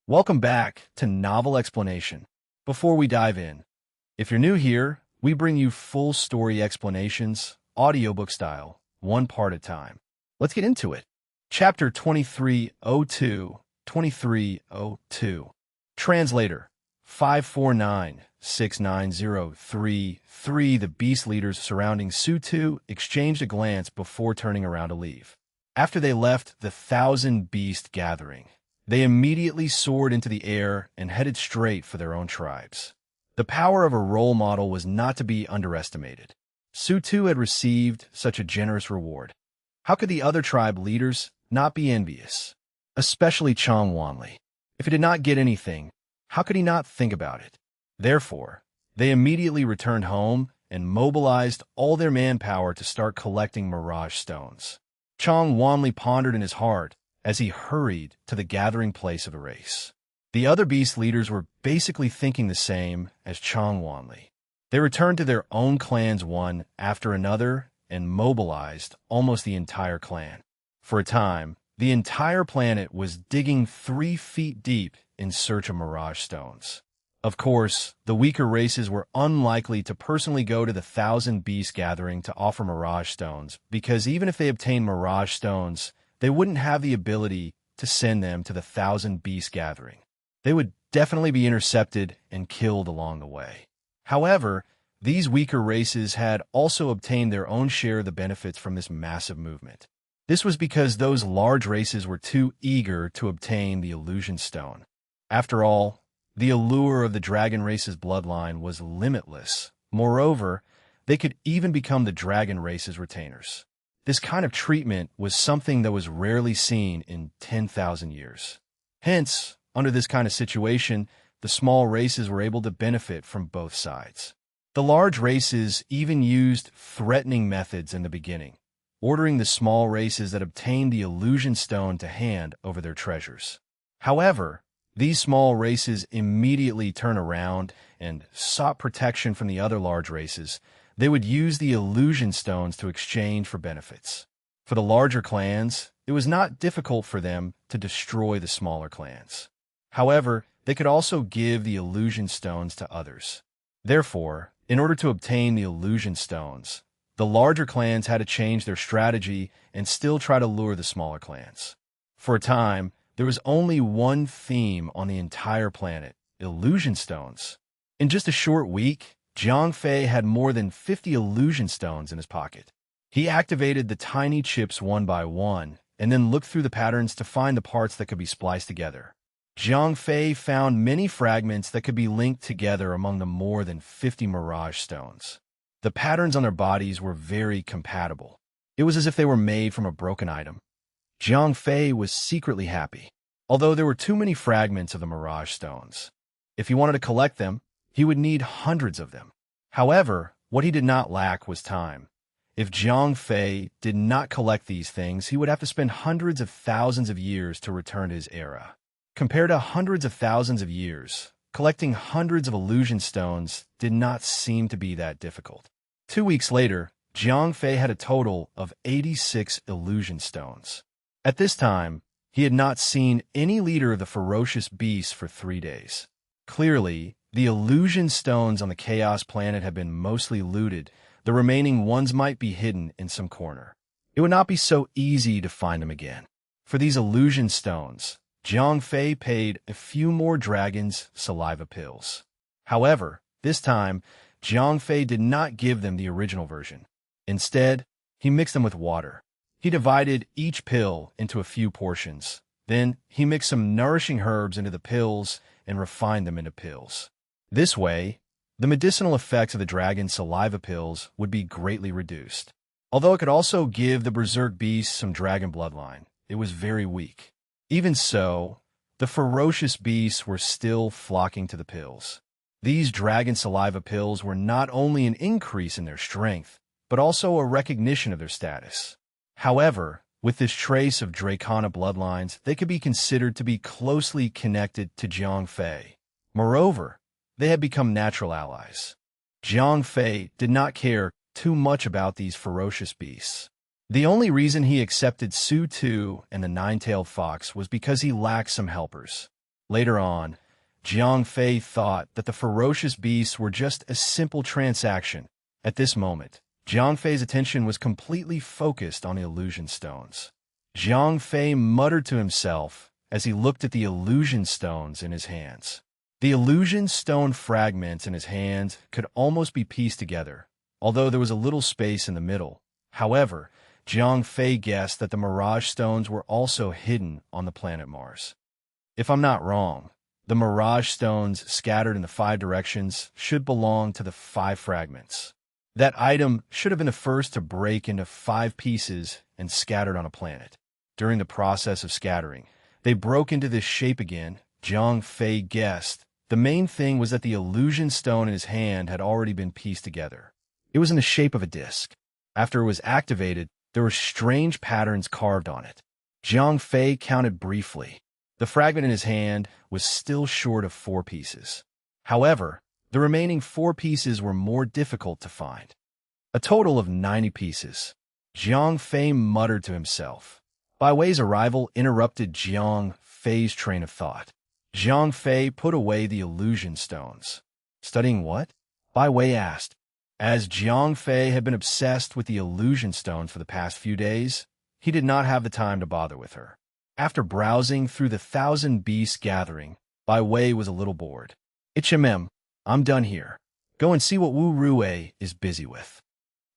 Welcome back to Novel Explanation. Before we dive in, if you're new here, we bring you full story explanations, audiobook style, one part at a time. Let's get into it. Chapter 2302, 2302. Translator, 549-69033. The beast leaders surrounding Sutu exchanged a glance before turning around to leave. After they left the Thousand Beast Gathering, they immediately soared into the air and headed straight for their own tribes. The power of a role model was not to be underestimated. Sutu had received such a generous reward. How could the other tribe leaders not be envious? Especially Chong Wanli. If he did not get anything, how could he not think about it? Therefore, they immediately returned home and mobilized all their manpower to start collecting mirage stones. Chong Wanli pondered in his heart as he hurried to the gathering place of the race. The other beast leaders were basically thinking the same as Chong Wanli. They returned to their own clans one after another and mobilized almost the entire clan. For a time, the entire planet was digging 3 feet deep in search of mirage stones. Of course, the weaker races were unlikely to personally go to the Thousand Beast Gathering to offer mirage stones, because even if they obtained mirage stones, they wouldn't have the ability to send them to the Thousand Beast Gathering. They would definitely be intercepted and killed along the way. However, these weaker races had also obtained their own share of the benefits from this massive movement. This was because those large races were too eager to obtain the illusion stone. After all, the allure of the dragon race's bloodline was limitless. Moreover, they could even become the dragon race's retainers. This kind of treatment was something that was rarely seen in 10,000 years. Hence, under this kind of situation, the small races were able to benefit from both sides. The large races even used threatening methods in the beginning, ordering the small races that obtained the illusion stone to hand over their treasures. However, these small races immediately turned around and sought protection from the other large races. They would use the illusion stones to exchange for benefits. For the larger clans, it was not difficult for them to destroy the smaller clans. However, they could also give the illusion stones to others. Therefore, in order to obtain the illusion stones, the larger clans had to change their strategy and still try to lure the smaller clans. For a time, there was only one theme on the entire planet: illusion stones. In just a short week, Jiang Fei had more than 50 illusion stones in his pocket. He activated the tiny chips one by one and then looked through the patterns to find the parts that could be spliced together. Jiang Fei found many fragments that could be linked together among the more than 50 mirage stones. The patterns on their bodies were very compatible. It was as if they were made from a broken item. Jiang Fei was secretly happy, although there were too many fragments of the mirage stones. If he wanted to collect them, he would need hundreds of them. However, what he did not lack was time. If Jiang Fei did not collect these things, he would have to spend hundreds of thousands of years to return to his era. Compared to hundreds of thousands of years, collecting hundreds of illusion stones did not seem to be that difficult. 2 weeks later, Jiang Fei had a total of 86 illusion stones. At this time, he had not seen any leader of the ferocious beasts for 3 days. Clearly, the illusion stones on the Chaos Planet had been mostly looted. The remaining ones might be hidden in some corner. It would not be so easy to find them again. For these illusion stones, Jiang Fei paid a few more dragons' saliva pills. However, this time, Jiang Fei did not give them the original version. Instead, he mixed them with water. He divided each pill into a few portions. Then, he mixed some nourishing herbs into the pills and refined them into pills. This way, the medicinal effects of the dragon saliva pills would be greatly reduced. Although it could also give the berserk beast some dragon bloodline, it was very weak. Even so, the ferocious beasts were still flocking to the pills. These dragon saliva pills were not only an increase in their strength, but also a recognition of their status. However, with this trace of Dracona bloodlines, they could be considered to be closely connected to Jiang Fei. Moreover, they had become natural allies. Jiang Fei did not care too much about these ferocious beasts. The only reason he accepted Su Tu and the nine-tailed fox was because he lacked some helpers. Later on, Jiang Fei thought that the ferocious beasts were just a simple transaction. At this moment, Jiang Fei's attention was completely focused on the illusion stones. Jiang Fei muttered to himself as he looked at the illusion stones in his hands. The illusion stone fragments in his hand could almost be pieced together, although there was a little space in the middle. However, Jiang Fei guessed that the mirage stones were also hidden on the planet Mars. If I'm not wrong, the mirage stones scattered in the 5 directions should belong to the 5 fragments. That item should have been the first to break into 5 pieces and scattered on a planet. During the process of scattering, they broke into this shape again. Jiang Fei guessed the main thing was that the illusion stone in his hand had already been pieced together. It was in the shape of a disc. After it was activated, there were strange patterns carved on it. Jiang Fei counted briefly. The fragment in his hand was still short of 4 pieces. However, the remaining 4 pieces were more difficult to find. A total of 90 pieces. Jiang Fei muttered to himself. Bai Wei's arrival interrupted Jiang Fei's train of thought. Jiang Fei put away the illusion stones. Studying what? Bai Wei asked. As Jiang Fei had been obsessed with the illusion stones for the past few days, he did not have the time to bother with her. After browsing through the 1,000 Beasts gathering, Bai Wei was a little bored. I'm done here. Go and see what Wu Rue is busy with.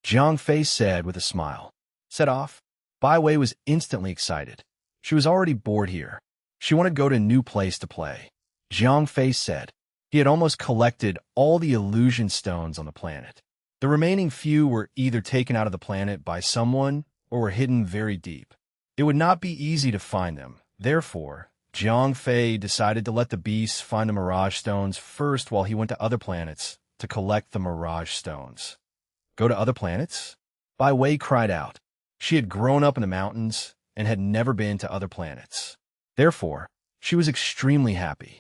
Jiang Fei said with a smile. Set off. Bai Wei was instantly excited. She was already bored here. She wanted to go to a new place to play. Jiang Fei said. He had almost collected all the illusion stones on the planet. The remaining few were either taken out of the planet by someone or were hidden very deep. It would not be easy to find them. Therefore, Jiang Fei decided to let the beasts find the mirage stones first while he went to other planets to collect the mirage stones. Go to other planets? Bai Wei cried out. She had grown up in the mountains and had never been to other planets. Therefore, she was extremely happy.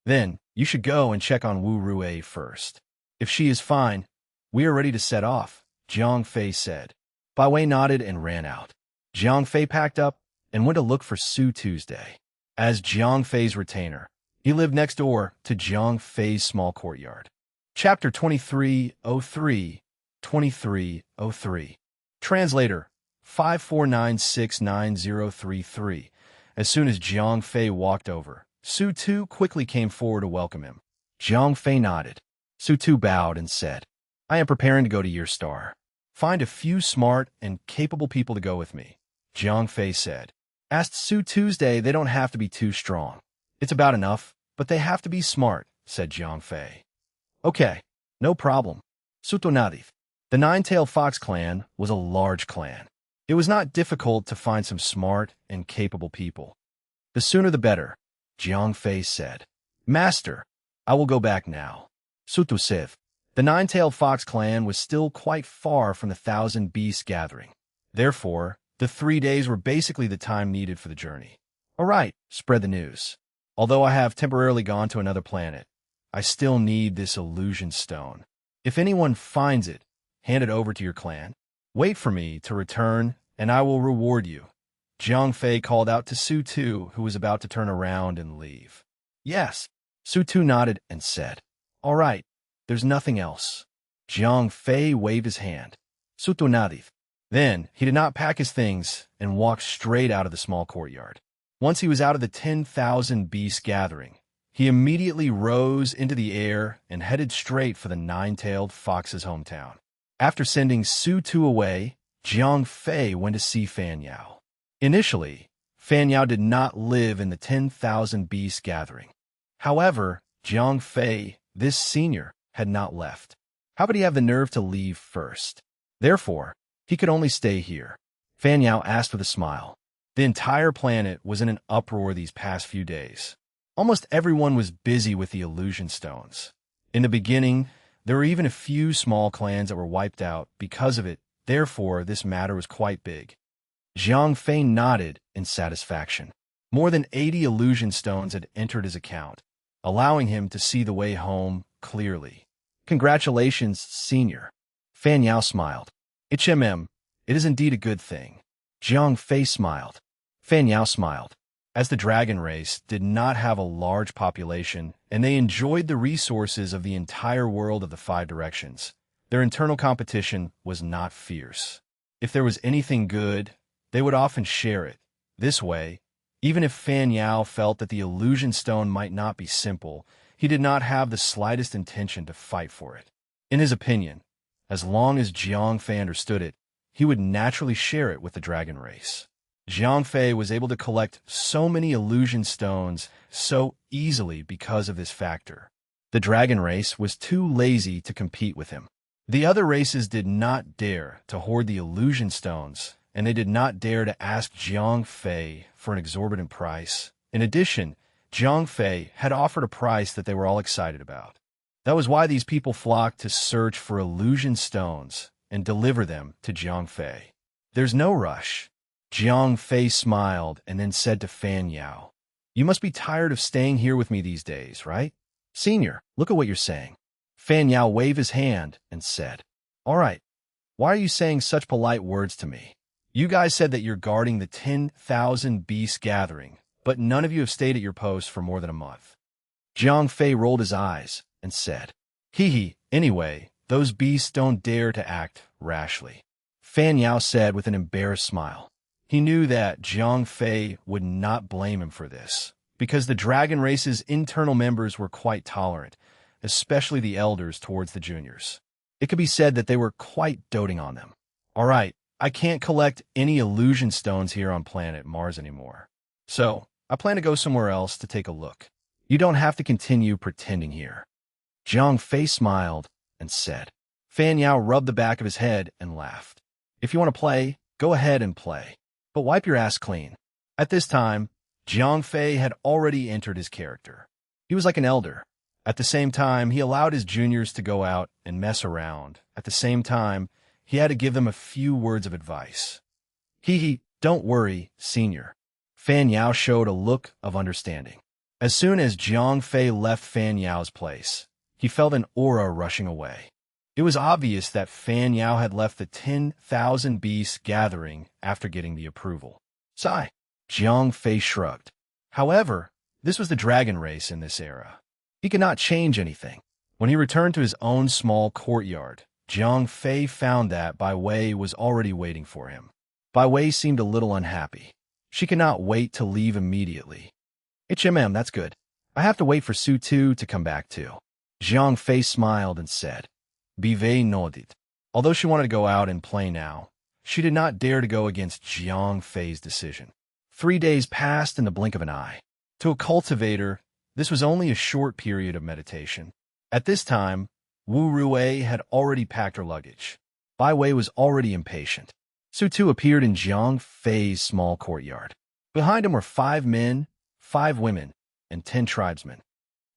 Then, you should go and check on Wu Rue first. If she is fine, we are ready to set off, Jiang Fei said. Bai Wei nodded and ran out. Jiang Fei packed up and went to look for Su Tuesday. As Jiang Fei's retainer, he lived next door to Jiang Fei's small courtyard. Chapter 2303, 2303. Translator 549699033. As soon as Jiang Fei walked over, Su Tu quickly came forward to welcome him. Jiang Fei nodded. Su Tu bowed and said, I am preparing to go to Year Star. Find a few smart and capable people to go with me, Jiang Fei said. Asked Su Tuesday they don't have to be too strong. It's about enough, but they have to be smart, said Jiang Fei. Okay, no problem. Sutonadif. The Nine-Tailed Fox clan was a large clan. It was not difficult to find some smart and capable people. The sooner the better, Jiang Fei said. Master, I will go back now. Sutusiv. The Nine-Tailed Fox clan was still quite far from the 1,000 Beasts gathering. Therefore, the 3 days were basically the time needed for the journey. All right, spread the news. Although I have temporarily gone to another planet, I still need this illusion stone. If anyone finds it, hand it over to your clan. Wait for me to return, and I will reward you. Jiang Fei called out to Su Tu, who was about to turn around and leave. Yes. Su Tu nodded and said, All right, there's nothing else. Jiang Fei waved his hand. Su Tu nadif. Then he did not pack his things and walked straight out of the small courtyard. Once he was out of the 10,000 Beasts gathering, he immediately rose into the air and headed straight for the Nine-Tailed Fox's hometown. After sending Su Tu away, Jiang Fei went to see Fan Yao. Initially, Fan Yao did not live in the 10,000 Beasts gathering. However, Jiang Fei, this senior, had not left. How could he have the nerve to leave first? Therefore, he could only stay here. Fan Yao asked with a smile. The entire planet was in an uproar these past few days. Almost everyone was busy with the illusion stones. In the beginning, there were even a few small clans that were wiped out because of it. Therefore, this matter was quite big. Jiang Fei nodded in satisfaction. More than 80 illusion stones had entered his account, allowing him to see the way home clearly. Congratulations, senior. Fan Yao smiled. It is indeed a good thing. Jiang Fei smiled. Fan Yao smiled. as the dragon race did not have a large population and they enjoyed the resources of the entire world of the Five Directions. Their internal competition was not fierce. If there was anything good, they would often share it. This way, even if Fan Yao felt that the illusion stone might not be simple, he did not have the slightest intention to fight for it. In his opinion, as long as Jiang Fei understood it, he would naturally share it with the dragon race. Jiang Fei was able to collect so many illusion stones so easily because of this factor. The dragon race was too lazy to compete with him. The other races did not dare to hoard the illusion stones, and they did not dare to ask Jiang Fei for an exorbitant price. In addition, Jiang Fei had offered a price that they were all excited about. That was why these people flocked to search for illusion stones and deliver them to Jiang Fei. There's no rush. Jiang Fei smiled and then said to Fan Yao, "You must be tired of staying here with me these days, right? Senior, look at what you're saying." Fan Yao waved his hand and said, "All right, why are you saying such polite words to me? You guys said that you're guarding the 10,000 beast gathering, but none of you have stayed at your post for more than a month." Jiang Fei rolled his eyes and said, "Hee, anyway, those beasts don't dare to act rashly." Fan Yao said with an embarrassed smile. He knew that Jiang Fei would not blame him for this, because the dragon race's internal members were quite tolerant, especially the elders towards the juniors. It could be said that they were quite doting on them. "All right, I can't collect any illusion stones here on planet Mars anymore, so I plan to go somewhere else to take a look. You don't have to continue pretending here." Jiang Fei smiled and said. Fan Yao rubbed the back of his head and laughed. "If you want to play, go ahead and play. But wipe your ass clean." At this time, Jiang Fei had already entered his character. He was like an elder. At the same time, he allowed his juniors to go out and mess around. At the same time, he had to give them a few words of advice. Don't worry, senior." Fan Yao showed a look of understanding. As soon as Jiang Fei left Fan Yao's place, he felt an aura rushing away. It was obvious that Fan Yao had left the 10,000 beasts gathering after getting the approval. Sigh. Jiang Fei shrugged. However, this was the dragon race in this era. He could not change anything. When he returned to his own small courtyard, Jiang Fei found that Bai Wei was already waiting for him. Bai Wei seemed a little unhappy. She could not wait to leave immediately. "HMM, that's good. I have to wait for Su Tu to come back too." Jiang Fei smiled and said. Bivet nodded. Although she wanted to go out and play now, she did not dare to go against Jiang Fei's decision. 3 days passed in the blink of an eye. To a cultivator, this was only a short period of meditation. At this time, Wu Rui had already packed her luggage. Bai Wei was already impatient. Su Tu appeared in Jiang Fei's small courtyard. Behind him were 5 men, 5 women, and 10 tribesmen.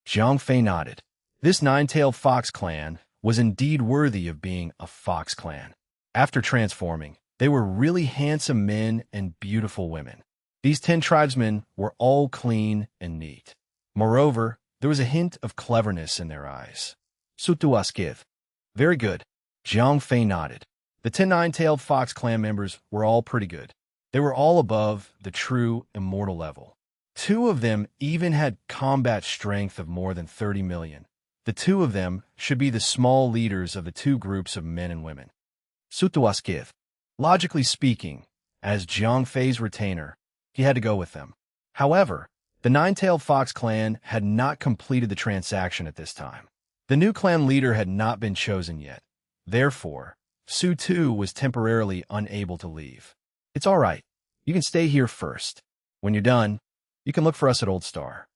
Jiang Fei nodded. This 9-tailed fox clan was indeed worthy of being a fox clan. After transforming, they were really handsome men and beautiful women. These 10 tribesmen were all clean and neat. Moreover, there was a hint of cleverness in their eyes. Sutuaskiv. Very good. Jiang Fei nodded. The 10 nine-tailed fox clan members were all pretty good. They were all above the true immortal level. 2 of them even had combat strength of more than 30 million. The 2 of them should be the small leaders of the 2 groups of men and women. Sutuaskiv. Logically speaking, as Jiang Fei's retainer, he had to go with them. However, the 9-tailed fox clan had not completed the transaction at this time. The new clan leader had not been chosen yet. Therefore, Su Tu was temporarily unable to leave. "It's all right. You can stay here first. When you're done, you can look for us at Old Star."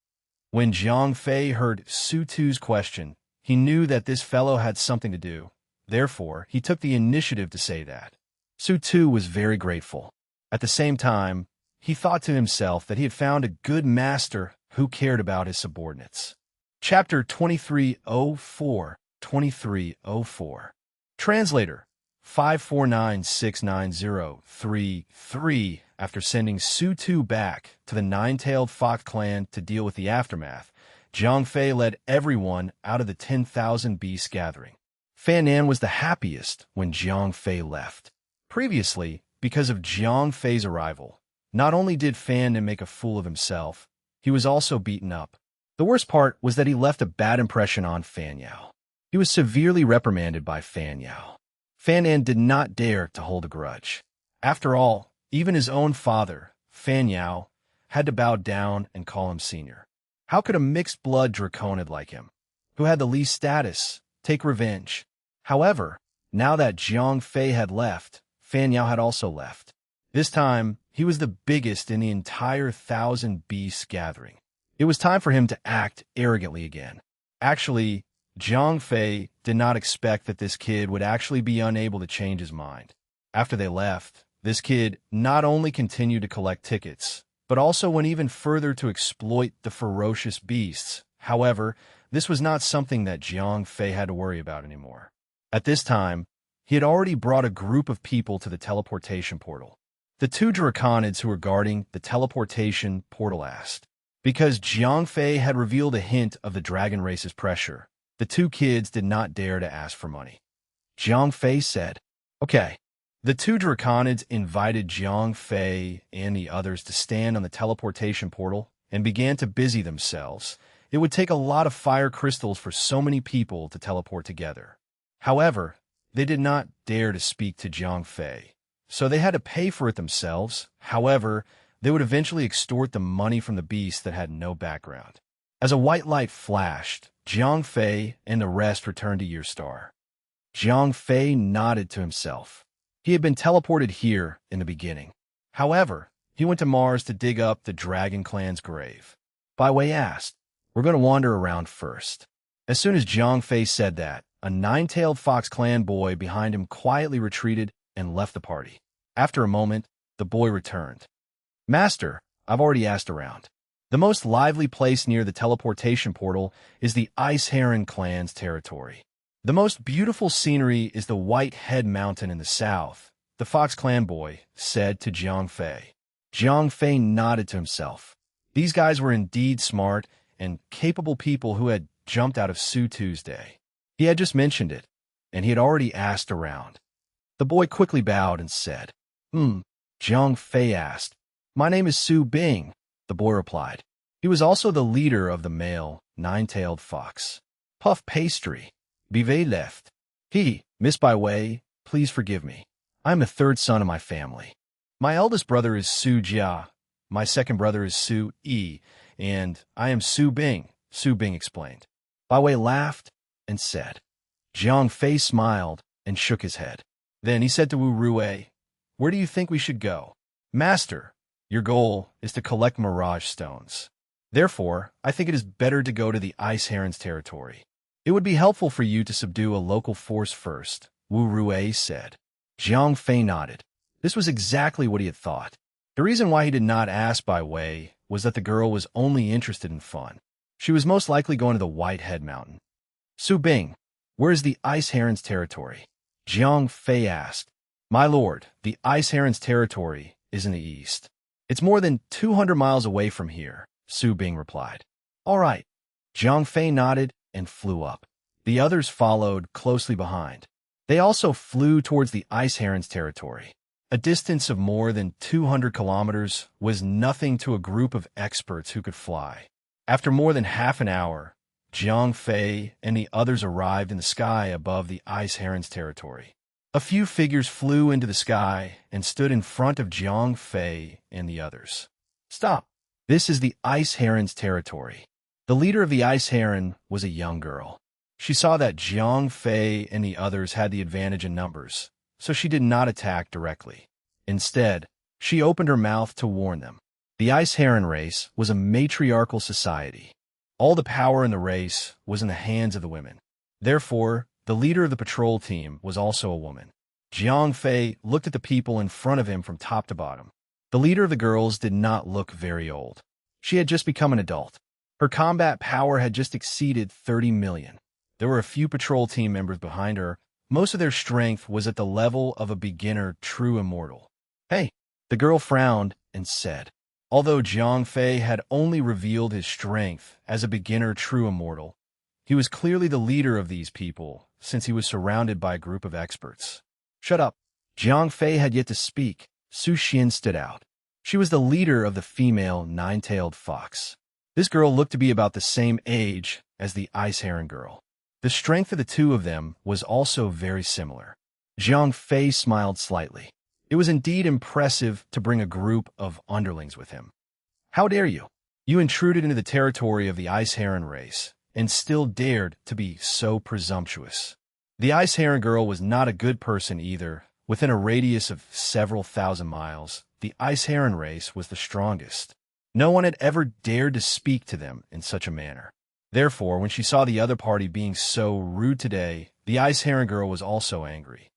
When Jiang Fei heard Su Tu's question, he knew that this fellow had something to do. Therefore, he took the initiative to say that. Su Tu was very grateful. At the same time, he thought to himself that he had found a good master who cared about his subordinates. Chapter 2304, 2304. Translator, 5496903. After sending Su Tu back to the 9-tailed fox clan to deal with the aftermath, Jiang Fei led everyone out of the 10,000 beast gathering. Fan Nan was the happiest when Jiang Fei left. Previously, because of Jiang Fei's arrival, Not only did Fan make a fool of himself, he was also beaten up. The worst part was that he left a bad impression on Fan Yao. He was severely reprimanded by Fan Yao. Fan did not dare to hold a grudge. After all, even his own father, Fan Yao, had to bow down and call him senior. How could a mixed-blood draconid like him, who had the least status, take revenge? However, now that Jiang Fei had left, Fan Yao had also left. This time, he was the biggest in the entire 1,000 Beasts gathering. It was time for him to act arrogantly again. Actually, Jiang Fei did not expect that this kid would actually be unable to change his mind. After they left, this kid not only continued to collect tickets, but also went even further to exploit the ferocious beasts. However, this was not something that Jiang Fei had to worry about anymore. At this time, he had already brought a group of people to the teleportation portal. The two draconids who were guarding the teleportation portal asked. Because Jiang Fei had revealed a hint of the dragon race's pressure, the two kids did not dare to ask for money. Jiang Fei said, "Okay." The two draconids invited Jiang Fei and the others to stand on the teleportation portal and began to busy themselves. It would take a lot of fire crystals for so many people to teleport together. However, they did not dare to speak to Jiang Fei, so they had to pay for it themselves. However, they would eventually extort the money from the beast that had no background. As a white light flashed, Jiang Fei and the rest returned to Yearstar. Jiang Fei nodded to himself. He had been teleported here in the beginning. However, he went to Mars to dig up the Dragon Clan's grave. Bai Wei asked, "We're going to wander around first." As soon as Jiang Fei said that, a nine-tailed Fox Clan boy behind him quietly retreated and left the party. After a moment, the boy returned. "Master, I've already asked around. The most lively place near the teleportation portal is the Ice Heron Clan's territory. The most beautiful scenery is the White Head Mountain in the south," the Fox Clan boy said to Jiang Fei. Jiang Fei nodded to himself. These guys were indeed smart and capable people who had jumped out of Su Tuesday. He had just mentioned it, and he had already asked around. The boy quickly bowed and said, Jiang Fei asked. "My name is Su Bing," the boy replied. He was also the leader of the male, nine-tailed fox. Puff Pastry. Bivet left. Miss Bai Wei, please forgive me. I am the third son of my family. My eldest brother is Su Jia, my second brother is Su Yi, and I am Su Bing, Su Bing explained. Bai Wei laughed and said. Jiang Fei smiled and shook his head. Then he said to Wu Rui, "Where do you think we should go?" "Master, your goal is to collect mirage stones. Therefore, I think it is better to go to the Ice Heron's territory. It would be helpful for you to subdue a local force first," Wu Rui said. Jiang Fei nodded. This was exactly what he had thought. The reason why he did not ask Bai Wei was that the girl was only interested in fun. She was most likely going to the White Head Mountain. "Su Bing, where is the Ice Heron's territory?" Jiang Fei asked. "My lord, the Ice Heron's territory is in the east. It's more than 200 miles away from here," Su Bing replied. "All right." Jiang Fei nodded and flew up. The others followed closely behind. They also flew towards the Ice Heron's territory. A distance of more than 200 kilometers was nothing to a group of experts who could fly. After more than half an hour, Jiang Fei and the others arrived in the sky above the Ice Heron's territory. A few figures flew into the sky and stood in front of Jiang Fei and the others. "Stop. This is the Ice Heron's territory." The leader of the Ice Heron was a young girl. She saw that Jiang Fei and the others had the advantage in numbers, so she did not attack directly. Instead, she opened her mouth to warn them. The Ice Heron race was a matriarchal society. All the power in the race was in the hands of the women. Therefore, the leader of the patrol team was also a woman. Jiang Fei looked at the people in front of him from top to bottom. The leader of the girls did not look very old. She had just become an adult. Her combat power had just exceeded 30 million. There were a few patrol team members behind her. Most of their strength was at the level of a beginner true immortal. "Hey," the girl frowned and said. Although Jiang Fei had only revealed his strength as a beginner true immortal, he was clearly the leader of these people since he was surrounded by a group of experts. "Shut up." Jiang Fei had yet to speak. Su Xian stood out. She was the leader of the female nine-tailed fox. This girl looked to be about the same age as the ice heron girl. The strength of the two of them was also very similar. Zhang Fei smiled slightly. It was indeed impressive to bring a group of underlings with him. How dare you? You intruded into the territory of the ice heron race, and still dared to be so presumptuous. The ice heron girl was not a good person either. Within a radius of several thousand miles, the ice heron race was the strongest. No one had ever dared to speak to them in such a manner. Therefore, when she saw the other party being so rude today, the ice heron girl was also angry.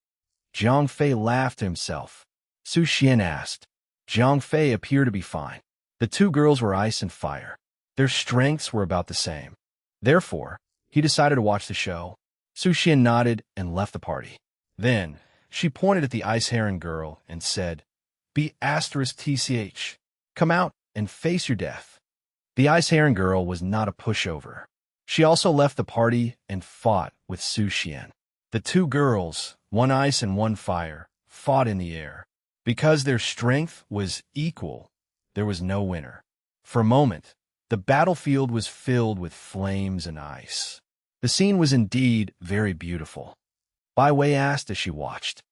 Zhang Fei laughed to himself. Su Xian asked. Zhang Fei appeared to be fine. The two girls were ice and fire. Their strengths were about the same. Therefore, he decided to watch the show. Su Xian nodded and left the party. Then, she pointed at the ice heron girl and said, "Be *TCH. Come out and face your death." The ice heron girl was not a pushover. She also left the party and fought with Su Xian. The two girls, one ice and one fire, fought in the air. Because their strength was equal, there was no winner. For a moment, the battlefield was filled with flames and ice. The scene was indeed very beautiful. Bai Wei asked as she watched.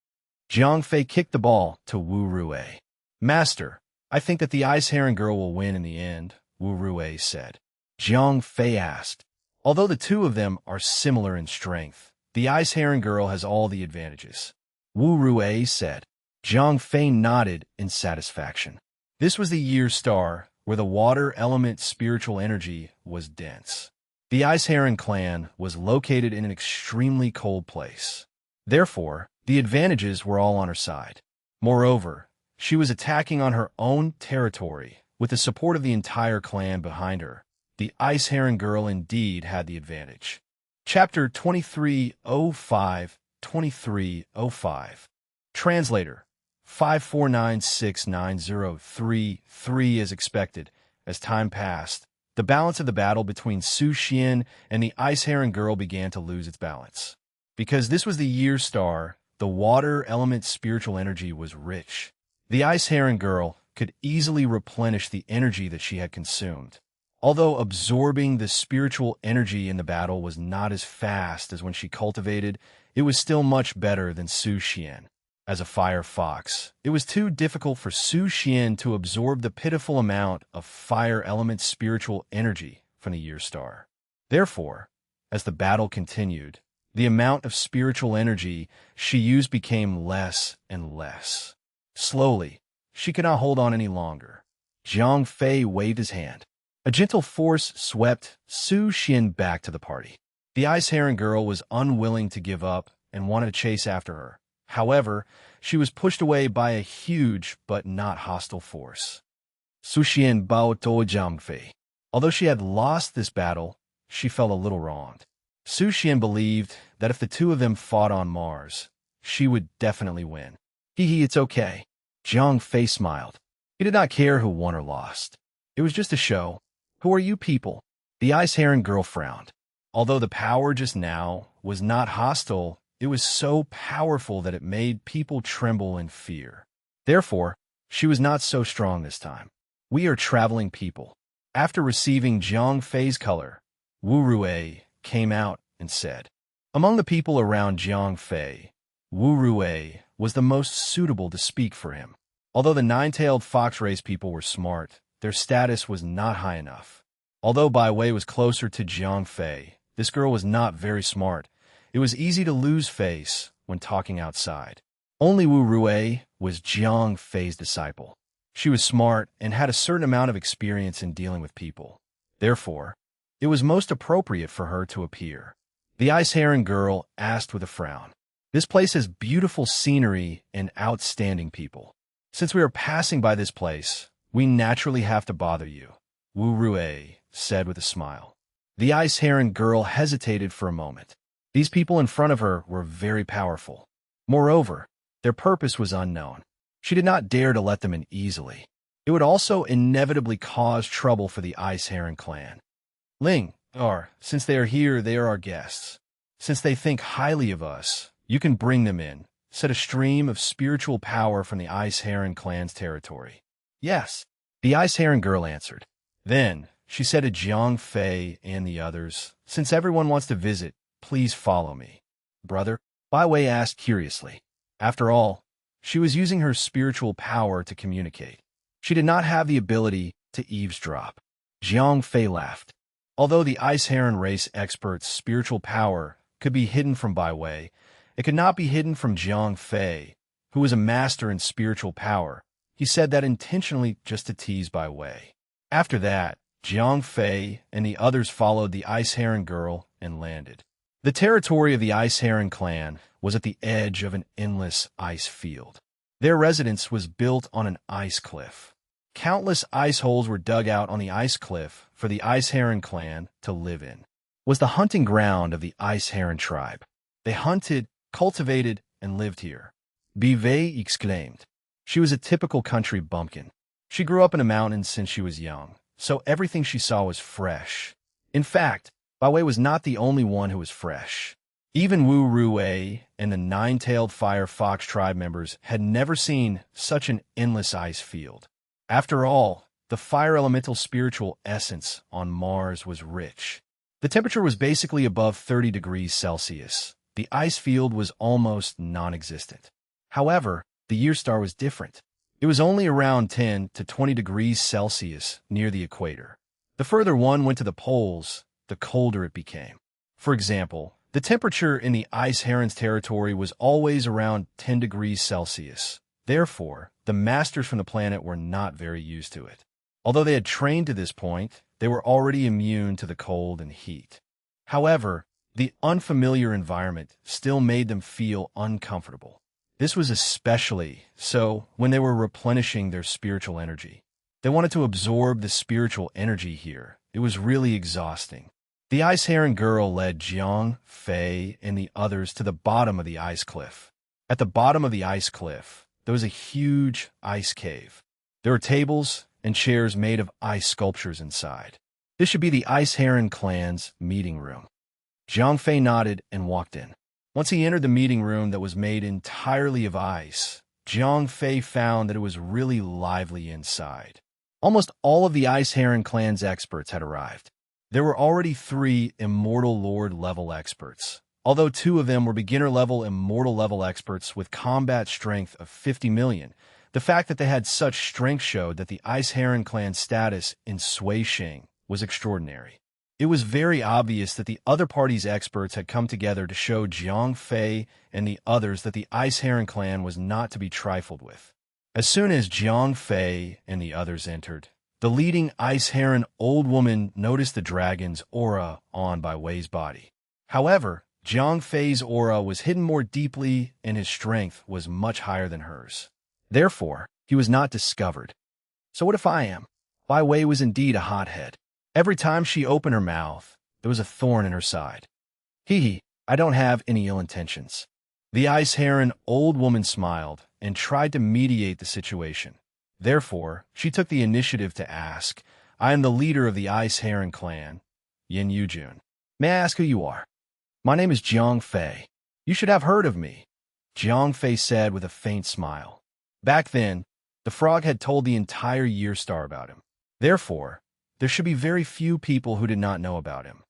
Zhang Fei kicked the ball to Wu Ruei. "Master, I think that the ice heron girl will win in the end," Wu Ruei said. Zhang Fei asked. Although the two of them are similar in strength, the ice heron girl has all the advantages. Wu Ruei said. Zhang Fei nodded in satisfaction. This was the year star, where the water element spiritual energy was dense. The Ice Heron clan was located in an extremely cold place. Therefore, the advantages were all on her side. Moreover, she was attacking on her own territory, with the support of the entire clan behind her. The Ice Heron girl indeed had the advantage. Chapter 2305. Translator 5496903. As expected, as time passed, the balance of the battle between Su Xian and the Ice Heron girl began to lose its balance. Because this was the year star, the water element spiritual energy was rich. The Ice Heron girl could easily replenish the energy that she had consumed. Although absorbing the spiritual energy in the battle was not as fast as when she cultivated, it was still much better than Su Xian. As a fire fox, it was too difficult for Su Xian to absorb the pitiful amount of fire element spiritual energy from the year star. Therefore, as the battle continued, the amount of spiritual energy she used became less and less. Slowly, she could not hold on any longer. Zhang Fei waved his hand. A gentle force swept Su Xian back to the party. The Ice Heron girl was unwilling to give up and wanted to chase after her. However, she was pushed away by a huge but not hostile force. Su Xian bowed to Zhang Fei. Although she had lost this battle, she felt a little wronged. Su Xian believed that if the two of them fought on Mars, she would definitely win. It's okay. Zhang Fei smiled. He did not care who won or lost. It was just a show. Who are you people? The Ice Heron girl frowned. Although the power just now was not hostile, it was so powerful that it made people tremble in fear. Therefore, she was not so strong this time. We are traveling people. After receiving Zhang Fei's color, Wu Ruei came out and said. Among the people around Zhang Fei, Wu Ruei was the most suitable to speak for him. Although the nine-tailed fox race people were smart, their status was not high enough. Although Bai Wei was closer to Zhang Fei, this girl was not very smart. It was easy to lose face when talking outside. Only Wu Ruei was Zhang Fei's disciple. She was smart and had a certain amount of experience in dealing with people. Therefore, it was most appropriate for her to appear. The Ice Heron girl asked with a frown. This place has beautiful scenery and outstanding people. Since we are passing by this place, we naturally have to bother you, Wu Ruei said with a smile. The Ice Heron girl hesitated for a moment. These people in front of her were very powerful. Moreover, their purpose was unknown. She did not dare to let them in easily. It would also inevitably cause trouble for the Ice Heron clan. Since they are here, they are our guests. Since they think highly of us, you can bring them in, said a stream of spiritual power from the Ice Heron clan's territory. Yes, the Ice Heron girl answered. Then she said to Jiang Fei and the others, since everyone wants to visit, please follow me. Brother, Bai Wei asked curiously. After all, she was using her spiritual power to communicate. She did not have the ability to eavesdrop. Jiang Fei laughed. Although the Ice Heron race expert's spiritual power could be hidden from Bai Wei, it could not be hidden from Jiang Fei, who was a master in spiritual power. He said that intentionally just to tease Bai Wei. After that, Jiang Fei and the others followed the Ice Heron girl and landed. The territory of the Ice Heron clan was at the edge of an endless ice field. Their residence was built on an ice cliff. Countless ice holes were dug out on the ice cliff for the Ice Heron clan to live in. It was the hunting ground of the Ice Heron tribe. They hunted, cultivated, and lived here. Bivet exclaimed. She was a typical country bumpkin. She grew up in the mountains since she was young, so everything she saw was fresh. In fact, Bai Wei was not the only one who was fresh. Even Wu Ruwei and the nine-tailed fire fox tribe members had never seen such an endless ice field. After all, the fire elemental spiritual essence on Mars was rich. The temperature was basically above 30 degrees Celsius. The ice field was almost non-existent. However, the year star was different. It was only around 10 to 20 degrees Celsius near the equator. The further one went to the poles, the colder it became. For example, the temperature in the Ice Heron's territory was always around 10 degrees Celsius. Therefore, the masters from the planet were not very used to it. Although they had trained to this point, they were already immune to the cold and heat. However, the unfamiliar environment still made them feel uncomfortable. This was especially so when they were replenishing their spiritual energy. They wanted to absorb the spiritual energy here. It was really exhausting. The Ice Heron girl led Jiang Fei and the others to the bottom of the ice cliff. At the bottom of the ice cliff, there was a huge ice cave. There were tables and chairs made of ice sculptures inside. This should be the Ice Heron clan's meeting room. Jiang Fei nodded and walked in. Once he entered the meeting room that was made entirely of ice, Jiang Fei found that it was really lively inside. Almost all of the Ice Heron clan's experts had arrived. There were already 3 Immortal Lord level experts, although 2 of them were beginner level Immortal level experts with combat strength of 50 million. The fact that they had such strength showed that the Ice Heron clan's status in Suixing was extraordinary. It was very obvious that the other party's experts had come together to show Jiang Fei and the others that the Ice Heron clan was not to be trifled with. As soon as Jiang Fei and the others entered, the leading Ice Heron old woman noticed the dragon's aura on Bai Wei's body. However, Jiang Fei's aura was hidden more deeply and his strength was much higher than hers. Therefore, he was not discovered. So what if I am? Bai Wei was indeed a hothead. Every time she opened her mouth, there was a thorn in her side. Hee, I don't have any ill intentions. The Ice Heron old woman smiled and tried to mediate the situation. Therefore, she took the initiative to ask, I am the leader of the Ice Heron clan, Yin Yujun. May I ask who you are? My name is Jiang Fei. You should have heard of me, Jiang Fei said with a faint smile. Back then, the frog had told the entire year star about him. Therefore, there should be very few people who did not know about him.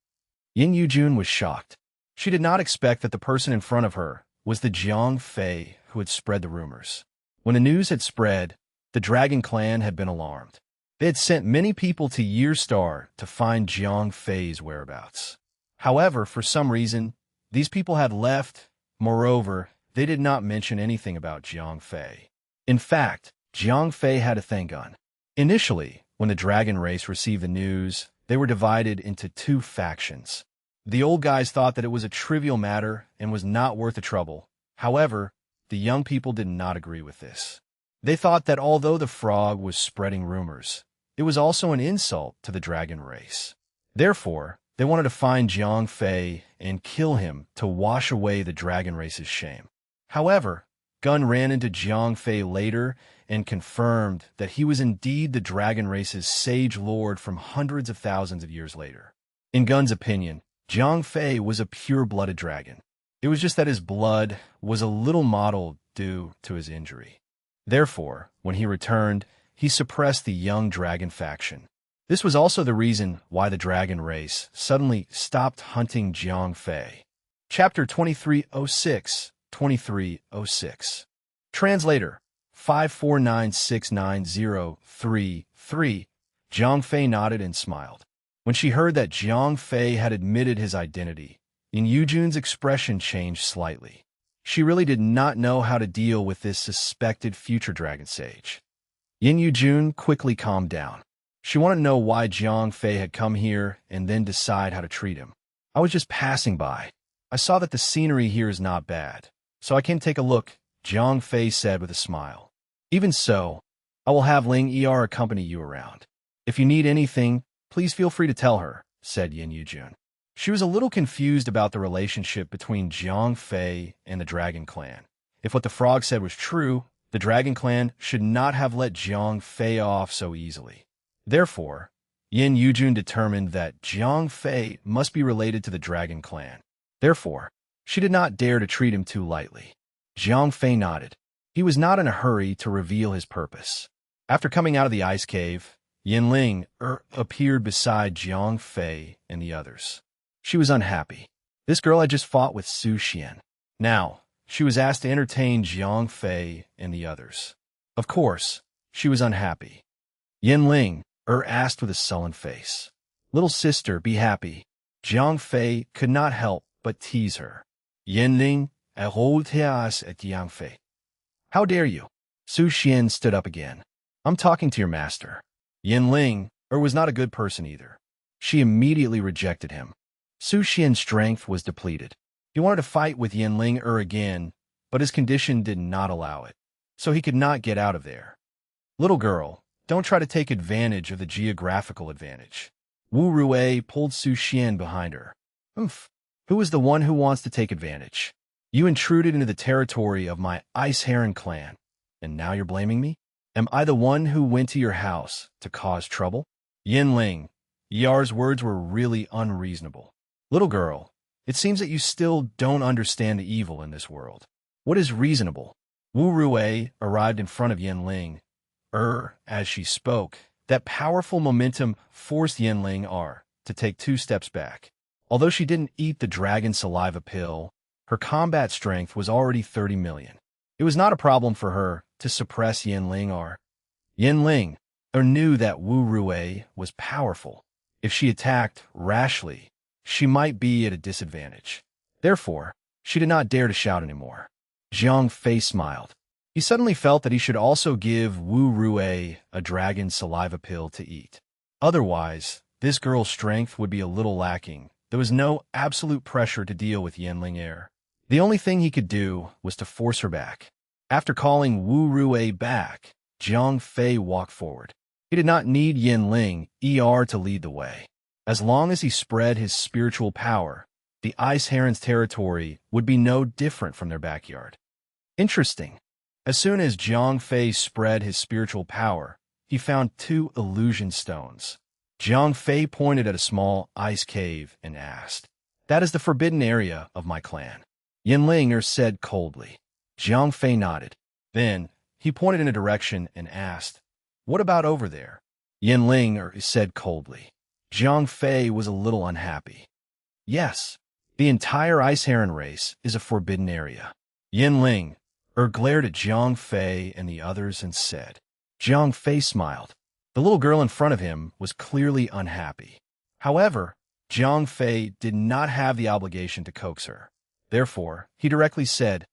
Yin Yujun was shocked. She did not expect that the person in front of her was the Jiang Fei who had spread the rumors. When the news had spread, the Dragon Clan had been alarmed. They had sent many people to Year Star to find Jiang Fei's whereabouts. However, for some reason, these people had left. Moreover, they did not mention anything about Jiang Fei. In fact, Jiang Fei had a thing gun. Initially, when the dragon race received the news, they were divided into 2 factions. The old guys thought that it was a trivial matter and was not worth the trouble. However, the young people did not agree with this. They thought that although the frog was spreading rumors, it was also an insult to the dragon race. Therefore, they wanted to find Jiang Fei and kill him to wash away the dragon race's shame. However, Gun ran into Jiang Fei later and confirmed that he was indeed the dragon race's sage lord from hundreds of thousands of years later. In Gun's opinion, Jiang Fei was a pure-blooded dragon. It was just that his blood was a little mottled due to his injury. Therefore, when he returned, he suppressed the young dragon faction. This was also the reason why the dragon race suddenly stopped hunting Jiang Fei. Chapter 2306, 2306. Translator 549690333. Jiang Fei nodded and smiled. When she heard that Jiang Fei had admitted his identity, Yin Yujun's expression changed slightly. She really did not know how to deal with this suspected future dragon sage. Yin Yujun quickly calmed down. She wanted to know why Jiang Fei had come here and then decide how to treat him. I was just passing by. I saw that the scenery here is not bad, so I came to take a look, Jiang Fei said with a smile. Even so, I will have Ling Er accompany you around. If you need anything, please feel free to tell her, said Yin Yujun. She was a little confused about the relationship between Jiang Fei and the Dragon Clan. If what the frog said was true, the Dragon Clan should not have let Jiang Fei off so easily. Therefore, Yin Yujun determined that Jiang Fei must be related to the Dragon Clan. Therefore, she did not dare to treat him too lightly. Jiang Fei nodded. He was not in a hurry to reveal his purpose. After coming out of the ice cave, Yin appeared beside Jiang Fei and the others. She was unhappy. This girl had just fought with Su Xian. Now, she was asked to entertain Jiang Fei and the others. Of course, she was unhappy. Yin asked with a sullen face. Little sister, be happy. Jiang Fei could not help but tease her. Yin arrêtez at Jiang Fei. How dare you? Su Xian stood up again. I'm talking to your master. Yin was not a good person either. She immediately rejected him. Su Xian's strength was depleted. He wanted to fight with Yin again, but his condition did not allow it, so he could not get out of there. Little girl, don't try to take advantage of the geographical advantage. Wu Rui pulled Su Xian behind her. Who is the one who wants to take advantage? You intruded into the territory of my Ice Heron clan, and now you're blaming me? Am I the one who went to your house to cause trouble? Yin Yar's words were really unreasonable. Little girl, it seems that you still don't understand the evil in this world. What is reasonable? Wu Rui arrived in front of Yin as she spoke. That powerful momentum forced Yin to take 2 steps back. Although she didn't eat the dragon saliva pill, her combat strength was already 30 million. It was not a problem for her to suppress Yin knew that Wu Rui was powerful. If she attacked rashly, she might be at a disadvantage. Therefore, she did not dare to shout anymore. Jiang Fei smiled. He suddenly felt that he should also give Wu Rui a dragon saliva pill to eat. Otherwise, this girl's strength would be a little lacking. There was no absolute pressure to deal with Yin The only thing he could do was to force her back. After calling Wu Rui back, Jiang Fei walked forward. He did not need Yin to lead the way. As long as he spread his spiritual power, the Ice Heron's territory would be no different from their backyard. Interesting. As soon as Jiang Fei spread his spiritual power, he found 2 illusion stones. Jiang Fei pointed at a small ice cave and asked, "That is the forbidden area of my clan." Yin said coldly. Jiang Fei nodded. Then, he pointed in a direction and asked, "What about over there?" Yin said coldly. Jiang Fei was a little unhappy. Yes, the entire Ice Heron race is a forbidden area. Yin glared at Jiang Fei and the others and said. Jiang Fei smiled. The little girl in front of him was clearly unhappy. However, Jiang Fei did not have the obligation to coax her. Therefore, he directly said,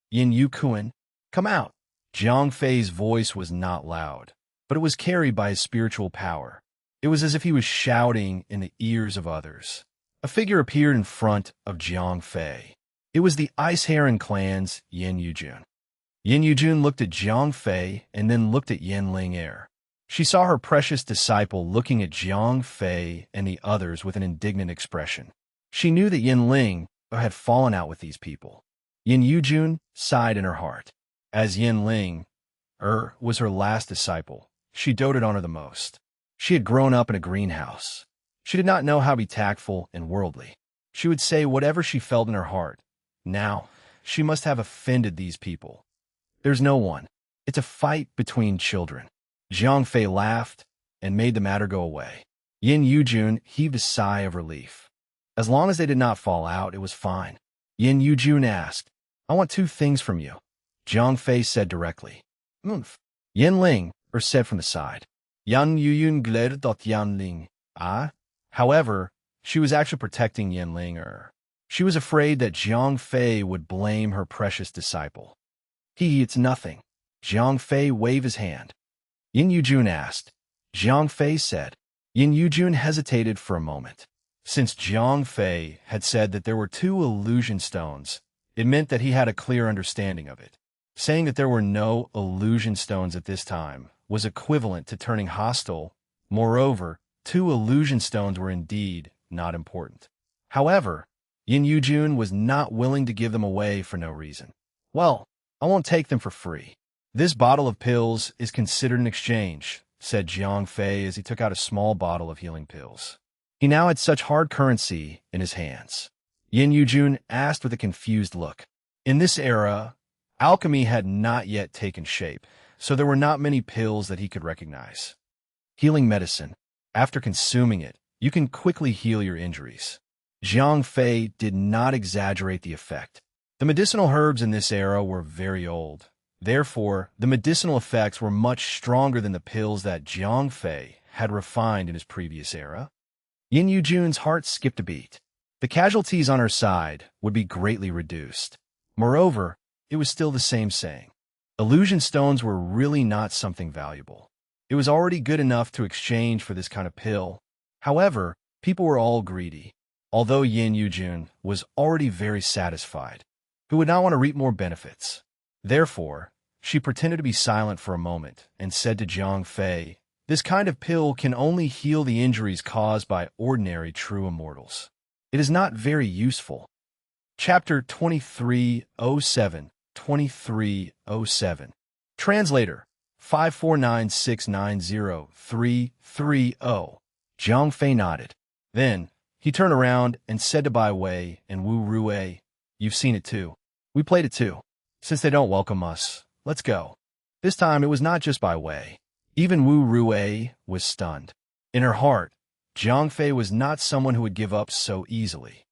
"Yin Yukun, come out." Jiang Fei's voice was not loud, but it was carried by his spiritual power. It was as if he was shouting in the ears of others. A figure appeared in front of Jiang Fei. It was the Ice Heron clan's Yin Yujun. Yin Yujun looked at Jiang Fei and then looked at Yin She saw her precious disciple looking at Jiang Fei and the others with an indignant expression. She knew that Yin had fallen out with these people. Yin Yujun sighed in her heart. As Yin was her last disciple, she doted on her the most. She had grown up in a greenhouse. She did not know how to be tactful and worldly. She would say whatever she felt in her heart. Now, she must have offended these people. There's no one. It's a fight between children. Jiang Fei laughed and made the matter go away. Yin Yujun heaved a sigh of relief. As long as they did not fall out, it was fine. Yin Yujun asked, I want 2 things from you. Jiang Fei said directly. Oomph. Yin Ling said from the side. Yan Yuyun gled dot Yan Ling. Ah? However, she was actually protecting Yin Ling. She was afraid that Jiang Fei would blame her precious disciple. It's nothing. Jiang Fei waved his hand. Yin Yujun asked. Jiang Fei said. Yin Yujun hesitated for a moment. Since Jiang Fei had said that there were 2 illusion stones, it meant that he had a clear understanding of it. Saying that there were no illusion stones at this time was equivalent to turning hostile. Moreover, 2 illusion stones were indeed not important. However, Yin Yujun was not willing to give them away for no reason. Well, I won't take them for free. This bottle of pills is considered an exchange, said Jiang Fei as he took out a small bottle of healing pills. He now had such hard currency in his hands. Yin Yujun asked with a confused look. In this era, alchemy had not yet taken shape, so there were not many pills that he could recognize. Healing medicine. After consuming it, you can quickly heal your injuries. Jiang Fei did not exaggerate the effect. The medicinal herbs in this era were very old. Therefore, the medicinal effects were much stronger than the pills that Jiang Fei had refined in his previous era. Yin Yujun's heart skipped a beat. The casualties on her side would be greatly reduced. Moreover, it was still the same saying. Illusion stones were really not something valuable. It was already good enough to exchange for this kind of pill. However, people were all greedy. Although Yin Yujun was already very satisfied, who would not want to reap more benefits. Therefore, she pretended to be silent for a moment and said to Jiang Fei, this kind of pill can only heal the injuries caused by ordinary true immortals. It is not very useful. Chapter 2307, 2307. Translator, 549690330. Jiang Fei nodded. Then, he turned around and said to Bai Wei and Wu Rui, you've seen it too. We played it too. Since they don't welcome us, let's go. This time it was not just Bai Wei. Even Wu Rui was stunned. In her heart, Jiang Fei was not someone who would give up so easily.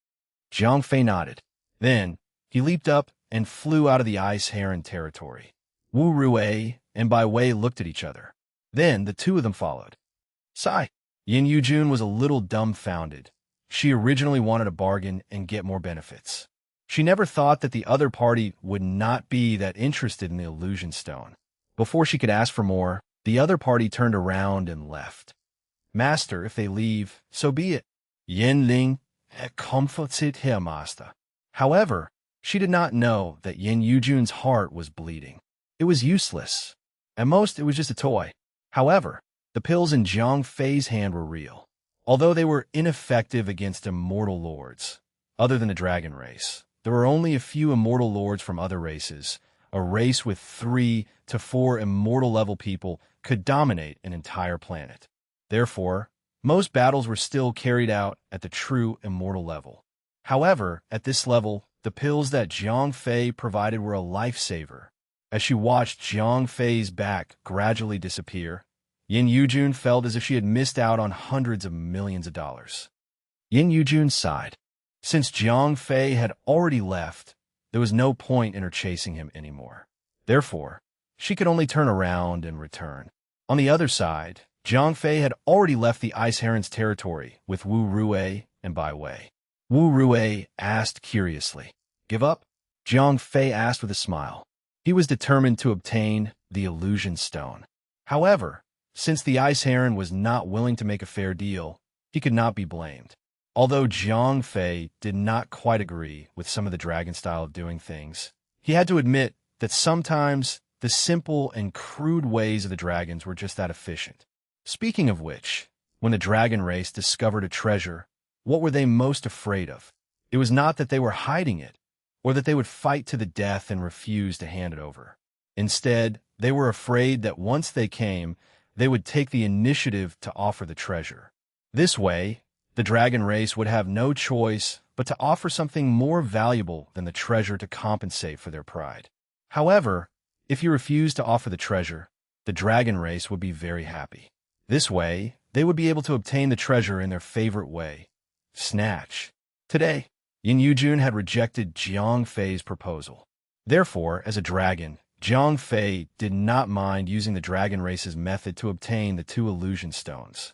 Jiang Fei nodded. Then, he leaped up and flew out of the ice heron territory. Wu Rui and Bai Wei looked at each other. Then the 2 of them followed. Sigh. Yin Yujun was a little dumbfounded. She originally wanted a bargain and get more benefits. She never thought that the other party would not be that interested in the illusion stone. Before she could ask for more, the other party turned around and left. Master, if they leave, so be it. Yin Ling comforted her master. However, she did not know that Yin Yujun's heart was bleeding. It was useless. At most, it was just a toy. However, the pills in Jiang Fei's hand were real. Although they were ineffective against immortal lords, other than the dragon race, there were only a few immortal lords from other races. A race with 3 to 4 immortal-level people could dominate an entire planet. Therefore, most battles were still carried out at the true immortal level. However, at this level, the pills that Jiang Fei provided were a lifesaver. As she watched Jiang Fei's back gradually disappear, Yin Yujun felt as if she had missed out on hundreds of millions of dollars. Yin Yujun sighed. Since Jiang Fei had already left, there was no point in her chasing him anymore. Therefore, she could only turn around and return. On the other side, Jiang Fei had already left the Ice Heron's territory with Wu Rui and Bai Wei. Wu Rui asked curiously, "Give up?" Jiang Fei asked with a smile. He was determined to obtain the illusion stone. However, since the Ice Heron was not willing to make a fair deal, he could not be blamed. Although Jiang Fei did not quite agree with some of the dragon style of doing things, he had to admit that sometimes the simple and crude ways of the dragons were just that efficient. Speaking of which, when the dragon race discovered a treasure, what were they most afraid of? It was not that they were hiding it, or that they would fight to the death and refuse to hand it over. Instead, they were afraid that once they came, they would take the initiative to offer the treasure. This way, the dragon race would have no choice but to offer something more valuable than the treasure to compensate for their pride. However, if you refused to offer the treasure, the dragon race would be very happy. This way, they would be able to obtain the treasure in their favorite way, snatch. Today, Yin Yujun had rejected Jiang Fei's proposal. Therefore, as a dragon, Jiang Fei did not mind using the dragon race's method to obtain the 2 illusion stones.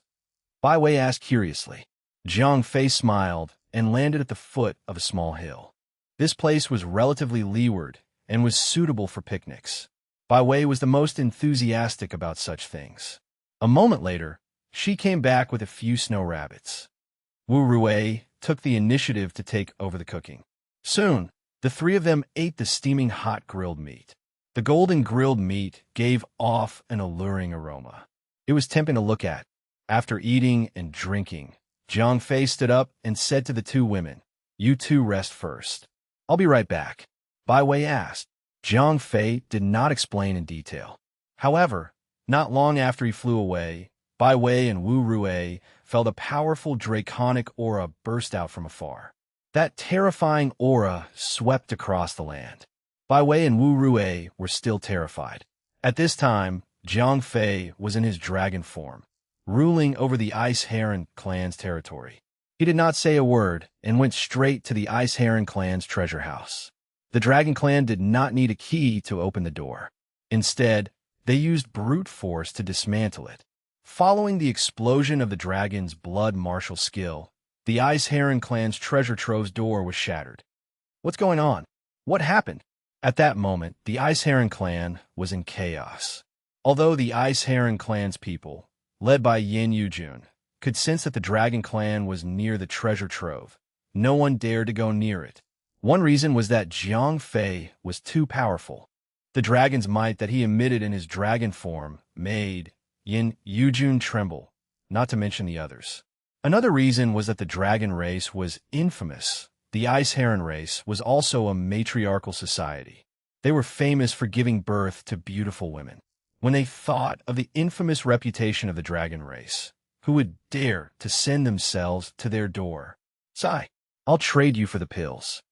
Bai Wei asked curiously. Jiang Fei smiled and landed at the foot of a small hill. This place was relatively leeward and was suitable for picnics. Bai Wei was the most enthusiastic about such things. A moment later, she came back with a few snow rabbits. Wu Rui took the initiative to take over the cooking. Soon, the 3 of them ate the steaming hot grilled meat. The golden grilled meat gave off an alluring aroma. It was tempting to look at. After eating and drinking, Jiang Fei stood up and said to the 2 women, "You 2 rest first. I'll be right back." Bai Wei asked. Jiang Fei did not explain in detail. However, not long after he flew away, Bai Wei and Wu Rui felt a powerful draconic aura burst out from afar. That terrifying aura swept across the land. Bai Wei and Wu Rui were still terrified. At this time, Jiang Fei was in his dragon form, ruling over the Ice Heron clan's territory. He did not say a word and went straight to the Ice Heron clan's treasure house. The Dragon Clan did not need a key to open the door. Instead, they used brute force to dismantle it. Following the explosion of the dragon's blood martial skill, the Ice Heron clan's treasure trove's door was shattered. What's going on? What happened? At that moment, the Ice Heron clan was in chaos. Although the Ice Heron clan's people, led by Yin Yujun, could sense that the Dragon Clan was near the treasure trove, no one dared to go near it. One reason was that Jiang Fei was too powerful. The dragon's might that he emitted in his dragon form made Yin Yujun tremble, not to mention the others. Another reason was that the dragon race was infamous. The Ice Heron race was also a matriarchal society. They were famous for giving birth to beautiful women. When they thought of the infamous reputation of the dragon race, who would dare to send themselves to their door? Sigh, I'll trade you for the pills.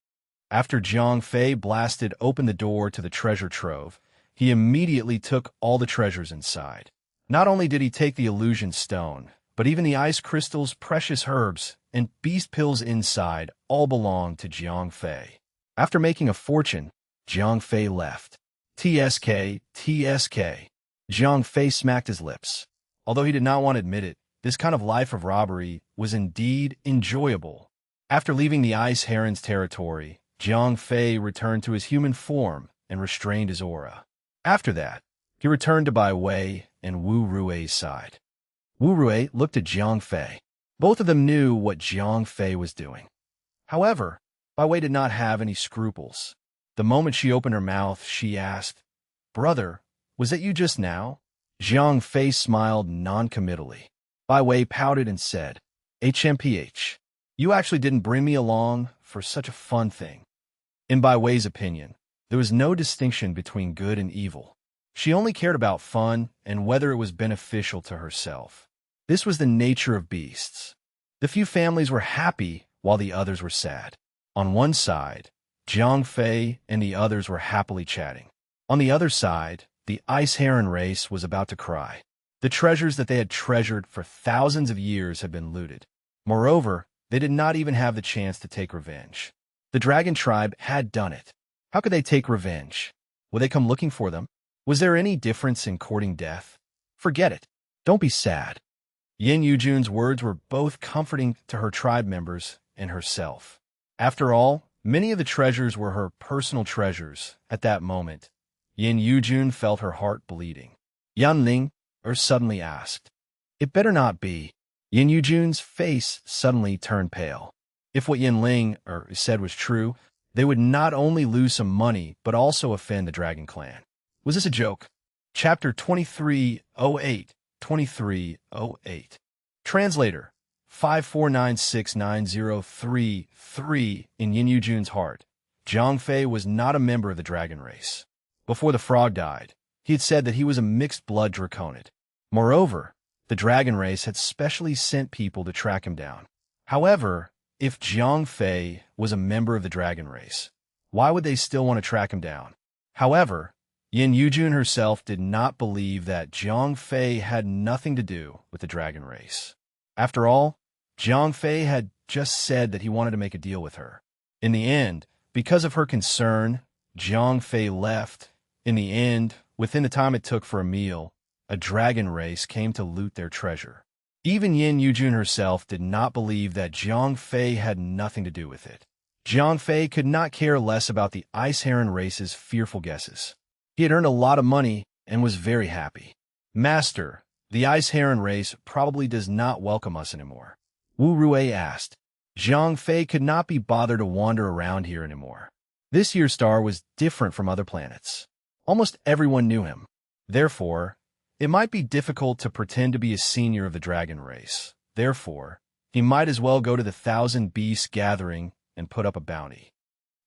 After Jiang Fei blasted open the door to the treasure trove, he immediately took all the treasures inside. Not only did he take the illusion stone, but even the ice crystals, precious herbs, and beast pills inside all belonged to Jiang Fei. After making a fortune, Jiang Fei left. TSK, TSK. Jiang Fei smacked his lips. Although he did not want to admit it, this kind of life of robbery was indeed enjoyable. After leaving the Ice Heron's territory, Jiang Fei returned to his human form and restrained his aura. After that, he returned to Bai Wei and Wu Rui's side. Wu Rui looked at Jiang Fei. Both of them knew what Jiang Fei was doing. However, Bai Wei did not have any scruples. The moment she opened her mouth, she asked, "Brother, was it you just now?" Jiang Fei smiled non-committally. Bai Wei pouted and said, "HMPH, you actually didn't bring me along for such a fun thing." In Bai Wei's opinion, there was no distinction between good and evil. She only cared about fun and whether it was beneficial to herself. This was the nature of beasts. The few families were happy while the others were sad. On one side, Jiang Fei and the others were happily chatting. On the other side, the Ice Heron race was about to cry. The treasures that they had treasured for thousands of years had been looted. Moreover, they did not even have the chance to take revenge. The dragon tribe had done it. How could they take revenge? Would they come looking for them? Was there any difference in courting death? Forget it. Don't be sad. Yin Yujun's words were both comforting to her tribe members and herself. After all, many of the treasures were her personal treasures. At that moment, Yin Yujun felt her heart bleeding. Yanling suddenly asked, "It better not be." Yin Yujun's face suddenly turned pale. If what Yanling said was true, they would not only lose some money, but also offend the Dragon Clan. Was this a joke? Chapter 2308. 2308. Translator 5496903. In Yin Yujun's heart, Jiang Fei was not a member of the dragon race. Before the frog died, he had said that he was a mixed-blood draconid. Moreover, the dragon race had specially sent people to track him down. However, if Jiang Fei was a member of the dragon race, why would they still want to track him down? However, Yin Yujun herself did not believe that Jiang Fei had nothing to do with the dragon race. After all, Jiang Fei had just said that he wanted to make a deal with her. In the end, because of her concern, Jiang Fei left. In the end, within the time it took for a meal, a dragon race came to loot their treasure. Even Yin Yujun herself did not believe that Jiang Fei had nothing to do with it. Jiang Fei could not care less about the Ice Heron race's fearful guesses. He had earned a lot of money and was very happy. Master, the Ice Heron race probably does not welcome us anymore, Wu Rui asked. Jiang Fei could not be bothered to wander around here anymore. This year's star was different from other planets. Almost everyone knew him. Therefore, it might be difficult to pretend to be a senior of the dragon race. Therefore, he might as well go to the Thousand Beasts gathering and put up a bounty.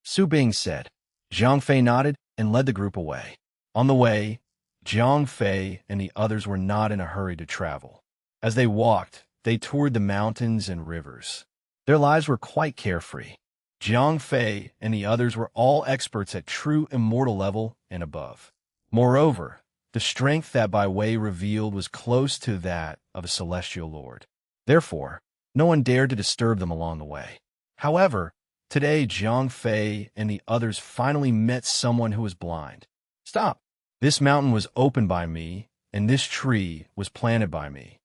Su Bing said. Jiang Fei nodded and led the group away. On the way, Jiang Fei and the others were not in a hurry to travel. As they walked, they toured the mountains and rivers. Their lives were quite carefree. Jiang Fei and the others were all experts at true immortal level and above. Moreover, the strength that Bai Wei revealed was close to that of a celestial lord. Therefore, no one dared to disturb them along the way. However, today Jiang Fei and the others finally met someone who was blind. Stop! This mountain was opened by me, and this tree was planted by me.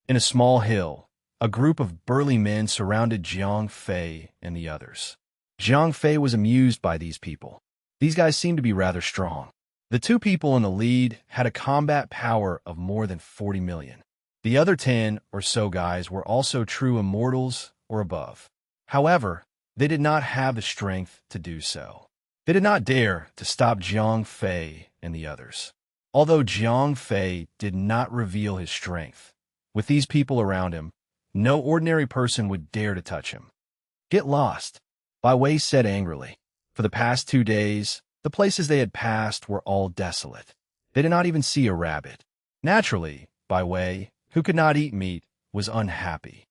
In a small hill, a group of burly men surrounded Jiang Fei and the others. Jiang Fei was amused by these people. These guys seemed to be rather strong. The two people in the lead had a combat power of more than 40 million. The other 10 or so guys were also true immortals or above. However, they did not have the strength to do so. They did not dare to stop Jiang Fei and the others. Although Jiang Fei did not reveal his strength, with these people around him, no ordinary person would dare to touch him. Get lost, Bai Wei said angrily. For the past 2 days, the places they had passed were all desolate. They did not even see a rabbit. Naturally, Bai Wei, who could not eat meat, was unhappy.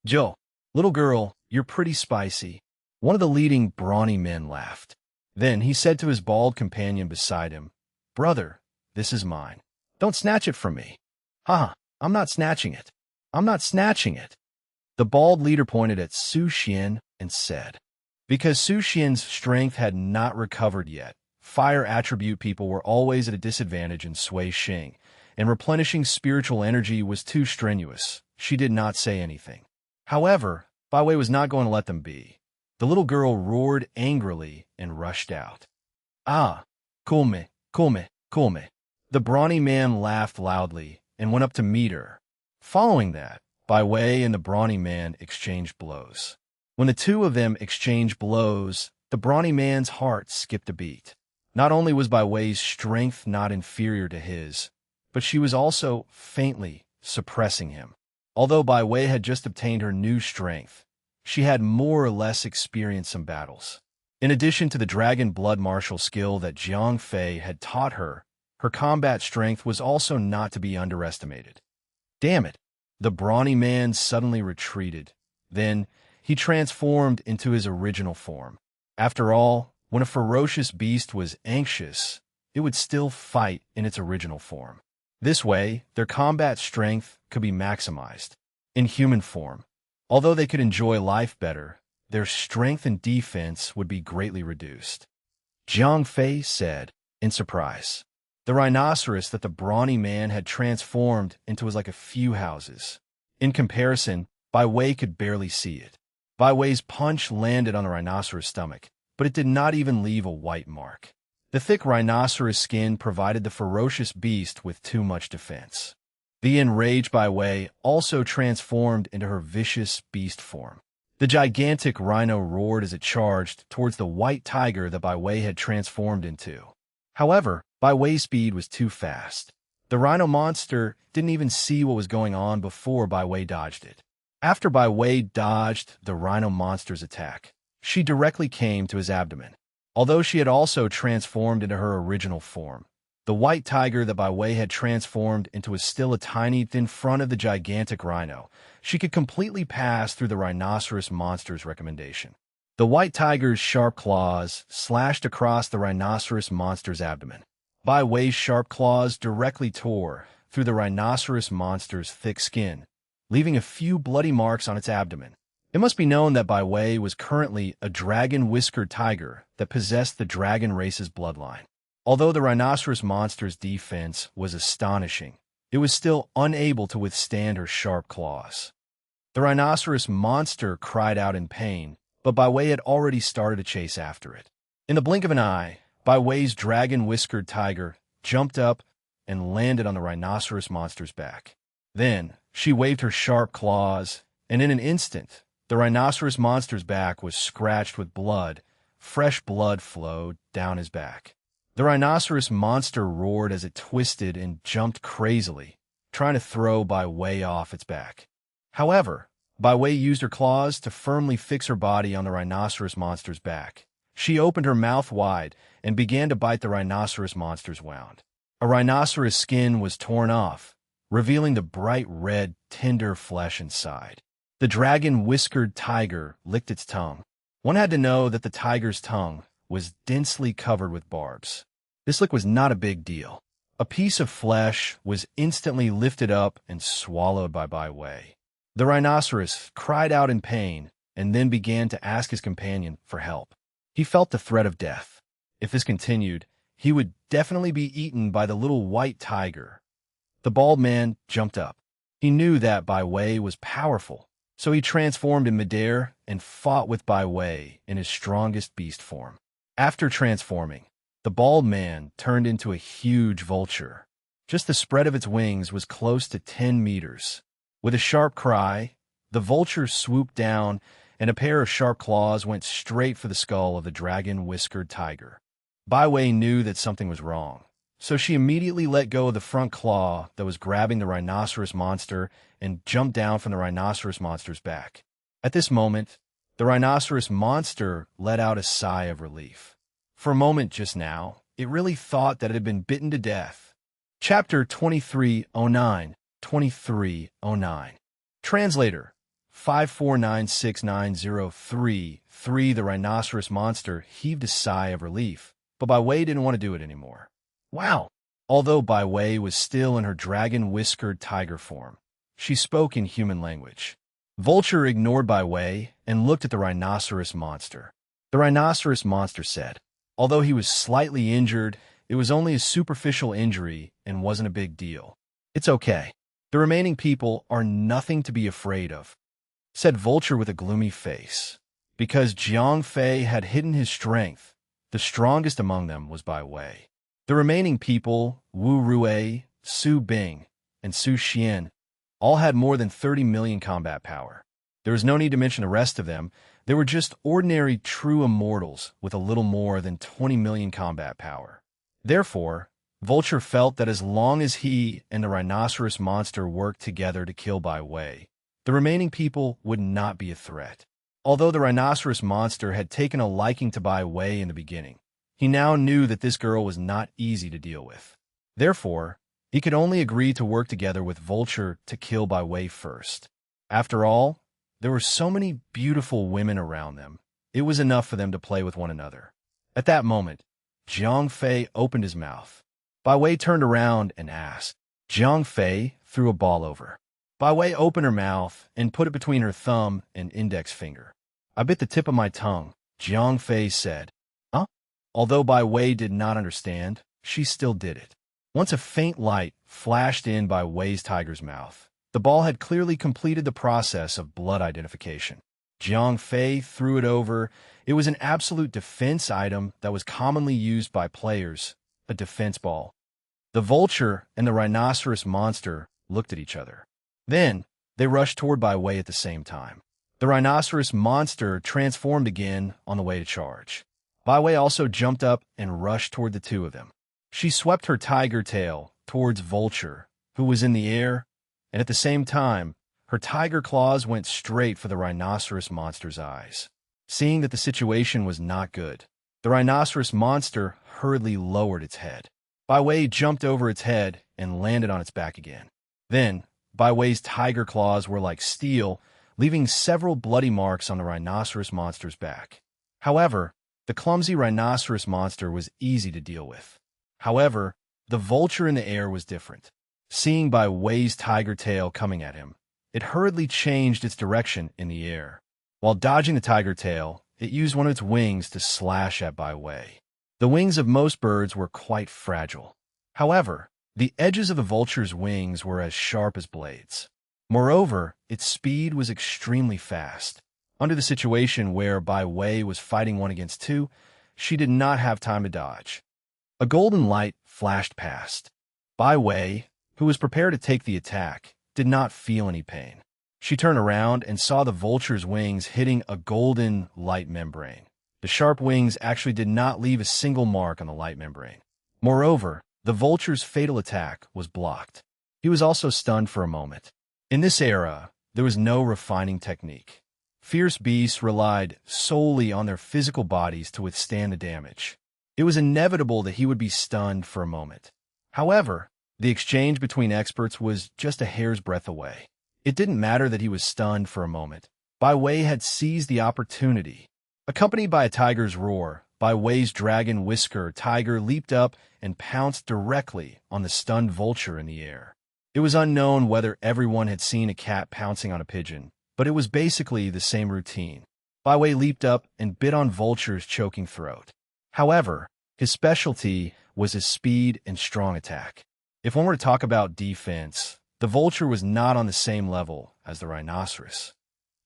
Joe, little girl, you're pretty spicy. One of the leading brawny men laughed. Then he said to his bald companion beside him, Brother, this is mine. Don't snatch it from me. Ha, I'm not snatching it. I'm not snatching it. The bald leader pointed at Su Xian and said, because Su Xian's strength had not recovered yet, fire attribute people were always at a disadvantage in Sui Xing, and replenishing spiritual energy was too strenuous. She did not say anything. However, Bai Wei was not going to let them be. The little girl roared angrily and rushed out. Ah, cool me, cool me, cool me. The brawny man laughed loudly and went up to meet her. Following that, Bai Wei and the brawny man exchanged blows. When the two of them exchanged blows, the brawny man's heart skipped a beat. Not only was Bai Wei's strength not inferior to his, but she was also faintly suppressing him. Although Bai Wei had just obtained her new strength, she had more or less experienced some battles. In addition to the dragon blood martial skill that Jiang Fei had taught her, her combat strength was also not to be underestimated. Damn it! The brawny man suddenly retreated. Then, he transformed into his original form. After all, when a ferocious beast was anxious, it would still fight in its original form. This way, their combat strength could be maximized. In human form, although they could enjoy life better, their strength and defense would be greatly reduced. Jiang Fei said, in surprise. The rhinoceros that the brawny man had transformed into was like a few houses. In comparison, Bai Wei could barely see it. Bai Wei's punch landed on the rhinoceros' stomach, but it did not even leave a white mark. The thick rhinoceros skin provided the ferocious beast with too much defense. The enraged Bai Wei also transformed into her vicious beast form. The gigantic rhino roared as it charged towards the white tiger that Bai Wei had transformed into. However, Bai Wei's speed was too fast. The rhino monster didn't even see what was going on before Bai Wei dodged it. After Bai Wei dodged the rhino monster's attack, she directly came to his abdomen. Although she had also transformed into her original form, the white tiger that Bai Wei had transformed into was still a tiny thin front of the gigantic rhino. She could completely pass through the rhinoceros monster's recommendation. The white tiger's sharp claws slashed across the rhinoceros monster's abdomen. Bai Wei's sharp claws directly tore through the rhinoceros monster's thick skin, leaving a few bloody marks on its abdomen. It must be known that Bai Wei was currently a dragon-whiskered tiger that possessed the dragon race's bloodline. Although the rhinoceros monster's defense was astonishing, it was still unable to withstand her sharp claws. The rhinoceros monster cried out in pain, but Bai Wei had already started a chase after it. In the blink of an eye, Bai Wei's dragon-whiskered tiger jumped up and landed on the rhinoceros monster's back. Then, she waved her sharp claws, and in an instant, the rhinoceros monster's back was scratched with blood. Fresh blood flowed down his back. The rhinoceros monster roared as it twisted and jumped crazily, trying to throw Bai Wei off its back. However, Bai Wei used her claws to firmly fix her body on the rhinoceros monster's back. She opened her mouth wide and began to bite the rhinoceros monster's wound. A rhinoceros skin was torn off, revealing the bright red, tender flesh inside. The dragon-whiskered tiger licked its tongue. One had to know that the tiger's tongue was densely covered with barbs. This lick was not a big deal. A piece of flesh was instantly lifted up and swallowed by Bai Wei. The rhinoceros cried out in pain and then began to ask his companion for help. He felt the threat of death. If this continued, he would definitely be eaten by the little white tiger. The bald man jumped up. He knew that Bai Wei was powerful, so he transformed in midair and fought with Bai Wei in his strongest beast form. After transforming, the bald man turned into a huge vulture. Just the spread of its wings was close to 10 meters. With a sharp cry, the vulture swooped down, and a pair of sharp claws went straight for the skull of the dragon-whiskered tiger. Bai Wei knew that something was wrong, so she immediately let go of the front claw that was grabbing the rhinoceros monster and jumped down from the rhinoceros monster's back. At this moment, the rhinoceros monster let out a sigh of relief. For a moment just now, it really thought that it had been bitten to death. Chapter 2309, 2309. Translator 5496903. The rhinoceros monster heaved a sigh of relief, but Bai Wei didn't want to do it anymore. Wow! Although Bai Wei was still in her dragon-whiskered tiger form, she spoke in human language. Vulture ignored Bai Wei and looked at the rhinoceros monster. The rhinoceros monster said, although he was slightly injured, it was only a superficial injury and wasn't a big deal. It's okay. The remaining people are nothing to be afraid of, said Vulture with a gloomy face. Because Jiang Fei had hidden his strength, the strongest among them was Bai Wei. The remaining people, Wu Rui, Su Bing, and Su Xian, all had more than 30 million combat power. There was no need to mention the rest of them. They were just ordinary true immortals with a little more than 20 million combat power. Therefore, Vulture felt that as long as he and the rhinoceros monster worked together to kill Bai Wei, the remaining people would not be a threat. Although the rhinoceros monster had taken a liking to Bai Wei in the beginning, he now knew that this girl was not easy to deal with. Therefore, he could only agree to work together with Vulture to kill Bai Wei first. After all, there were so many beautiful women around them. It was enough for them to play with one another. At that moment, Jiang Fei opened his mouth. Bai Wei turned around and asked. Jiang Fei threw a ball over. Bai Wei opened her mouth and put it between her thumb and index finger. I bit the tip of my tongue, Jiang Fei said. Huh? Although Bai Wei did not understand, she still did it. Once a faint light flashed in Bai Wei's tiger's mouth, the ball had clearly completed the process of blood identification. Jiang Fei threw it over. It was an absolute defense item that was commonly used by players, a defense ball. The vulture and the rhinoceros monster looked at each other. Then, they rushed toward Bai Wei at the same time. The rhinoceros monster transformed again on the way to charge. Bai Wei also jumped up and rushed toward the two of them. She swept her tiger tail towards Vulture, who was in the air, and at the same time, her tiger claws went straight for the rhinoceros monster's eyes. Seeing that the situation was not good, the rhinoceros monster hurriedly lowered its head. Bai Wei jumped over its head and landed on its back again. Then, Bai Wei's tiger claws were like steel, leaving several bloody marks on the rhinoceros monster's back. However, the clumsy rhinoceros monster was easy to deal with. However, the vulture in the air was different. Seeing Bai Wei's tiger tail coming at him, it hurriedly changed its direction in the air. While dodging the tiger tail, it used one of its wings to slash at Bai Wei. The wings of most birds were quite fragile. However, the edges of the vulture's wings were as sharp as blades. Moreover, its speed was extremely fast. Under the situation where Bai Wei was fighting 1 against 2, she did not have time to dodge. A golden light flashed past. Bai Wei, who was prepared to take the attack, did not feel any pain. She turned around and saw the vulture's wings hitting a golden light membrane. The sharp wings actually did not leave a single mark on the light membrane. Moreover, the vulture's fatal attack was blocked. He was also stunned for a moment. In this era, there was no refining technique. Fierce beasts relied solely on their physical bodies to withstand the damage. It was inevitable that he would be stunned for a moment. However, the exchange between experts was just a hair's breadth away. It didn't matter that he was stunned for a moment. Bai Wei had seized the opportunity. Accompanied by a tiger's roar, Bai Wei's dragon whisker tiger leaped up and pounced directly on the stunned vulture in the air. It was unknown whether everyone had seen a cat pouncing on a pigeon, but it was basically the same routine. Bai Wei leaped up and bit on Vulture's choking throat. However, his specialty was his speed and strong attack. If one were to talk about defense, the Vulture was not on the same level as the rhinoceros.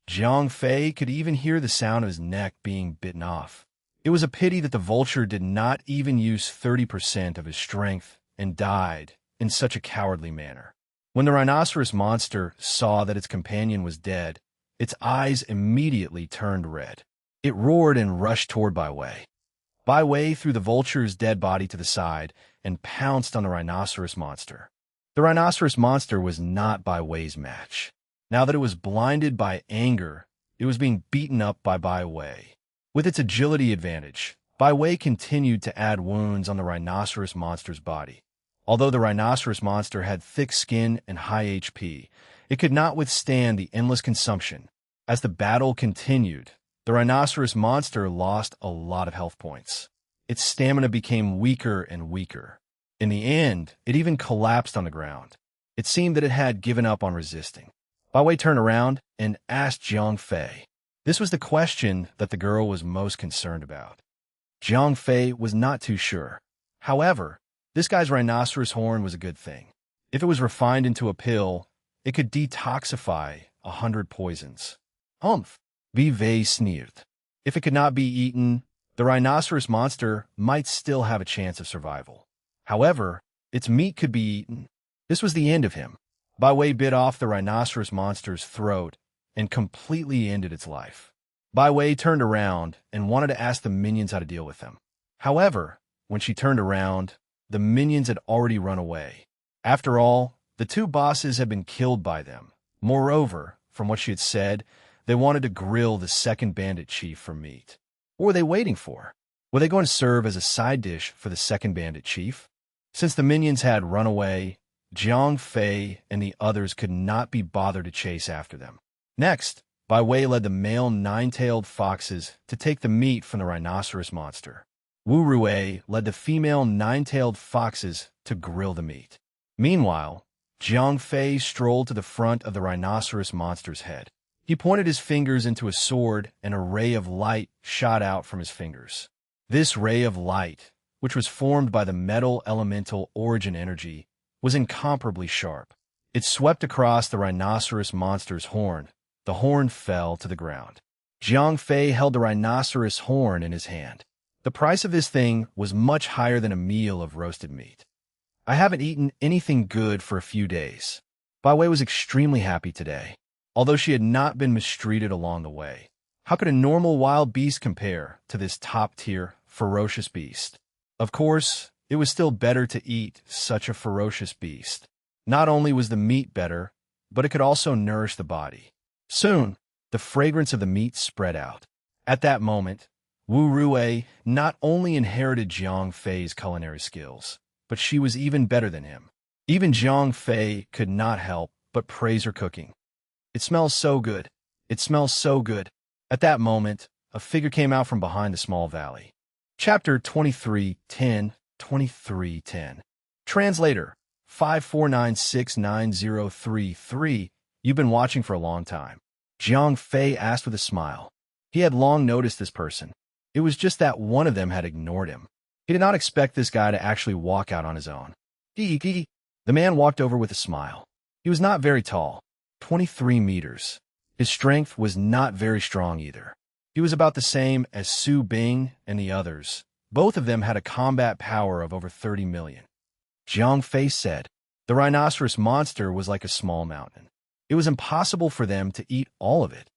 Zhang Fei could even hear the sound of his neck being bitten off. It was a pity that the Vulture did not even use 30% of his strength and died in such a cowardly manner. When the rhinoceros monster saw that its companion was dead, its eyes immediately turned red. It roared and rushed toward Bai Wei. Bai Wei threw the vulture's dead body to the side and pounced on the rhinoceros monster. The rhinoceros monster was not Bai Wei's match. Now that it was blinded by anger, it was being beaten up by Bai Wei. With its agility advantage, Bai Wei continued to add wounds on the rhinoceros monster's body. Although the rhinoceros monster had thick skin and high HP, it could not withstand the endless consumption. As the battle continued, the rhinoceros monster lost a lot of health points. Its stamina became weaker and weaker. In the end, it even collapsed on the ground. It seemed that it had given up on resisting. Bai Wei turned around and asked Zhang Fei. This was the question that the girl was most concerned about. Zhang Fei was not too sure. However, this guy's rhinoceros horn was a good thing. If it was refined into a pill, it could detoxify 100 poisons. Vivey sneered. If it could not be eaten, the rhinoceros monster might still have a chance of survival. However, its meat could be eaten. This was the end of him. Bai Wei bit off the rhinoceros monster's throat and completely ended its life. Bai Wei turned around and wanted to ask the minions how to deal with him. However, when she turned around, the minions had already run away. After all, the two bosses had been killed by them. Moreover, from what she had said, they wanted to grill the second bandit chief for meat. What were they waiting for? Were they going to serve as a side dish for the second bandit chief? Since the minions had run away, Zhang Fei and the others could not be bothered to chase after them. Next, Bai Wei led the male nine-tailed foxes to take the meat from the rhinoceros monster. Wu Rui led the female nine-tailed foxes to grill the meat. Meanwhile, Zhang Fei strolled to the front of the rhinoceros monster's head. He pointed his fingers into a sword, and a ray of light shot out from his fingers. This ray of light, which was formed by the metal elemental origin energy, was incomparably sharp. It swept across the rhinoceros monster's horn. The horn fell to the ground. Zhang Fei held the rhinoceros horn in his hand. The price of this thing was much higher than a meal of roasted meat. I haven't eaten anything good for a few days. Bai Wei was extremely happy today, although she had not been mistreated along the way. How could a normal wild beast compare to this top-tier, ferocious beast? Of course, it was still better to eat such a ferocious beast. Not only was the meat better, but it could also nourish the body. Soon, the fragrance of the meat spread out. At that moment, Wu Rui not only inherited Zhang Fei's culinary skills, but she was even better than him. Even Zhang Fei could not help but praise her cooking. It smells so good. It smells so good. At that moment, a figure came out from behind the small valley. Chapter 23:10 2310. Translator 549690033. You've been watching for a long time. Jiang Fei asked with a smile. He had long noticed this person. It was just that one of them had ignored him. He did not expect this guy to actually walk out on his own. The man walked over with a smile. He was not very tall, 23 meters. His strength was not very strong either. He was about the same as Su Bing and the others. Both of them had a combat power of over 30 million. Jiang Fei said, the rhinoceros monster was like a small mountain. It was impossible for them to eat all of it.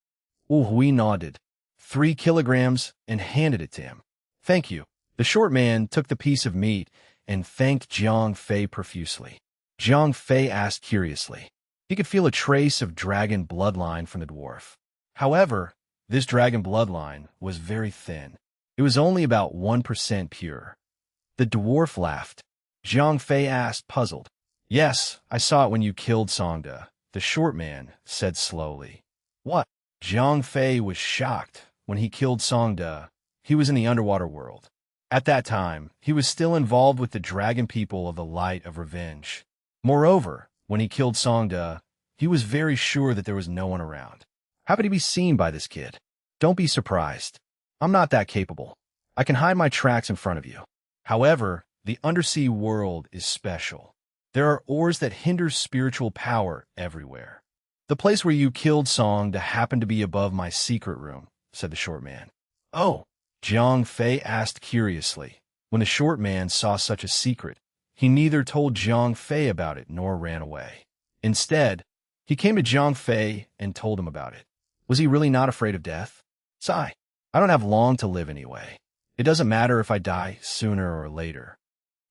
Wu Hui nodded, 3 kilograms, and handed it to him. Thank you. The short man took the piece of meat and thanked Jiang Fei profusely. Jiang Fei asked curiously. He could feel a trace of dragon bloodline from the dwarf. However, this dragon bloodline was very thin. It was only about 1% pure. The dwarf laughed. Jiang Fei asked, puzzled. Yes, I saw it when you killed Songda, the short man said slowly. What? Jiang Fei was shocked. When he killed Songda, he was in the underwater world. At that time, he was still involved with the dragon people of the Light of Revenge. Moreover, when he killed Songda, he was very sure that there was no one around. How could he be seen by this kid? Don't be surprised. I'm not that capable. I can hide my tracks in front of you. However, the undersea world is special. There are ores that hinder spiritual power everywhere. The place where you killed Songda happened to be above my secret room, said the short man. Oh, Jiang Fei asked curiously. When the short man saw such a secret, he neither told Jiang Fei about it nor ran away. Instead, he came to Jiang Fei and told him about it. Was he really not afraid of death? Sigh. I don't have long to live anyway. It doesn't matter if I die sooner or later.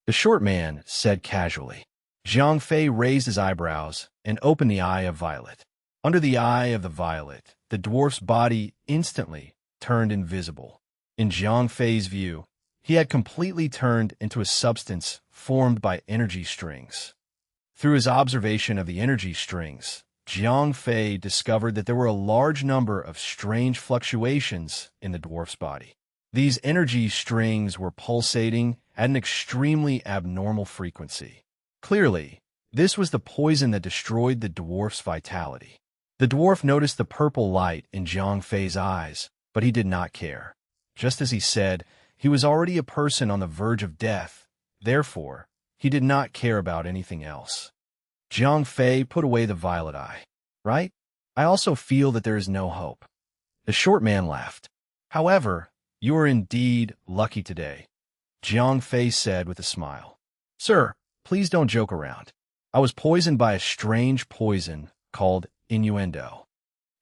The short man said casually. Jiang Fei raised his eyebrows and opened the eye of violet. Under the eye of the violet, the dwarf's body instantly turned invisible. In Jiang Fei's view, he had completely turned into a substance formed by energy strings. Through his observation of the energy strings, Jiang Fei discovered that there were a large number of strange fluctuations in the dwarf's body. These energy strings were pulsating at an extremely abnormal frequency. Clearly, this was the poison that destroyed the dwarf's vitality. The dwarf noticed the purple light in Jiang Fei's eyes, but he did not care. Just as he said, he was already a person on the verge of death. Therefore, he did not care about anything else. Jiang Fei put away the violet eye. Right? I also feel that there is no hope. The short man laughed. However, you are indeed lucky today, Jiang Fei said with a smile. Sir, please don't joke around. I was poisoned by a strange poison called innuendo.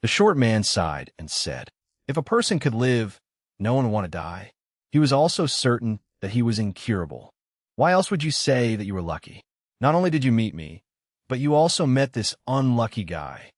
The short man sighed and said, if a person could live, no one would want to die. He was also certain that he was incurable. Why else would you say that you were lucky? Not only did you meet me, but you also met this unlucky guy.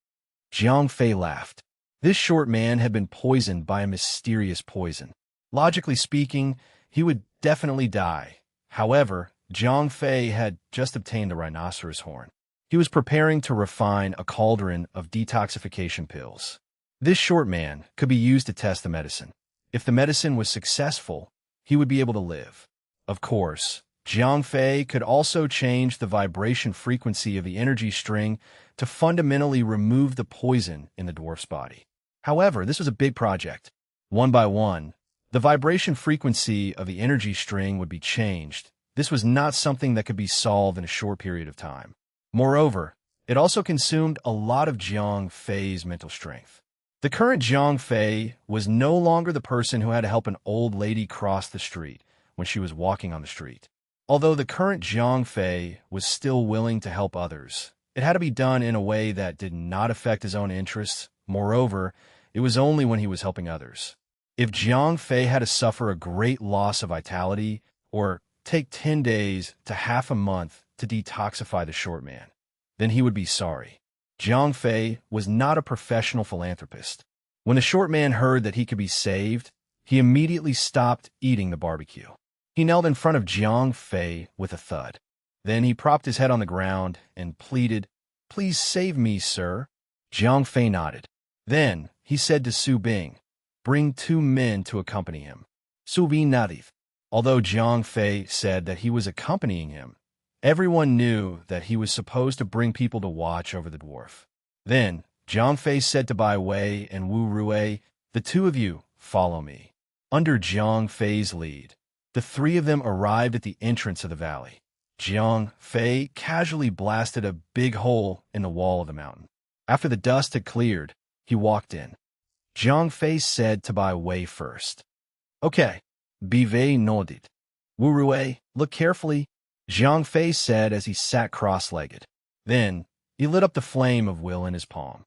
Jiang Fei laughed. This short man had been poisoned by a mysterious poison. Logically speaking, he would definitely die. However, Jiang Fei had just obtained the rhinoceros horn. He was preparing to refine a cauldron of detoxification pills. This short man could be used to test the medicine. If the medicine was successful, he would be able to live. Of course, Jiang Fei could also change the vibration frequency of the energy string to fundamentally remove the poison in the dwarf's body. However, this was a big project. One by one, the vibration frequency of the energy string would be changed. This was not something that could be solved in a short period of time. Moreover, it also consumed a lot of Jiang Fei's mental strength. The current Jiang Fei was no longer the person who had to help an old lady cross the street when she was walking on the street. Although the current Jiang Fei was still willing to help others, it had to be done in a way that did not affect his own interests. Moreover, it was only when he was helping others. If Jiang Fei had to suffer a great loss of vitality, or take 10 days to half a month to detoxify the short man, then he would be sorry. Jiang Fei was not a professional philanthropist. When the short man heard that he could be saved, he immediately stopped eating the barbecue. He knelt in front of Jiang Fei with a thud. Then he propped his head on the ground and pleaded, "Please save me, sir." Jiang Fei nodded. Then he said to Su Bing, "Bring 2 men to accompany him." Su Bing nodded. Although Jiang Fei said that he was accompanying him, everyone knew that he was supposed to bring people to watch over the dwarf. Then, Jiang Fei said to Bai Wei and Wu Rui, "The two of you, follow me." Under Jiang Fei's lead, the three of them arrived at the entrance of the valley. Jiang Fei casually blasted a big hole in the wall of the mountain. After the dust had cleared, he walked in. Jiang Fei said to Bai Wei first, "Okay." Bai Wei nodded. "Wu Rui, look carefully," Jiang Fei said as he sat cross-legged. Then, he lit up the flame of will in his palm.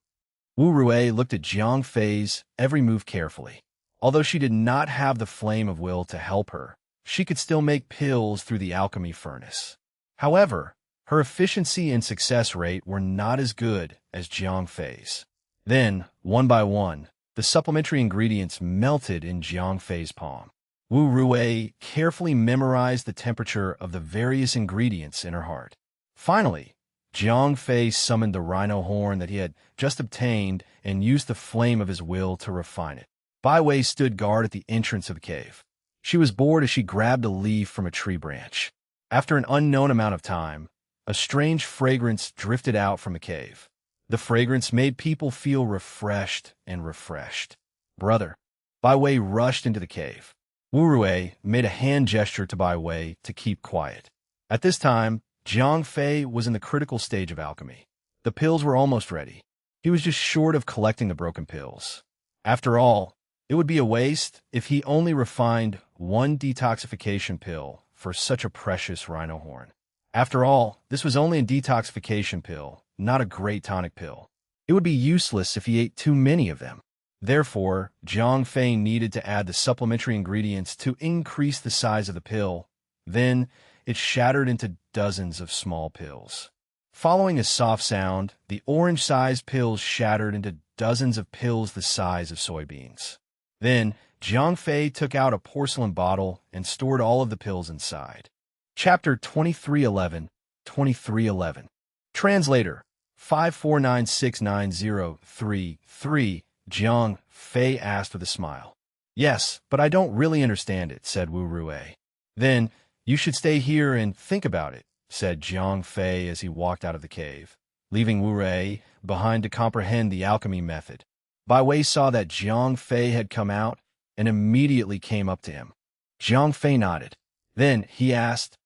Wu Rui looked at Jiang Fei's every move carefully. Although she did not have the flame of will to help her, she could still make pills through the alchemy furnace. However, her efficiency and success rate were not as good as Jiang Fei's. Then, one by one, the supplementary ingredients melted in Jiang Fei's palm. Wu Rui carefully memorized the temperature of the various ingredients in her heart. Finally, Jiang Fei summoned the rhino horn that he had just obtained and used the flame of his will to refine it. Bai Wei stood guard at the entrance of the cave. She was bored as she grabbed a leaf from a tree branch. After an unknown amount of time, a strange fragrance drifted out from the cave. The fragrance made people feel refreshed and refreshed. "Brother." Bai Wei rushed into the cave. Wu Rui made a hand gesture to Bai Wei to keep quiet. At this time, Jiang Fei was in the critical stage of alchemy. The pills were almost ready. He was just short of collecting the broken pills. After all, it would be a waste if he only refined one detoxification pill for such a precious rhino horn. After all, this was only a detoxification pill, not a great tonic pill. It would be useless if he ate too many of them. Therefore, Jiang Fei needed to add the supplementary ingredients to increase the size of the pill. Then, it shattered into dozens of small pills. Following a soft sound, the orange-sized pills shattered into dozens of pills the size of soybeans. Then, Jiang Fei took out a porcelain bottle and stored all of the pills inside. Chapter 2311, 2311. Translator, 5496903. Jiang Fei asked with a smile. "Yes, but I don't really understand it," said Wu Rui. "Then, you should stay here and think about it," said Jiang Fei as he walked out of the cave, leaving Wu Rui behind to comprehend the alchemy method. Bai Wei saw that Jiang Fei had come out and immediately came up to him. Jiang Fei nodded. Then he asked,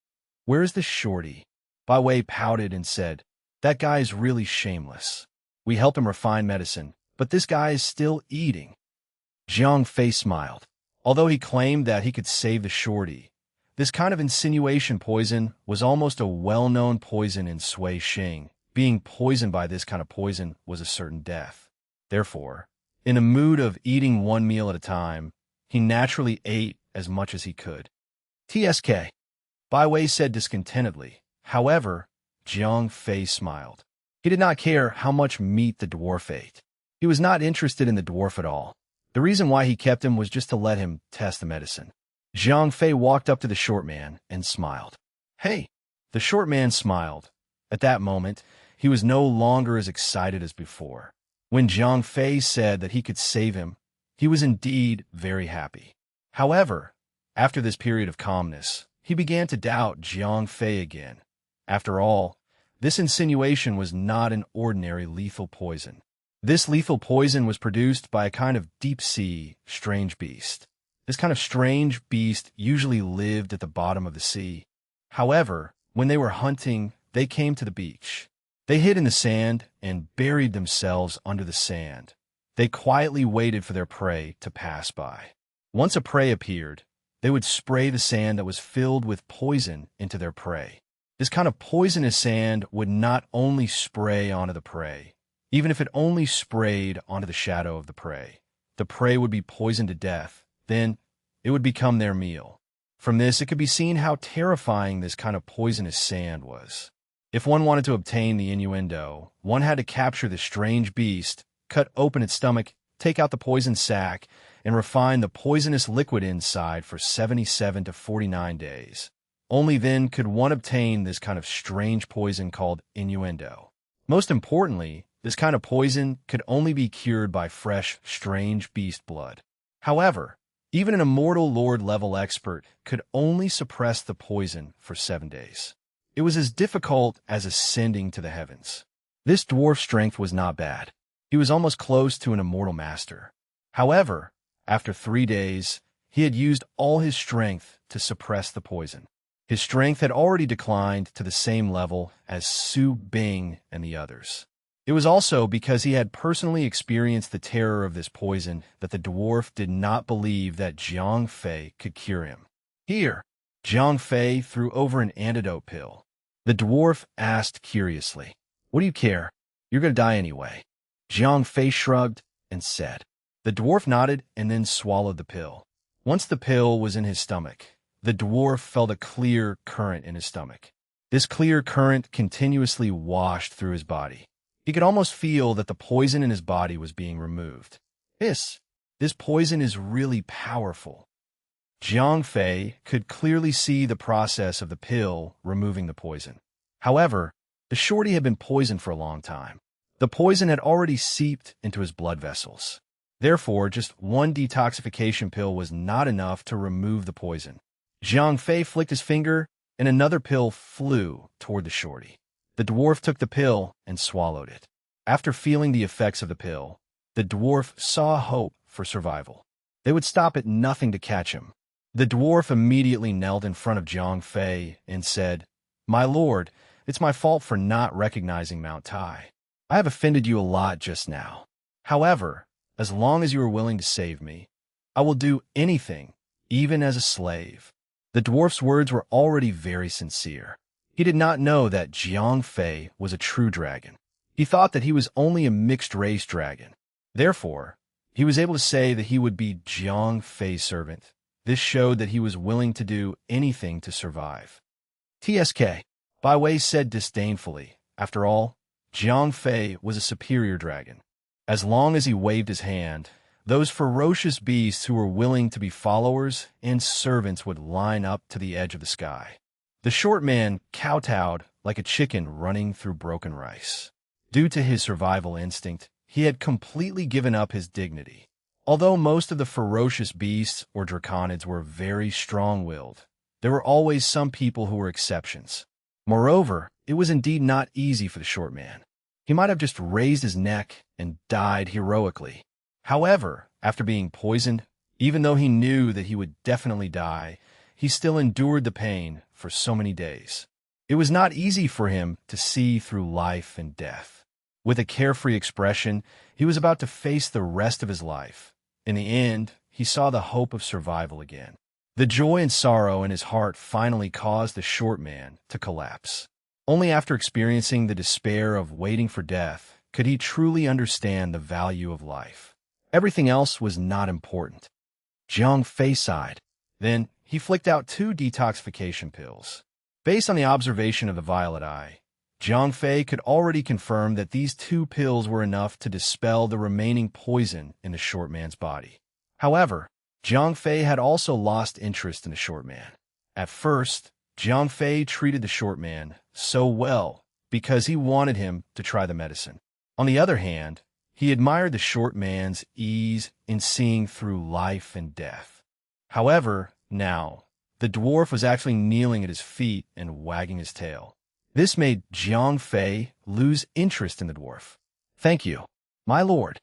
"Where is this shorty?" Bai Wei pouted and said, "That guy is really shameless. We help him refine medicine, but this guy is still eating." Jiang Fei smiled. Although he claimed that he could save the shorty, this kind of insinuation poison was almost a well-known poison in Sui Xing. Being poisoned by this kind of poison was a certain death. Therefore, in a mood of eating one meal at a time, he naturally ate as much as he could. "TSK," Bai Wei said discontentedly. However, Jiang Fei smiled. He did not care how much meat the dwarf ate. He was not interested in the dwarf at all. The reason why he kept him was just to let him test the medicine. Jiang Fei walked up to the short man and smiled. "Hey!" The short man smiled. At that moment, he was no longer as excited as before. When Jiang Fei said that he could save him, he was indeed very happy. However, after this period of calmness, he began to doubt Jiang Fei again. After all, this insinuation was not an ordinary lethal poison. This lethal poison was produced by a kind of deep-sea strange beast. This kind of strange beast usually lived at the bottom of the sea. However, when they were hunting, they came to the beach. They hid in the sand and buried themselves under the sand. They quietly waited for their prey to pass by. Once a prey appeared, they would spray the sand that was filled with poison into their prey. This kind of poisonous sand would not only spray onto the prey, even if it only sprayed onto the shadow of the prey would be poisoned to death. Then it would become their meal. From this, it could be seen how terrifying this kind of poisonous sand was. If one wanted to obtain the innuendo, one had to capture the strange beast, cut open its stomach, take out the poison sac, and refine the poisonous liquid inside for 77 to 49 days. Only then could one obtain this kind of strange poison called innuendo. Most importantly, this kind of poison could only be cured by fresh, strange beast blood. However, Even an immortal Lord-level expert could only suppress the poison for 7 days. It was as difficult as ascending to the heavens. This dwarf's strength was not bad. He was almost close to an immortal master. However, after 3 days, he had used all his strength to suppress the poison. His strength had already declined to the same level as Su Bing and the others. It was also because he had personally experienced the terror of this poison that the dwarf did not believe that Jiang Fei could cure him. Here, Jiang Fei threw over an antidote pill. The dwarf asked curiously, "What do you care? You're going to die anyway." Jiang Fei shrugged and said. The dwarf nodded and then swallowed the pill. Once the pill was in his stomach, the dwarf felt a clear current in his stomach. This clear current continuously washed through his body. He could almost feel that the poison in his body was being removed. This poison is really powerful. Jiang Fei could clearly see the process of the pill removing the poison. However, the shorty had been poisoned for a long time. The poison had already seeped into his blood vessels. Therefore, just one detoxification pill was not enough to remove the poison. Jiang Fei flicked his finger, and another pill flew toward the shorty. The dwarf took the pill and swallowed it. After feeling the effects of the pill, the dwarf saw hope for survival. They would stop at nothing to catch him. The dwarf immediately knelt in front of Jiang Fei and said, "My lord, it's my fault for not recognizing Mount Tai. I have offended you a lot just now. However, as long as you are willing to save me, I will do anything, even as a slave." The dwarf's words were already very sincere. He did not know that Jiang Fei was a true dragon. He thought that he was only a mixed-race dragon. Therefore, he was able to say that he would be Jiang Fei's servant. This showed that he was willing to do anything to survive. TSK, Bai Wei said disdainfully. After all, Jiang Fei was a superior dragon. As long as he waved his hand, those ferocious beasts who were willing to be followers and servants would line up to the edge of the sky. The short man kowtowed like a chicken running through broken rice. Due to his survival instinct, he had completely given up his dignity. Although most of the ferocious beasts or draconids were very strong-willed, there were always some people who were exceptions. Moreover, it was indeed not easy for the short man. He might have just raised his neck and died heroically. However, after being poisoned, even though he knew that he would definitely die, he still endured the pain for so many days. It was not easy for him to see through life and death. With a carefree expression, he was about to face the rest of his life. In the end, he saw the hope of survival again. The joy and sorrow in his heart finally caused the short man to collapse. Only after experiencing the despair of waiting for death could he truly understand the value of life. Everything else was not important. Jiang Fei sighed. Then he flicked out 2 detoxification pills. Based on the observation of the violet eye, Jiang Fei could already confirm that these 2 pills were enough to dispel the remaining poison in the short man's body. However, Jiang Fei had also lost interest in the short man. At first, Jiang Fei treated the short man so well because he wanted him to try the medicine. On the other hand, he admired the short man's ease in seeing through life and death. However, now, the dwarf was actually kneeling at his feet and wagging his tail. This made Jiang Fei lose interest in the dwarf. "Thank you, my lord."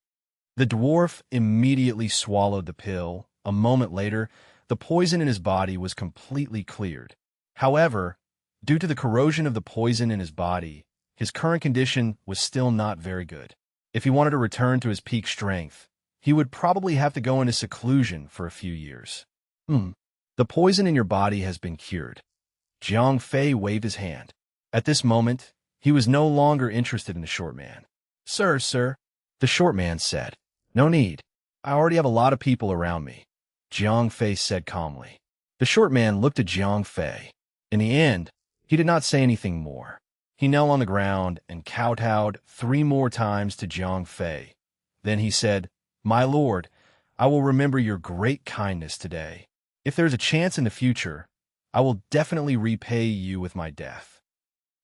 The dwarf immediately swallowed the pill. A moment later, the poison in his body was completely cleared. However, due to the corrosion of the poison in his body, his current condition was still not very good. If he wanted to return to his peak strength, he would probably have to go into seclusion for a few years. The poison in your body has been cured." Jiang Fei waved his hand. At this moment, he was no longer interested in the short man. Sir, the short man said. "No need. I already have a lot of people around me," Jiang Fei said calmly. The short man looked at Jiang Fei. In the end, he did not say anything more. He knelt on the ground and kowtowed 3 more times to Jiang Fei. Then he said, "My lord, I will remember your great kindness today. If there is a chance in the future, I will definitely repay you with my death."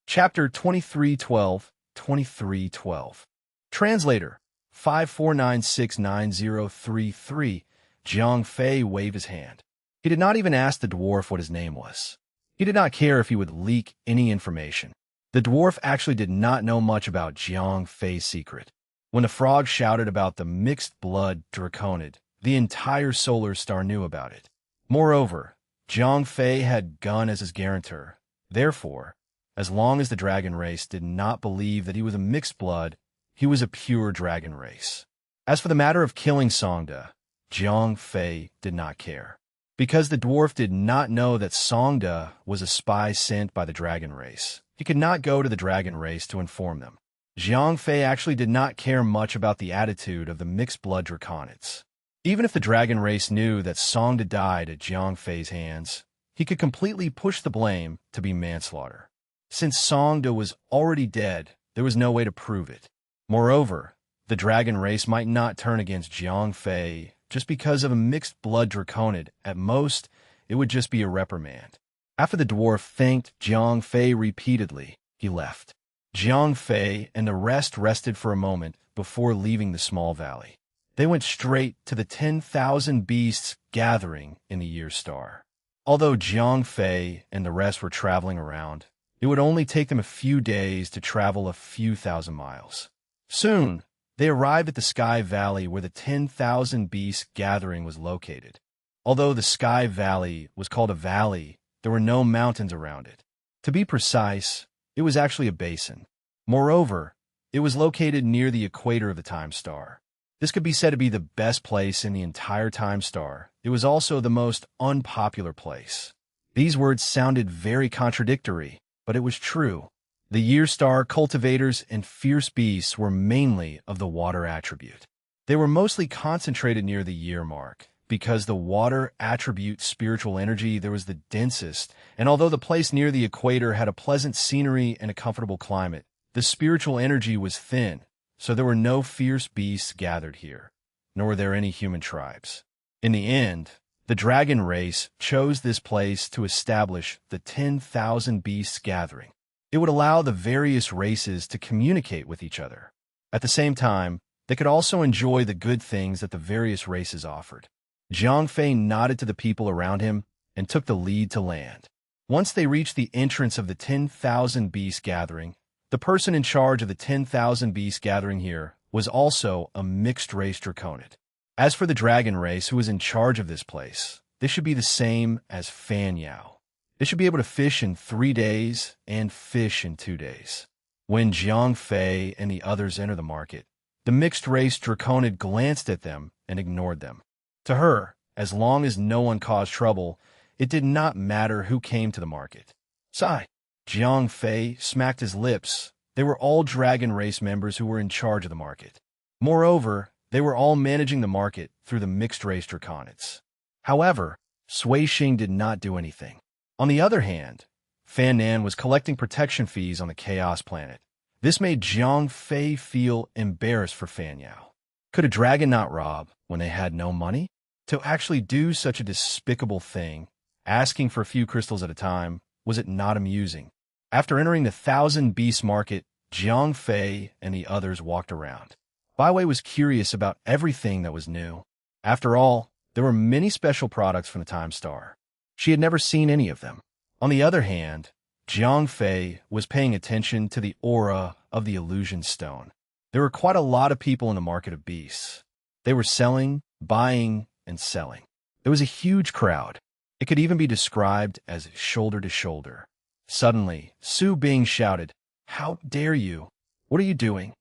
Chapter 2312, 2312. Translator, 549690333, Jiang Fei waved his hand. He did not even ask the dwarf what his name was. He did not care if he would leak any information. The dwarf actually did not know much about Jiang Fei's secret. When the frog shouted about the mixed blood draconid, the entire solar star knew about it. Moreover, Jiang Fei had Gun as his guarantor. Therefore, as long as the dragon race did not believe that he was a mixed blood, he was a pure dragon race. As for the matter of killing Songda, Jiang Fei did not care. Because the dwarf did not know that Songda was a spy sent by the dragon race, he could not go to the dragon race to inform them. Jiang Fei actually did not care much about the attitude of the mixed blood draconids. Even if the dragon race knew that Songda died at Jiang Fei's hands, he could completely push the blame to be manslaughter. Since Songda was already dead, there was no way to prove it. Moreover, the dragon race might not turn against Jiang Fei just because of a mixed blood draconid. At most, it would just be a reprimand. After the dwarf thanked Jiang Fei repeatedly, he left. Jiang Fei and the rest rested for a moment before leaving the small valley. They went straight to the 10,000 beasts gathering in the Year Star. Although Jiang Fei and the rest were traveling around, it would only take them a few days to travel a few thousand miles. Soon, they arrived at the Sky Valley where the 10,000 beasts gathering was located. Although the Sky Valley was called a valley, there were no mountains around it. To be precise, it was actually a basin. Moreover, it was located near the equator of the Time Star. This could be said to be the best place in the entire Time Star. It was also the most unpopular place. These words sounded very contradictory, but it was true. The Year Star cultivators and fierce beasts were mainly of the water attribute. They were mostly concentrated near the year mark. Because the water attribute spiritual energy there was the densest, and although the place near the equator had a pleasant scenery and a comfortable climate, the spiritual energy was thin, so there were no fierce beasts gathered here, nor were there any human tribes. In the end, the dragon race chose this place to establish the 10,000 beasts gathering. It would allow the various races to communicate with each other. At the same time, they could also enjoy the good things that the various races offered. Jiang Fei nodded to the people around him and took the lead to land. Once they reached the entrance of the 10,000 beast gathering, the person in charge of the 10,000 beast gathering here was also a mixed-race draconid. As for the dragon race who was in charge of this place, they should be the same as Fan Yao. They should be able to fish in 3 days and fish in 2 days. When Jiang Fei and the others entered the market, the mixed-race draconid glanced at them and ignored them. To her, as long as no one caused trouble, it did not matter who came to the market. Sigh. Jiang Fei smacked his lips. They were all dragon race members who were in charge of the market. Moreover, they were all managing the market through the mixed-race draconids. However, Sui Xing did not do anything. On the other hand, Fan Nan was collecting protection fees on the Chaos Planet. This made Jiang Fei feel embarrassed for Fan Yao. Could a dragon not rob when they had no money? To actually do such a despicable thing, asking for a few crystals at a time, was it not amusing? After entering the 1,000 Beast Market, Jiang Fei and the others walked around. Bai Wei was curious about everything that was new. After all, there were many special products from the Time Star. She had never seen any of them. On the other hand, Jiang Fei was paying attention to the aura of the illusion stone. There were quite a lot of people in the market of beasts. They were selling, buying, and selling. There was a huge crowd. It could even be described as shoulder to shoulder. Suddenly, Su Bing shouted, "How dare you? What are you doing?"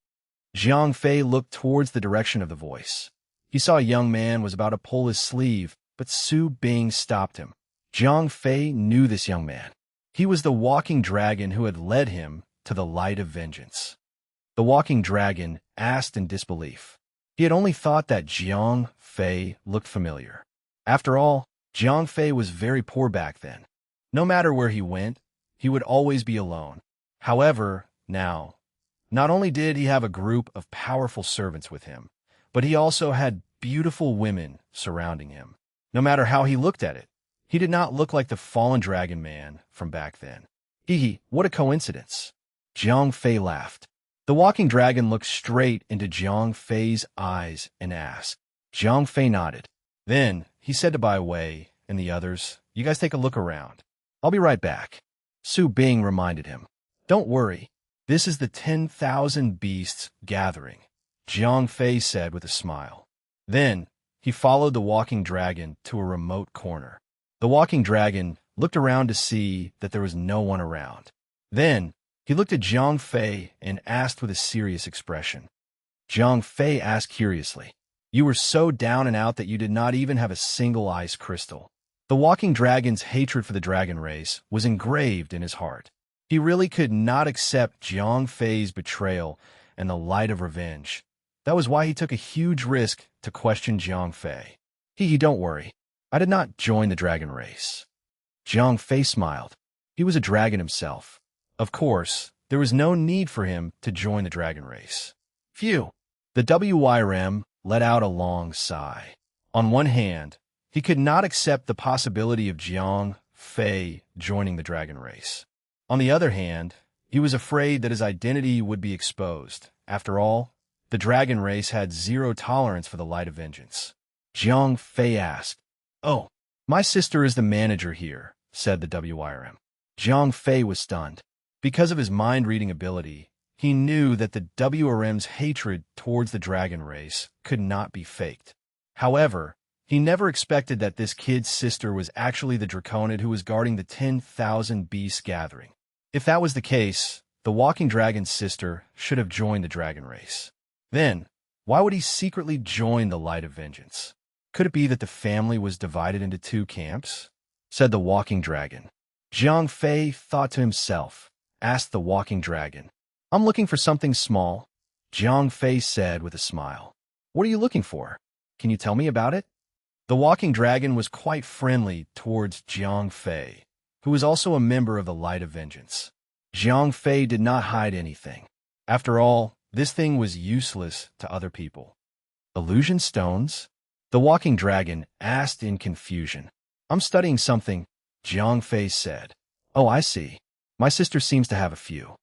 Jiang Fei looked towards the direction of the voice. He saw a young man was about to pull his sleeve, but Su Bing stopped him. Jiang Fei knew this young man. He was the walking dragon who had led him to the light of vengeance. The walking dragon asked in disbelief. He had only thought that Jiang Fei looked familiar. After all, Jiang Fei was very poor back then. No matter where he went, he would always be alone. However, now, not only did he have a group of powerful servants with him, but he also had beautiful women surrounding him. No matter how he looked at it, he did not look like the fallen dragon man from back then. Hee, what a coincidence. Jiang Fei laughed. The walking dragon looked straight into Jiang Fei's eyes and asked. Jiang Fei nodded. Then he said to Bai Wei and the others, "You guys take a look around. I'll be right back." Su Bing reminded him, "Don't worry. This is the 10,000 Beasts gathering," Jiang Fei said with a smile. Then he followed the walking dragon to a remote corner. The walking dragon looked around to see that there was no one around. Then he looked at Jiang Fei and asked with a serious expression. Jiang Fei asked curiously, "You were so down and out that you did not even have a single ice crystal?" The walking dragon's hatred for the dragon race was engraved in his heart. He really could not accept Jiang Fei's betrayal and the light of revenge. That was why he took a huge risk to question Jiang Fei. Don't worry. I did not join the dragon race." Jiang Fei smiled. He was a dragon himself. Of course, there was no need for him to join the dragon race. Phew! The WYRM let out a long sigh. On one hand, he could not accept the possibility of Jiang Fei joining the dragon race. On the other hand, he was afraid that his identity would be exposed. After all, the dragon race had zero tolerance for the light of vengeance. Jiang Fei asked, "Oh, my sister is the manager here," said the WYRM. Jiang Fei was stunned. Because of his mind-reading ability, he knew that the WRM's hatred towards the dragon race could not be faked. However, he never expected that this kid's sister was actually the Draconid who was guarding the 10,000 Beasts gathering. If that was the case, the walking dragon's sister should have joined the dragon race. Then, why would he secretly join the Light of Vengeance? Could it be that the family was divided into two camps? Said the walking dragon. Jiang Fei thought to himself. Asked the walking dragon, "I'm looking for something small," Jiang Fei said with a smile. "What are you looking for? Can you tell me about it?" The walking dragon was quite friendly towards Jiang Fei, who was also a member of the Light of Vengeance. Jiang Fei did not hide anything. After all, this thing was useless to other people. "Illusion stones?" The walking dragon asked in confusion. "I'm studying something," Jiang Fei said. "Oh, I see. My sister seems to have a few."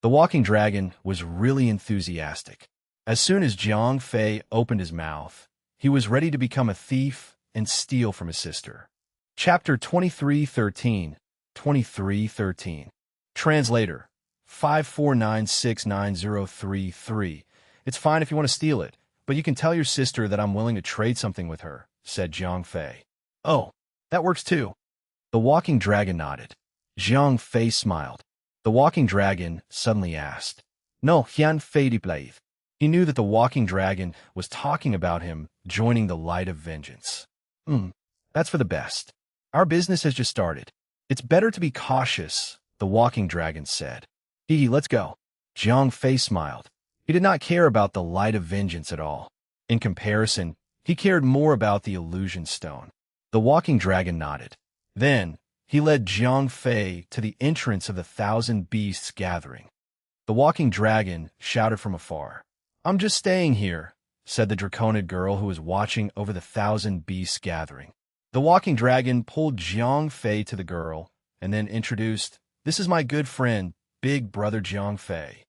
The walking dragon was really enthusiastic. As soon as Jiang Fei opened his mouth, he was ready to become a thief and steal from his sister. Chapter 2313. 2313. Translator 549699033. "It's fine if you want to steal it, but you can tell your sister that I'm willing to trade something with her," said Jiang Fei. "Oh, that works too." The walking dragon nodded. Jiang Fei smiled. The walking dragon suddenly asked, "No, Hian Fei de Blaze." He knew that the walking dragon was talking about him joining the Light of Vengeance. That's for the best. Our business has just started. It's better to be cautious," the walking dragon said. Let's go." Jiang Fei smiled. He did not care about the Light of Vengeance at all. In comparison, he cared more about the illusion stone. The walking dragon nodded. Then, he led Jiang Fei to the entrance of the 1,000 Beasts gathering. The walking dragon shouted from afar, "I'm just staying here," said the Draconid girl who was watching over the 1,000 Beasts gathering. The walking dragon pulled Jiang Fei to the girl and then introduced, "This is my good friend, Big Brother Jiang Fei."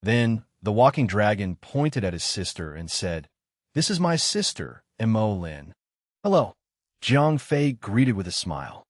Then, the walking dragon pointed at his sister and said, "This is my sister, Mo Lin." "Hello," Jiang Fei greeted with a smile.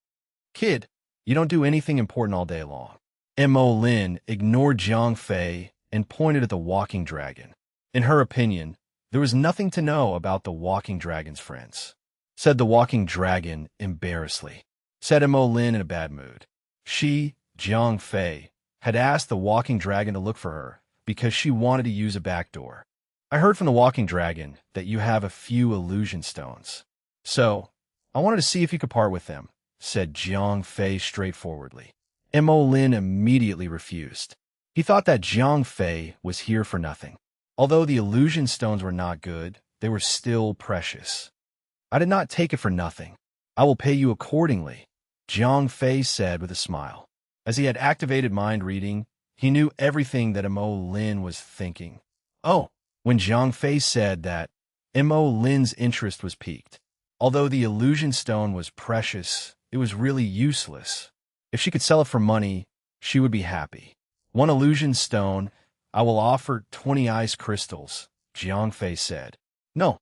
"Kid, you don't do anything important all day long." Mo Lin ignored Jiang Fei and pointed at the walking dragon. In her opinion, there was nothing to know about the walking dragon's friends. Said the walking dragon embarrassedly. Said Mo Lin in a bad mood. She, Jiang Fei, had asked the walking dragon to look for her because she wanted to use a back door. "I heard from the walking dragon that you have a few illusion stones. So, I wanted to see if you could part with them," said Jiang Fei straightforwardly. Mo Lin immediately refused. He thought that Jiang Fei was here for nothing. Although the illusion stones were not good, they were still precious. "I did not take it for nothing. I will pay you accordingly," Jiang Fei said with a smile. As he had activated mind reading, he knew everything that Mo Lin was thinking. Oh, when Jiang Fei said that, Mo Lin's interest was piqued. Although the illusion stone was precious, it was really useless. If she could sell it for money, she would be happy. "One illusion stone, I will offer 20 ice crystals," Jiang Fei said. "No."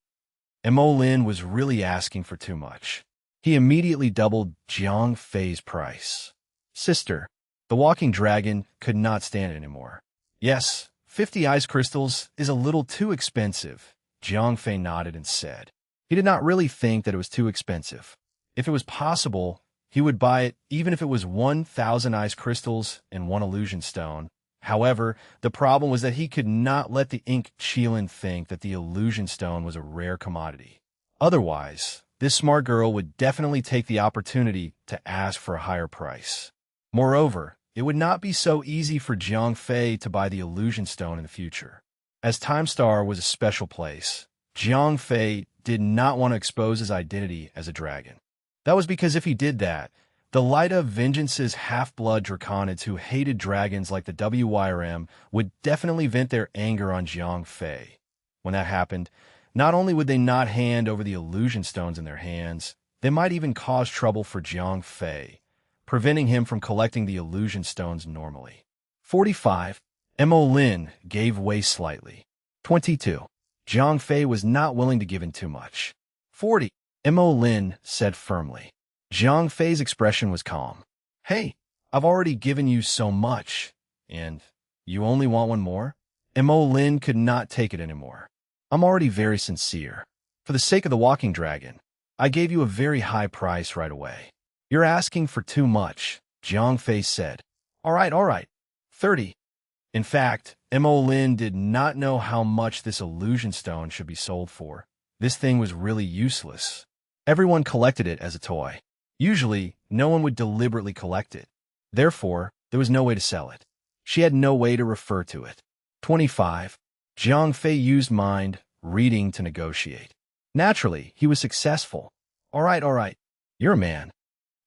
Mo Lin was really asking for too much. He immediately doubled Jiang Fei's price. Sister, the walking dragon could not stand it anymore. Yes, 50 ice crystals is a little too expensive, Jiang Fei nodded and said. He did not really think that it was too expensive. If it was possible, he would buy it even if it was 1,000 ice crystals and 1 illusion stone. However, the problem was that he could not let the Ink Qilin think that the illusion stone was a rare commodity. Otherwise, this smart girl would definitely take the opportunity to ask for a higher price. Moreover, it would not be so easy for Jiang Fei to buy the illusion stone in the future. As Time Star was a special place, Jiang Fei did not want to expose his identity as a dragon. That was because if he did that, the Light of Vengeance's half-blood draconids who hated dragons like the WYRM would definitely vent their anger on Jiang Fei. When that happened, not only would they not hand over the illusion stones in their hands, they might even cause trouble for Jiang Fei, preventing him from collecting the illusion stones normally. 45. Mo Lin gave way slightly. 22. Jiang Fei was not willing to give in too much. 40. Mo Lin said firmly. Jiang Fei's expression was calm. Hey, I've already given you so much, and you only want one more? Mo Lin could not take it anymore. I'm already very sincere. For the sake of the walking dragon, I gave you a very high price right away. You're asking for too much, Jiang Fei said. All right. 30. In fact, Mo Lin did not know how much this illusion stone should be sold for. This thing was really useless. Everyone collected it as a toy. Usually, no one would deliberately collect it. Therefore, there was no way to sell it. She had no way to refer to it. 25. Jiang Fei used mind reading to negotiate. Naturally, he was successful. All right. You're a man,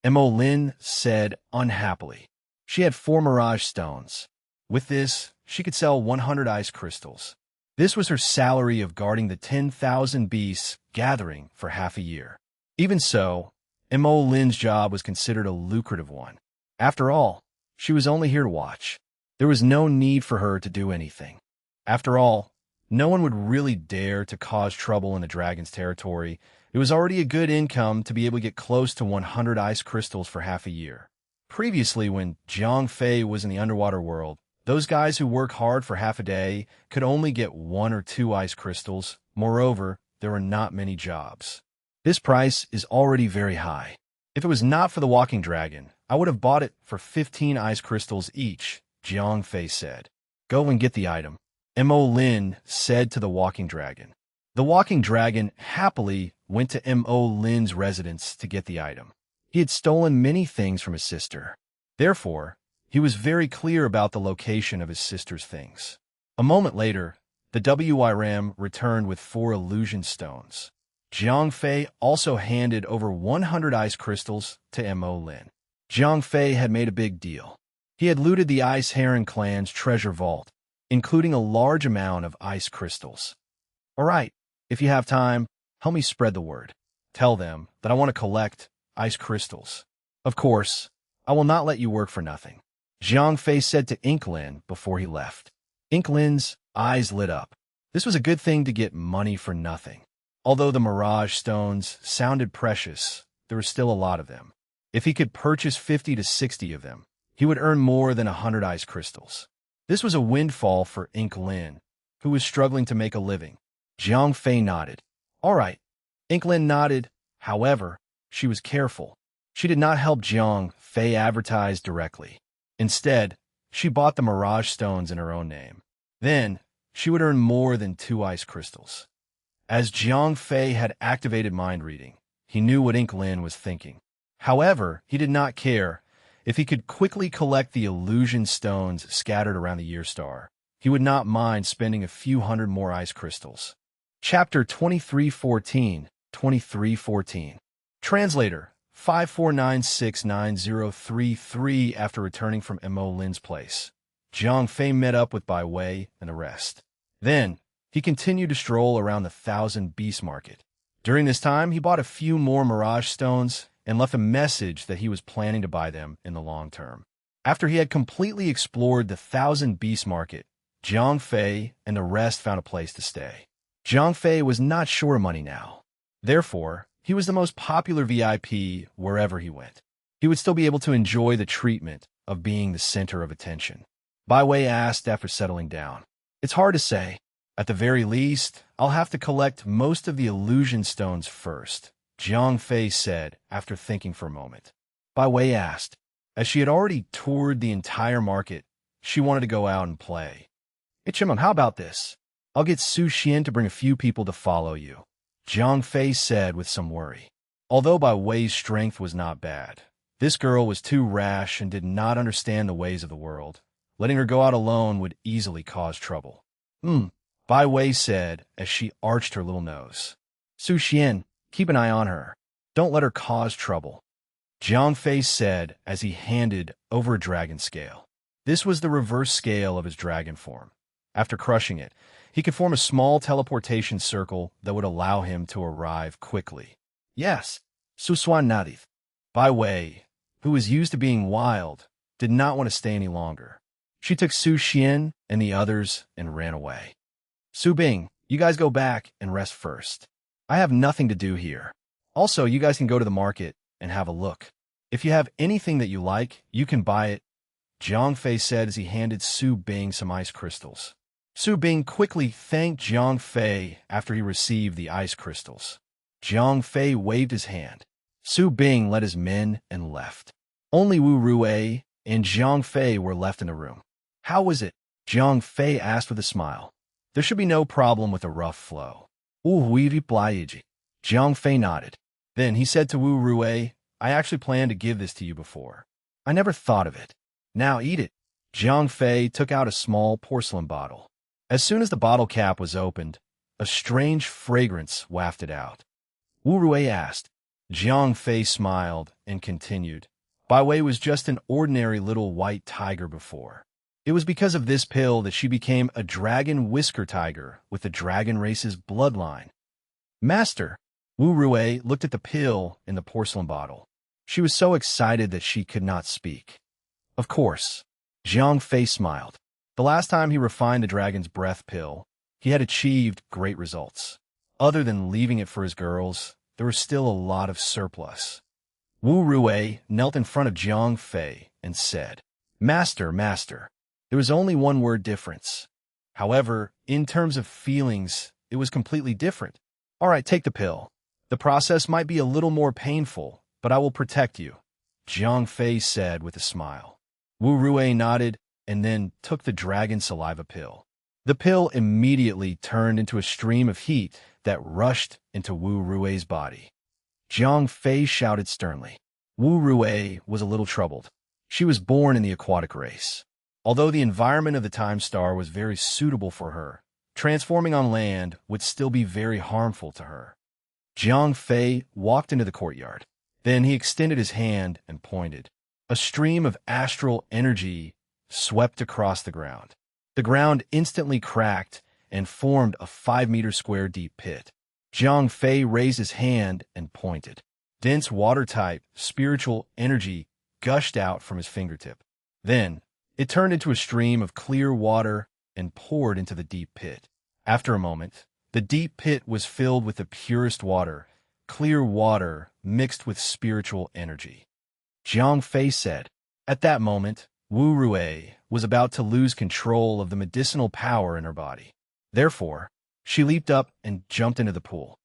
Mo Lin said unhappily. She had 4 mirage stones. With this, she could sell 100 ice crystals. This was her salary of guarding the 10,000 beasts gathering for half a year. Even so, Mo Lin's job was considered a lucrative one. After all, she was only here to watch. There was no need for her to do anything. After all, no one would really dare to cause trouble in the dragon's territory. It was already a good income to be able to get close to 100 ice crystals for half a year. Previously, when Jiang Fei was in the underwater world, those guys who work hard for half a day could only get 1 or 2 ice crystals. Moreover, there were not many jobs. This price is already very high. If it was not for the walking dragon, I would have bought it for 15 ice crystals each, Jiang Fei said. Go and get the item, Mo Lin said to the walking dragon. The walking dragon happily went to Mo Lin's residence to get the item. He had stolen many things from his sister. Therefore, he was very clear about the location of his sister's things. A moment later, the WYRM returned with 4 illusion stones. Jiang Fei also handed over 100 ice crystals to Mo Lin. Jiang Fei had made a big deal. He had looted the Ice Heron clan's treasure vault, including a large amount of ice crystals. All right, if you have time, help me spread the word. Tell them that I want to collect ice crystals. Of course, I will not let you work for nothing, Jiang Fei said to Inklin before he left. Inklin's eyes lit up. This was a good thing to get money for nothing. Although the mirage stones sounded precious, there were still a lot of them. If he could purchase 50 to 60 of them, he would earn more than 100 ice crystals. This was a windfall for Inklin, who was struggling to make a living. Jiang Fei nodded. All right. Inklin nodded. However, she was careful. She did not help Jiang Fei advertise directly. Instead, she bought the mirage stones in her own name. Then, she would earn more than 2 ice crystals. As Jiang Fei had activated mind reading, he knew what Inklin was thinking. However, he did not care. If he could quickly collect the illusion stones scattered around the Year Star, he would not mind spending a few hundred more ice crystals. Chapter 2314, 2314. Translator, 549690033. After returning from Mo Lin's place, Jiang Fei met up with Bai Wei and the rest. Then, he continued to stroll around the Thousand Beast Market. During this time, he bought a few more mirage stones and left a message that he was planning to buy them in the long term. After he had completely explored the Thousand Beast Market, Jiang Fei and the rest found a place to stay. Jiang Fei was not short of money now. Therefore, he was the most popular VIP wherever he went. He would still be able to enjoy the treatment of being the center of attention. Bai Wei asked after settling down. It's hard to say. At the very least, I'll have to collect most of the illusion stones first, Jiang Fei said after thinking for a moment. Bai Wei asked. As she had already toured the entire market, she wanted to go out and play. Hey Chimeng, how about this? I'll get Su Xian to bring a few people to follow you, Jiang Fei said with some worry. Although Bai Wei's strength was not bad, this girl was too rash and did not understand the ways of the world. Letting her go out alone would easily cause trouble. Bai Wei said as she arched her little nose. Su Xian, keep an eye on her. Don't let her cause trouble, Jiang Fei said as he handed over a dragon scale. This was the reverse scale of his dragon form. After crushing it, he could form a small teleportation circle that would allow him to arrive quickly. Yes, Su Xuan nodded. Bai Wei, who was used to being wild, did not want to stay any longer. She took Su Xian and the others and ran away. Su Bing, you guys go back and rest first. I have nothing to do here. Also, you guys can go to the market and have a look. If you have anything that you like, you can buy it, Jiang Fei said as he handed Su Bing some ice crystals. Su Bing quickly thanked Jiang Fei after he received the ice crystals. Jiang Fei waved his hand. Su Bing led his men and left. Only Wu Rui and Jiang Fei were left in the room. How was it? Jiang Fei asked with a smile. There should be no problem with a rough flow. Jiang Fei nodded. Then he said to Wu Rui, I actually planned to give this to you before. I never thought of it. Now eat it. Jiang Fei took out a small porcelain bottle. As soon as the bottle cap was opened, a strange fragrance wafted out. Wu Rui asked. Jiang Fei smiled and continued. Bai Wei was just an ordinary little white tiger before. It was because of this pill that she became a dragon whisker tiger with the dragon race's bloodline. Master, Wu Rui looked at the pill in the porcelain bottle. She was so excited that she could not speak. Of course, Jiang Fei smiled. The last time he refined the dragon's breath pill, he had achieved great results. Other than leaving it for his girls, there was still a lot of surplus. Wu Rui knelt in front of Jiang Fei and said, Master, Master, there was only one word difference. However, in terms of feelings, it was completely different. All right, take the pill. The process might be a little more painful, but I will protect you, Jiang Fei said with a smile. Wu Rui nodded and then took the dragon saliva pill. The pill immediately turned into a stream of heat that rushed into Wu Rui's body. Jiang Fei shouted sternly. Wu Rui was a little troubled. She was born in the aquatic race. Although the environment of the Time Star was very suitable for her, transforming on land would still be very harmful to her. Jiang Fei walked into the courtyard. Then he extended his hand and pointed. A stream of astral energy swept across the ground. The ground instantly cracked and formed a 5-meter square deep pit. Jiang Fei raised his hand and pointed. Dense water-type spiritual energy gushed out from his fingertip. Then, it turned into a stream of clear water and poured into the deep pit. After a moment, the deep pit was filled with the purest water, clear water mixed with spiritual energy. Jiang Fei said. At that moment, Wu Rui was about to lose control of the medicinal power in her body. Therefore, she leaped up and jumped into the pool.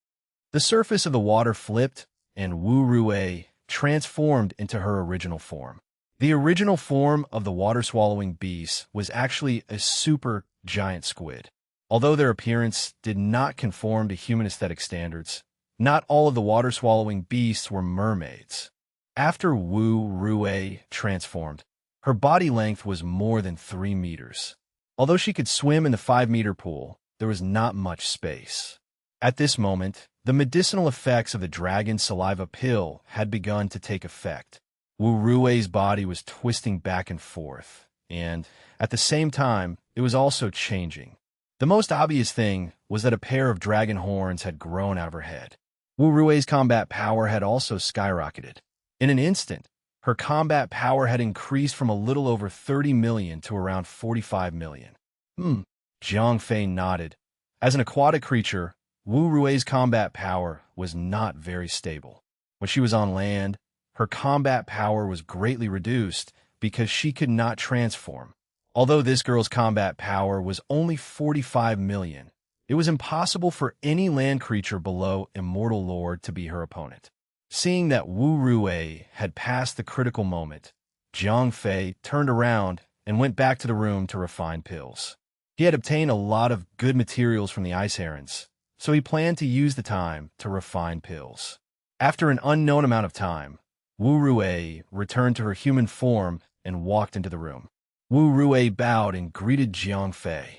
The surface of the water flipped, and Wu Rui transformed into her original form. The original form of the water-swallowing beast was actually a super giant squid. Although their appearance did not conform to human aesthetic standards, not all of the water-swallowing beasts were mermaids. After Wu Rui transformed, her body length was more than 3 meters. Although she could swim in the 5-meter pool, there was not much space. At this moment, the medicinal effects of the dragon saliva pill had begun to take effect. Wu Rui's body was twisting back and forth, and, at the same time, it was also changing. The most obvious thing was that a pair of dragon horns had grown out of her head. Wu Rui's combat power had also skyrocketed. In an instant, her combat power had increased from a little over 30 million to around 45 million. Jiang Fei nodded. As an aquatic creature, Wu Rui's combat power was not very stable. When she was on land, her combat power was greatly reduced because she could not transform. Although this girl's combat power was only 45 million, it was impossible for any land creature below Immortal Lord to be her opponent. Seeing that Wu Rui had passed the critical moment, Jiang Fei turned around and went back to the room to refine pills. He had obtained a lot of good materials from the ice herons, so he planned to use the time to refine pills. After an unknown amount of time, Wu Rui returned to her human form and walked into the room. Wu Rui bowed and greeted Jiang Fei.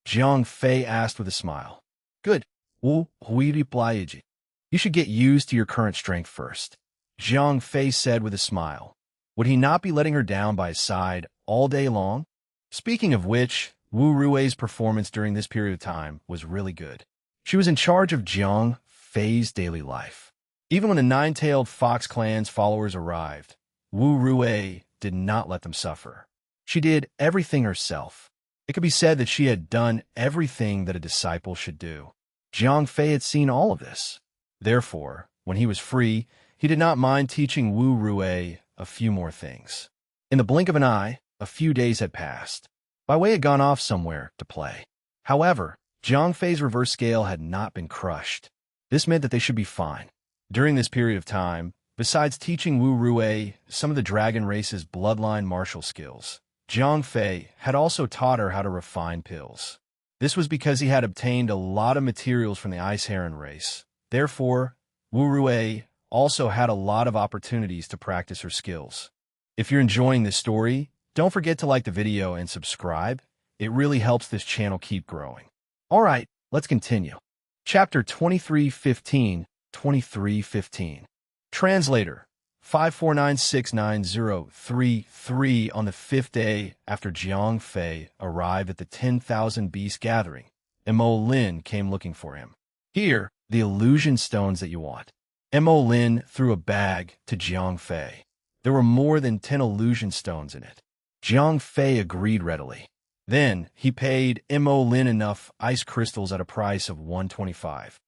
Jiang Fei asked with a smile. Good. Wu Hui replied. You should get used to your current strength first. Jiang Fei said with a smile. Would he not be letting her down by his side all day long? Speaking of which, Wu Rui's performance during this period of time was really good. She was in charge of Jiang Fei's daily life. Even when the Nine-Tailed Fox clan's followers arrived, Wu Rui did not let them suffer. She did everything herself. It could be said that she had done everything that a disciple should do. Jiang Fei had seen all of this. Therefore, when he was free, he did not mind teaching Wu Rui a few more things. In the blink of an eye, a few days had passed. Bai Wei had gone off somewhere to play. However, Jiang Fei's reverse scale had not been crushed. This meant that they should be fine. During this period of time, besides teaching Wu Rui some of the dragon race's bloodline martial skills, Jiang Fei had also taught her how to refine pills. This was because he had obtained a lot of materials from the ice heron race. Therefore, Wu Rui also had a lot of opportunities to practice her skills. If you're enjoying this story, don't forget to like the video and subscribe. It really helps this channel keep growing. Alright, let's continue. Chapter 2315, 2315. Translator, 549690033. On the fifth day after Jiang Fei arrived at the 10,000 Beast Gathering, Mo Lin came looking for him. Here, the illusion stones that you want. Mo Lin threw a bag to Jiang Fei. There were more than 10 illusion stones in it. Jiang Fei agreed readily. Then, he paid Mo Lin enough ice crystals at a price of 125.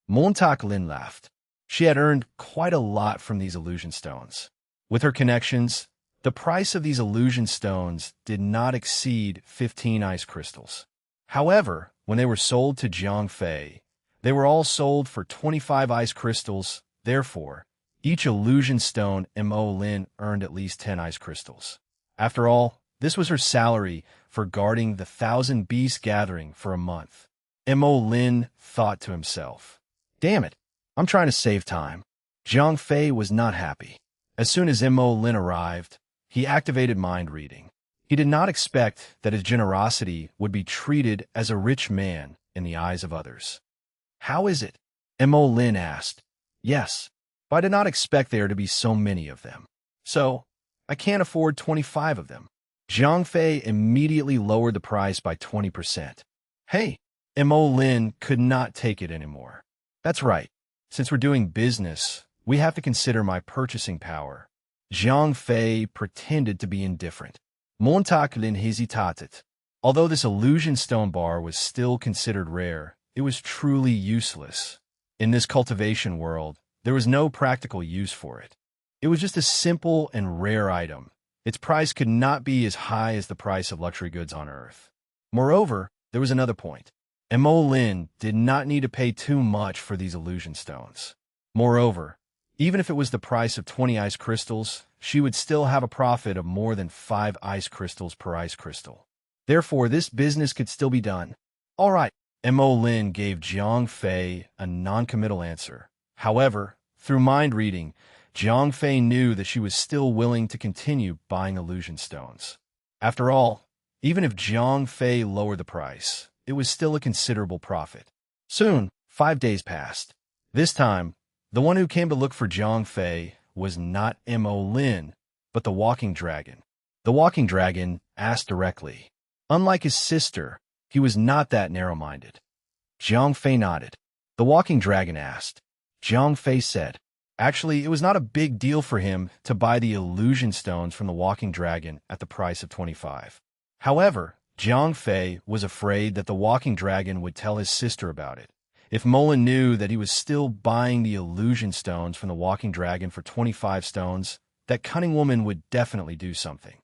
Montauk Lin laughed. She had earned quite a lot from these illusion stones. With her connections, the price of these illusion stones did not exceed 15 ice crystals. However, when they were sold to Jiang Fei, they were all sold for 25 ice crystals. Therefore, each illusion stone Mo Lin earned at least 10 ice crystals. After all, this was her salary for guarding the 1,000 Beast Gathering for a month. Mo Lin thought to himself, damn it, I'm trying to save time. Jiang Fei was not happy. As soon as Mo Lin arrived, he activated mind reading. He did not expect that his generosity would be treated as a rich man in the eyes of others. How is it? Mo Lin asked. Yes, but I did not expect there to be so many of them. So, I can't afford 25 of them. Jiang Fei immediately lowered the price by 20%. Hey, Mo Lin could not take it anymore. That's right. Since we're doing business, we have to consider my purchasing power. Jiang Fei pretended to be indifferent. Montauk Lin hesitated. Although this illusion stone bar was still considered rare, it was truly useless. In this cultivation world, there was no practical use for it. It was just a simple and rare item. Its price could not be as high as the price of luxury goods on Earth. Moreover, there was another point. Mo Lin did not need to pay too much for these illusion stones. Moreover, even if it was the price of 20 ice crystals, she would still have a profit of more than 5 ice crystals per ice crystal. Therefore, this business could still be done. All right, Mo Lin gave Jiang Fei a non-committal answer. However, through mind reading, Jiang Fei knew that she was still willing to continue buying illusion stones. After all, even if Jiang Fei lowered the price, it was still a considerable profit. Soon, 5 days passed. This time, the one who came to look for Jiang Fei was not Mo Lin, but the walking dragon. The walking dragon asked directly. Unlike his sister, he was not that narrow-minded. Jiang Fei nodded. The walking dragon asked. Jiang Fei said, actually, it was not a big deal for him to buy the illusion stones from the walking dragon at the price of 25. However, Jiang Fei was afraid that the walking dragon would tell his sister about it, If Mullen knew that he was still buying the illusion stones from the walking dragon for 25 stones, that cunning woman would definitely do something.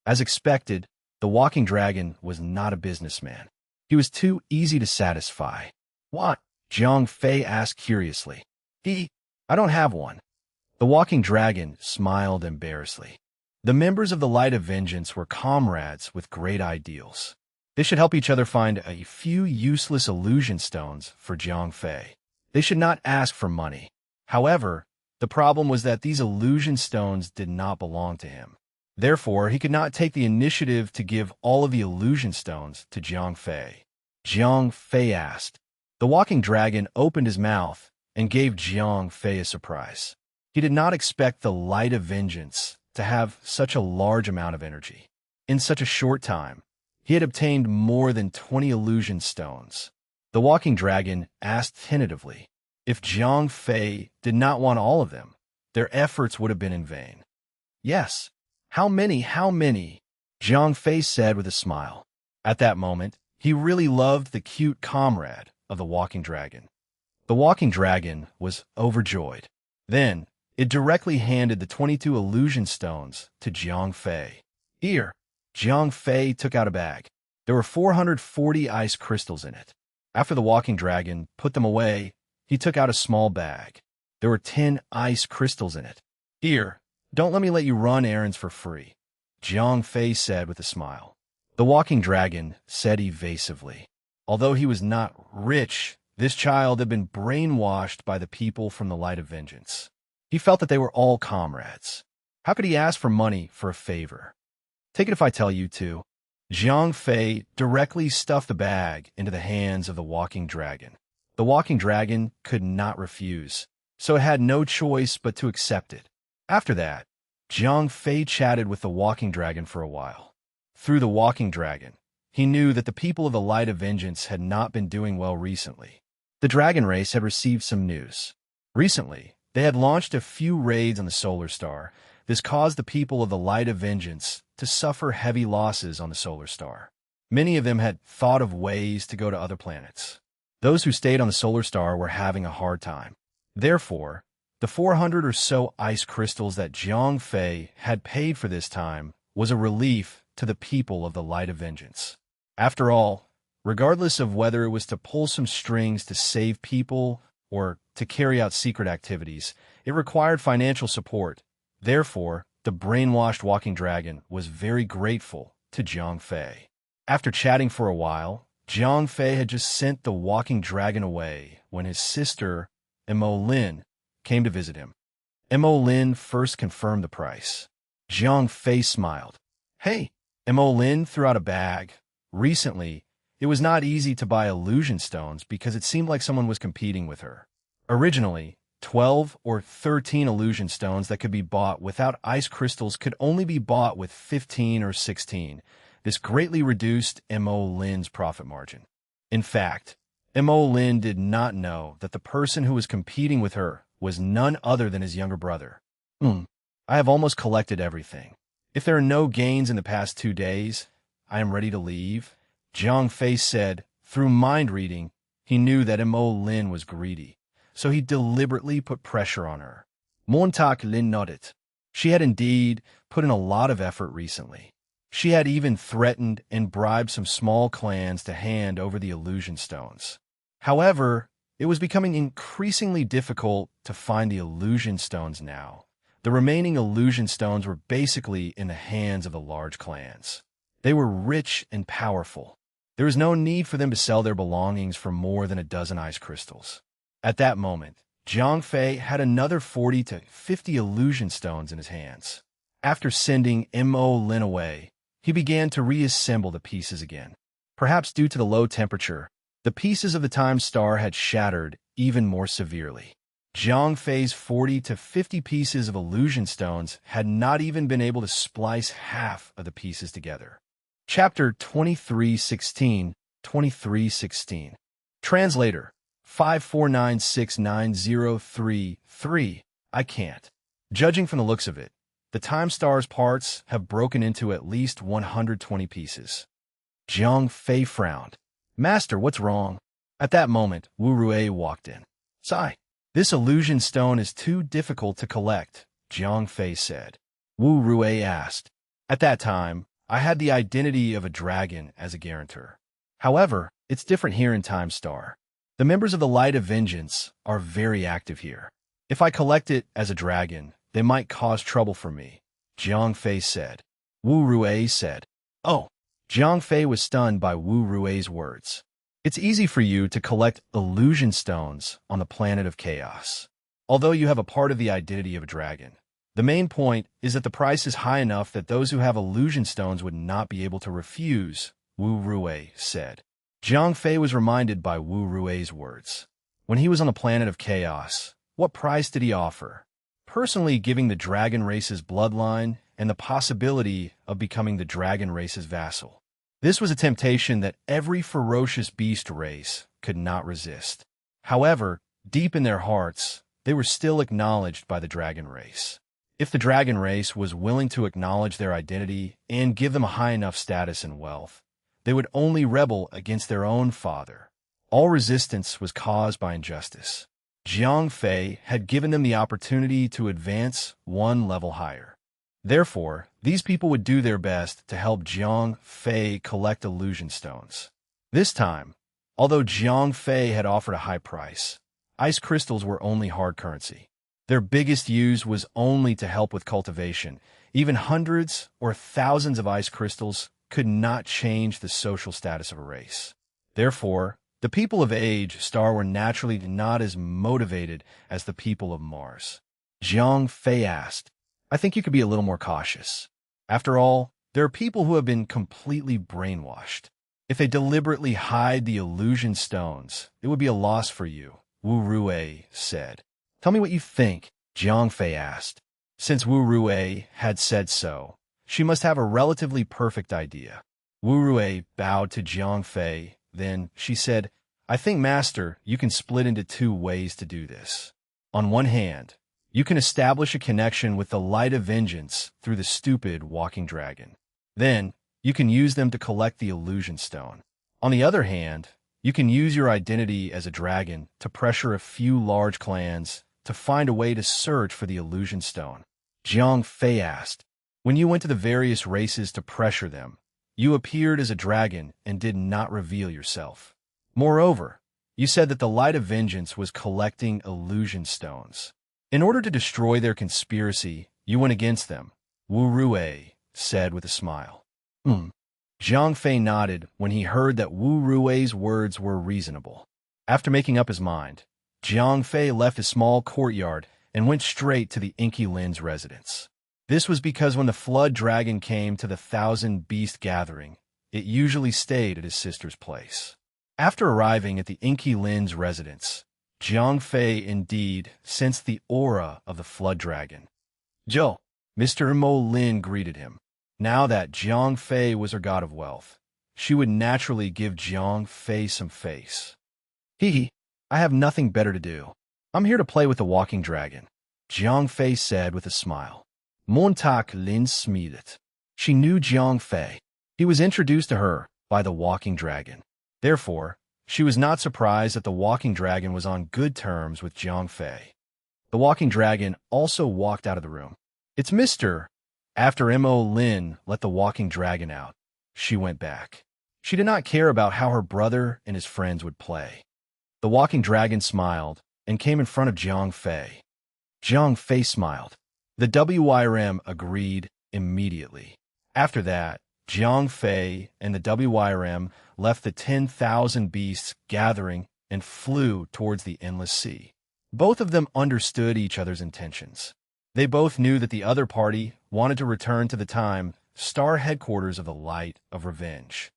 As expected, the walking dragon was not a businessman. He was too easy to satisfy. What? Jiang Fei asked curiously. I don't have one. The walking dragon smiled embarrassedly. The members of the Light of Vengeance were comrades with great ideals. They should help each other find a few useless illusion stones for Jiang Fei. They should not ask for money. However, the problem was that these illusion stones did not belong to him. Therefore, he could not take the initiative to give all of the illusion stones to Jiang Fei. Jiang Fei asked. The walking dragon opened his mouth and gave Jiang Fei a surprise. He did not expect the Light of Vengeance to have such a large amount of energy. In such a short time, he had obtained more than 20 illusion stones. The walking dragon asked tentatively. If Jiang Fei did not want all of them, their efforts would have been in vain. Yes. How many? Jiang Fei said with a smile. At that moment, he really loved the cute comrade of the walking dragon. The walking dragon was overjoyed. Then, it directly handed the 22 illusion stones to Jiang Fei. Here, Jiang Fei took out a bag. There were 440 ice crystals in it. After the walking dragon put them away, he took out a small bag. There were 10 ice crystals in it. Here, don't let me let you run errands for free, Jiang Fei said with a smile. The walking dragon said evasively. Although he was not rich, this child had been brainwashed by the people from the Light of Vengeance. He felt that they were all comrades. How could he ask for money for a favor? Take it if I tell you to. Jiang Fei directly stuffed the bag into the hands of the walking dragon. The walking dragon could not refuse, so it had no choice but to accept it. After that, Jiang Fei chatted with the walking dragon for a while. Through the walking dragon, he knew that the people of the Light of Vengeance had not been doing well recently. The dragon race had received some news. Recently, they had launched a few raids on the solar star. This caused the people of the Light of Vengeance to suffer heavy losses on the solar star. Many of them had thought of ways to go to other planets. Those who stayed on the solar star were having a hard time. Therefore, the 400 or so ice crystals that Jiang Fei had paid for this time was a relief to the people of the Light of Vengeance. After all, regardless of whether it was to pull some strings to save people or to carry out secret activities, it required financial support. Therefore, the brainwashed walking dragon was very grateful to Jiang Fei. After chatting for a while, Jiang Fei had just sent the walking dragon away when his sister, Mo Lin, came to visit him. Mo Lin first confirmed the price. Jiang Fei smiled. Hey, Mo Lin threw out a bag. Recently, it was not easy to buy illusion stones because it seemed like someone was competing with her. Originally, 12 or 13 illusion stones that could be bought without ice crystals could only be bought with 15 or 16. This greatly reduced Mo Lin's profit margin. In fact, Mo Lin did not know that the person who was competing with her was none other than his younger brother. I have almost collected everything. If there are no gains in the past 2 days, I am ready to leave, Jiang Fei said. Through mind reading, he knew that Mo Lin was greedy, so he deliberately put pressure on her. Montauk Lin nodded. She had indeed put in a lot of effort recently. She had even threatened and bribed some small clans to hand over the illusion stones. However, it was becoming increasingly difficult to find the illusion stones now. The remaining illusion stones were basically in the hands of the large clans. They were rich and powerful. There was no need for them to sell their belongings for more than a dozen ice crystals. At that moment, Jiang Fei had another 40 to 50 illusion stones in his hands. After sending Mo Lin away, he began to reassemble the pieces again. Perhaps due to the low temperature, the pieces of the time star had shattered even more severely. Jiang Fei's 40 to 50 pieces of illusion stones had not even been able to splice half of the pieces together. Chapter 2316, 2316. Translator, 5496903-3. I can't. Judging from the looks of it, the time star's parts have broken into at least 120 pieces. Jiang Fei frowned. Master, what's wrong? At that moment, Wu Rui walked in. Sigh. This illusion stone is too difficult to collect, Jiang Fei said. Wu Rui asked. At that time, I had the identity of a dragon as a guarantor. However, it's different here in Time Star. The members of the Light of Vengeance are very active here. If I collect it as a dragon, they might cause trouble for me, Jiang Fei said. Wu Rui said. Oh. Jiang Fei was stunned by Wu Rui's words. It's easy for you to collect illusion stones on the planet of chaos. Although you have a part of the identity of a dragon, the main point is that the price is high enough that those who have illusion stones would not be able to refuse, Wu Rui said. Jiang Fei was reminded by Wu Rui's words. When he was on the planet of chaos, what price did he offer? Personally giving the dragon race's bloodline and the possibility of becoming the dragon race's vassal. This was a temptation that every ferocious beast race could not resist. However, deep in their hearts, they were still acknowledged by the dragon race. If the dragon race was willing to acknowledge their identity and give them a high enough status and wealth, they would only rebel against their own father. All resistance was caused by injustice. Jiang Fei had given them the opportunity to advance one level higher. Therefore, these people would do their best to help Jiang Fei collect illusion stones. This time, although Jiang Fei had offered a high price, ice crystals were only hard currency. Their biggest use was only to help with cultivation. Even hundreds or thousands of ice crystals could not change the social status of a race. Therefore, the people of Age Star were naturally not as motivated as the people of Mars. Jiang Fei asked, I think you could be a little more cautious. After all, there are people who have been completely brainwashed. If they deliberately hide the illusion stones, it would be a loss for you, Wu Rui said. Tell me what you think, Jiang Fei asked. Since Wu Rui had said so, she must have a relatively perfect idea. Wu Rui bowed to Jiang Fei. Then she said, I think, Master, you can split into two ways to do this. On one hand, you can establish a connection with the Light of Vengeance through the stupid walking dragon. Then, you can use them to collect the illusion stone. On the other hand, you can use your identity as a dragon to pressure a few large clans to find a way to search for the illusion stone. Jiang Fei asked, when you went to the various races to pressure them, you appeared as a dragon and did not reveal yourself. Moreover, you said that the Light of Vengeance was collecting illusion stones. In order to destroy their conspiracy, you went against them, Wu Rui said with a smile. Jiang Fei nodded when he heard that Wu Rui's words were reasonable. After making up his mind, Jiang Fei left his small courtyard and went straight to the Inky Lin's residence. This was because when the flood dragon came to the Thousand Beast gathering, it usually stayed at his sister's place. After arriving at the Inky Lin's residence, Jiang Fei indeed sensed the aura of the flood dragon. Zhou, Mr. Mo Lin greeted him. Now that Jiang Fei was her god of wealth, she would naturally give Jiang Fei some face. Hee, I have nothing better to do. I'm here to play with the walking dragon, Jiang Fei said with a smile. Montag Lin smilet. She knew Jiang Fei. He was introduced to her by the walking dragon. Therefore, she was not surprised that the walking dragon was on good terms with Jiang Fei. The walking dragon also walked out of the room. It's Mr. After Mo Lin let the walking dragon out, she went back. She did not care about how her brother and his friends would play. The walking dragon smiled and came in front of Jiang Fei. Jiang Fei smiled. The WYRM agreed immediately. After that, Jiang Fei and the WYRM left the 10,000 beasts gathering and flew towards the endless sea. Both of them understood each other's intentions. They both knew that the other party wanted to return to the Time Star headquarters of the Light of Revenge.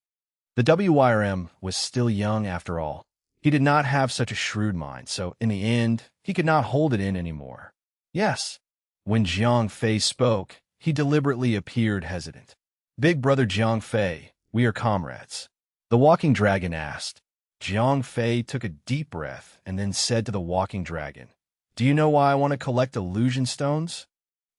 The WYRM was still young after all. He did not have such a shrewd mind, so in the end, he could not hold it in anymore. Yes. When Jiang Fei spoke, he deliberately appeared hesitant. Big brother Jiang Fei, we are comrades. The walking dragon asked. Jiang Fei took a deep breath and then said to the walking dragon, Do you know why I want to collect illusion stones?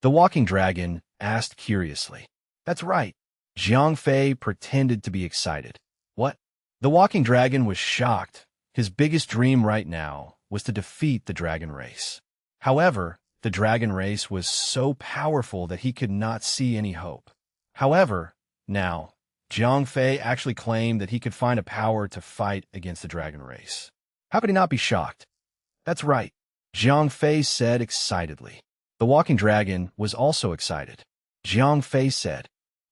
The walking dragon asked curiously. That's right. Jiang Fei pretended to be excited. What? The walking dragon was shocked, His biggest dream right now was to defeat the dragon race. However, the dragon race was so powerful that he could not see any hope. However, now, Jiang Fei actually claimed that he could find a power to fight against the dragon race. How could he not be shocked? That's right, Jiang Fei said excitedly. The walking dragon was also excited. Jiang Fei said,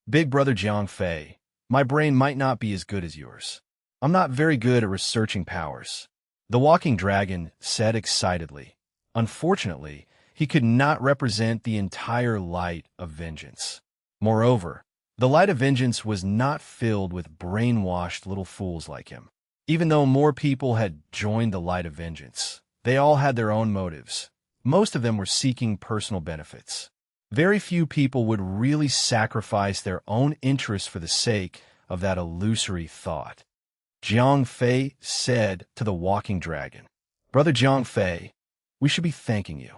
"Big brother Jiang Fei, my brain might not be as good as yours. I'm not very good at researching powers." The walking dragon said excitedly. Unfortunately, he could not represent the entire light of vengeance. Moreover, the light of vengeance was not filled with brainwashed little fools like him. Even though more people had joined the light of vengeance, they all had their own motives. Most of them were seeking personal benefits. Very few people would really sacrifice their own interests for the sake of that illusory thought. Jiang Fei said to the walking dragon, "Brother Jiang Fei, we should be thanking you."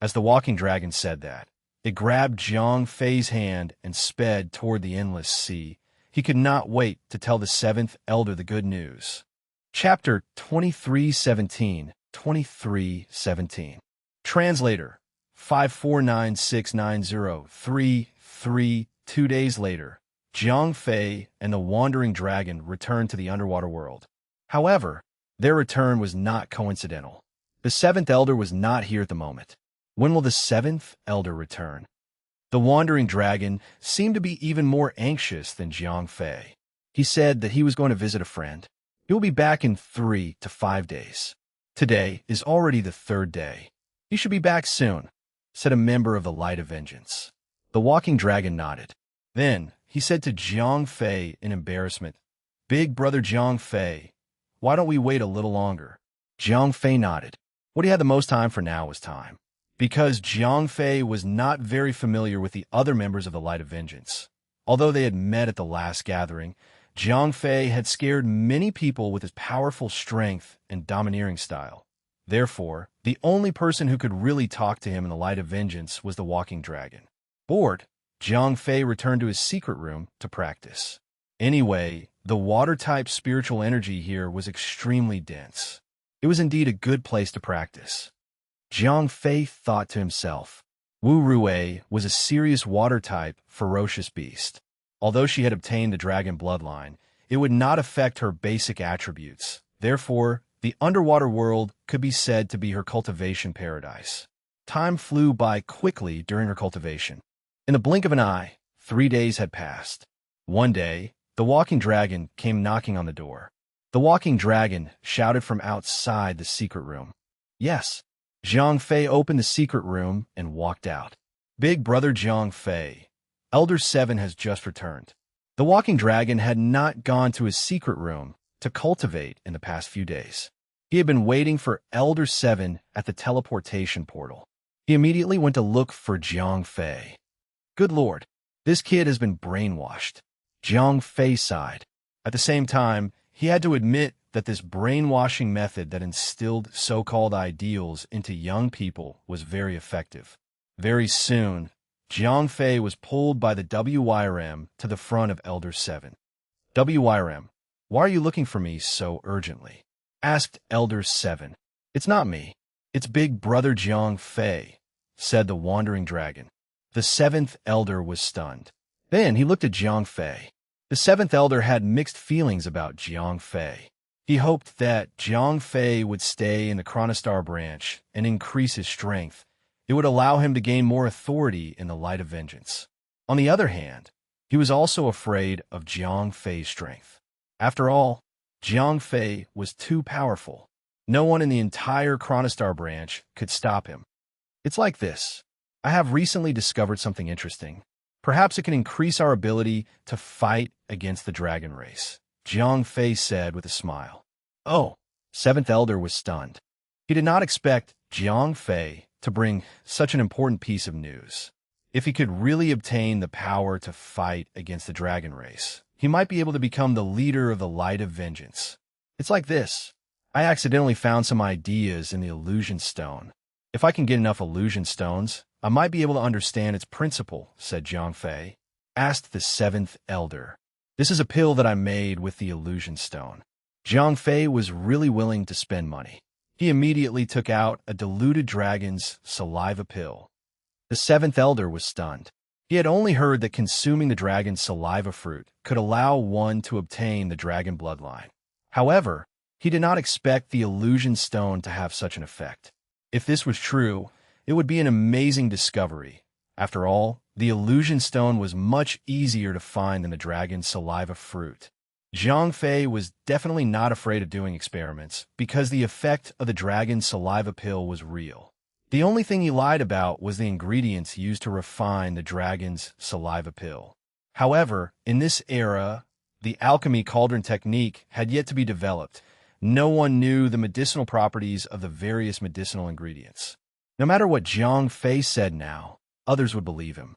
As the walking dragon said that, it grabbed Jiang Fei's hand and sped toward the endless sea. He could not wait to tell the seventh elder the good news. Chapter 23:17, 23:17. Translator, 5496903-3. 2 days later, Jiang Fei and the wandering dragon returned to the underwater world. However, their return was not coincidental. The seventh elder was not here at the moment. When will the seventh elder return? The wandering dragon seemed to be even more anxious than Jiang Fei. He said that he was going to visit a friend. He will be back in 3 to 5 days. Today is already the 3rd day. He should be back soon, said a member of the Light of Vengeance. The walking dragon nodded. Then he said to Jiang Fei in embarrassment, "Big brother Jiang Fei, why don't we wait a little longer?" Jiang Fei nodded. What he had the most time for now was time. Because Jiang Fei was not very familiar with the other members of the Light of Vengeance. Although they had met at the last gathering, Jiang Fei had scared many people with his powerful strength and domineering style. Therefore, the only person who could really talk to him in the Light of Vengeance was the walking dragon. Bored, Jiang Fei returned to his secret room to practice. Anyway, the water-type spiritual energy here was extremely dense. It was indeed a good place to practice. Jiang Fei thought to himself, Wu Rui was a serious water-type, ferocious beast. Although she had obtained the dragon bloodline, it would not affect her basic attributes. Therefore, the underwater world could be said to be her cultivation paradise. Time flew by quickly during her cultivation. In the blink of an eye, 3 days had passed. One day, the walking dragon came knocking on the door. The walking dragon shouted from outside the secret room. Yes. Jiang Fei opened the secret room and walked out. Big brother Jiang Fei, Elder 7 has just returned. The walking dragon had not gone to his secret room to cultivate in the past few days. He had been waiting for Elder 7 at the teleportation portal. He immediately went to look for Jiang Fei. Good Lord, this kid has been brainwashed. Jiang Fei sighed. At the same time, he had to admit that this brainwashing method that instilled so-called ideals into young people was very effective. Very soon, Jiang Fei was pulled by the WYRM to the front of Elder 7. WYRM, why are you looking for me so urgently? Asked Elder 7. It's not me. It's big brother Jiang Fei, said the wandering dragon. The 7th elder was stunned. Then he looked at Jiang Fei. The 7th elder had mixed feelings about Jiang Fei. He hoped that Jiang Fei would stay in the Chronostar branch and increase his strength. It would allow him to gain more authority in the Light of Vengeance. On the other hand, he was also afraid of Jiang Fei's strength. After all, Jiang Fei was too powerful. No one in the entire Chronostar branch could stop him. It's like this. I have recently discovered something interesting. Perhaps it can increase our ability to fight against the dragon race, Jiang Fei said with a smile. Oh, 7th elder was stunned. He did not expect Jiang Fei to bring such an important piece of news. If he could really obtain the power to fight against the dragon race, he might be able to become the leader of the Light of Vengeance. It's like this. I accidentally found some ideas in the illusion stone. If I can get enough illusion stones, I might be able to understand its principle, said Jiang Fei. Asked the 7th elder. This is a pill that I made with the illusion stone. Jiang Fei was really willing to spend money. He immediately took out a diluted dragon's saliva pill. The seventh elder was stunned. He had only heard that consuming the dragon's saliva fruit could allow one to obtain the dragon bloodline. However, he did not expect the illusion stone to have such an effect. If this was true, it would be an amazing discovery. After all, the illusion stone was much easier to find than the dragon's saliva fruit. Jiang Fei was definitely not afraid of doing experiments because the effect of the dragon's saliva pill was real. The only thing he lied about was the ingredients used to refine the dragon's saliva pill. However, in this era, the alchemy cauldron technique had yet to be developed. No one knew the medicinal properties of the various medicinal ingredients. No matter what Jiang Fei said now, others would believe him.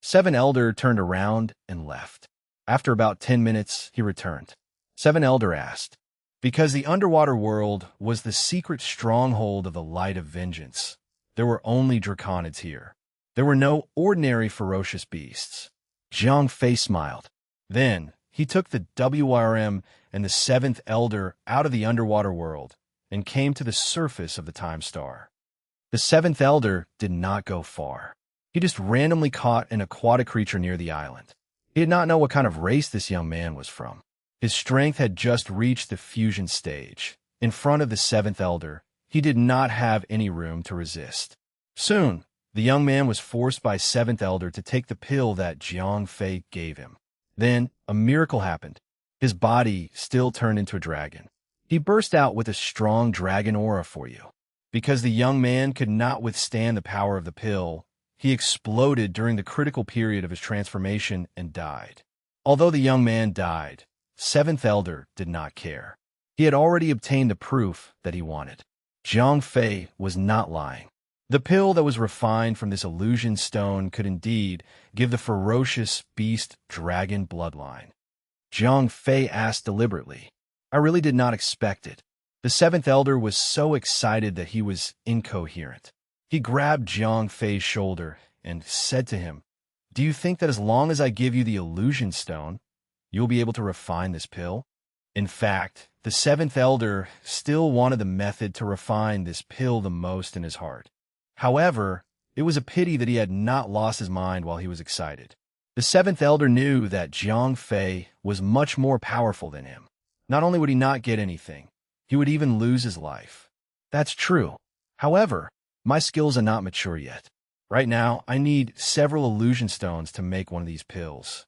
Seven Elder turned around and left. After about 10 minutes, he returned. Seven Elder asked, because the underwater world was the secret stronghold of the Light of Vengeance. There were only draconids here. There were no ordinary ferocious beasts. Jiang Fei smiled. Then, he took the WRM and the seventh Elder out of the underwater world and came to the surface of the Time Star. The seventh Elder did not go far. He just randomly caught an aquatic creature near the island. He did not know what kind of race this young man was from. His strength had just reached the fusion stage. In front of the seventh Elder, he did not have any room to resist. Soon, the young man was forced by seventh Elder to take the pill that Jiang Fei gave him. Then, a miracle happened. His body still turned into a dragon. He burst out with a strong dragon aura for you. Because the young man could not withstand the power of the pill, he exploded during the critical period of his transformation and died. Although the young man died, seventh Elder did not care. He had already obtained the proof that he wanted. Jiang Fei was not lying. The pill that was refined from this illusion stone could indeed give the ferocious beast dragon bloodline. Jiang Fei asked deliberately, I really did not expect it. The seventh Elder was so excited that he was incoherent. He grabbed Jiang Fei's shoulder and said to him, do you think that as long as I give you the illusion stone, you'll be able to refine this pill? In fact, the seventh Elder still wanted the method to refine this pill the most in his heart. However, it was a pity that he had not lost his mind while he was excited. The seventh Elder knew that Jiang Fei was much more powerful than him. Not only would he not get anything, he would even lose his life. That's true. However, my skills are not mature yet. Right now, I need several illusion stones to make one of these pills.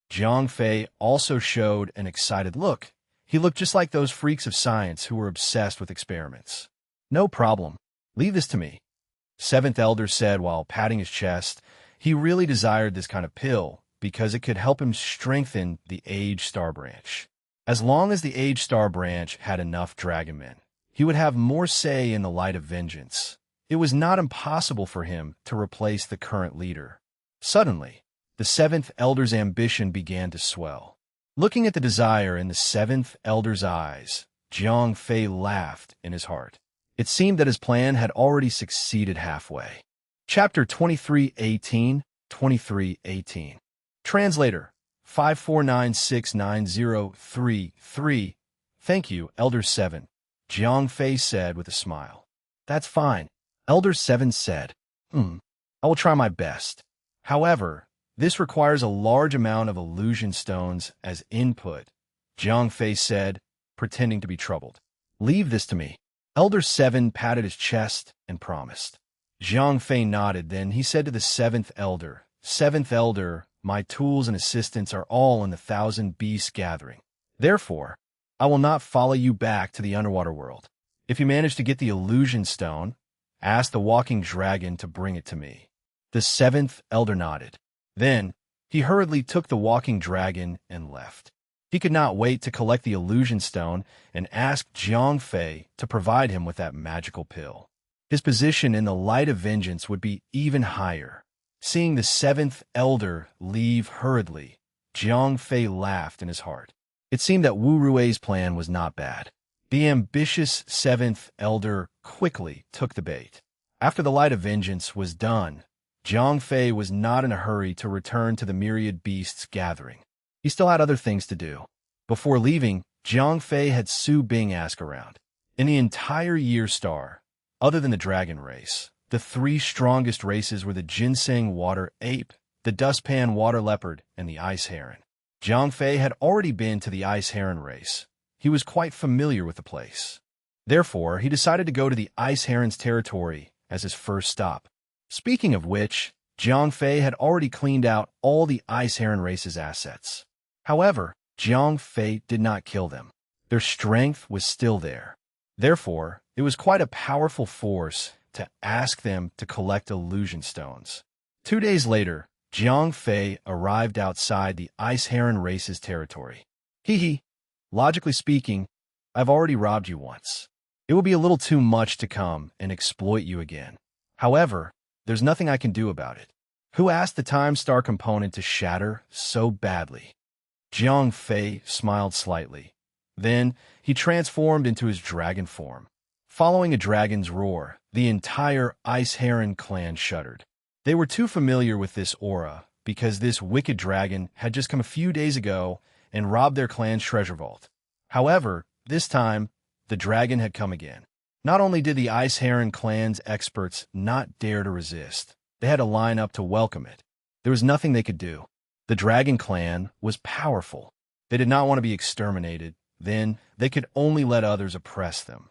Jiang Fei also showed an excited look. He looked just like those freaks of science who were obsessed with experiments. No problem. Leave this to me. Seventh Elder said while patting his chest. He really desired this kind of pill because it could help him strengthen the Age Star Branch. As long as the Age Star Branch had enough dragon men, he would have more say in the Light of Vengeance. It was not impossible for him to replace the current leader. Suddenly, the seventh Elder's ambition began to swell. Looking at the desire in the seventh Elder's eyes, Jiang Fei laughed in his heart. It seemed that his plan had already succeeded halfway. Chapter 2318, 2318. Translator, 549690033. Thank you, Elder 7. Jiang Fei said with a smile. That's fine. Elder 7 said, I will try my best. However, this requires a large amount of illusion stones as input. Jiang Fei said, pretending to be troubled. Leave this to me. Elder 7 patted his chest and promised. Jiang Fei nodded, then he said to the seventh Elder, Seventh Elder, my tools and assistants are all in the Thousand Beasts gathering. Therefore, I will not follow you back to the underwater world. If you manage to get the illusion stone, ask the walking dragon to bring it to me. The seventh Elder nodded. Then, he hurriedly took the walking dragon and left. He could not wait to collect the illusion stone and ask Jiang Fei to provide him with that magical pill. His position in the Light of Vengeance would be even higher. Seeing the seventh Elder leave hurriedly, Jiang Fei laughed in his heart. It seemed that Wu Rui's plan was not bad. The ambitious seventh Elder quickly took the bait. After the Light of Vengeance was done, Jiang Fei was not in a hurry to return to the myriad beasts gathering. He still had other things to do. Before leaving, Jiang Fei had Su Bing ask around. In the entire year star, other than the dragon race, the three strongest races were the ginseng water ape, the dustpan water leopard, and the ice heron. Jiang Fei had already been to the ice heron race. He was quite familiar with the place. Therefore, he decided to go to the ice heron's territory as his first stop. Speaking of which, Jiang Fei had already cleaned out all the ice heron race's assets. However, Jiang Fei did not kill them. Their strength was still there. Therefore, it was quite a powerful force to ask them to collect illusion stones. 2 days later, Jiang Fei arrived outside the ice heron race's territory. Hee. Logically speaking, I've already robbed you once. It will be a little too much to come and exploit you again. However, there's nothing I can do about it. Who asked the time star component to shatter so badly? Jiang Fei smiled slightly. Then, he transformed into his dragon form. Following a dragon's roar, the entire ice heron clan shuddered. They were too familiar with this aura because this wicked dragon had just come a few days ago and robbed their clan's treasure vault. However, this time, the dragon had come again. Not only did the ice heron clan's experts not dare to resist, they had to line up to welcome it. There was nothing they could do. The dragon clan was powerful. They did not want to be exterminated. Then, they could only let others oppress them.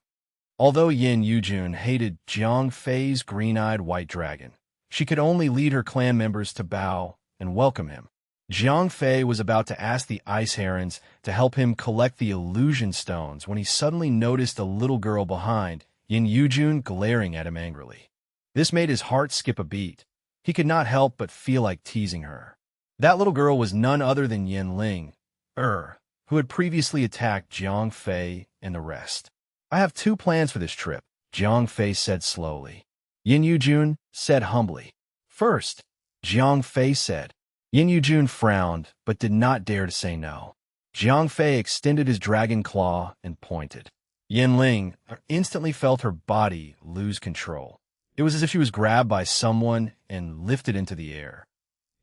Although Yin Yujun hated Jiang Fei's green-eyed white dragon, she could only lead her clan members to bow and welcome him. Jiang Fei was about to ask the ice herons to help him collect the illusion stones when he suddenly noticed a little girl behind Yin Yujun glaring at him angrily. This made his heart skip a beat. He could not help but feel like teasing her. That little girl was none other than Yin Ling, who had previously attacked Jiang Fei and the rest. I have 2 plans for this trip, Jiang Fei said slowly. Yin Yujun said humbly. First, Jiang Fei said. Yin Yujun frowned, but did not dare to say no. Jiang Fei extended his dragon claw and pointed. Yin Ling instantly felt her body lose control. It was as if she was grabbed by someone and lifted into the air.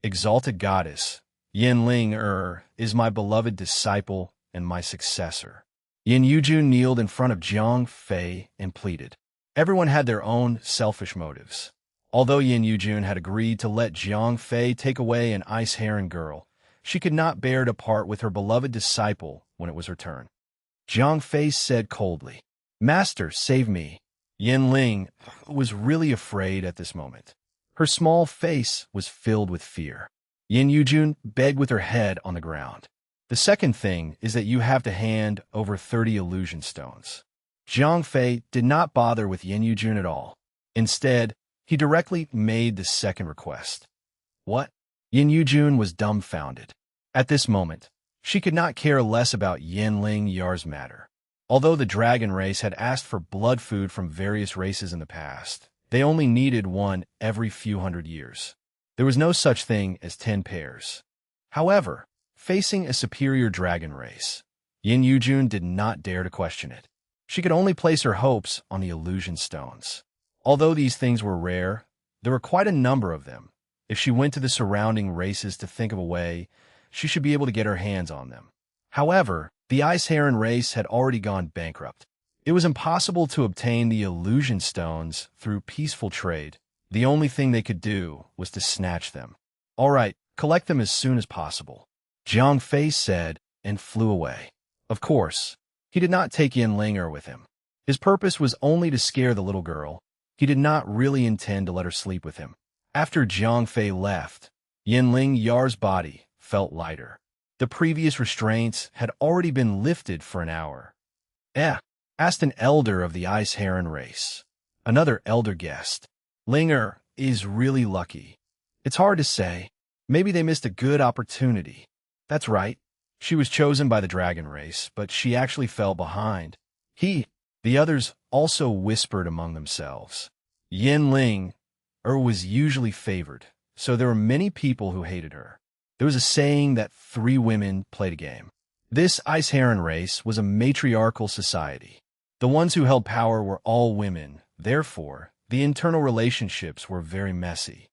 Exalted goddess, Yin Ling is my beloved disciple and my successor. Yin Yujun kneeled in front of Jiang Fei and pleaded. Everyone had their own selfish motives. Although Yin Yujun had agreed to let Jiang Fei take away an ice heron girl, she could not bear to part with her beloved disciple when it was her turn. Jiang Fei said coldly, Master, save me. Yin Ling was really afraid at this moment. Her small face was filled with fear. Yin Yujun begged with her head on the ground. The second thing is that you have to hand over 30 illusion stones. Jiang Fei did not bother with Yin Yujun at all. Instead, he directly made the second request. What? Yin Yujun was dumbfounded. At this moment, she could not care less about Yin Ling Yar's matter. Although the dragon race had asked for blood food from various races in the past, they only needed one every few hundred years. There was no such thing as 10 pairs. However, facing a superior dragon race, Yin Yujun did not dare to question it. She could only place her hopes on the illusion stones. Although these things were rare, there were quite a number of them. If she went to the surrounding races to think of a way, she should be able to get her hands on them. However, the ice heron race had already gone bankrupt. It was impossible to obtain the illusion stones through peaceful trade. The only thing they could do was to snatch them. All right, collect them as soon as possible, Jiang Fei said and flew away. Of course, he did not take Yin Linger with him. His purpose was only to scare the little girl. He did not really intend to let her sleep with him. After Jiang Fei left, Yin Ling Yar's body felt lighter. The previous restraints had already been lifted for an hour. Asked an elder of the ice heron race. Another elder guessed. Linger is really lucky. It's hard to say. Maybe they missed a good opportunity. That's right. She was chosen by the dragon race, but she actually fell behind. The others also whispered among themselves. Yin Ling was usually favored, so there were many people who hated her. There was a saying that 3 women played a game. This ice heron race was a matriarchal society. The ones who held power were all women, therefore, the internal relationships were very messy.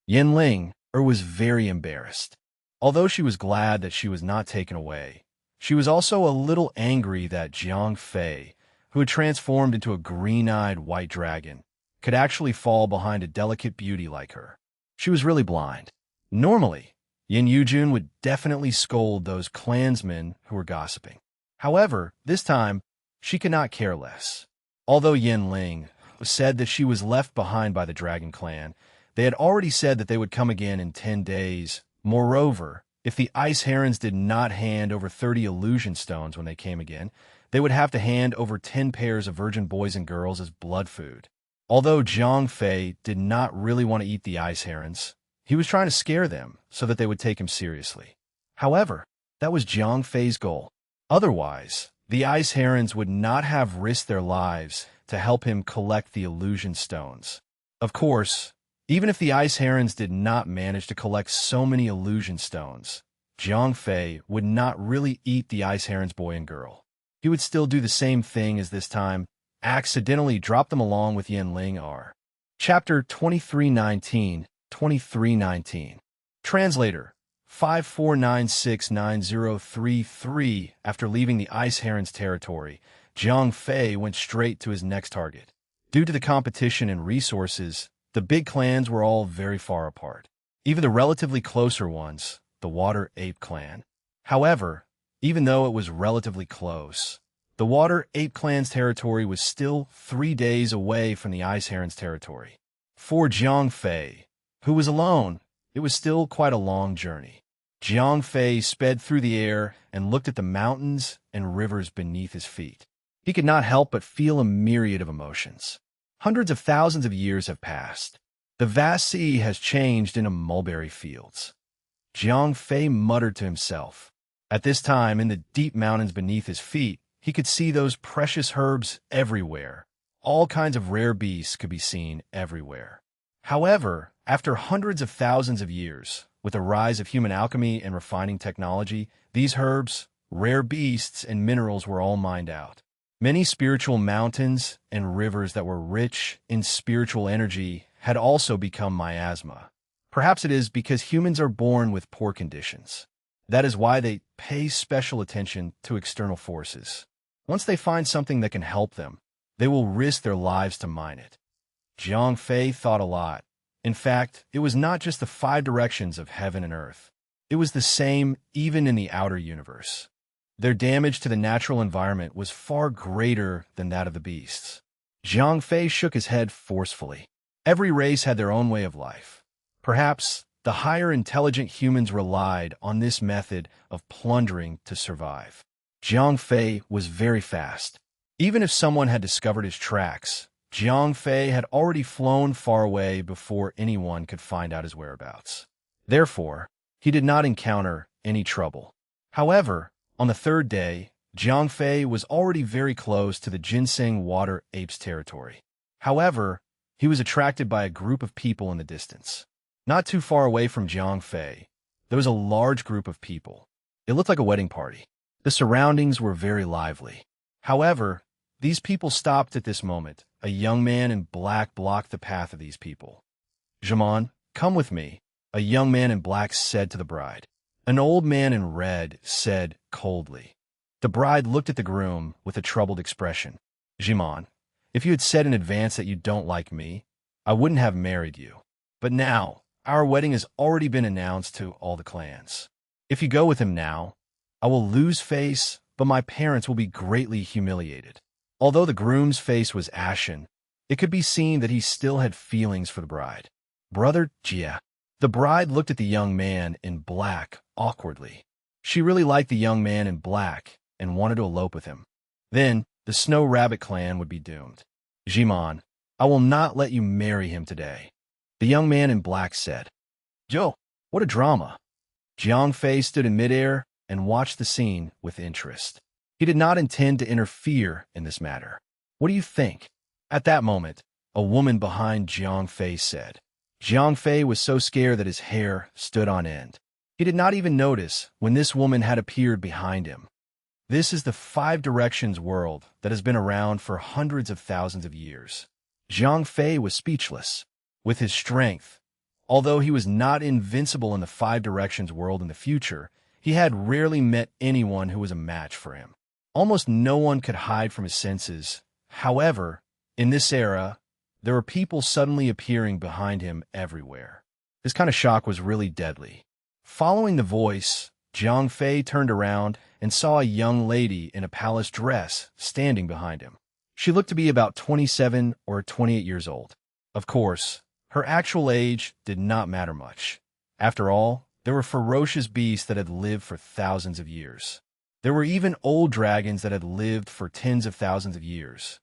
Yin Ling was very embarrassed. Although she was glad that she was not taken away, She was also a little angry that Jiang Fei, who had transformed into a green-eyed white dragon, could actually fall behind a delicate beauty like her. She was really blind. Normally, Yin Yujun would definitely scold those clansmen who were gossiping. However, this time, she could not care less. Although Yin Ling said that she was left behind by the Dragon Clan, they had already said that they would come again in 10 days. Moreover, if the Ice Herons did not hand over 30 illusion stones when they came again, they would have to hand over 10 pairs of virgin boys and girls as blood food. Although Jiang Fei did not really want to eat the Ice Herons, he was trying to scare them so that they would take him seriously. However, that was Jiang Fei's goal. Otherwise, the Ice Herons would not have risked their lives to help him collect the illusion stones. Of course, even if the Ice Herons did not manage to collect so many illusion stones, Jiang Fei would not really eat the Ice Herons boy and girl. He would still do the same thing as this time, accidentally drop them along with Yin Ling R. Chapter 2319, 2319. Translator, 54969033. After leaving the Ice Heron's territory, Jiang Fei went straight to his next target. Due to the competition and resources, the big clans were all very far apart. Even the relatively closer ones, the Water Ape Clan. However, even though it was relatively close, the Water Ape Clan's territory was still 3 days away from the Ice Heron's territory. For Jiang Fei, who was alone, it was still quite a long journey. Jiang Fei sped through the air and looked at the mountains and rivers beneath his feet. He could not help but feel a myriad of emotions. Hundreds of thousands of years have passed. The vast sea has changed into mulberry fields. Jiang Fei muttered to himself. At this time, in the deep mountains beneath his feet, he could see those precious herbs everywhere. All kinds of rare beasts could be seen everywhere. However, after hundreds of thousands of years, with the rise of human alchemy and refining technology, these herbs, rare beasts, and minerals were all mined out. Many spiritual mountains and rivers that were rich in spiritual energy had also become miasma. Perhaps it is because humans are born with poor conditions. That is why they pay special attention to external forces. Once they find something that can help them, they will risk their lives to mine it. Jiang Fei thought a lot. In fact, it was not just the 5 directions of heaven and earth. It was the same even in the outer universe. Their damage to the natural environment was far greater than that of the beasts. Jiang Fei shook his head forcefully. Every race had their own way of life. Perhaps the higher intelligent humans relied on this method of plundering to survive. Jiang Fei was very fast. Even if someone had discovered his tracks, Jiang Fei had already flown far away before anyone could find out his whereabouts. Therefore, he did not encounter any trouble. However, on the 3rd day, Jiang Fei was already very close to the Ginseng Water Apes territory. However, he was attracted by a group of people in the distance. Not too far away from Jiang Fei, there was a large group of people. It looked like a wedding party. The surroundings were very lively. However, these people stopped at this moment. A young man in black blocked the path of these people. "Jaman, come with me," a young man in black said to the bride. An old man in red said coldly. The bride looked at the groom with a troubled expression. "Jaman, if you had said in advance that you don't like me, I wouldn't have married you. But now, our wedding has already been announced to all the clans. If you go with him now, I will lose face, but my parents will be greatly humiliated." Although the groom's face was ashen, it could be seen that he still had feelings for the bride. "Brother Jia." The bride looked at the young man in black awkwardly. She really liked the young man in black and wanted to elope with him. Then, the Snow Rabbit clan would be doomed. "Jiman, I will not let you marry him today," the young man in black said. "Joe, what a drama." Jiang Fei stood in midair and watched the scene with interest. He did not intend to interfere in this matter. "What do you think?" At that moment, a woman behind Jiang Fei said. Jiang Fei was so scared that his hair stood on end. He did not even notice when this woman had appeared behind him. This is the 5 directions world that has been around for hundreds of thousands of years. Jiang Fei was speechless. With his strength, although he was not invincible in the 5 directions world in the future, He had rarely met anyone who was a match for him. Almost no one could hide from his senses. However, in this era, there were people suddenly appearing behind him everywhere. This kind of shock was really deadly. Following the voice, Jiang Fei turned around and saw a young lady in a palace dress standing behind him. She looked to be about 27 or 28 years old. Of course, her actual age did not matter much. After all, there were ferocious beasts that had lived for thousands of years. There were even old dragons that had lived for tens of thousands of years.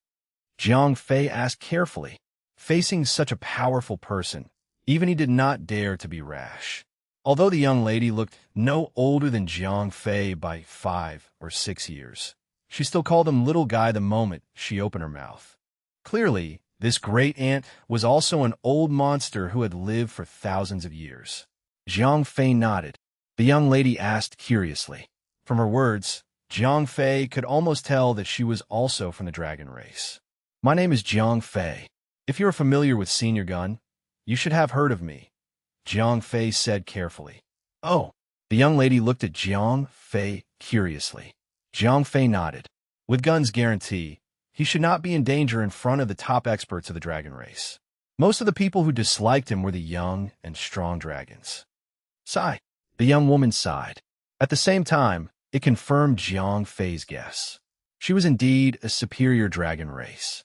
Jiang Fei asked carefully. Facing such a powerful person, even he did not dare to be rash. Although the young lady looked no older than Jiang Fei by 5 or 6 years, she still called him little guy the moment she opened her mouth. Clearly, this great aunt was also an old monster who had lived for thousands of years. Jiang Fei nodded. The young lady asked curiously. From her words, Jiang Fei could almost tell that she was also from the dragon race. My name is Jiang Fei. If you're familiar with Senior Gun, you should have heard of me, Jiang Fei said carefully. Oh, the young lady looked at Jiang Fei curiously. Jiang Fei nodded. With Gun's guarantee, he should not be in danger in front of the top experts of the dragon race. Most of the people who disliked him were the young and strong dragons. Sigh. The young woman sighed. At the same time, it confirmed Jiang Fei's guess. She was indeed a superior dragon race.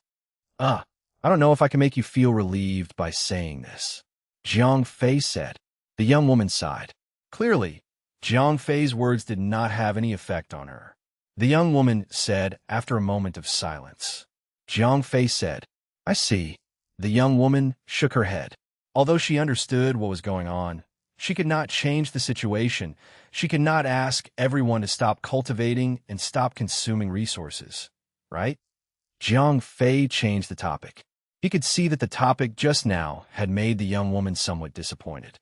I don't know if I can make you feel relieved by saying this, Jiang Fei said. The young woman sighed. Clearly, Jiang Fei's words did not have any effect on her. The young woman said after a moment of silence. Jiang Fei said, I see. The young woman shook her head. Although she understood what was going on, she could not change the situation. She could not ask everyone to stop cultivating and stop consuming resources, right? Jiang Fei changed the topic. He could see that the topic just now had made the young woman somewhat disappointed.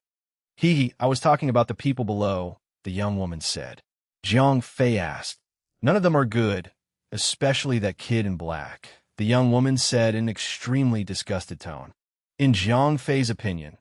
I was talking about the people below, the young woman said. Jiang Fei asked, None of them are good, especially that kid in black, the young woman said in an extremely disgusted tone. In Jiang Fei's opinion,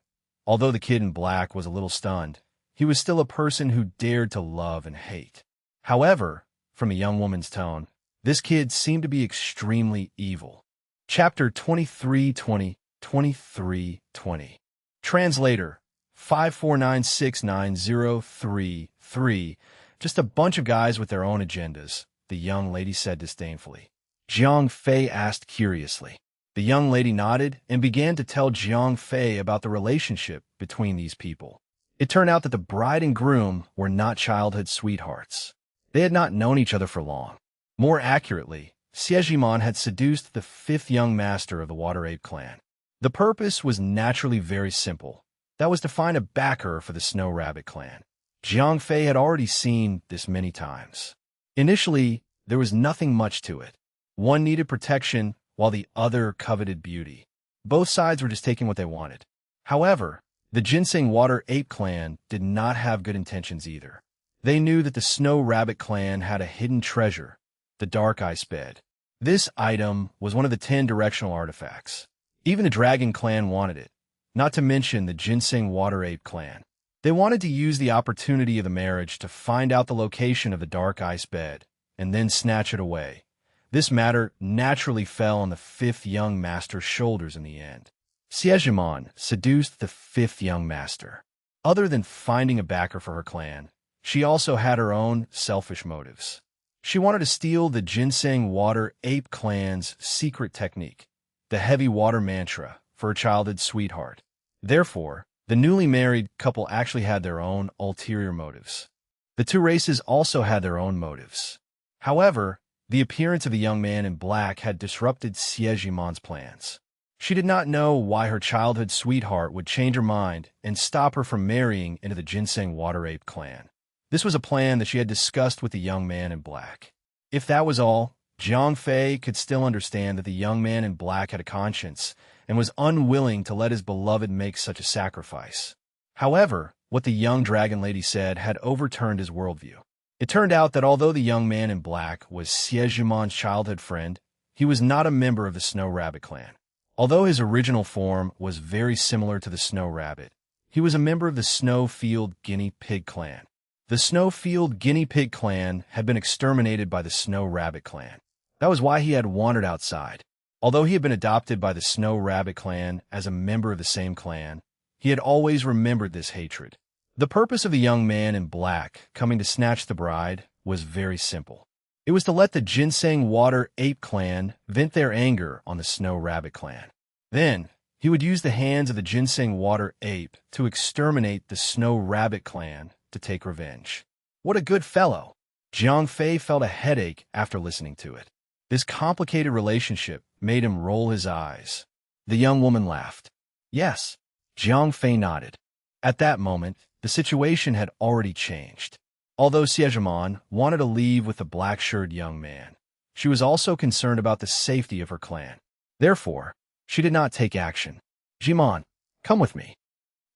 although the kid in black was a little stunned, he was still a person who dared to love and hate. However, from the young woman's tone, this kid seemed to be extremely evil. Chapter 2320, 2320. Translator, 549690333. Just a bunch of guys with their own agendas, the young lady said disdainfully. Jiang Fei asked curiously. The young lady nodded and began to tell Jiang Fei about the relationship between these people. It turned out that the bride and groom were not childhood sweethearts. They had not known each other for long. More accurately, Siegimon had seduced the 5th young master of the Water Ape clan. The purpose was naturally very simple. That was to find a backer for the Snow Rabbit clan. Jiang Fei had already seen this many times. Initially, there was nothing much to it. One needed protection, while the other coveted beauty. Both sides were just taking what they wanted. However, the Ginseng Water Ape clan did not have good intentions either. They knew that the Snow Rabbit clan had a hidden treasure, the Dark Ice Bed. This item was one of the 10 directional artifacts. Even the Dragon clan wanted it, not to mention the Ginseng Water Ape clan. They wanted to use the opportunity of the marriage to find out the location of the Dark Ice Bed, and then snatch it away. This matter naturally fell on the 5th young master's shoulders in the end. Siegimon seduced the 5th young master. Other than finding a backer for her clan, she also had her own selfish motives. She wanted to steal the Ginseng Water Ape clan's secret technique, the heavy water mantra, for her childhood sweetheart. Therefore, the newly married couple actually had their own ulterior motives. The two races also had their own motives. However, the appearance of the young man in black had disrupted Siegimon's plans. She did not know why her childhood sweetheart would change her mind and stop her from marrying into the Ginseng Water Ape clan. This was a plan that she had discussed with the young man in black. If that was all, Jiang Fei could still understand that the young man in black had a conscience and was unwilling to let his beloved make such a sacrifice. However, what the young dragon lady said had overturned his worldview. It turned out that although the young man in black was Siegimon's childhood friend, he was not a member of the Snow Rabbit clan. Although his original form was very similar to the Snow Rabbit, he was a member of the Snowfield Guinea Pig clan. The Snowfield Guinea Pig clan had been exterminated by the Snow Rabbit clan. That was why he had wandered outside. Although he had been adopted by the Snow Rabbit clan as a member of the same clan, he had always remembered this hatred. The purpose of the young man in black coming to snatch the bride was very simple. It was to let the Ginseng Water Ape clan vent their anger on the Snow Rabbit clan. Then, he would use the hands of the Ginseng Water Ape to exterminate the Snow Rabbit clan to take revenge. What a good fellow! Jiang Fei felt a headache after listening to it. This complicated relationship made him roll his eyes. The young woman laughed. Yes, Jiang Fei nodded. At that moment, the situation had already changed. Although Xiejimon wanted to leave with the black-shirted young man, she was also concerned about the safety of her clan. Therefore, she did not take action. Jimon, come with me.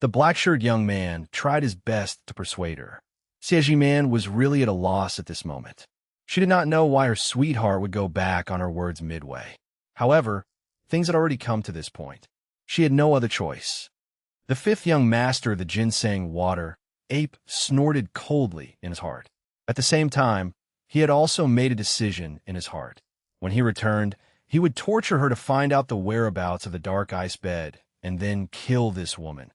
The black-shirted young man tried his best to persuade her. Xiejimon was really at a loss at this moment. She did not know why her sweetheart would go back on her words midway. However, things had already come to this point. She had no other choice. The fifth young master of the Ginseng Water Ape snorted coldly in his heart. At the same time, he had also made a decision in his heart. When he returned, he would torture her to find out the whereabouts of the dark ice bed and then kill this woman.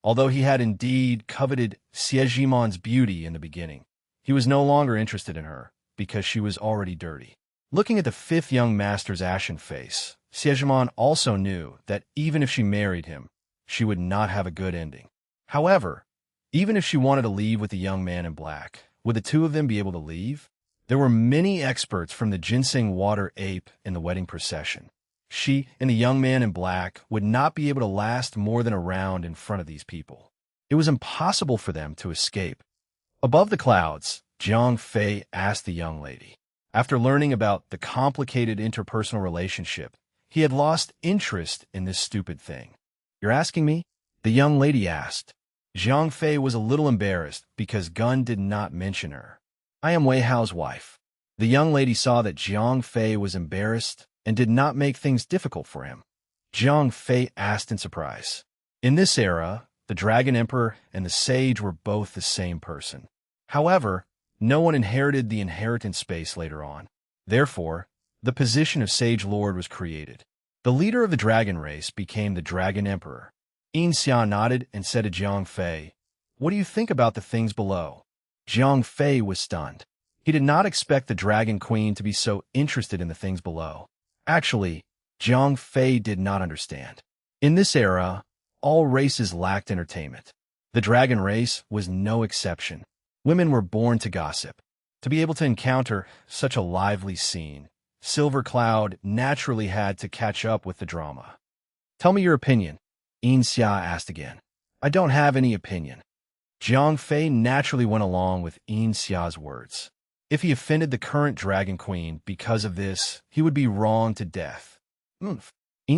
Although he had indeed coveted Xiejimon's beauty in the beginning, he was no longer interested in her because she was already dirty. Looking at the fifth young master's ashen face, Xiejimon also knew that even if she married him, she would not have a good ending. However, even if she wanted to leave with the young man in black, would the two of them be able to leave? There were many experts from the Ginseng Water Ape in the wedding procession. She and the young man in black would not be able to last more than a round in front of these people. It was impossible for them to escape. Above the clouds, Jiang Fei asked the young lady. After learning about the complicated interpersonal relationship, he had lost interest in this stupid thing. You're asking me? The young lady asked. Jiang Fei was a little embarrassed because Gun did not mention her. I am Wei Hao's wife. The young lady saw that Jiang Fei was embarrassed and did not make things difficult for him. Jiang Fei asked in surprise. In this era, the Dragon Emperor and the Sage were both the same person. However, no one inherited the inheritance space later on. Therefore, the position of Sage Lord was created. The leader of the dragon race became the Dragon Emperor. Yin Xia nodded and said to Jiang Fei, "What do you think about the things below?" Jiang Fei was stunned. He did not expect the Dragon Queen to be so interested in the things below. Actually, Jiang Fei did not understand. In this era, all races lacked entertainment. The dragon race was no exception. Women were born to gossip. To be able to encounter such a lively scene, Silver Cloud naturally had to catch up with the drama. Tell me your opinion, Yin Xia asked again. I don't have any opinion. Jiang Fei naturally went along with Yin Xia's words. If he offended the current Dragon Queen because of this, he would be wronged to death. Yin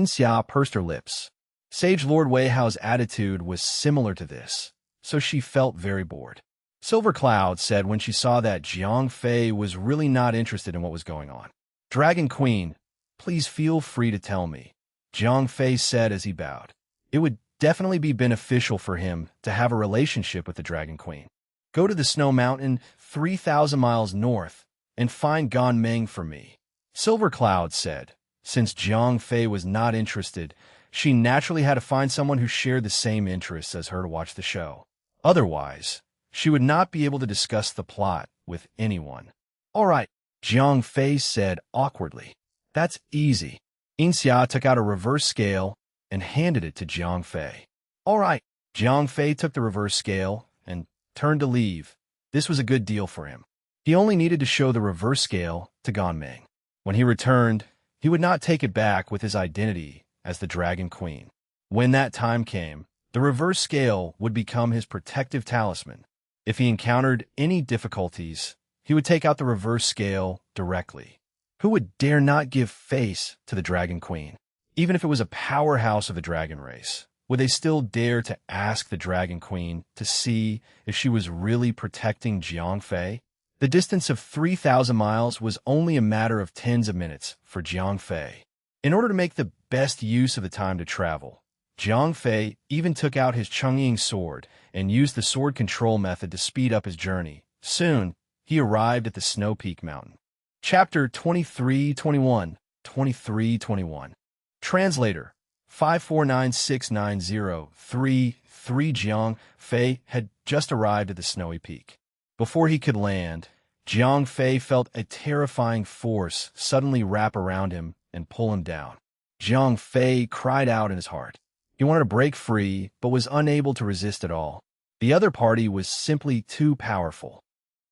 Xia pursed her lips. Sage Lord Wei Hao's attitude was similar to this, so she felt very bored. Silver Cloud said when she saw that Jiang Fei was really not interested in what was going on. Dragon Queen, please feel free to tell me, Jiang Fei said as he bowed. It would definitely be beneficial for him to have a relationship with the Dragon Queen. Go to the Snow Mountain 3,000 miles north and find Gan Meng for me, Silver Cloud said. Since Jiang Fei was not interested, she naturally had to find someone who shared the same interests as her to watch the show. Otherwise, she would not be able to discuss the plot with anyone. All right, Jiang Fei said awkwardly. That's easy. Yin Xia took out a reverse scale and handed it to Jiang Fei. All right, Jiang Fei took the reverse scale and turned to leave. This was a good deal for him. He only needed to show the reverse scale to Gan Meng. When he returned, he would not take it back with his identity as the Dragon Queen. When that time came, the reverse scale would become his protective talisman. If he encountered any difficulties, he would take out the reverse scale directly. Who would dare not give face to the Dragon Queen? Even if it was a powerhouse of the dragon race, would they still dare to ask the Dragon Queen to see if she was really protecting Jiang Fei? The distance of 3,000 miles was only a matter of tens of minutes for Jiang Fei. In order to make the best use of the time to travel, Jiang Fei even took out his Chungying sword and used the sword control method to speed up his journey Soon, he arrived at the Snow Peak Mountain. Chapter 2321, 2321. Translator 5496903 Jiang Fei had just arrived at the snowy peak. Before he could land, Jiang Fei felt a terrifying force suddenly wrap around him and pull him down. Jiang Fei cried out in his heart. He wanted to break free, but was unable to resist at all. The other party was simply too powerful.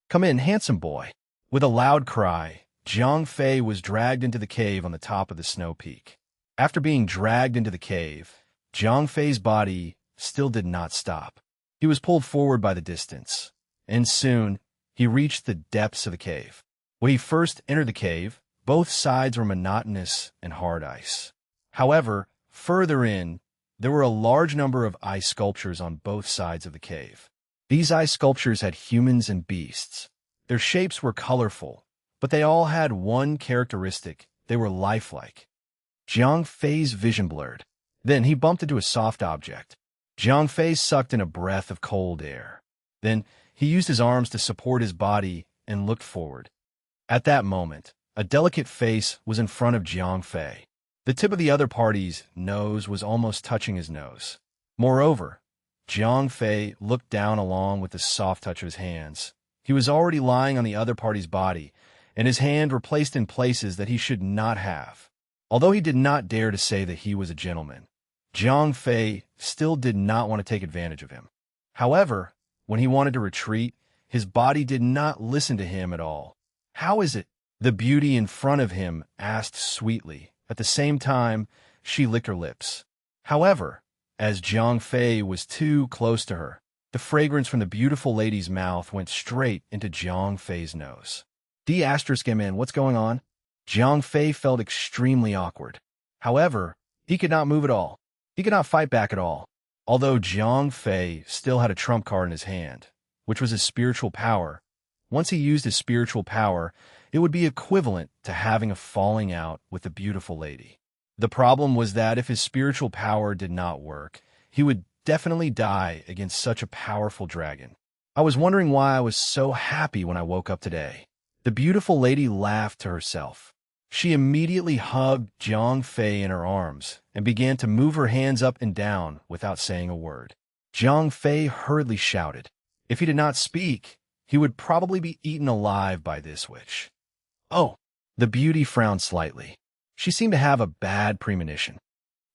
"Come in, handsome boy." With a loud cry, Jiang Fei was dragged into the cave on the top of the snow peak. After being dragged into the cave, Jiang Fei's body still did not stop. He was pulled forward by the distance, and soon he reached the depths of the cave. When he first entered the cave, both sides were monotonous and hard ice. However, further in, there were a large number of ice sculptures on both sides of the cave. These ice sculptures had humans and beasts. Their shapes were colorful, but they all had one characteristic: they were lifelike. Jiang Fei's vision blurred. Then he bumped into a soft object. Jiang Fei sucked in a breath of cold air. Then he used his arms to support his body and looked forward. At that moment, a delicate face was in front of Jiang Fei. The tip of the other party's nose was almost touching his nose. Moreover, Jiang Fei looked down along with the soft touch of his hands. He was already lying on the other party's body, and his hands were placed in places that he should not have. Although he did not dare to say that he was a gentleman, Jiang Fei still did not want to take advantage of him. However, when he wanted to retreat, his body did not listen to him at all. "How is it?" the beauty in front of him asked sweetly. At the same time, she licked her lips. However, as Jiang Fei was too close to her, the fragrance from the beautiful lady's mouth went straight into Jiang Fei's nose. D*MN, what's going on? Jiang Fei felt extremely awkward. However, he could not move at all. He could not fight back at all. Although Jiang Fei still had a trump card in his hand, which was his spiritual power, once he used his spiritual power, it would be equivalent to having a falling out with the beautiful lady. The problem was that if his spiritual power did not work, he would definitely die against such a powerful dragon. I was wondering why I was so happy when I woke up today. The beautiful lady laughed to herself. She immediately hugged Jiang Fei in her arms and began to move her hands up and down without saying a word. Jiang Fei hurriedly shouted. If he did not speak, he would probably be eaten alive by this witch. "Oh." The beauty frowned slightly. She seemed to have a bad premonition.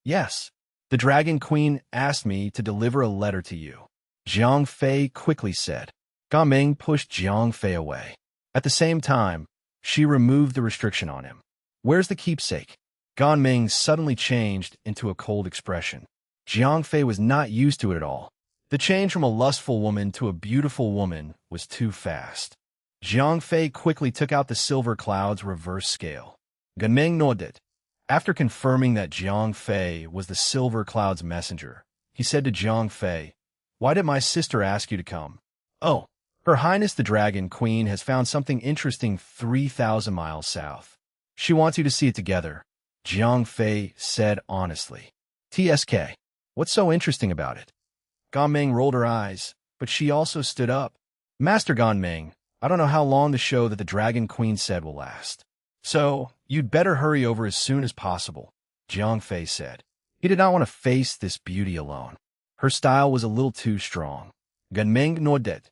"Yes, the Dragon Queen asked me to deliver a letter to you," Jiang Fei quickly said. Gaming pushed Jiang Fei away. At the same time, she removed the restriction on him. "Where's the keepsake?" Gaming suddenly changed into a cold expression. Jiang Fei was not used to it at all. The change from a lustful woman to a beautiful woman was too fast. Jiang Fei quickly took out the silver cloud's reverse scale. Gaming nodded. After confirming that Jiang Fei was the silver cloud's messenger, he said to Jiang Fei, "Why did my sister ask you to come?" "Oh, Her Highness the Dragon Queen has found something interesting 3,000 miles south. She wants you to see it together," Jiang Fei said honestly. "TSK, what's so interesting about it?" Gaming rolled her eyes, but she also stood up. "Master Gaming, I don't know how long the show that the Dragon Queen said will last. So, you'd better hurry over as soon as possible," Jiang Fei said. He did not want to face this beauty alone. Her style was a little too strong. Gaming nodded.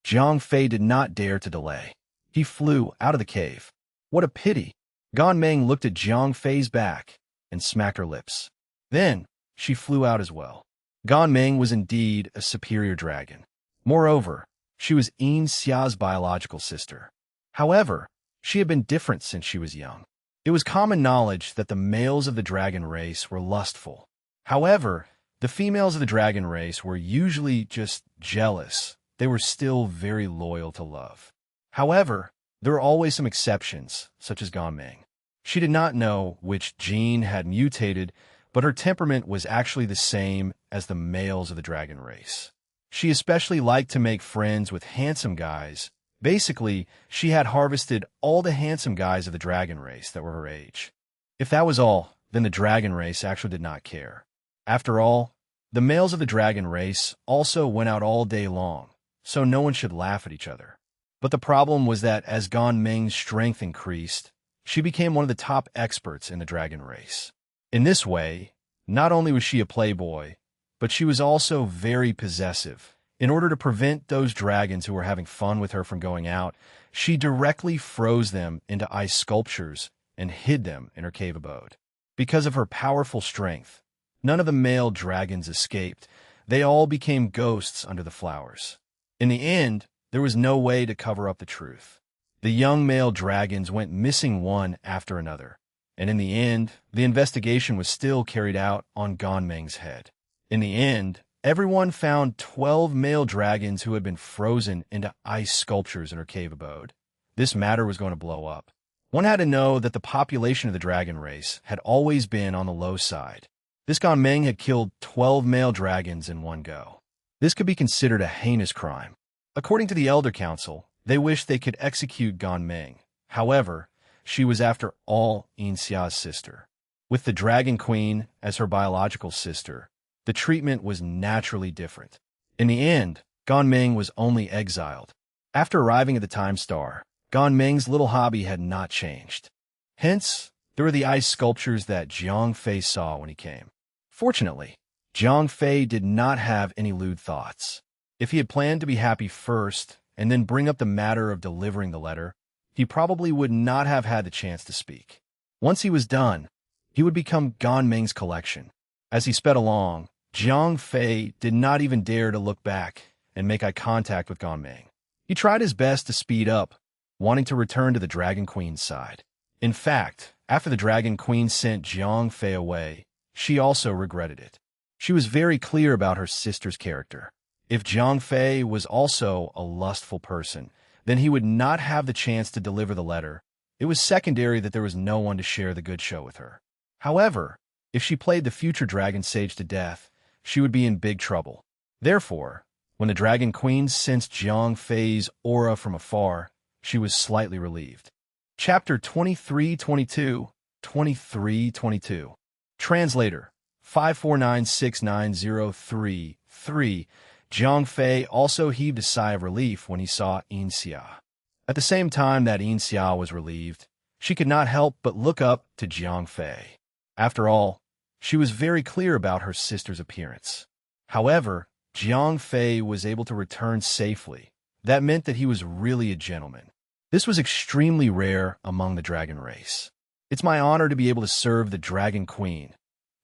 Jiang Fei did not dare to delay. He flew out of the cave. What a pity. Gaming looked at Jiang Fei's back and smacked her lips. Then, she flew out as well. Gaming was indeed a superior dragon. Moreover, she was Yin Xia's biological sister. However, she had been different since she was young. It was common knowledge that the males of the dragon race were lustful. However, the females of the dragon race were usually just jealous. They were still very loyal to love. However, there were always some exceptions, such as Gaming. She did not know which gene had mutated, but her temperament was actually the same as the males of the dragon race. She especially liked to make friends with handsome guys. Basically, she had harvested all the handsome guys of the dragon race that were her age. If that was all, then the dragon race actually did not care. After all, the males of the dragon race also went out all day long, so no one should laugh at each other. But the problem was that as Gan Meng's strength increased, she became one of the top experts in the dragon race. In this way, not only was she a playboy, but she was also very possessive. In order to prevent those dragons who were having fun with her from going out, she directly froze them into ice sculptures and hid them in her cave abode. Because of her powerful strength, none of the male dragons escaped. They all became ghosts under the flowers. In the end, there was no way to cover up the truth. The young male dragons went missing one after another, and in the end, the investigation was still carried out on Ganmeng's head. In the end, everyone found 12 male dragons who had been frozen into ice sculptures in her cave abode. This matter was going to blow up. One had to know that the population of the dragon race had always been on the low side. This Ganmeng had killed 12 male dragons in one go. This could be considered a heinous crime. According to the Elder Council, they wished they could execute Ganmeng. However, she was after all Inxia's sister. With the Dragon Queen as her biological sister, the treatment was naturally different. In the end, Ganmeng was only exiled. After arriving at the Time Star, Ganmeng's little hobby had not changed. Hence, there were the ice sculptures that Jiang Fei saw when he came. Fortunately, Jiang Fei did not have any lewd thoughts. If he had planned to be happy first and then bring up the matter of delivering the letter, he probably would not have had the chance to speak. Once he was done, he would become Ganmeng's collection. As he sped along, Jiang Fei did not even dare to look back and make eye contact with Ganmeng. He tried his best to speed up, wanting to return to the Dragon Queen's side. In fact, after the Dragon Queen sent Jiang Fei away, she also regretted it. She was very clear about her sister's character. If Jiang Fei was also a lustful person, then he would not have the chance to deliver the letter. It was secondary that there was no one to share the good show with her. However, if she played the future Dragon Sage to death, she would be in big trouble. Therefore, when the Dragon Queen sensed Jiang Fei's aura from afar, she was slightly relieved. Chapter 2322, 2322. Translator 5496903-3. Jiang Fei also heaved a sigh of relief when he saw Inxia. At the same time that Inxia was relieved, she could not help but look up to Jiang Fei. After all, she was very clear about her sister's appearance. However, Jiang Fei was able to return safely. That meant that he was really a gentleman. This was extremely rare among the dragon race. It's my honor to be able to serve the Dragon Queen,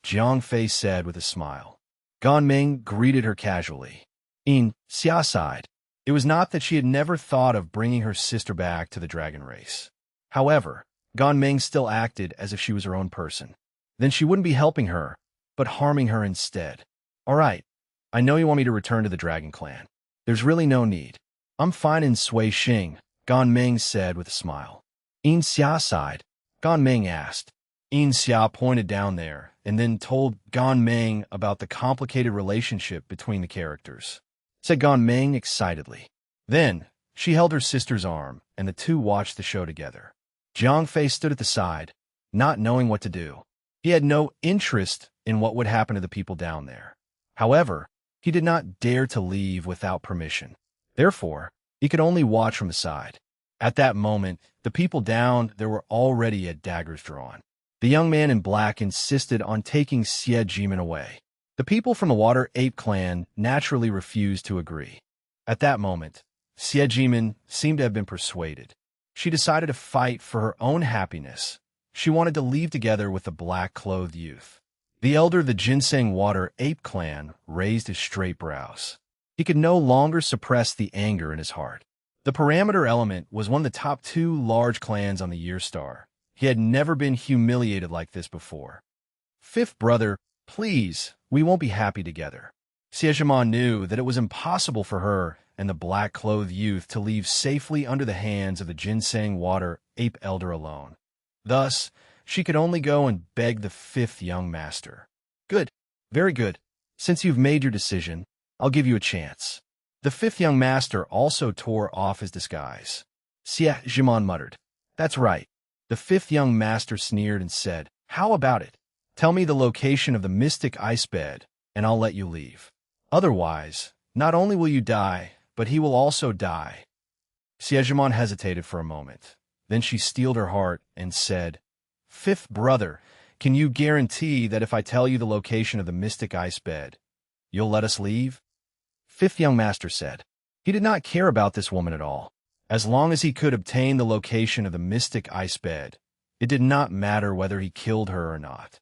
Jiang Fei said with a smile. Ganmeng greeted her casually. Inxia sighed. It was not that she had never thought of bringing her sister back to the dragon race. However, Ganmeng still acted as if she was her own person. Then she wouldn't be helping her, but harming her instead. All right, I know you want me to return to the Dragon Clan. There's really no need. I'm fine in Sui Xing, Ganmeng said with a smile. Inxia sighed. Ganmeng asked. Inxia pointed down there and then told Ganmeng about the complicated relationship between the characters, said Ganmeng excitedly. Then, she held her sister's arm, and the two watched the show together. Jiang Fei stood at the side, not knowing what to do. He had no interest in what would happen to the people down there. However, he did not dare to leave without permission. Therefore, he could only watch from the side. At that moment, the people down there were already at daggers drawn. The young man in black insisted on taking Xie Jimin away. The people from the Water Ape Clan naturally refused to agree. At that moment, Xie Jimin seemed to have been persuaded. She decided to fight for her own happiness. She wanted to leave together with the black-clothed youth. The elder of the Ginseng Water Ape Clan raised his straight brows. He could no longer suppress the anger in his heart. The Parameter Element was one of the top 2 large clans on the Year Star. He had never been humiliated like this before. Fifth brother, please, we won't be happy together. Xie knew that it was impossible for her and the black-clothed youth to leave safely under the hands of the Ginseng Water Ape Elder alone. Thus, she could only go and beg the 5th young master. Good, very good. Since you've made your decision, I'll give you a chance. The 5th young master also tore off his disguise. Xie Jimin muttered. That's right. The 5th young master sneered and said, how about it? Tell me the location of the mystic ice bed, and I'll let you leave. Otherwise, not only will you die, but he will also die. Siegimon hesitated for a moment. Then she steeled her heart and said, "Fifth brother, can you guarantee that if I tell you the location of the mystic ice bed, you'll let us leave?" Fifth young master said. He did not care about this woman at all. As long as he could obtain the location of the mystic ice bed, it did not matter whether he killed her or not.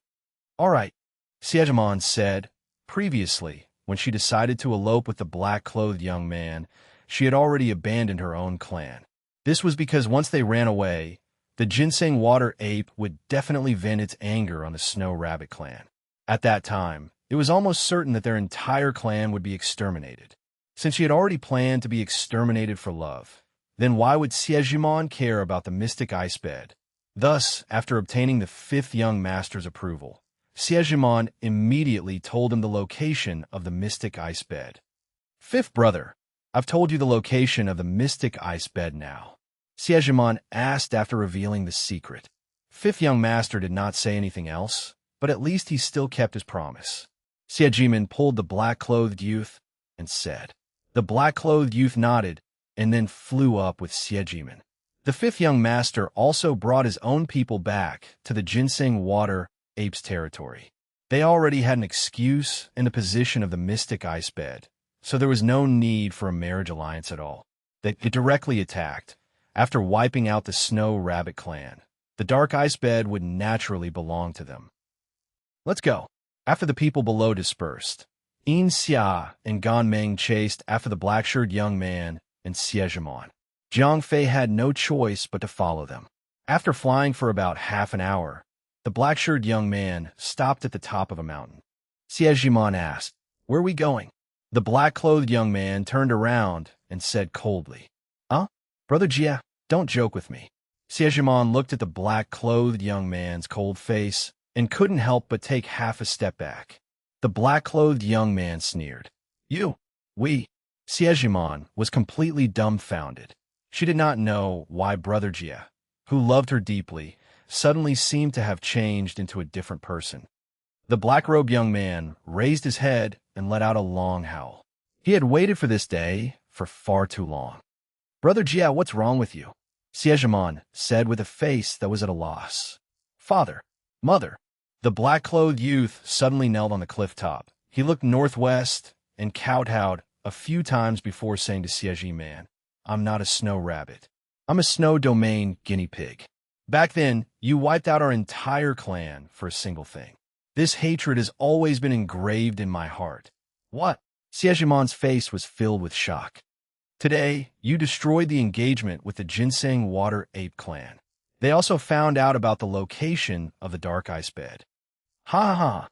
"All right," Siegimon said. Previously, when she decided to elope with the black-clothed young man, she had already abandoned her own clan. This was because once they ran away, the ginseng water ape would definitely vent its anger on the Snow Rabbit clan. At that time, it was almost certain that their entire clan would be exterminated. Since she had already planned to be exterminated for love, then why would Siegimon care about the mystic ice bed? Thus, after obtaining the fifth young master's approval, Siegimon immediately told him the location of the mystic ice bed. "Fifth brother, I've told you the location of the mystic ice bed now," Siegimon asked after revealing the secret. Fifth young master did not say anything else, but at least he still kept his promise. Siegimon pulled the black-clothed youth and said. The black-clothed youth nodded and then flew up with Siegimon. The fifth young master also brought his own people back to the ginseng water ape's territory. They already had an excuse in the position of the mystic ice bed, so there was no need for a marriage alliance at all. They directly attacked. After wiping out the Snow Rabbit clan, the dark ice bed would naturally belong to them. "Let's go." After the people below dispersed, Yin Xia and Gan Meng chased after the black-shirted young man and Siegimon. Jiang Fei had no choice but to follow them. After flying for about half an hour, the black-shirted young man stopped at the top of a mountain. Siegimon asked, "Where are we going?" The black-clothed young man turned around and said coldly, Brother Jia, don't joke with me." Siegimon looked at the black-clothed young man's cold face and couldn't help but take half a step back. The black-clothed young man sneered. We. Siegimon was completely dumbfounded. She did not know why Brother Jia, who loved her deeply, suddenly seemed to have changed into a different person. The black-robed young man raised his head and let out a long howl. He had waited for this day for far too long. "Brother Jia, what's wrong with you?" Siegimon said with a face that was at a loss. "Father, mother." The black-clothed youth suddenly knelt on the cliff top. He looked northwest and kowtowed a few times before saying to Siegimon, "I'm not a snow rabbit. I'm a snow domain guinea pig. Back then, you wiped out our entire clan for a single thing. This hatred has always been engraved in my heart." "What?" Siegimon's face was filled with shock. "Today, you destroyed the engagement with the Ginseng Water Ape clan. They also found out about the location of the dark ice bed." "Ha ha!"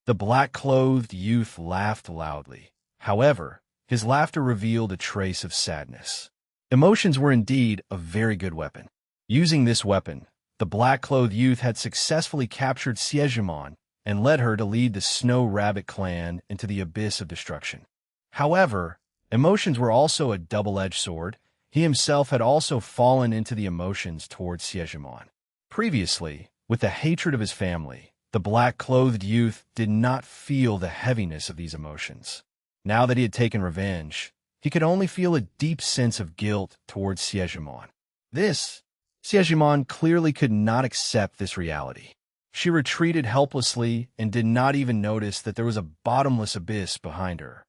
The black-clothed youth laughed loudly. However, his laughter revealed a trace of sadness. Emotions were indeed a very good weapon. Using this weapon, the black-clothed youth had successfully captured Siegimon and led her to lead the Snow Rabbit clan into the abyss of destruction. However, emotions were also a double-edged sword. He himself had also fallen into the emotions towards Siegimon. Previously, with the hatred of his family, the black-clothed youth did not feel the heaviness of these emotions. Now that he had taken revenge, he could only feel a deep sense of guilt towards Siegimon. Siegimon clearly could not accept this reality. She retreated helplessly and did not even notice that there was a bottomless abyss behind her.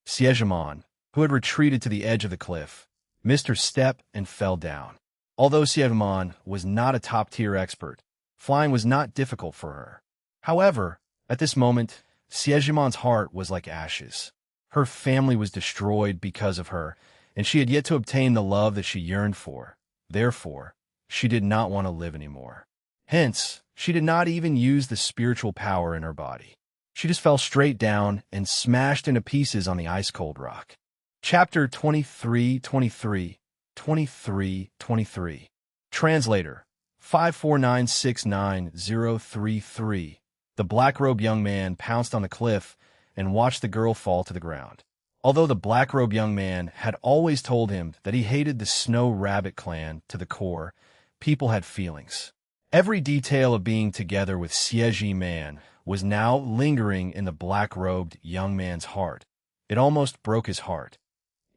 Siegimon, who had retreated to the edge of the cliff, missed her step and fell down. Although Siegimon was not a top-tier expert, flying was not difficult for her. However, at this moment, Siegimon's heart was like ashes. Her family was destroyed because of her, and she had yet to obtain the love that she yearned for. Therefore, she did not want to live anymore. Hence, she did not even use the spiritual power in her body. She just fell straight down and smashed into pieces on the ice-cold rock. Chapter 23:23, 23:23. Translator 54969-033. The black-robed young man pounced on the cliff and watched the girl fall to the ground. Although the black-robed young man had always told him that he hated the Snow Rabbit clan to the core, people had feelings. Every detail of being together with Siegimon was now lingering in the black-robed young man's heart. It almost broke his heart.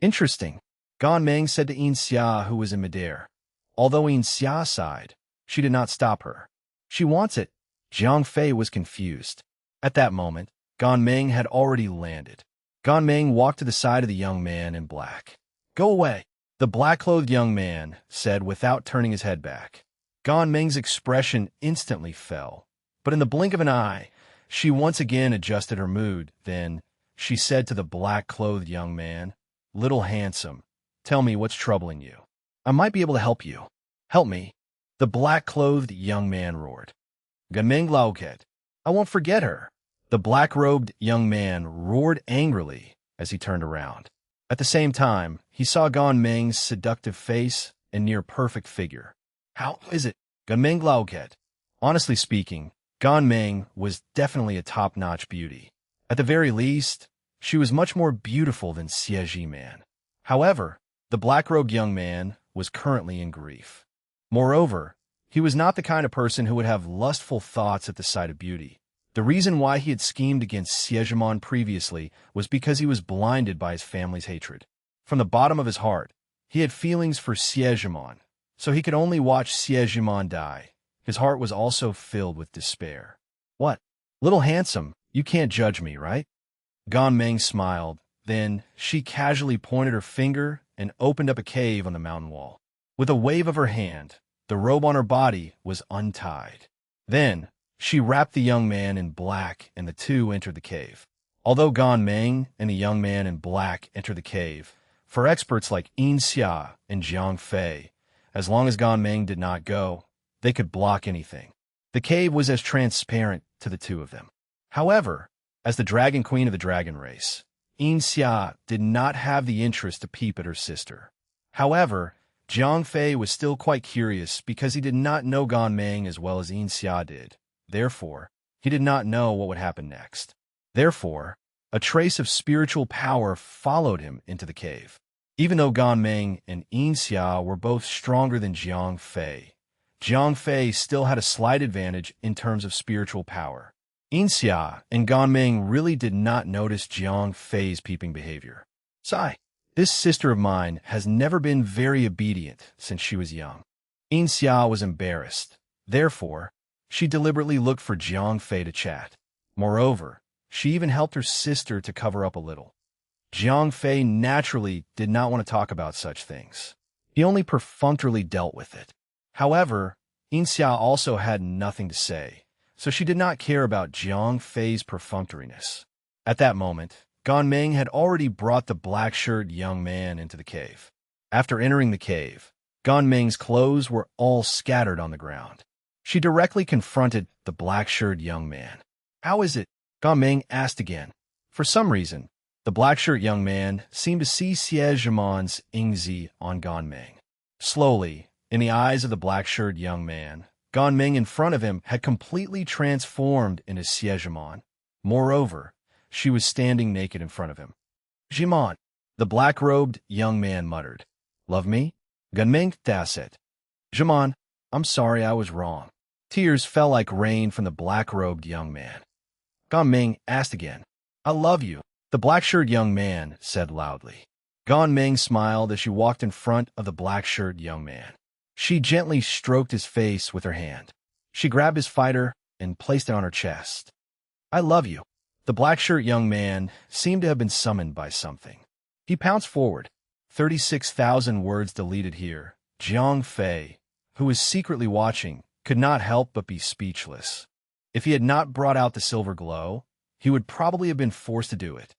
Interesting. Gan Meng said to Yin Xia, who was in midair. Although Yin Xia sighed, she did not stop her. She wants it. Jiang Fei was confused. At that moment, Gan Meng had already landed. Gan Meng walked to the side of the young man in black. Go away, the black-clothed young man said without turning his head back. Gan Meng's expression instantly fell, but in the blink of an eye, she once again adjusted her mood. Then she said to the black-clothed young man, Little handsome, tell me what's troubling you. I might be able to help you. Help me. The black-clothed young man roared. Gaming Laoket, I won't forget her. The black-robed young man roared angrily as he turned around. At the same time, he saw Gan Meng's seductive face and near-perfect figure. How is it, Gaming Laoket? Honestly speaking, Gan Meng was definitely a top-notch beauty. At the very least, she was much more beautiful than Xie Man. However, the black-robed young man was currently in grief. Moreover, he was not the kind of person who would have lustful thoughts at the sight of beauty. The reason why he had schemed against Xie previously was because he was blinded by his family's hatred. From the bottom of his heart, he had feelings for Xie, so he could only watch Xie die. His heart was also filled with despair. What? Little handsome, you can't judge me, right? Gan Meng smiled. Then she casually pointed her finger and opened up a cave on the mountain wall. With a wave of her hand, the robe on her body was untied. Then she wrapped the young man in black and the two entered the cave. Although Gan Meng and the young man in black entered the cave, for experts like Yin Xia and Jiang Fei, as long as Gan Meng did not go, they could block anything. The cave was as transparent to the two of them. However, as the Dragon Queen of the Dragon Race, Yin Xia did not have the interest to peep at her sister. However, Jiang Fei was still quite curious because he did not know Gan Meng as well as Yin Xia did. Therefore, he did not know what would happen next. Therefore, a trace of spiritual power followed him into the cave. Even though Gan Meng and Yin Xia were both stronger than Jiang Fei still had a slight advantage in terms of spiritual power. Yin Xia and Gan Meng really did not notice Jiang Fei's peeping behavior. Sigh. This sister of mine has never been very obedient since she was young. Yin Xia was embarrassed. Therefore, she deliberately looked for Jiang Fei to chat. Moreover, she even helped her sister to cover up a little. Jiang Fei naturally did not want to talk about such things. He only perfunctorily dealt with it. However, Yin Xia also had nothing to say, so she did not care about Jiang Fei's perfunctoriness. At that moment, Gan Meng had already brought the black-shirted young man into the cave. After entering the cave, Gan Meng's clothes were all scattered on the ground. She directly confronted the black-shirted young man. How is it? Gan Meng asked again. For some reason, the black-shirted young man seemed to see Xie Ingzi on Gan Meng. Slowly, in the eyes of the black-shirted young man, Gan Meng in front of him had completely transformed into Xie. Moreover, she was standing naked in front of him. Jimon, the black-robed young man muttered. Love me? Gan Meng said. Jimon, I'm sorry I was wrong. Tears fell like rain from the black-robed young man. Gan Meng asked again. I love you, the black-shirted young man said loudly. Gan Meng smiled as she walked in front of the black-shirted young man. She gently stroked his face with her hand. She grabbed his fighter and placed it on her chest. I love you. The black-shirted young man seemed to have been summoned by something. He pounced forward. 36,000 words deleted here. Jiang Fei, who was secretly watching, could not help but be speechless. If he had not brought out the silver glow, he would probably have been forced to do it.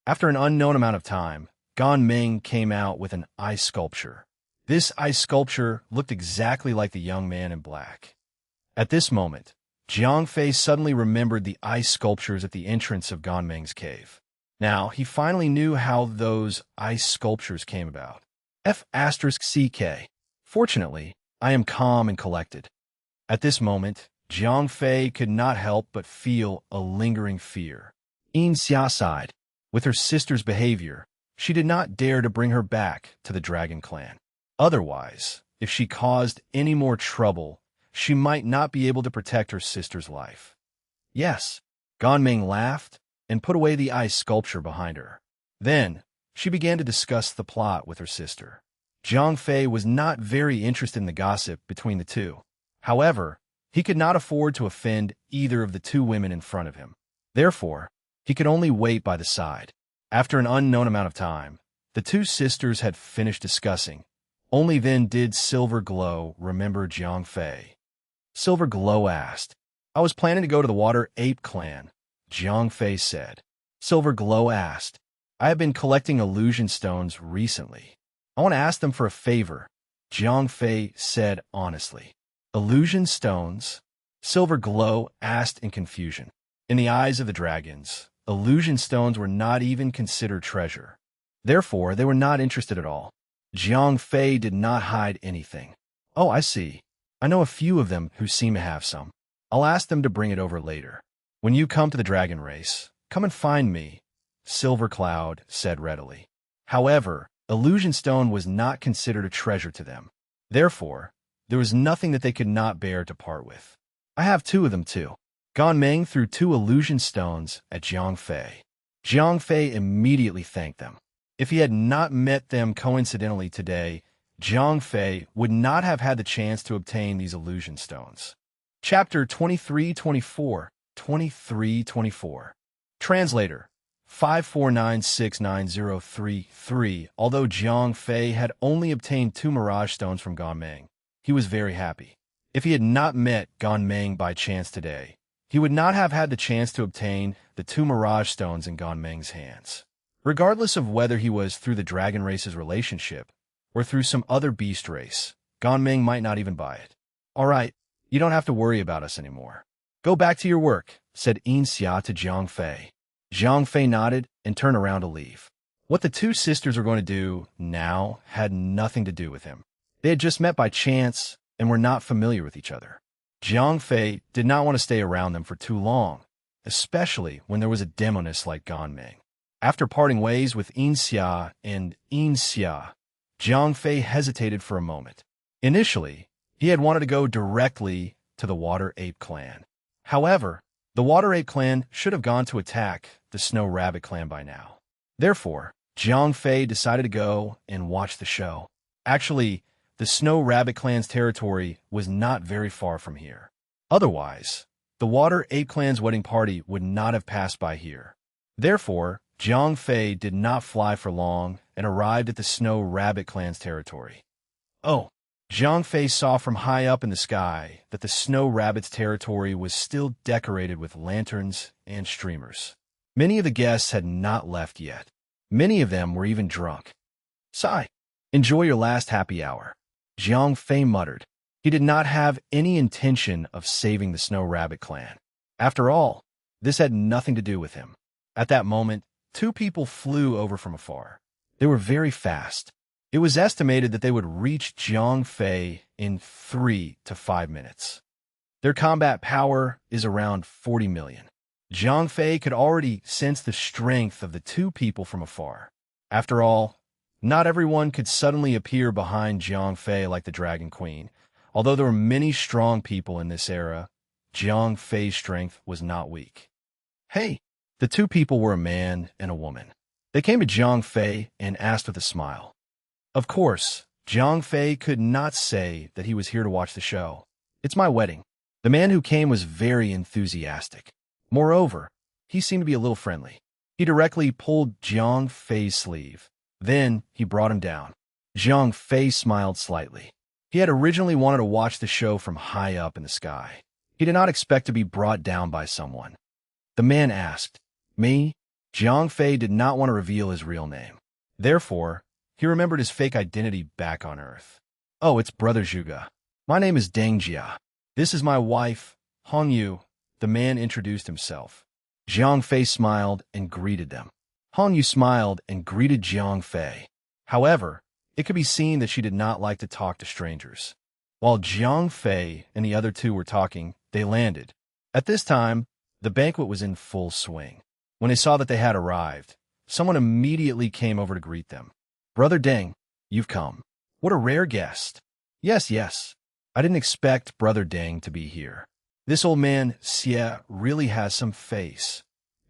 After an unknown amount of time, Gan Meng came out with an ice sculpture. This ice sculpture looked exactly like the young man in black. At this moment, Jiang Fei suddenly remembered the ice sculptures at the entrance of Gan Meng's cave. Now, he finally knew how those ice sculptures came about. F*CK. Fortunately, I am calm and collected. At this moment, Jiang Fei could not help but feel a lingering fear. Yin Xia sighed. With her sister's behavior, she did not dare to bring her back to the Dragon Clan. Otherwise, if she caused any more trouble, she might not be able to protect her sister's life. Yes, Gan Meng laughed and put away the ice sculpture behind her. Then, She began to discuss the plot with her sister. Jiang Fei was not very interested in the gossip between the two. However, he could not afford to offend either of the two women in front of him. Therefore, he could only wait by the side. After an unknown amount of time, the two sisters had finished discussing. Only then did Silver Glow remember Jiang Fei. Silver Glow asked, "I was planning to go to the Water Ape Clan," Jiang Fei said. Silver Glow asked, "I have been collecting illusion stones recently. I want to ask them for a favor," Jiang Fei said honestly. "Illusion stones?" Silver Glow asked in confusion. In the eyes of the dragons, illusion stones were not even considered treasure. Therefore, they were not interested at all. Jiang Fei did not hide anything. "Oh, I see. I know a few of them who seem to have some. I'll ask them to bring it over later. When you come to the dragon race, come and find me," Silver Cloud said readily. However, illusion stone was not considered a treasure to them. Therefore, there was nothing that they could not bear to part with. "I have two of them too." Ganmeng threw two illusion stones at Jiang Fei. Jiang Fei immediately thanked them. If he had not met them coincidentally today, Jiang Fei would not have had the chance to obtain these illusion stones. Chapter 23-24, 23-24. Translator 549690033. Although Jiang Fei had only obtained 2 mirage stones from Ganmeng, he was very happy. If he had not met Ganmeng by chance today, he would not have had the chance to obtain the 2 mirage stones in Ganmeng's hands. Regardless of whether he was through the dragon race's relationship or through some other beast race, Ganmeng might not even buy it. "All right, you don't have to worry about us anymore. Go back to your work," said Xia to Jiang Fei. Jiang Fei nodded and turned around to leave. What the two sisters were going to do now had nothing to do with him. They had just met by chance and were not familiar with each other. Jiang Fei did not want to stay around them for too long, especially when there was a demoness like Ganmeng. After parting ways with Xia and Xia, Jiang Fei hesitated for a moment. Initially, he had wanted to go directly to the Water Ape Clan. However, the Water Ape Clan should have gone to attack the Snow Rabbit Clan by now. Therefore, Jiang Fei decided to go and watch the show. Actually, the Snow Rabbit Clan's territory was not very far from here. Otherwise, the Water Ape Clan's wedding party would not have passed by here. Therefore, Jiang Fei did not fly for long and arrived at the Snow Rabbit Clan's territory. Oh! Jiang Fei saw from high up in the sky that the Snow Rabbit's territory was still decorated with lanterns and streamers. Many of the guests had not left yet. Many of them were even drunk. "Sigh, enjoy your last happy hour," Jiang Fei muttered. He did not have any intention of saving the Snow Rabbit Clan. After all, this had nothing to do with him. At that moment, 2 people flew over from afar. They were very fast. It was estimated that they would reach Jiang Fei in 3 to 5 minutes. Their combat power is around 40 million. Jiang Fei could already sense the strength of the 2 people from afar. After all, not everyone could suddenly appear behind Jiang Fei like the Dragon Queen. Although there were many strong people in this era, Jiang Fei's strength was not weak. "Hey!" The 2 people were a man and a woman. They came to Jiang Fei and asked with a smile. Of course, Jiang Fei could not say that he was here to watch the show. "It's my wedding." The man who came was very enthusiastic. Moreover, he seemed to be a little friendly. He directly pulled Jiang Fei's sleeve. Then he brought him down. Jiang Fei smiled slightly. He had originally wanted to watch the show from high up in the sky. He did not expect to be brought down by someone. The man asked, "Me?" Jiang Fei did not want to reveal his real name. Therefore, he remembered his fake identity back on Earth. "Oh, it's Brother Zhuge. My name is Deng Jia. This is my wife, Hong Yu." The man introduced himself. Jiang Fei smiled and greeted them. Hong Yu smiled and greeted Jiang Fei. However, it could be seen that she did not like to talk to strangers. While Jiang Fei and the other 2 were talking, they landed. At this time, the banquet was in full swing. When they saw that they had arrived, someone immediately came over to greet them. "Brother Deng, you've come. What a rare guest." Yes. I didn't expect Brother Deng to be here. This old man, Xie, really has some face."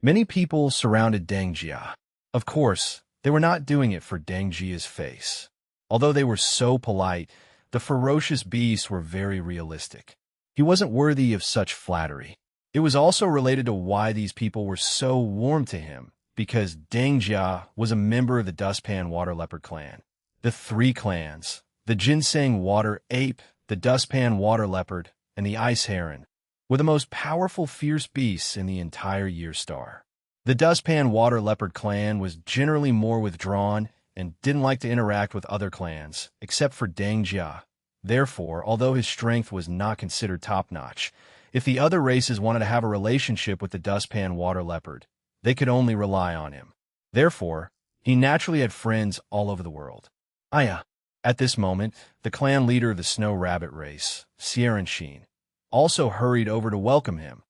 Many people surrounded Deng Jia. Of course, They were not doing it for Deng Jia's face. Although they were so polite, the ferocious beasts were very realistic. He wasn't worthy of such flattery. It was also related to why these people were so warm to him, because Deng Jia was a member of the Dustpan Water Leopard clan. The three clans, the Ginseng Water Ape, the Dustpan Water Leopard, and the Ice Heron, were the most powerful fierce beasts in the entire Year Star. The Dustpan Water Leopard clan was generally more withdrawn and didn't like to interact with other clans, except for Deng Jia. Therefore, although his strength was not considered top-notch, if the other races wanted to have a relationship with the Dustpan Water Leopard, they could only rely on him. Therefore, he naturally had friends all over the world. Aya. At this moment, the clan leader of the Snow Rabbit race, Sierenshin, also hurried over to welcome him.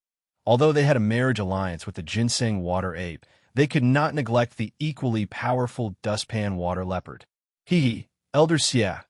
Although they had a marriage alliance with the Ginseng Water Ape, they could not neglect the equally powerful Dustpan Water Leopard. Elder Xia,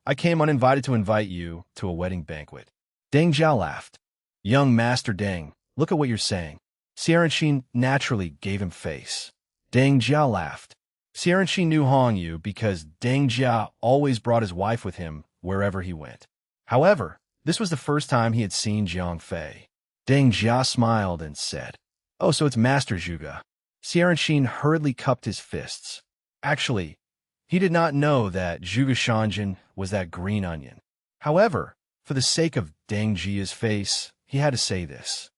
I came uninvited to invite you to a wedding banquet. Deng Jia laughed. Young Master Deng, look at what you're saying. Sierenshin naturally gave him face. Deng Jia laughed. Sierenshin knew Hong Yu because Deng Jia always brought his wife with him wherever he went. However, this was the first time he had seen Jiang Fei. Deng Jia smiled and said, "Oh, so it's Master Zhuge." Sierenshin hurriedly cupped his fists. Actually, he did not know that Zhuge Shanjin was that green onion. However, for the sake of Deng Jia's face, he had to say this.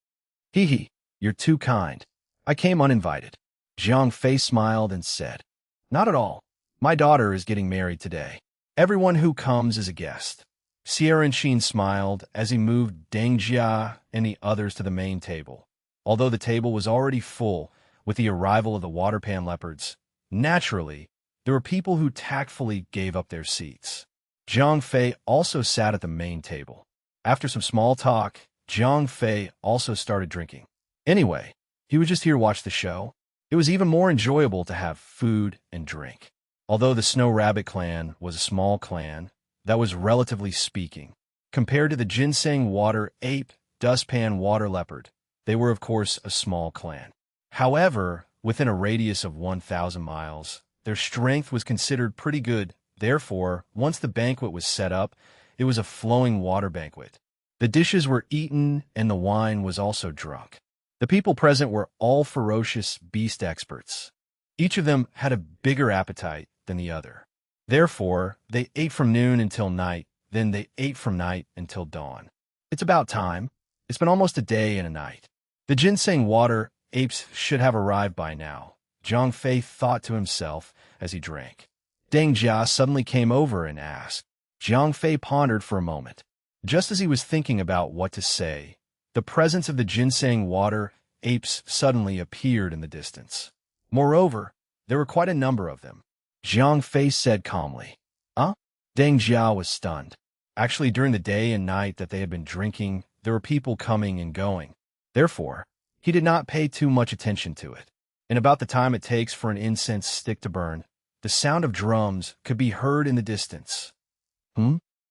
You're too kind. I came uninvited. Jiang Fei smiled and said, "Not at all. My daughter is getting married today. Everyone who comes is a guest." Sierenshin smiled as he moved Deng Jia and the others to the main table. Although the table was already full with the arrival of the Waterpan Leopards, naturally, there were people who tactfully gave up their seats. Jiang Fei also sat at the main table. After some small talk, Jiang Fei also started drinking. Anyway, he would just here watch the show. It was even more enjoyable to have food and drink. Although the Snow Rabbit clan was a small clan, that was relatively speaking. Compared to the Ginseng Water Ape, Dustpan Water Leopard, they were of course a small clan. However, within a radius of 1,000 miles, their strength was considered pretty good. Therefore, once the banquet was set up, it was a flowing water banquet. The dishes were eaten and the wine was also drunk. The people present were all ferocious beast experts. Each of them had a bigger appetite than the other. Therefore, they ate from noon until night, then they ate from night until dawn. It's about time. It's been almost a day and a night. The Ginseng Water Apes should have arrived by now, Jiang Fei thought to himself as he drank. Deng Jia suddenly came over and asked. Jiang Fei pondered for a moment. Just as he was thinking about what to say, the presence of the Ginseng Water Apes suddenly appeared in the distance. Moreover, there were quite a number of them. Jiang Fei said calmly. Huh? Deng Jia was stunned. Actually, during the day and night that they had been drinking, there were people coming and going. Therefore, he did not pay too much attention to it. In about the time it takes for an incense stick to burn, the sound of drums could be heard in the distance.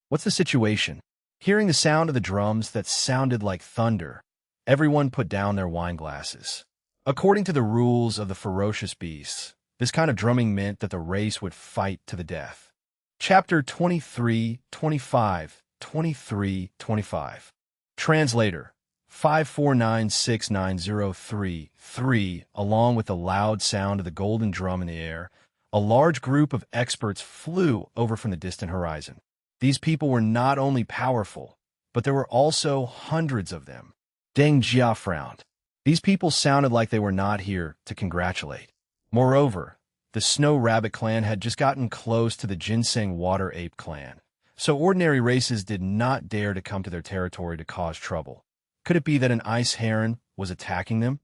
What's the situation? Hearing the sound of the drums that sounded like thunder, everyone put down their wine glasses. According to the rules of the ferocious beasts, this kind of drumming meant that the race would fight to the death. Chapter 23, 25, 23, 25. Translator 5496903-3. Along with the loud sound of the golden drum in the air, a large group of experts flew over from the distant horizon. These people were not only powerful, but there were also hundreds of them. Deng Jia frowned. These people sounded like they were not here to congratulate. Moreover, the Snow Rabbit clan had just gotten close to the Ginseng Water Ape clan, so ordinary races did not dare to come to their territory to cause trouble. Could it be that an ice heron was attacking them?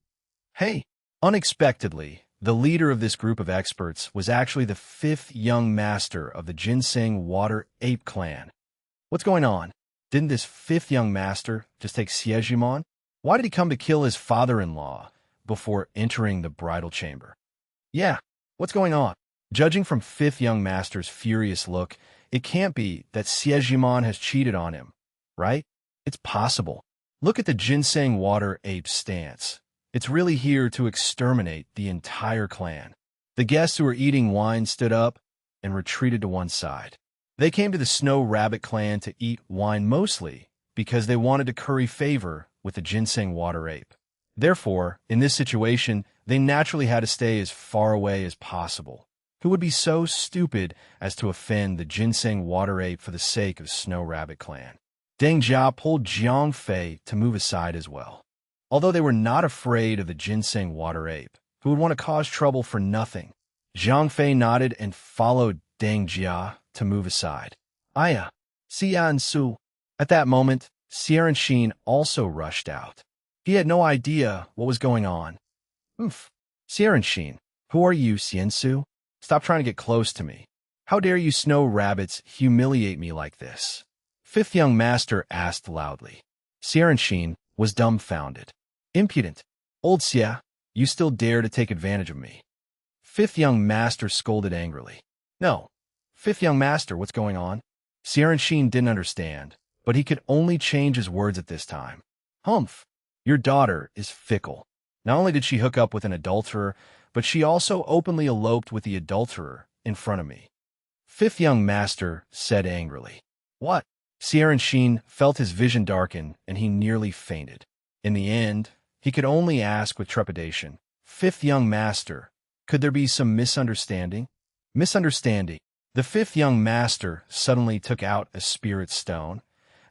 Hey! Unexpectedly, the leader of this group of experts was actually the fifth young master of the Ginseng Water Ape clan. What's going on? Didn't this fifth young master just take Siejimon? Why did he come to kill his father-in-law before entering the bridal chamber? Yeah, what's going on? Judging from fifth young master's furious look, it can't be that Siejimon has cheated on him, right? It's possible. Look at the Ginseng Water Ape's stance. It's really here to exterminate the entire clan. The guests who were eating wine stood up and retreated to one side. They came to the Snow Rabbit clan to eat wine mostly because they wanted to curry favor with the ginseng water ape. Therefore, in this situation, they naturally had to stay as far away as possible. Who would be so stupid as to offend the ginseng water ape for the sake of Snow Rabbit clan? Deng Jia pulled Jiang Fei to move aside as well. Although they were not afraid of the ginseng water ape, who would want to cause trouble for nothing, Jiang Fei nodded and followed Deng Jia to move aside. Aya, Xia and Su. At that moment, Xian Xin also rushed out. He had no idea what was going on. Oof. Xian Xin, who are you, Xian Su? Stop trying to get close to me. How dare you snow rabbits humiliate me like this? Fifth young master asked loudly. Xian Xin was dumbfounded. Impudent. Old Xia, you still dare to take advantage of me. Fifth young master scolded angrily. No. Fifth young master, what's going on? Xian Xin didn't understand, but he could only change his words at this time. Humph. Your daughter is fickle. Not only did she hook up with an adulterer, but she also openly eloped with the adulterer in front of me. Fifth young master said angrily. What? Xian Xin felt his vision darken, and he nearly fainted. In the end, he could only ask with trepidation, Fifth young master, could there be some misunderstanding? Misunderstanding. The fifth young master suddenly took out a spirit stone.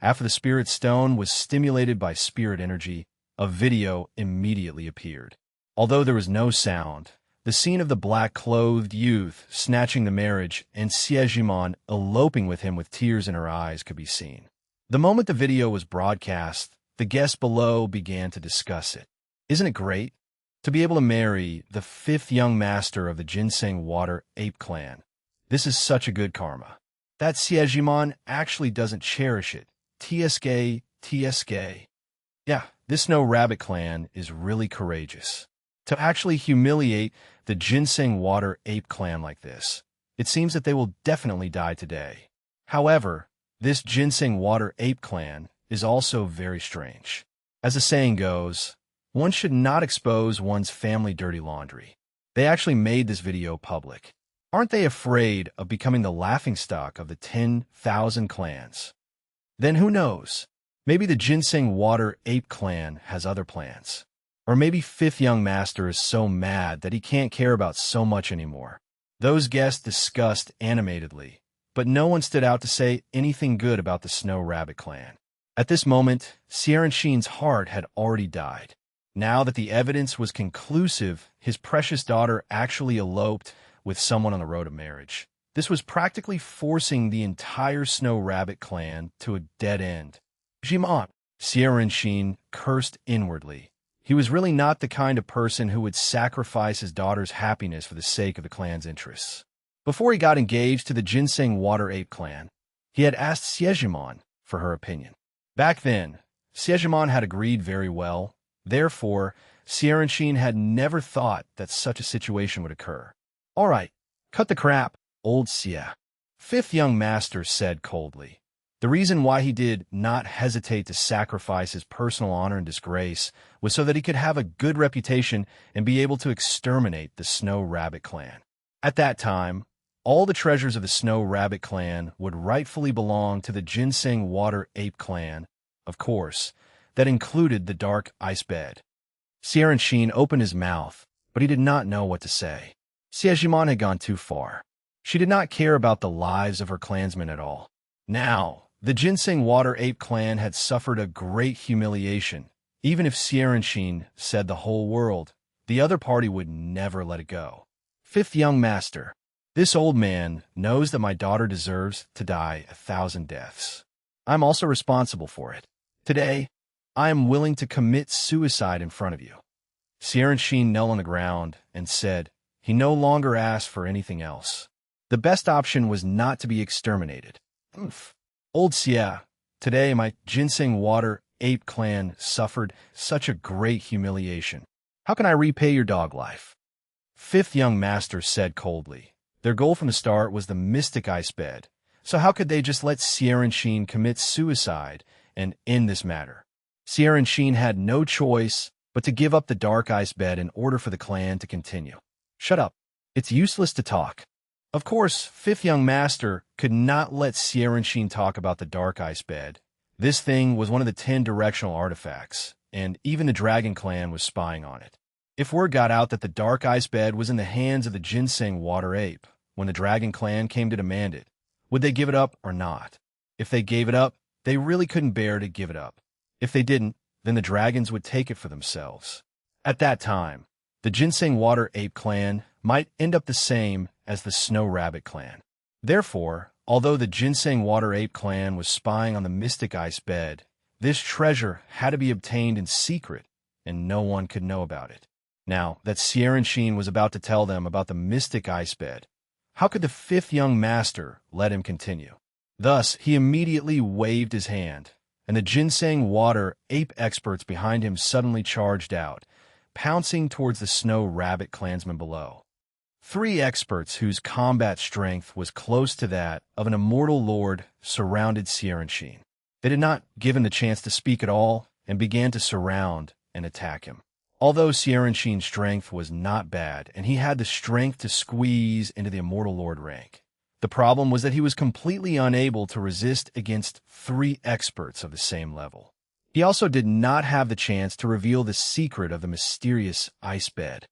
After the spirit stone was stimulated by spirit energy, a video immediately appeared. Although there was no sound, the scene of the black-clothed youth snatching the marriage and Xiejimon eloping with him with tears in her eyes could be seen. The moment the video was broadcast, the guests below began to discuss it. Isn't it great? To be able to marry the fifth young master of the Ginseng Water Ape Clan. This is such a good karma. That Xiejimon actually doesn't cherish it. TSK. Yeah, this Snow Rabbit Clan is really courageous. To actually humiliate the Ginseng Water Ape Clan like this, it seems that they will definitely die today. However, this Ginseng Water Ape Clan is also very strange. As the saying goes, one should not expose one's family dirty laundry. They actually made this video public. Aren't they afraid of becoming the laughingstock of the 10,000 clans? Then who knows? Maybe the Ginseng Water Ape Clan has other plans. Or maybe Fifth Young Master is so mad that he can't care about so much anymore. Those guests discussed animatedly, but no one stood out to say anything good about the Snow Rabbit Clan. At this moment, Xian Xin's heart had already died. Now that the evidence was conclusive, his precious daughter actually eloped with someone on the road to marriage. This was practically forcing the entire Snow Rabbit Clan to a dead end. Jimon, Xian Xin cursed inwardly. He was really not the kind of person who would sacrifice his daughter's happiness for the sake of the clan's interests. Before he got engaged to the Ginseng Water Ape Clan, he had asked Xiejimon for her opinion. Back then, Xiejimon had agreed very well. Therefore, Xian Xin had never thought that such a situation would occur. All right, cut the crap, old Xia. Fifth young master said coldly. The reason why he did not hesitate to sacrifice his personal honor and disgrace was so that he could have a good reputation and be able to exterminate the Snow Rabbit Clan. At that time, all the treasures of the Snow Rabbit Clan would rightfully belong to the Ginseng Water Ape Clan, of course. That included the dark ice bed. Xian Xin opened his mouth, but he did not know what to say. Xiejimon had gone too far. She did not care about the lives of her clansmen at all. Now, the Ginseng Water Ape Clan had suffered a great humiliation. Even if Xian Xin said the whole world, the other party would never let it go. Fifth young master. This old man knows that my daughter deserves to die 1,000 deaths. I'm also responsible for it. Today, I am willing to commit suicide in front of you. Xian Xin knelt on the ground and said he no longer asked for anything else. The best option was not to be exterminated. Old Xia, today my Ginseng Water Ape Clan suffered such a great humiliation. How can I repay your dog life? Fifth young master said coldly. Their goal from the start was the mystic ice bed, so how could they just let Xian Xin commit suicide and end this matter? Xian Xin had no choice but to give up the dark ice bed in order for the clan to continue. Shut up. It's useless to talk. Of course, Fifth Young Master could not let Sierra talk about the Dark Ice Bed. This thing was one of the 10 directional artifacts, and even the Dragon Clan was spying on it. If word got out that the Dark Ice Bed was in the hands of the Ginseng Water Ape, when the Dragon Clan came to demand it, would they give it up or not? If they gave it up, they really couldn't bear to give it up. If they didn't, then the dragons would take it for themselves. At that time, the Ginseng Water Ape Clan might end up the same as the Snow Rabbit Clan. Therefore, although the Ginseng Water Ape Clan was spying on the Mystic Ice Bed, this treasure had to be obtained in secret, and no one could know about it. Now that Sierra was about to tell them about the Mystic Ice Bed, how could the Fifth Young Master let him continue? Thus, he immediately waved his hand, and the Ginseng Water Ape experts behind him suddenly charged out, pouncing towards the Snow Rabbit clansmen below. 3 experts whose combat strength was close to that of an immortal lord surrounded Sierra. They did not give him the chance to speak at all and began to surround and attack him. Although Sierra's strength was not bad and he had the strength to squeeze into the immortal lord rank, the problem was that he was completely unable to resist against 3 experts of the same level. He also did not have the chance to reveal the secret of the mysterious ice bed.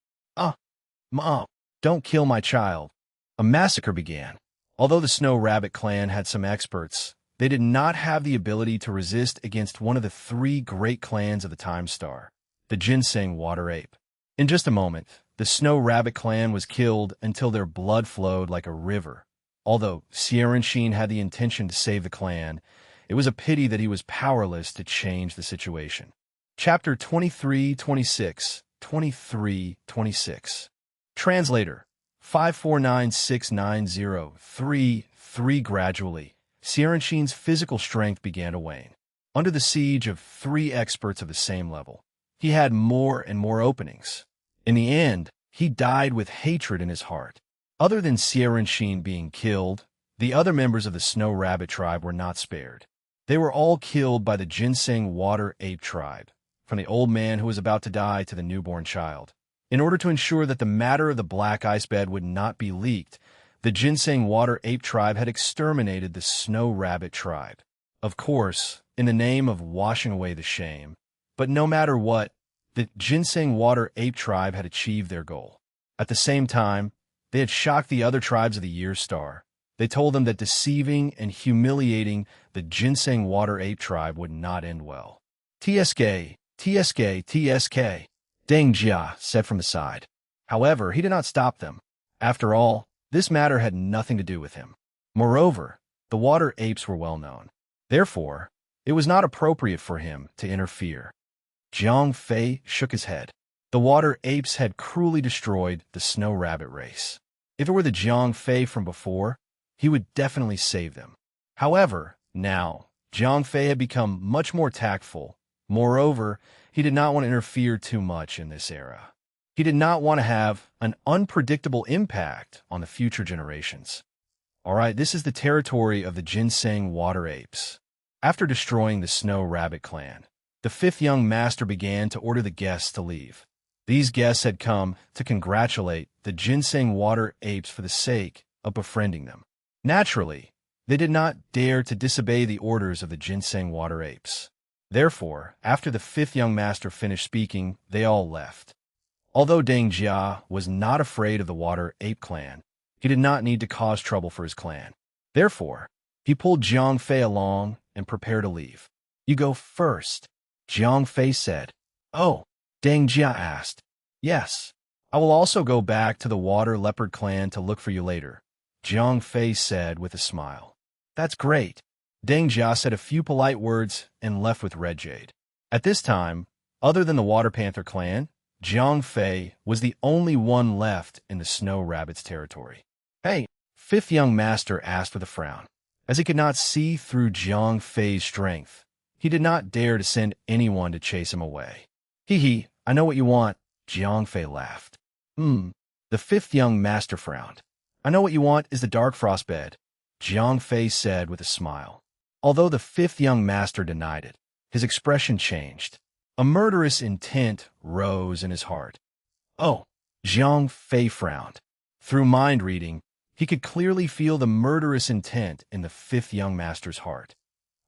Mom, don't kill my child. A massacre began. Although the Snow Rabbit Clan had some experts, they did not have the ability to resist against one of the 3 great clans of the Time Star, the Ginseng Water Ape. In just a moment, the Snow Rabbit Clan was killed until their blood flowed like a river. Although Sierra had the intention to save the clan, it was a pity that he was powerless to change the situation. Chapter 23-26, 23-26. Translator 5496903. Gradually, Sierra physical strength began to wane. Under the siege of 3 experts of the same level, he had more and more openings. In the end, he died with hatred in his heart. Other than Sierra being killed, the other members of the Snow Rabbit tribe were not spared. They were all killed by the Ginseng Water Ape tribe, from the old man who was about to die to the newborn child. In order to ensure that the matter of the Black Ice Bed would not be leaked, the Ginseng Water Ape tribe had exterminated the Snow Rabbit tribe. Of course, in the name of washing away the shame. But no matter what, the Ginseng Water Ape tribe had achieved their goal. At the same time, they had shocked the other tribes of the Year Star. They told them that deceiving and humiliating the Ginseng Water Ape tribe would not end well. TSK, Deng Jia said from the side. However, he did not stop them. After all, this matter had nothing to do with him. Moreover, the water apes were well known. Therefore, it was not appropriate for him to interfere. Jiang Fei shook his head. The water apes had cruelly destroyed the Snow Rabbit race. If it were the Jiang Fei from before, he would definitely save them. However, now, Jiang Fei had become much more tactful. Moreover, he did not want to interfere too much in this era. He did not want to have an unpredictable impact on the future generations. Alright, this is the territory of the Ginseng Water Apes. After destroying the Snow Rabbit clan, the 5th Young Master began to order the guests to leave. These guests had come to congratulate the Ginseng Water Apes for the sake of befriending them. Naturally, they did not dare to disobey the orders of the Ginseng Water Apes. Therefore, after the 5th Young Master finished speaking, they all left. Although Deng Jia was not afraid of the Water Ape clan, he did not need to cause trouble for his clan. Therefore, he pulled Jiang Fei along and prepared to leave. "You go first," Jiang Fei said. "Oh," Deng Jia asked. "Yes, I will also go back to the Water Leopard clan to look for you later," Jiang Fei said with a smile. "That's great." Deng Jia said a few polite words and left with Red Jade. At this time, other than the Water Panther clan, Jiang Fei was the only one left in the Snow Rabbit's territory. "Hey," 5th Young Master asked with a frown. As he could not see through Jiang Fei's strength, he did not dare to send anyone to chase him away. "Hee, I know what you want," Jiang Fei laughed. The 5th Young Master frowned. "I know what you want is the Dark Frost Bed," Jiang Fei said with a smile. Although the 5th Young Master denied it, his expression changed. A murderous intent rose in his heart. "Oh," Jiang Fei frowned. Through mind reading, he could clearly feel the murderous intent in the fifth young master's heart.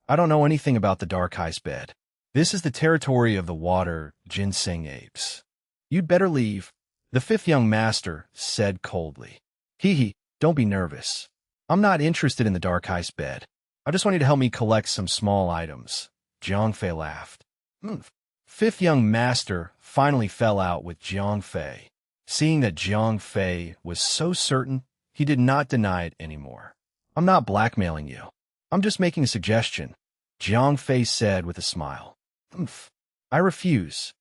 I don't know anything about the dark ice bed. This is the territory of the water ginseng apes. You'd better leave, the fifth young master said coldly. Hee, don't be nervous. I'm not interested in the dark ice bed. I just want you to help me collect some small items. Jiang Fei laughed. Fifth young master finally fell out with Jiang Fei. Seeing that Jiang Fei was so certain, he did not deny it anymore. I'm not blackmailing you. I'm just making a suggestion, Jiang Fei said with a smile. I refuse.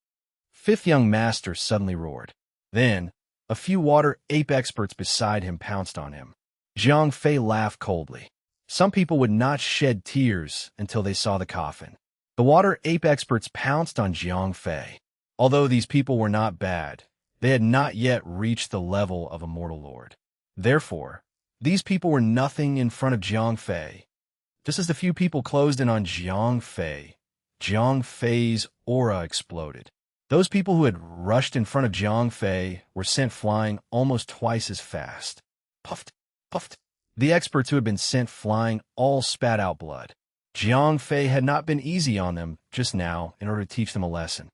Fifth young master suddenly roared. Then, a few water ape experts beside him pounced on him. Jiang Fei laughed coldly. Some people would not shed tears until they saw the coffin. The water ape experts pounced on Jiang Fei. Although these people were not bad, they had not yet reached the level of a mortal lord. Therefore, these people were nothing in front of Jiang Fei. Just as the few people closed in on Jiang Fei's aura exploded. Those people who had rushed in front of Jiang Fei were sent flying almost twice as fast. Puffed, puffed. The experts who had been sent flying all spat out blood. Jiang Fei had not been easy on them just now in order to teach them a lesson.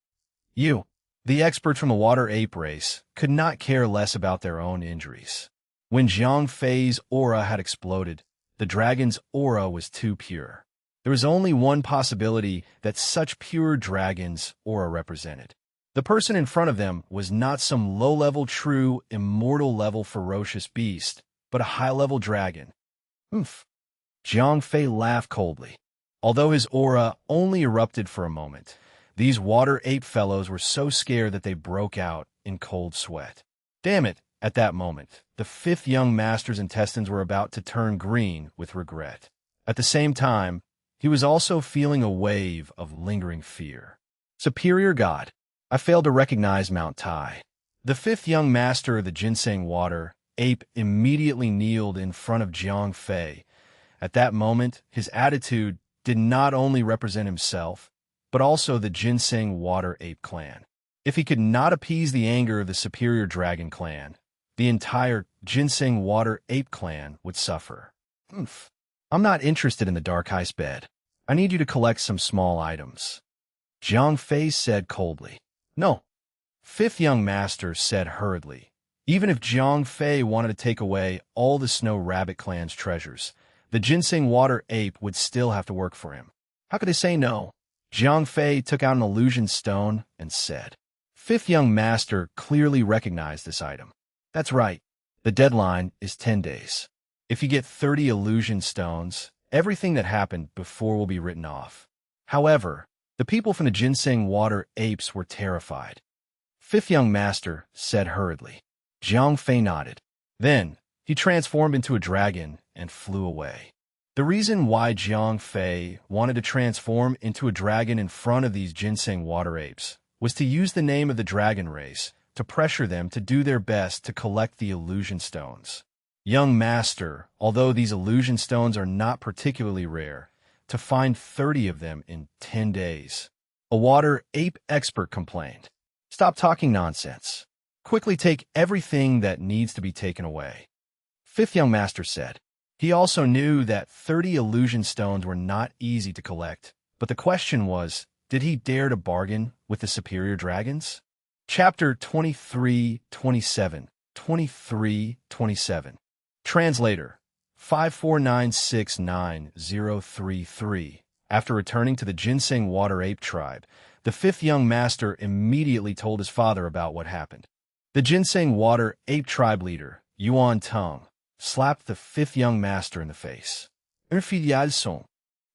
The experts from the water ape race, could not care less about their own injuries. When Jiang Fei's aura had exploded, the dragon's aura was too pure. There was only one possibility that such pure dragon's aura represented. The person in front of them was not some low-level, true, immortal-level ferocious beast, but a high-level dragon. Jiang Fei laughed coldly. Although his aura only erupted for a moment, these water ape fellows were so scared that they broke out in cold sweat. Damn it, at that moment, the fifth young master's intestines were about to turn green with regret. At the same time, he was also feeling a wave of lingering fear. Superior God, I failed to recognize Mount Tai. The fifth young master of the ginseng water ape immediately kneeled in front of Jiang Fei. At that moment, his attitude did not only represent himself, but also the ginseng water ape clan. If he could not appease the anger of the superior dragon clan, the entire ginseng water ape clan would suffer. I'm not interested in the dark ice bed. I need you to collect some small items. Jiang Fei said coldly. No. Fifth young master said hurriedly. Even if Jiang Fei wanted to take away all the Snow Rabbit clan's treasures, the ginseng water ape would still have to work for him. How could they say no? Jiang Fei took out an illusion stone and said. Fifth young master clearly recognized this item. That's right. The deadline is 10 days. If you get 30 illusion stones, everything that happened before will be written off. However, the people from the ginseng water apes were terrified. Fifth young master said hurriedly. Jiang Fei nodded. Then, he transformed into a dragon and flew away. The reason why Jiang Fei wanted to transform into a dragon in front of these ginseng water apes was to use the name of the dragon race to pressure them to do their best to collect the illusion stones. Young master, although these illusion stones are not particularly rare, to find 30 of them in 10 days. A water ape expert complained. Stop talking nonsense. Quickly take everything that needs to be taken away. Fifth young master said. He also knew that 30 illusion stones were not easy to collect, but the question was, did he dare to bargain with the superior dragons? Chapter 2327. Translator 54969-033. After returning to the ginseng water ape tribe, the fifth young master immediately told his father about what happened. The ginseng water ape tribe leader, Yuan Tong, slapped the fifth young master in the face.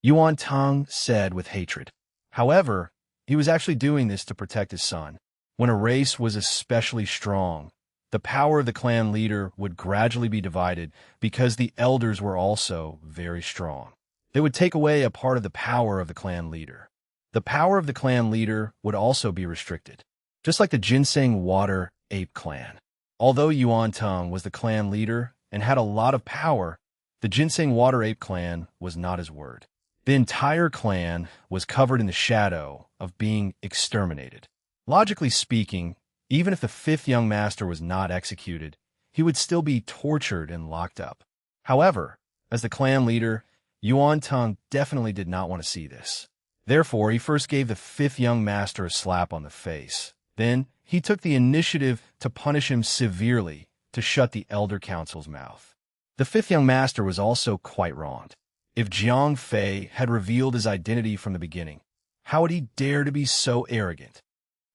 Yuan Tong said with hatred. However, he was actually doing this to protect his son. When a race was especially strong, the power of the clan leader would gradually be divided because the elders were also very strong. They would take away a part of the power of the clan leader. The power of the clan leader would also be restricted, just like the ginseng water ape clan. Although Yuan Tong was the clan leader and had a lot of power, the ginseng water ape clan was not his word. The entire clan was covered in the shadow of being exterminated. Logically speaking, even if the fifth young master was not executed, he would still be tortured and locked up. However, as the clan leader, Yuan Tong definitely did not want to see this. Therefore, he first gave the fifth young master a slap on the face. Then, he took the initiative to punish him severely to shut the Elder Council's mouth. The fifth young master was also quite wronged. If Jiang Fei had revealed his identity from the beginning, how would he dare to be so arrogant?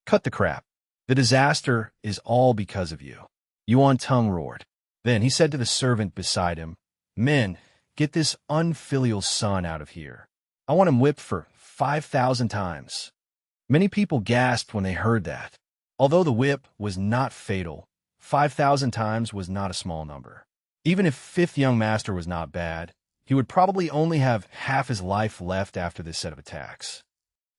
Cut the crap. The disaster is all because of you, Yuan Tong roared. Then he said to the servant beside him, Men, get this unfilial son out of here. I want him whipped for 5,000 times. Many people gasped when they heard that. Although the whip was not fatal, 5,000 times was not a small number. Even if fifth young master was not bad, he would probably only have half his life left after this set of attacks.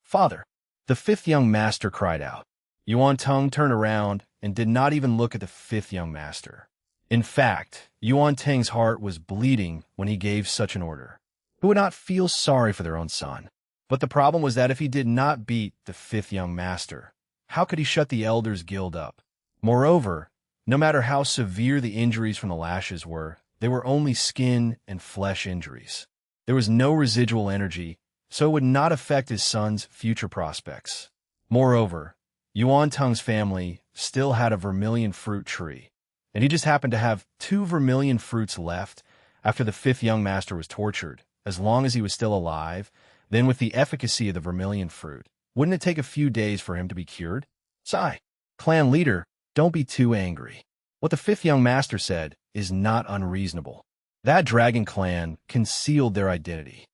Father, the fifth young master cried out. Yuan Tong turned around and did not even look at the fifth young master. In fact, Yuan Tang's heart was bleeding when he gave such an order. Who would not feel sorry for their own son? But the problem was that if he did not beat the fifth young master, how could he shut the Elders Guild up? Moreover, no matter how severe the injuries from the lashes were, they were only skin and flesh injuries. There was no residual energy, so it would not affect his son's future prospects. Moreover, Yuan Tong's family still had a vermilion fruit tree, and he just happened to have 2 vermilion fruits left after the fifth young master was tortured. As long as he was still alive, then with the efficacy of the vermilion fruit, wouldn't it take a few days for him to be cured? Sigh. Clan leader, don't be too angry. What the fifth young master said is not unreasonable. That dragon clan concealed their identity.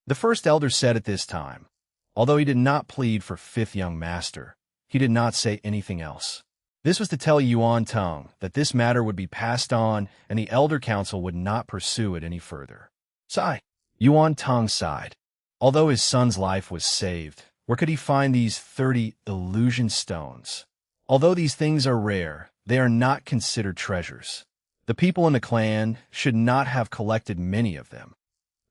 The first elder said at this time, although he did not plead for fifth young master, he did not say anything else. This was to tell Yuan Tong that this matter would be passed on and the Elder Council would not pursue it any further. Sigh. Yuan Tong sighed. Although his son's life was saved, where could he find these 30 illusion stones? Although these things are rare, they are not considered treasures. The people in the clan should not have collected many of them.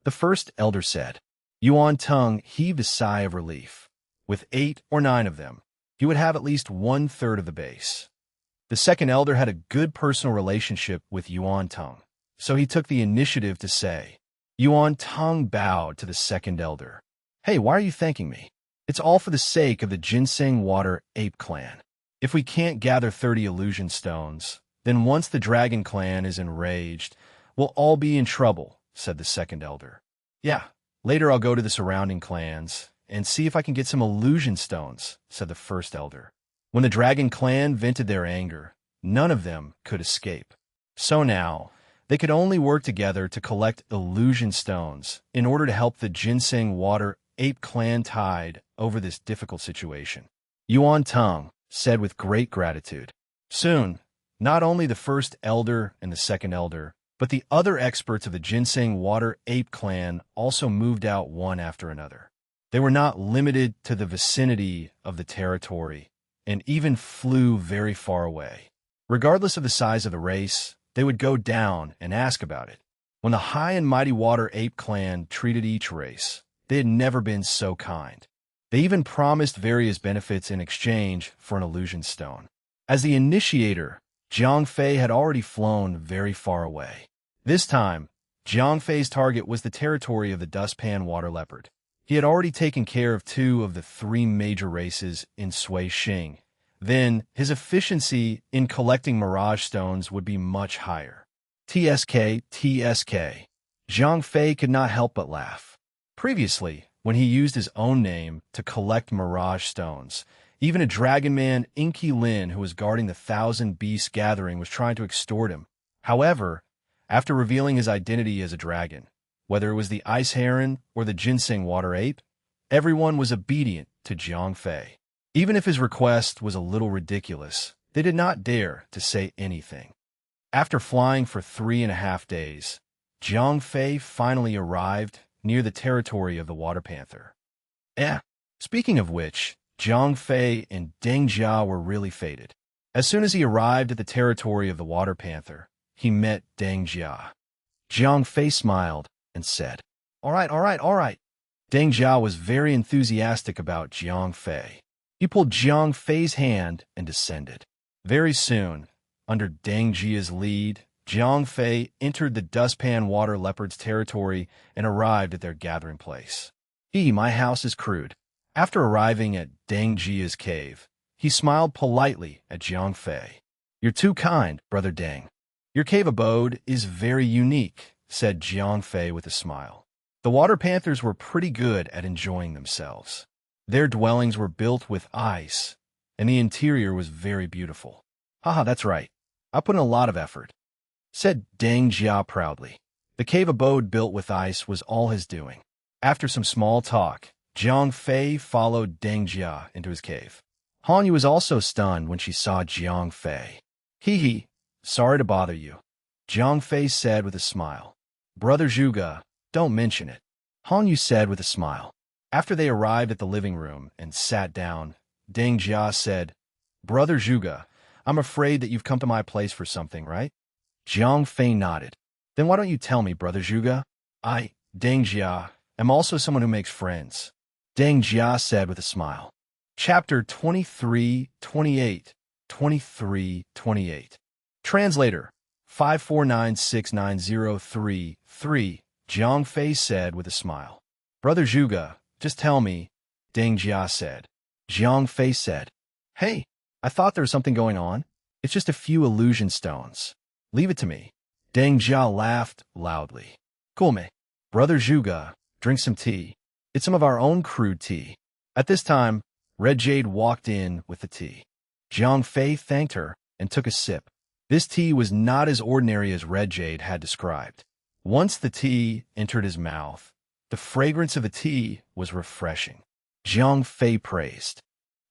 The first elder said. Yuan Tong heaved a sigh of relief. With 8 or 9 of them, he would have at least 1/3 of the base. The second elder had a good personal relationship with Yuan Tong, so he took the initiative to say. Yuan Tong bowed to the second elder. Hey, why are you thanking me? It's all for the sake of the Ginseng Water Ape Clan. If we can't gather 30 illusion stones, then once the Dragon Clan is enraged, we'll all be in trouble, said the second elder. Yeah, later I'll go to the surrounding clans and see if I can get some illusion stones, said the first elder. When the Dragon Clan vented their anger, none of them could escape. So now, they could only work together to collect illusion stones in order to help the Ginseng Water Ape Clan tide over this difficult situation. Yuan Tong said with great gratitude. Soon, not only the first elder and the second elder, but the other experts of the Ginseng Water Ape Clan also moved out one after another. They were not limited to the vicinity of the territory, and even flew very far away. Regardless of the size of the race, they would go down and ask about it. When the High and Mighty Water Ape Clan treated each race, they had never been so kind. They even promised various benefits in exchange for an illusion stone. As the initiator, Jiang Fei had already flown very far away. This time, Jiang Fei's target was the territory of the dustpan water leopard. He had already taken care of 2 of the 3 major races in Sui Xing. Then, his efficiency in collecting mirage stones would be much higher. TSK. Jiang Fei could not help but laugh. Previously, when he used his own name to collect mirage stones, even a dragon man, Inky Lin, who was guarding the 1,000 Beast gathering, was trying to extort him. However, after revealing his identity as a dragon, whether it was the Ice Heron or the Ginseng Water Ape, everyone was obedient to Jiang Fei. Even if his request was a little ridiculous, they did not dare to say anything. After flying for 3.5 days, Jiang Fei finally arrived near the territory of the Water Panther. Speaking of which, Jiang Fei and Deng Jia were really fated. As soon as he arrived at the territory of the Water Panther, he met Deng Jia. Jiang Fei smiled and said, All right. Deng Jia was very enthusiastic about Jiang Fei. He pulled Jiang Fei's hand and descended. Very soon, Under Deng Jia's lead, Jiang Fei entered the dustpan water leopard's territory and arrived at their gathering place. My house is crude. After arriving at Deng Jia's cave, he smiled politely at Jiang Fei. You're too kind, Brother Deng. Your cave abode is very unique, said Jiang Fei with a smile. The water panthers were pretty good at enjoying themselves. Their dwellings were built with ice, and the interior was very beautiful. Haha, that's right. I put in a lot of effort, said Deng Jia proudly. The cave abode built with ice was all his doing. After some small talk, Jiang Fei followed Deng Jia into his cave. Han Yu was also stunned when she saw Jiang Fei. Hee, sorry to bother you, Jiang Fei said with a smile. Brother Zhuge, don't mention it, Han Yu said with a smile. After they arrived at the living room and sat down, Deng Jia said, Brother Zhuge, I'm afraid that you've come to my place for something, right? Jiang Fei nodded. Then why don't you tell me, Brother Zhuge? I, Deng Jia, am also someone who makes friends, Deng Jia said with a smile. Chapter 23-28 23-28 Translator 5496903-3 Jiang Fei said with a smile. Brother Zhuge, just tell me, Deng Jia said. Jiang Fei said, Hey, I thought there was something going on. It's just a few illusion stones. Leave it to me. Deng Jia laughed loudly. Cool me. Brother Zhuge, drink some tea. It's some of our own crude tea. At this time, Red Jade walked in with the tea. Jiang Fei thanked her and took a sip. This tea was not as ordinary as Red Jade had described. Once the tea entered his mouth, the fragrance of the tea was refreshing. Jiang Fei praised.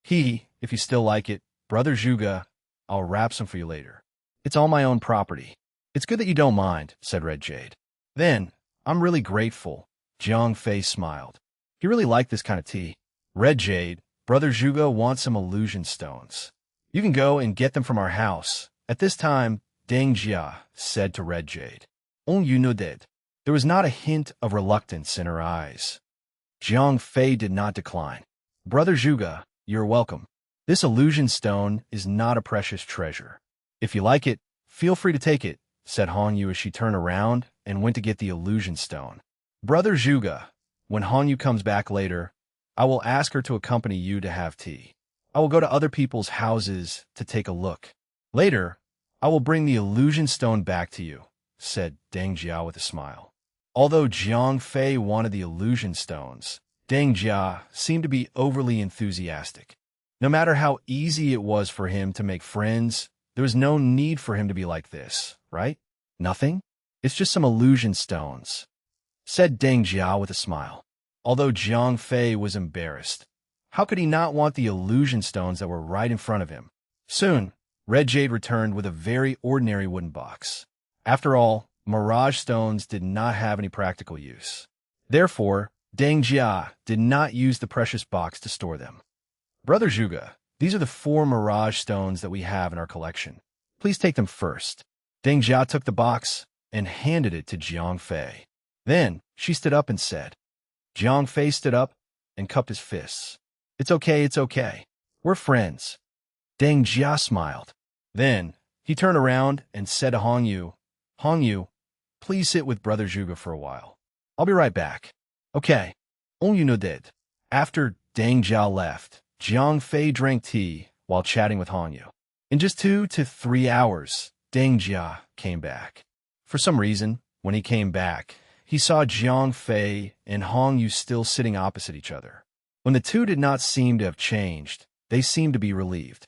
If you still like it, Brother Zhuge, I'll wrap some for you later. It's all my own property. It's good that you don't mind, said Red Jade. Then, I'm really grateful, Jiang Fei smiled. You really like this kind of tea. Red Jade, Brother Zhuge wants some illusion stones. You can go and get them from our house. At this time, Deng Jia said to Red Jade. You know that. There was not a hint of reluctance in her eyes. Jiang Fei did not decline. Brother Zhuge, you're welcome. This illusion stone is not a precious treasure. If you like it, feel free to take it, said Han Yu as she turned around and went to get the illusion stone. Brother Zhuge, when Han Yu comes back later, I will ask her to accompany you to have tea. I will go to other people's houses to take a look. Later, I will bring the illusion stone back to you, said Deng Jia with a smile. Although Jiang Fei wanted the illusion stones, Deng Jia seemed to be overly enthusiastic. No matter how easy it was for him to make friends, there was no need for him to be like this, right? Nothing? It's just some illusion stones, said Deng Jia with a smile. Although Jiang Fei was embarrassed, how could he not want the illusion stones that were right in front of him? Soon, Red Jade returned with a very ordinary wooden box. After all, mirage stones did not have any practical use. Therefore, Deng Jia did not use the precious box to store them. Brother Zhuge, these are the 4 mirage stones that we have in our collection. Please take them first. Deng Jia took the box and handed it to Jiang Fei. Then, she stood up and said. Jiang Fei stood up and cupped his fists. It's okay. We're friends. Deng Jia smiled. Then, he turned around and said to Han Yu, please sit with Brother Zhuge for a while. I'll be right back. Okay. You know did. After Deng Jia left, Jiang Fei drank tea while chatting with Han Yu. In just 2 to 3 hours, Deng Jia came back. For some reason, when he came back, he saw Jiang Fei and Han Yu still sitting opposite each other. When the two did not seem to have changed, they seemed to be relieved.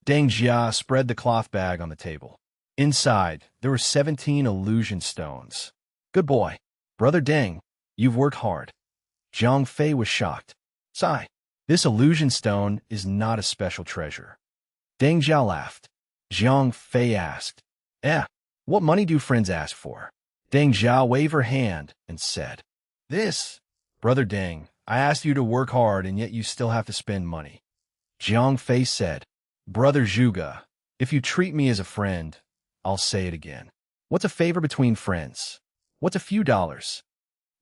Deng Jia spread the cloth bag on the table. Inside, there were 17 illusion stones. Good boy. Brother Deng, you've worked hard. Jiang Fei was shocked. Sigh. This illusion stone is not a special treasure. Deng Jia laughed. Jiang Fei asked, what money do friends ask for? Deng Jia waved her hand and said, This, Brother Deng, I asked you to work hard and yet you still have to spend money. Jiang Fei said, Brother Zhuge, if you treat me as a friend, I'll say it again. What's a favor between friends? What's a few dollars?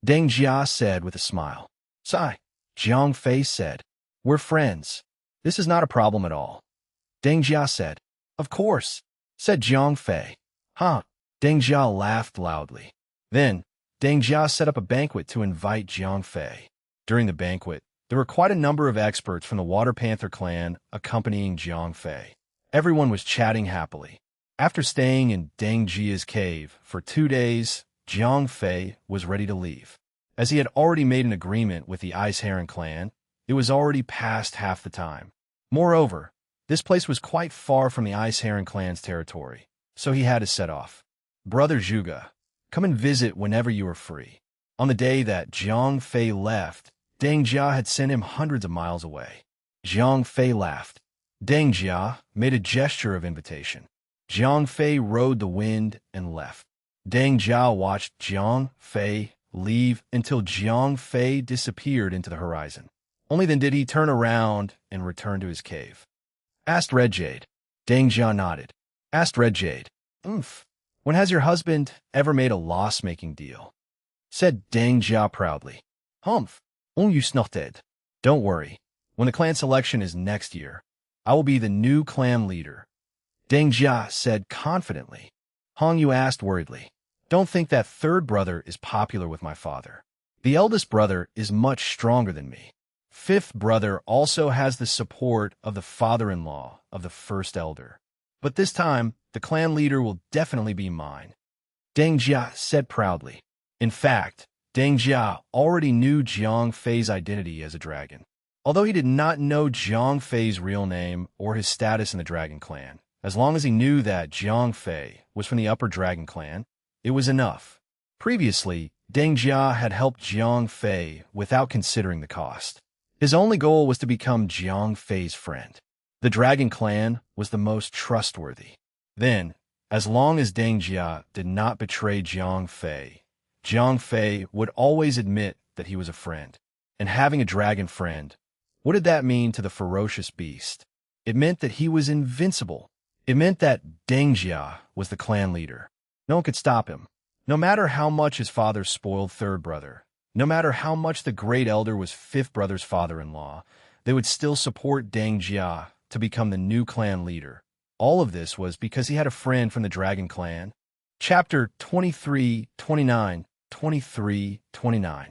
Deng Jia said with a smile. Sigh. Jiang Fei said, We're friends. This is not a problem at all. Deng Jia said, Of course. said Jiang Fei. Huh? Deng Jia laughed loudly. Then, Deng Jia set up a banquet to invite Jiang Fei. During the banquet, there were quite a number of experts from the Water Panther clan accompanying Jiang Fei. Everyone was chatting happily. After staying in Deng Jia's cave for 2 days, Jiang Fei was ready to leave. As he had already made an agreement with the Ice Heron clan, it was already past half the time. Moreover, this place was quite far from the Ice Heron clan's territory, so he had to set off. Brother Zhuge, come and visit whenever you are free. On the day that Jiang Fei left, Deng Jia had sent him hundreds of miles away. Jiang Fei laughed. Deng Jia made a gesture of invitation. Jiang Fei rode the wind and left. Deng Jia watched Jiang Fei leave until Jiang Fei disappeared into the horizon. Only then did he turn around and return to his cave. Asked Red Jade. Deng Jia nodded. Asked Red Jade. When has your husband ever made a loss-making deal? Said Deng Jia proudly. You snorted. Don't worry. When the clan selection is next year, I will be the new clan leader. Deng Jia said confidently. Hong Yu asked worriedly. Don't think that third brother is popular with my father. The eldest brother is much stronger than me. Fifth brother also has the support of the father-in-law of the first elder. But this time, the clan leader will definitely be mine. Deng Jia said proudly. In fact, Deng Jia already knew Jiang Fei's identity as a dragon. Although he did not know Jiang Fei's real name or his status in the Dragon Clan, as long as he knew that Jiang Fei was from the Upper Dragon Clan, it was enough. Previously, Deng Jia had helped Jiang Fei without considering the cost. His only goal was to become Jiang Fei's friend. The Dragon Clan was the most trustworthy. Then, as long as Deng Jia did not betray Jiang Fei would always admit that he was a friend. And having a dragon friend, what did that mean to the ferocious beast? It meant that he was invincible. It meant that Deng Jia was the clan leader. No one could stop him. No matter how much his father spoiled third brother, no matter how much the great elder was fifth brother's father-in-law, they would still support Deng Jia to become the new clan leader. All of this was because he had a friend from the Dragon Clan. Chapter 23-29, 23-29.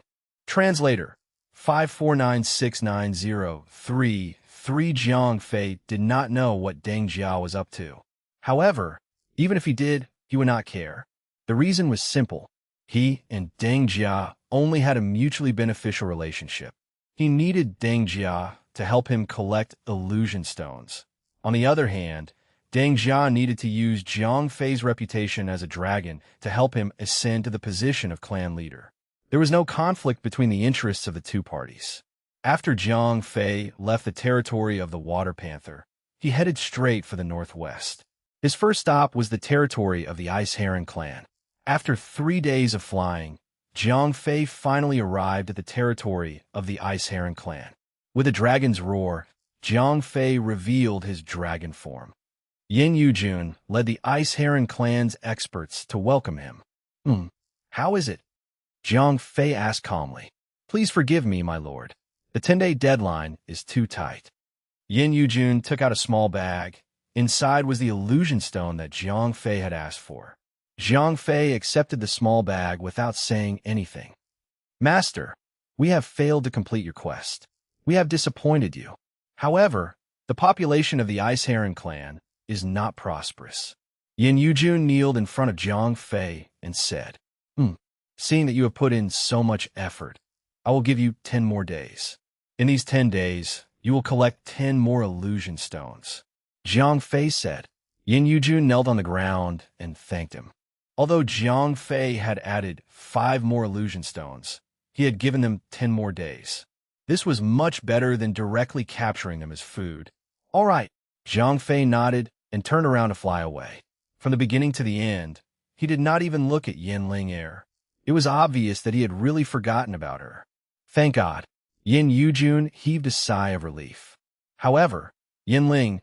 Translator 5496903. Jiang Fei did not know what Deng Jia was up to. However, even if he did, he would not care. The reason was simple. He and Deng Jia only had a mutually beneficial relationship. He needed Deng Jia to help him collect illusion stones. On the other hand, Deng Jia needed to use Jiang Fei's reputation as a dragon to help him ascend to the position of clan leader. There was no conflict between the interests of the two parties. After Jiang Fei left the territory of the Water Panther, he headed straight for the northwest. His first stop was the territory of the Ice Heron clan. After 3 days of flying, Jiang Fei finally arrived at the territory of the Ice Heron clan. With a dragon's roar, Jiang Fei revealed his dragon form. Yin Yujun led the Ice Heron clan's experts to welcome him. How is it? Jiang Fei asked calmly. Please forgive me, my lord. The 10-day deadline is too tight. Yin Yujun took out a small bag. Inside was the illusion stone that Jiang Fei had asked for. Jiang Fei accepted the small bag without saying anything. Master, we have failed to complete your quest. We have disappointed you. However, the population of the Ice Heron clan is not prosperous. Yin Yujun kneeled in front of Jiang Fei and said, Seeing that you have put in so much effort, I will give you 10 more days. In these 10 days, you will collect 10 more illusion stones. Jiang Fei said. Yin Yujun knelt on the ground and thanked him. Although Jiang Fei had added 5 more illusion stones, he had given them 10 more days. This was much better than directly capturing them as food. All right, Jiang Fei nodded and turned around to fly away. From the beginning to the end, he did not even look at Yin Ling Er. It was obvious that he had really forgotten about her. Thank God. Yin Yujun heaved a sigh of relief. However, Yin Ling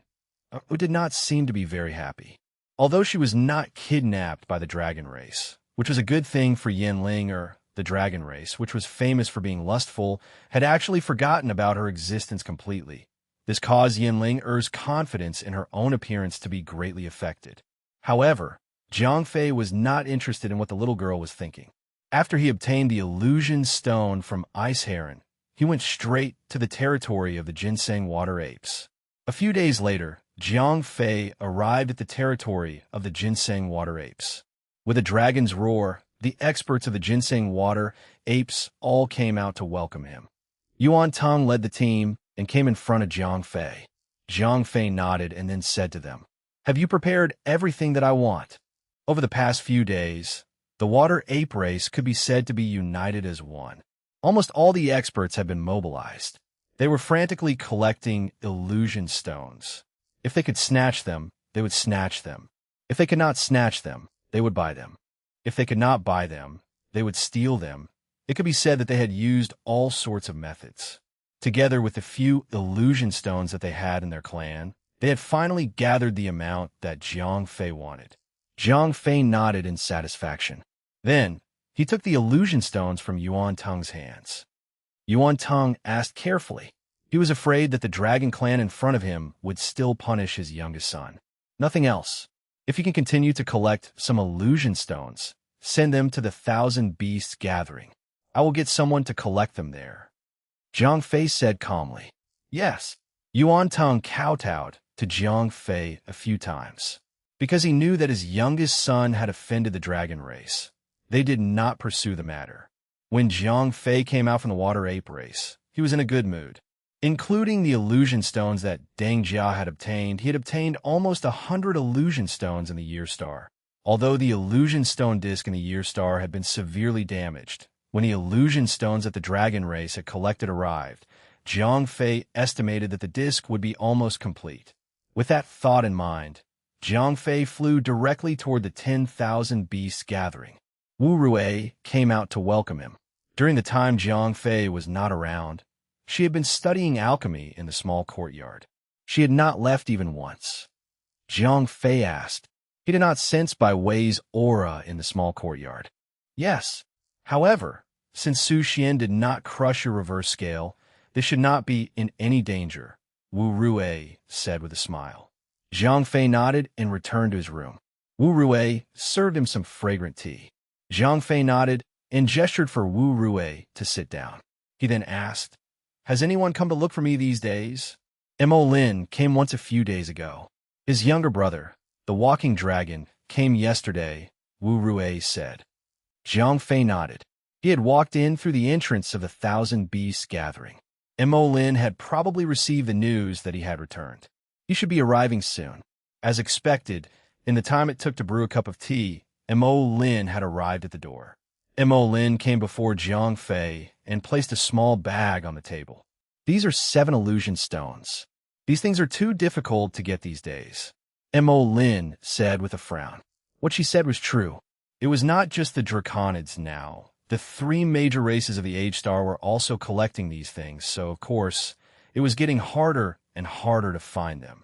did not seem to be very happy. Although she was not kidnapped by the dragon race, which was a good thing for Yin Ling Er, the dragon race, which was famous for being lustful, had actually forgotten about her existence completely. This caused Yin Ling Er's confidence in her own appearance to be greatly affected. However, Jiang Fei was not interested in what the little girl was thinking. After he obtained the illusion stone from Ice Heron, he went straight to the territory of the ginseng water apes. A few days later, Jiang Fei arrived at the territory of the ginseng water apes. With a dragon's roar, the experts of the ginseng water apes all came out to welcome him. Yuan Tong led the team and came in front of Jiang Fei. Jiang Fei nodded and then said to them, "Have you prepared everything that I want?" Over the past few days, the water ape race could be said to be united as one. Almost all the experts had been mobilized. They were frantically collecting illusion stones. If they could snatch them, they would snatch them. If they could not snatch them, they would buy them. If they could not buy them, they would steal them. It could be said that they had used all sorts of methods. Together with the few illusion stones that they had in their clan, they had finally gathered the amount that Jiang Fei wanted. Jiang Fei nodded in satisfaction. Then, he took the illusion stones from Yuan Tong's hands. Yuan Tong asked carefully. He was afraid that the dragon clan in front of him would still punish his youngest son. Nothing else. If you can continue to collect some illusion stones, send them to the 1,000 Beasts gathering. I will get someone to collect them there. Jiang Fei said calmly. Yes. Yuan Tong kowtowed to Jiang Fei a few times. Because he knew that his youngest son had offended the dragon race, they did not pursue the matter. When Jiang Fei came out from the water ape race, he was in a good mood. Including the illusion stones that Deng Jia had obtained, he had obtained almost 100 illusion stones in the Year Star. Although the illusion stone disc in the Year Star had been severely damaged, when the illusion stones that the dragon race had collected arrived, Jiang Fei estimated that the disc would be almost complete. With that thought in mind, Jiang Fei flew directly toward the 10,000 Beasts gathering. Wu Rui came out to welcome him. During the time Jiang Fei was not around, she had been studying alchemy in the small courtyard. She had not left even once. Jiang Fei asked. He did not sense Bai Wei's aura in the small courtyard. Yes. However, since Su Xian did not crush your reverse scale, this should not be in any danger, Wu Rui said with a smile. Jiang Fei nodded and returned to his room. Wu Rui served him some fragrant tea. Jiang Fei nodded and gestured for Wu Rui to sit down. He then asked, "Has anyone come to look for me these days?" Mo Lin came once a few days ago. His younger brother, the walking dragon, came yesterday, Wu Rui said. Jiang Fei nodded. He had walked in through the entrance of the 1,000 Beasts gathering. Mo Lin had probably received the news that he had returned. He should be arriving soon. As expected, in the time it took to brew a cup of tea, Mo Lin had arrived at the door. Mo Lin came before Jiang Fei and placed a small bag on the table. These are 7 illusion stones. These things are too difficult to get these days, Mo Lin said with a frown. What she said was true. It was not just the Draconids now. The 3 major races of the Age Star were also collecting these things, so of course, it was getting harder and harder to find them.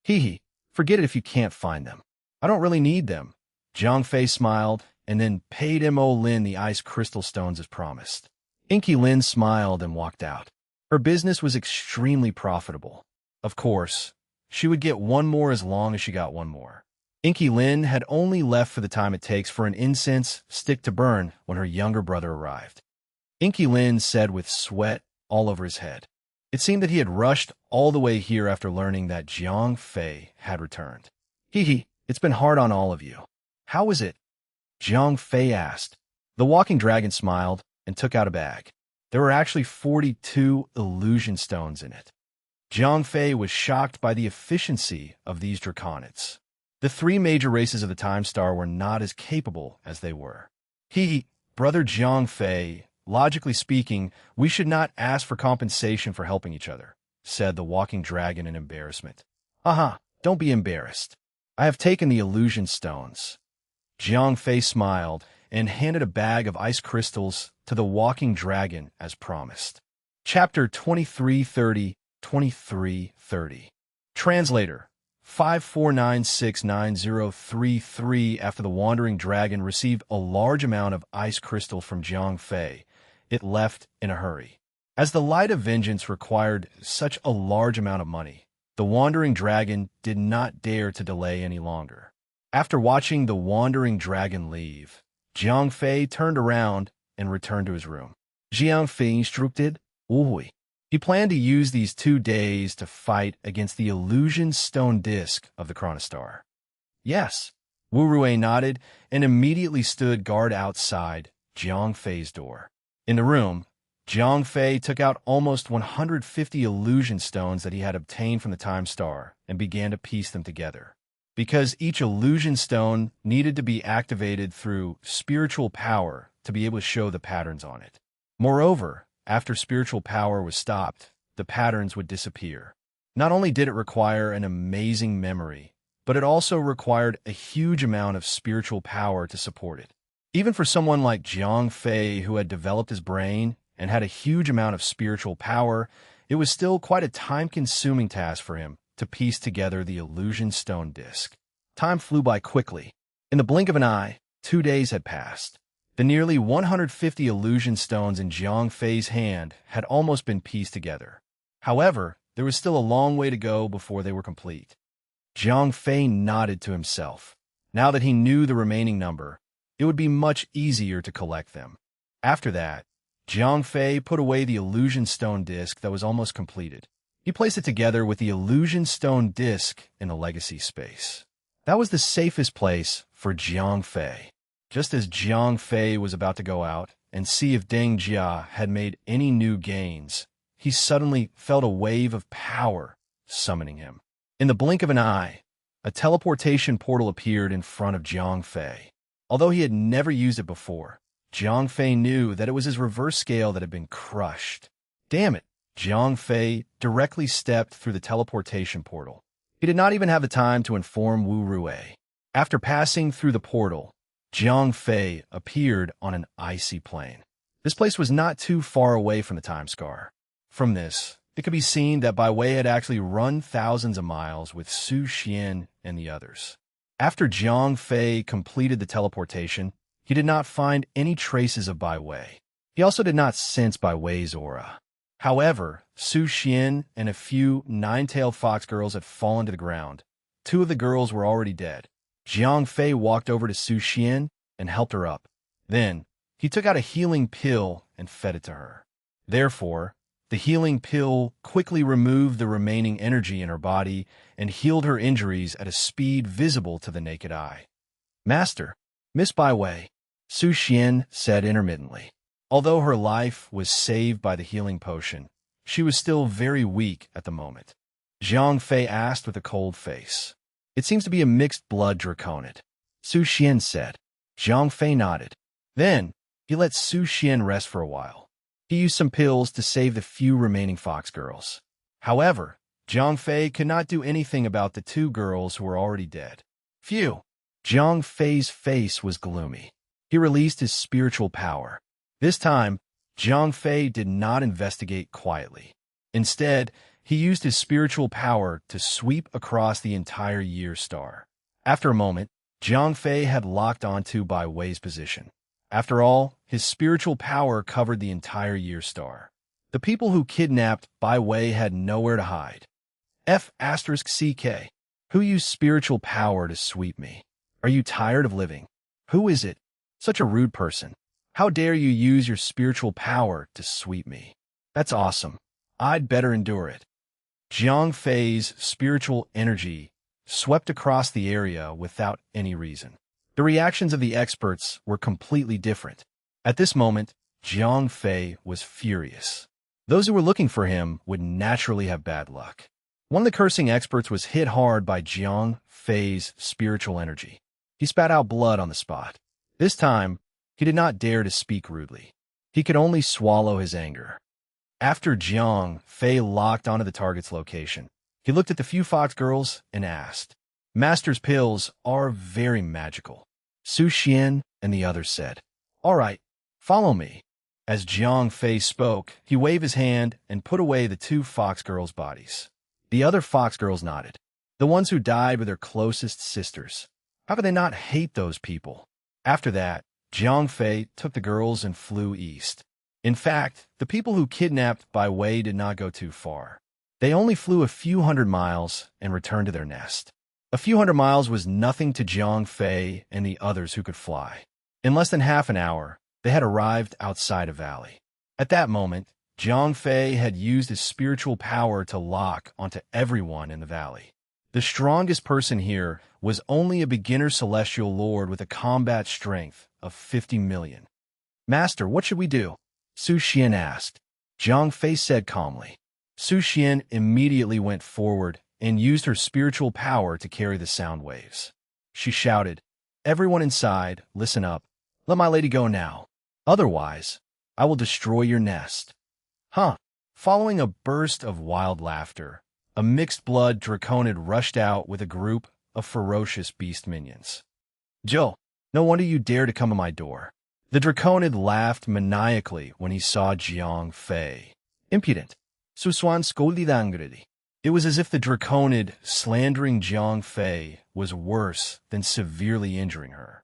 Hee, forget it if you can't find them. I don't really need them. Jiang Fei smiled and then paid Mo Lin the ice crystal stones as promised. Inky Lin smiled and walked out. Her business was extremely profitable. Of course, she would get one more as long as she got one more. Inky Lin had only left for the time it takes for an incense stick to burn when her younger brother arrived. Inky Lin said with sweat all over his head. It seemed that he had rushed all the way here after learning that Jiang Fei had returned. Hee, it's been hard on all of you. How is it? Jiang Fei asked. The walking dragon smiled and took out a bag. There were actually 42 illusion stones in it. Jiang Fei was shocked by the efficiency of these Draconids. The 3 major races of the Time Star were not as capable as they were. Brother Jiang Fei, logically speaking, we should not ask for compensation for helping each other, said the walking dragon in embarrassment. Don't be embarrassed. I have taken the illusion stones. Jiang Fei smiled and handed a bag of ice crystals to the walking dragon as promised. Chapter 2330. Translator 549699033. After the wandering dragon received a large amount of ice crystal from Jiang Fei, it left in a hurry. As the light of vengeance required such a large amount of money, the wandering dragon did not dare to delay any longer. After watching the wandering dragon leave, Jiang Fei turned around and returned to his room. Jiang Fei instructed Wu. He planned to use these 2 days to fight against the illusion stone disc of the Chronostar. Yes, Wu Rui nodded and immediately stood guard outside Jiang Fei's door. In the room, Jiang Fei took out almost 150 illusion stones that he had obtained from the Time Star and began to piece them together. Because each illusion stone needed to be activated through spiritual power to be able to show the patterns on it. Moreover, after spiritual power was stopped, the patterns would disappear. Not only did it require an amazing memory, but it also required a huge amount of spiritual power to support it. Even for someone like Jiang Fei, who had developed his brain and had a huge amount of spiritual power, it was still quite a time-consuming task for him to piece together the illusion stone disc. Time flew by quickly. In the blink of an eye, 2 days had passed. The nearly 150 illusion stones in Jiang Fei's hand had almost been pieced together. However, there was still a long way to go before they were complete. Jiang Fei nodded to himself. Now that he knew the remaining number, it would be much easier to collect them. After that, Jiang Fei put away the illusion stone disc that was almost completed. He placed it together with the illusion stone disc in the legacy space. That was the safest place for Jiang Fei. Just as Jiang Fei was about to go out and see if Deng Jia had made any new gains, he suddenly felt a wave of power summoning him. In the blink of an eye, a teleportation portal appeared in front of Jiang Fei. Although he had never used it before, Jiang Fei knew that it was his reverse scale that had been crushed. Damn it! Jiang Fei directly stepped through the teleportation portal. He did not even have the time to inform Wu Rui. After passing through the portal, Jiang Fei appeared on an icy plain. This place was not too far away from the Time Scar. From this, it could be seen that Bai Wei had actually run thousands of miles with Su Xian and the others. After Jiang Fei completed the teleportation, he did not find any traces of Bai Wei. He also did not sense Bai Wei's aura. However, Su Xian and a few nine-tailed fox girls had fallen to the ground. 2 of the girls were already dead. Jiang Fei walked over to Su Xian and helped her up. Then, he took out a healing pill and fed it to her. Therefore, the healing pill quickly removed the remaining energy in her body and healed her injuries at a speed visible to the naked eye. "Master, Miss Bai Wei," Su Xian said intermittently. Although her life was saved by the healing potion, she was still very weak at the moment. Jiang Fei asked with a cold face. "It seems to be a mixed-blood draconid," Su Xian said. Jiang Fei nodded. Then, he let Su Xian rest for a while. He used some pills to save the few remaining fox girls. However, Jiang Fei could not do anything about the 2 girls who were already dead. Phew! Jiang Fei's face was gloomy. He released his spiritual power. This time, Jiang Fei did not investigate quietly. Instead, he used his spiritual power to sweep across the entire year star. After a moment, Jiang Fei had locked onto Bai Wei's position. After all, his spiritual power covered the entire year star. The people who kidnapped Bai Wei had nowhere to hide. F***CK. Who used spiritual power to sweep me? Are you tired of living? Who is it? Such a rude person. How dare you use your spiritual power to sweep me? That's awesome. I'd better endure it. Jiang Fei's spiritual energy swept across the area without any reason. The reactions of the experts were completely different. At this moment, Jiang Fei was furious. Those who were looking for him would naturally have bad luck. One of the cursing experts was hit hard by Jiang Fei's spiritual energy. He spat out blood on the spot. This time, he did not dare to speak rudely. He could only swallow his anger. After Jiang Fei locked onto the target's location, he looked at the few fox girls and asked, "Master's pills are very magical." Su Xian and the others said, "All right, follow me." As Jiang Fei spoke, he waved his hand and put away the 2 fox girls' bodies. The other fox girls nodded. The ones who died were their closest sisters. How could they not hate those people? After that, Jiang Fei took the girls and flew east. In fact, the people who kidnapped Bai Wei did not go too far. They only flew a few hundred miles and returned to their nest. A few hundred miles was nothing to Jiang Fei and the others who could fly. In less than half an hour, they had arrived outside a valley. At that moment, Jiang Fei had used his spiritual power to lock onto everyone in the valley. The strongest person here was only a beginner celestial lord with a combat strength of 50 million. Master, what should we do? Su Xian asked. Jiang Fei said calmly. Su Xian immediately went forward and used her spiritual power to carry the sound waves. She shouted, "Everyone inside, listen up. Let my lady go now. Otherwise, I will destroy your nest." Huh. Following a burst of wild laughter, a mixed-blood draconid rushed out with a group of ferocious beast minions. "Joe, no wonder you dare to come to my door." The draconid laughed maniacally when he saw Jiang Fei. "Impudent. Suswan skolidanguridi." It was as if the draconid slandering Jiang Fei was worse than severely injuring her.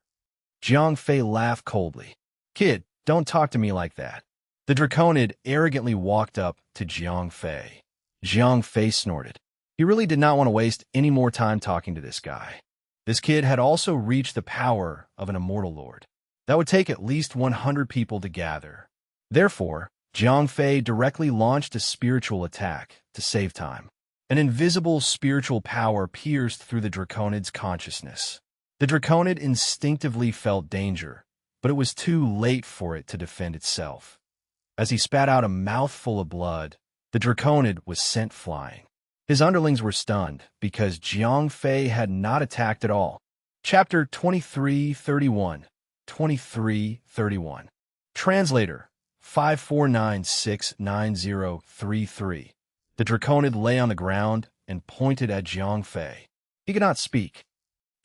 Jiang Fei laughed coldly. "Kid, don't talk to me like that." The draconid arrogantly walked up to Jiang Fei. Jiang Fei snorted. He really did not want to waste any more time talking to this guy. This kid had also reached the power of an immortal lord. That would take at least 100 people to gather. Therefore, Jiang Fei directly launched a spiritual attack to save time. An invisible spiritual power pierced through the draconid's consciousness. The draconid instinctively felt danger, but it was too late for it to defend itself. As he spat out a mouthful of blood, the draconid was sent flying. His underlings were stunned because Jiang Fei had not attacked at all. Chapter 2331. 2331. Translator 549699033. The draconid lay on the ground and pointed at Jiang Fei. He could not speak.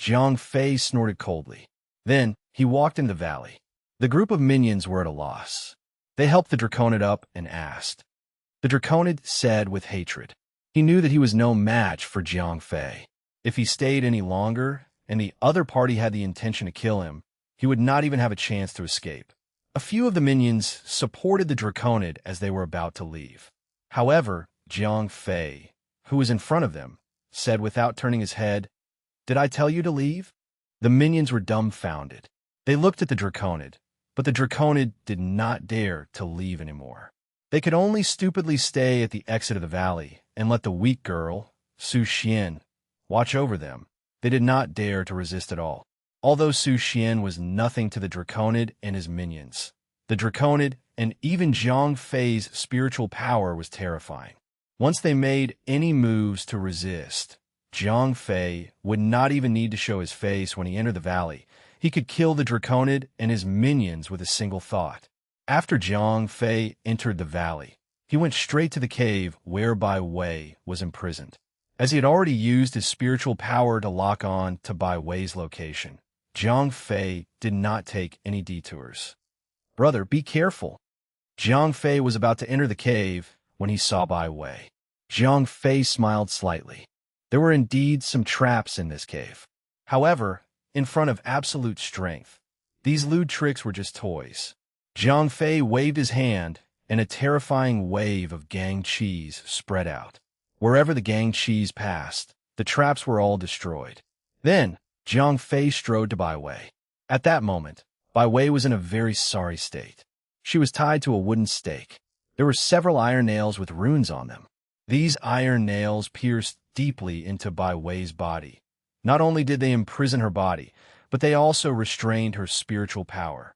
Jiang Fei snorted coldly. Then he walked into the valley. The group of minions were at a loss. They helped the draconid up and asked. The draconid said with hatred. He knew that he was no match for Jiang Fei. If he stayed any longer, and the other party had the intention to kill him, he would not even have a chance to escape. A few of the minions supported the draconid as they were about to leave. However, Jiang Fei, who was in front of them, said without turning his head, "Did I tell you to leave?" The minions were dumbfounded. They looked at the draconid, but the draconid did not dare to leave anymore. They could only stupidly stay at the exit of the valley and let the weak girl, Su Xian, watch over them. They did not dare to resist at all. Although Su Xian was nothing to the draconid and his minions, the draconid and even Jiang Fei's spiritual power was terrifying. Once they made any moves to resist, Jiang Fei would not even need to show his face when he entered the valley. He could kill the draconid and his minions with a single thought. After Jiang Fei entered the valley, he went straight to the cave where Bai Wei was imprisoned. As he had already used his spiritual power to lock on to Bai Wei's location, Jiang Fei did not take any detours. "Brother, be careful." Jiang Fei was about to enter the cave when he saw Bai Wei. Jiang Fei smiled slightly. There were indeed some traps in this cave. However, in front of absolute strength, these lewd tricks were just toys. Jiang Fei waved his hand, and a terrifying wave of gang cheese spread out. Wherever the gang cheese passed, the traps were all destroyed. Then, Jiang Fei strode to Bai Wei. At that moment, Bai Wei was in a very sorry state. She was tied to a wooden stake. There were several iron nails with runes on them. These iron nails pierced deeply into Bai Wei's body. Not only did they imprison her body, but they also restrained her spiritual power.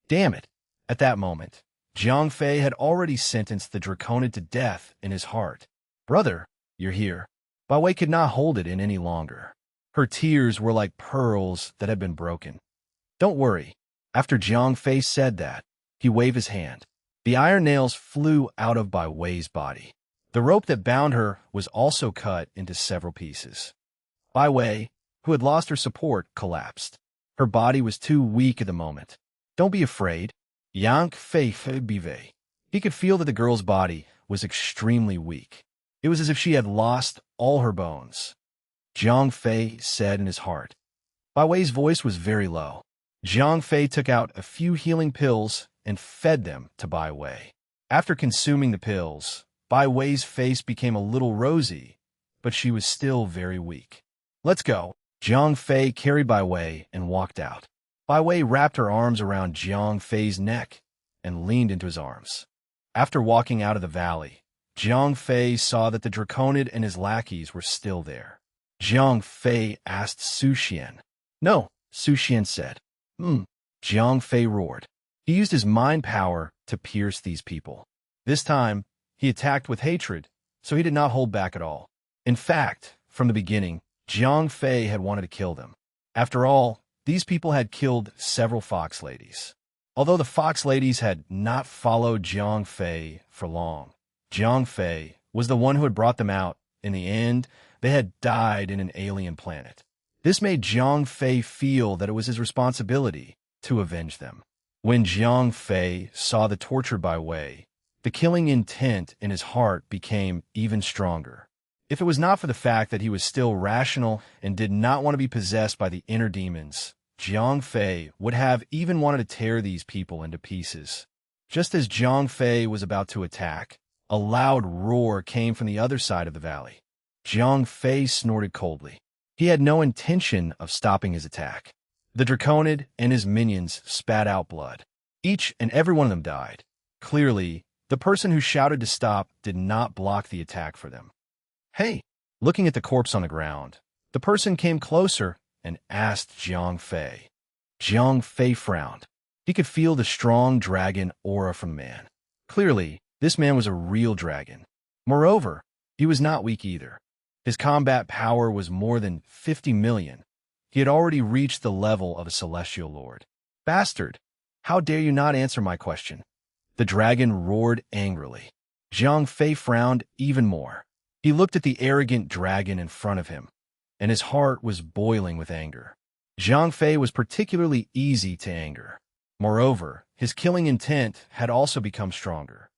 Damn it! At that moment, Jiang Fei had already sentenced the draconid to death in his heart. "Brother, you're here." Bai Wei could not hold it in any longer. Her tears were like pearls that had been broken. "Don't worry." After Jiang Fei said that, he waved his hand. The iron nails flew out of Bai Wei's body. The rope that bound her was also cut into several pieces. Bai Wei, who had lost her support, collapsed. Her body was too weak at the moment. "Don't be afraid." Yang Fei bive. He could feel that the girl's body was extremely weak. It was as if she had lost all her bones. Jiang Fei said in his heart. Bai Wei's voice was very low. Jiang Fei took out a few healing pills and fed them to Bai Wei. After consuming the pills, Bai Wei's face became a little rosy, but she was still very weak. Let's go. Jiang Fei carried Bai Wei and walked out. Bai Wei wrapped her arms around Jiang Fei's neck and leaned into his arms. After walking out of the valley, Jiang Fei saw that the Draconid and his lackeys were still there. Jiang Fei asked Su Xian. No, Su Xian said. Jiang Fei roared. He used his mind power to pierce these people. This time, he attacked with hatred, so he did not hold back at all. In fact, from the beginning, Jiang Fei had wanted to kill them. After all, these people had killed several fox ladies. Although the fox ladies had not followed Jiang Fei for long, Jiang Fei was the one who had brought them out. In the end, they had died in an alien planet. This made Jiang Fei feel that it was his responsibility to avenge them. When Jiang Fei saw the tortured Bai Wei, the killing intent in his heart became even stronger. If it was not for the fact that he was still rational and did not want to be possessed by the inner demons, Jiang Fei would have even wanted to tear these people into pieces. Just as Jiang Fei was about to attack, a loud roar came from the other side of the valley. Jiang Fei snorted coldly. He had no intention of stopping his attack. The Draconid and his minions spat out blood. Each and every one of them died. Clearly, the person who shouted to stop did not block the attack for them. Hey! Looking at the corpse on the ground, the person came closer and asked Jiang Fei. Jiang Fei frowned. He could feel the strong dragon aura from the man. Clearly, this man was a real dragon. Moreover, he was not weak either. His combat power was more than 50 million. He had already reached the level of a celestial lord. Bastard! How dare you not answer my question? The dragon roared angrily. Jiang Fei frowned even more. He looked at the arrogant dragon in front of him, and his heart was boiling with anger. Jiang Fei was particularly easy to anger. Moreover, his killing intent had also become stronger.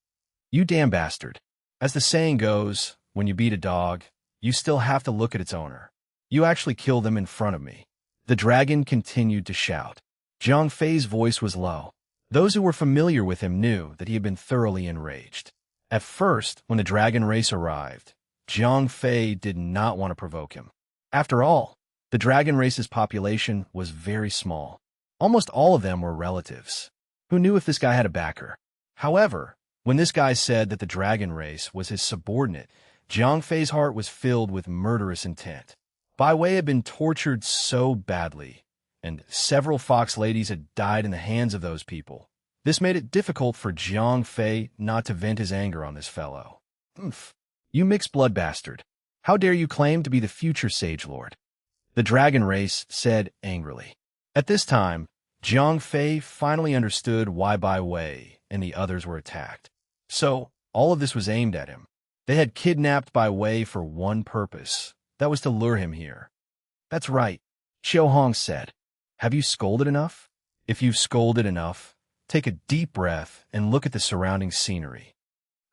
You damn bastard. As the saying goes, when you beat a dog, you still have to look at its owner. You actually killed them in front of me. The dragon continued to shout. Jiang Fei's voice was low. Those who were familiar with him knew that he had been thoroughly enraged. At first, when the dragon race arrived, Jiang Fei did not want to provoke him. After all, the dragon race's population was very small. Almost all of them were relatives. Who knew if this guy had a backer? However, when this guy said that the dragon race was his subordinate, Jiang Fei's heart was filled with murderous intent. Bai Wei had been tortured so badly, and several fox ladies had died in the hands of those people. This made it difficult for Jiang Fei not to vent his anger on this fellow. You mixed-blood bastard. How dare you claim to be the future Sage Lord? The dragon race said angrily. At this time, Jiang Fei finally understood why Bai Wei and the others were attacked. So, all of this was aimed at him. They had kidnapped Bai Wei for one purpose. That was to lure him here. That's right, Xiao Hong said. Have you scolded enough? If you've scolded enough, take a deep breath and look at the surrounding scenery.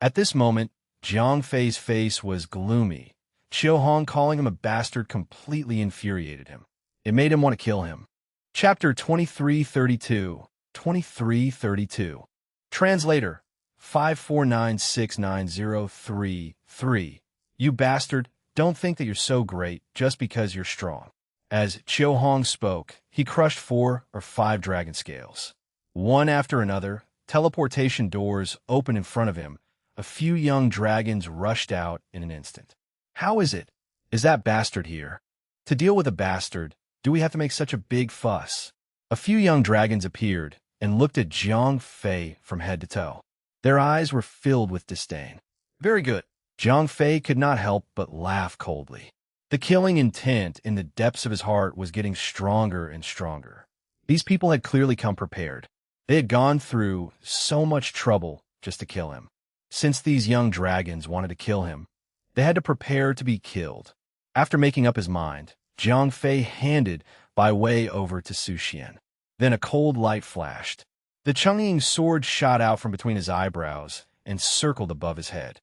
At this moment, Jiang Fei's face was gloomy. Xiao Hong calling him a bastard completely infuriated him. It made him want to kill him. Chapter 2332. 2332. Translator 5496903. You bastard, don't think that you're so great just because you're strong. As Xiao Hong spoke, he crushed 4 or 5 dragon scales. One after another, teleportation doors opened in front of him. A few young dragons rushed out in an instant. How is it? Is that bastard here? To deal with a bastard, do we have to make such a big fuss? A few young dragons appeared and looked at Jiang Fei from head to toe. Their eyes were filled with disdain. Very good. Jiang Fei could not help but laugh coldly. The killing intent in the depths of his heart was getting stronger and stronger. These people had clearly come prepared. They had gone through so much trouble just to kill him. Since these young dragons wanted to kill him, they had to prepare to be killed. After making up his mind, Jiang Fei handed Bai Wei over to Su Xian. Then a cold light flashed. The Chungying sword shot out from between his eyebrows and circled above his head.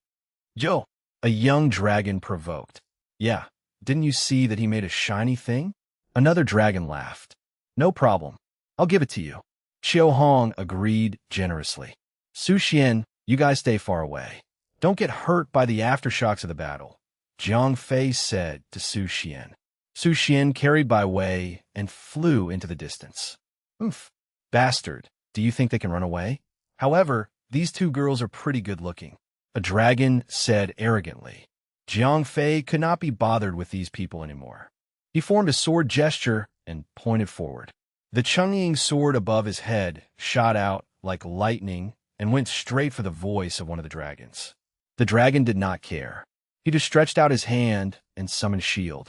Yo! A young dragon provoked. Yeah, didn't you see that he made a shiny thing? Another dragon laughed. No problem. I'll give it to you. Xiao Hong agreed generously. Su Xian, you guys stay far away. Don't get hurt by the aftershocks of the battle, Jiang Fei said to Su Xian. Su Xian carried by Wei and flew into the distance. Oof. Bastard, do you think they can run away? However, these two girls are pretty good looking, a dragon said arrogantly. Jiang Fei could not be bothered with these people anymore. He formed a sword gesture and pointed forward. The Chungying sword above his head shot out like lightning and went straight for the voice of one of the dragons. The dragon did not care. He just stretched out his hand and summoned shield.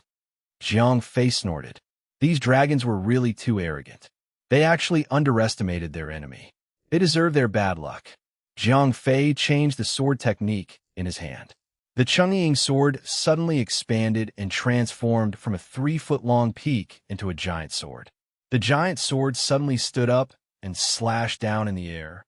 Jiang Fei snorted. These dragons were really too arrogant. They actually underestimated their enemy. They deserved their bad luck. Jiang Fei changed the sword technique in his hand. The Chungying sword suddenly expanded and transformed from a 3-foot-long peak into a giant sword. The giant sword suddenly stood up and slashed down in the air.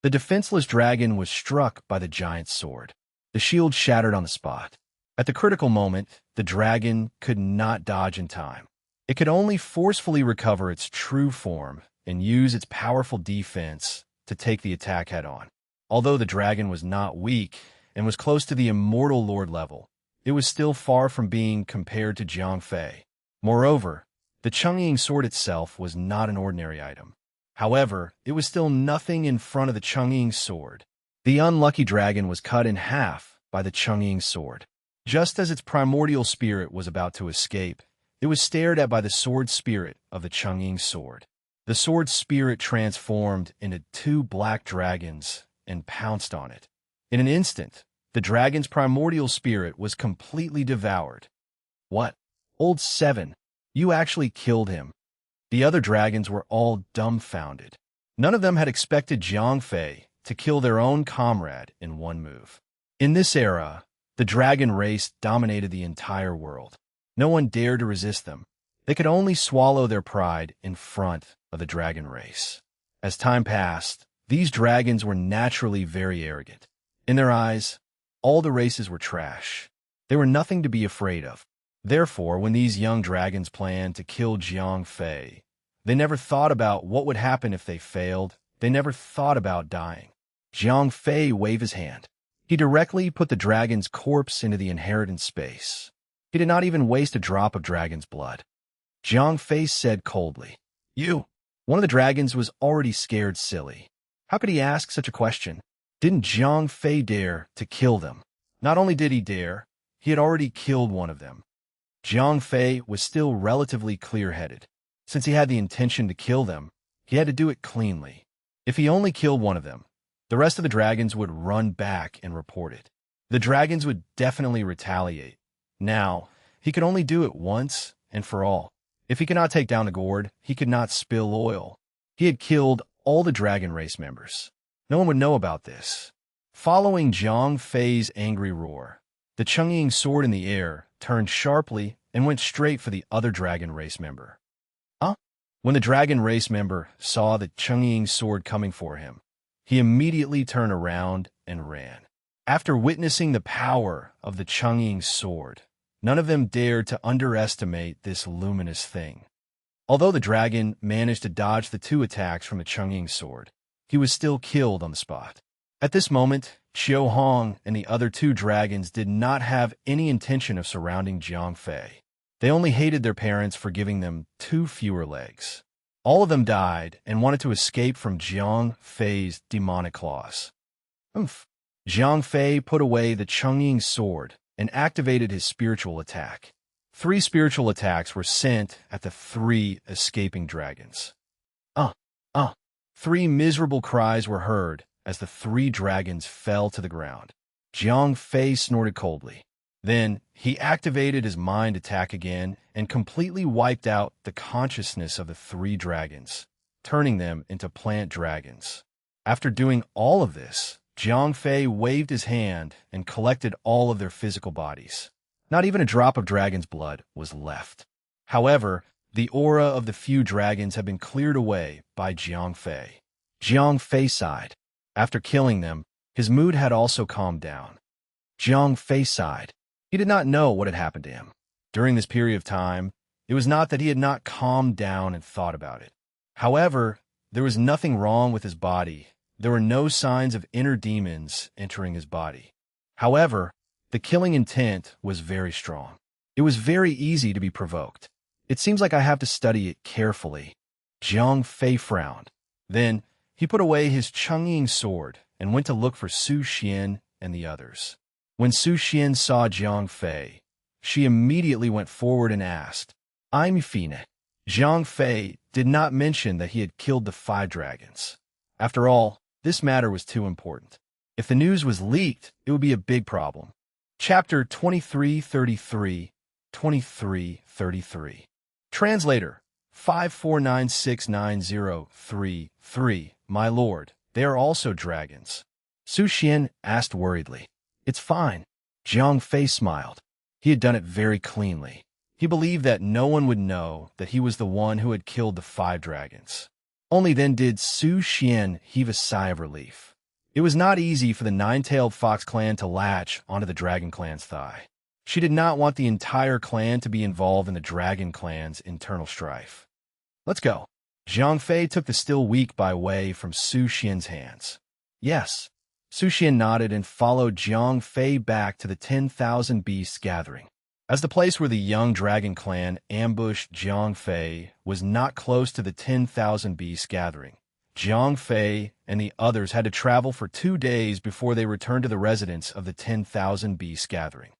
The defenseless dragon was struck by the giant sword. The shield shattered on the spot. At the critical moment, the dragon could not dodge in time. It could only forcefully recover its true form and use its powerful defense to take the attack head-on. Although the dragon was not weak and was close to the immortal lord level, it was still far from being compared to Jiang Fei. Moreover, the Chungying sword itself was not an ordinary item. However, it was still nothing in front of the Chungying sword. The unlucky dragon was cut in half by the Chungying sword. Just as its primordial spirit was about to escape, it was stared at by the sword spirit of the Chungying sword. The sword spirit transformed into 2 black dragons and pounced on it. In an instant, the dragon's primordial spirit was completely devoured. What? Old Seven, you actually killed him. The other dragons were all dumbfounded. None of them had expected Jiang Fei to kill their own comrade in one move. In this era, the dragon race dominated the entire world. No one dared to resist them. They could only swallow their pride in front of the dragon race. As time passed, these dragons were naturally very arrogant. In their eyes, all the races were trash. They were nothing to be afraid of. Therefore, when these young dragons planned to kill Jiang Fei, they never thought about what would happen if they failed. They never thought about dying. Jiang Fei waved his hand. He directly put the dragon's corpse into the inheritance space. He did not even waste a drop of dragon's blood. Jiang Fei said coldly, "You." One of the dragons was already scared silly. How could he ask such a question? Didn't Jiang Fei dare to kill them? Not only did he dare, he had already killed one of them. Jiang Fei was still relatively clear-headed. Since he had the intention to kill them, he had to do it cleanly. If he only killed one of them, the rest of the dragons would run back and report it. The dragons would definitely retaliate. Now, he could only do it once and for all. If he could not take down the gourd, he could not spill oil. He had killed all the dragon race members. No one would know about this. Following Jiang Fei's angry roar, the Chungying sword in the air turned sharply and went straight for the other dragon race member. When the dragon race member saw the Chungying sword coming for him, he immediately turned around and ran. After witnessing the power of the Chungying sword, none of them dared to underestimate this luminous thing. Although the dragon managed to dodge the 2 attacks from the Chungying sword, he was still killed on the spot. At this moment, Qiu Hong and the other 2 dragons did not have any intention of surrounding Jiang Fei. They only hated their parents for giving them 2 fewer legs. All of them died and wanted to escape from Jiang Fei's demonic claws. Jiang Fei put away the Chungying sword and activated his spiritual attack. 3 spiritual attacks were sent at the 3 escaping dragons. 3 miserable cries were heard as the 3 dragons fell to the ground. Jiang Fei snorted coldly. Then, he activated his mind attack again and completely wiped out the consciousness of the 3 dragons, turning them into plant dragons. After doing all of this, Jiang Fei waved his hand and collected all of their physical bodies. Not even a drop of dragon's blood was left. However, the aura of the few dragons had been cleared away by Jiang Fei. Jiang Fei sighed. After killing them, his mood had also calmed down. Jiang Fei sighed. He did not know what had happened to him. During this period of time, it was not that he had not calmed down and thought about it. However, there was nothing wrong with his body. There were no signs of inner demons entering his body. However, the killing intent was very strong. It It was very easy to be provoked. It seems like I have to study it carefully. Jiang Fei frowned. Then, he put away his Chungying sword and went to look for Su Xian and the others. When Su Xian saw Jiang Fei, she immediately went forward and asked, "I'm Fine." Jiang Fei did not mention that he had killed the 5 dragons. After all, this matter was too important. If the news was leaked, it would be a big problem. Chapter 2333, 2333. Translator, 549690333. My lord, they are also dragons. Su Xian asked worriedly. It's fine. Jiang Fei smiled. He had done it very cleanly. He believed that no one would know that he was the one who had killed the 5 dragons. Only then did Su Xian heave a sigh of relief. It was not easy for the 9-tailed fox clan to latch onto the dragon clan's thigh. She did not want the entire clan to be involved in the dragon clan's internal strife. Let's go. Jiang Fei took the still weak by way from Su Xian's hands. Yes. Su Xian nodded and followed Jiang Fei back to the 10,000 beasts gathering. As the place where the young dragon clan ambushed Jiang Fei was not close to the 10,000 beasts gathering, Jiang Fei and the others had to travel for 2 days before they returned to the residence of the 10,000 beasts gathering.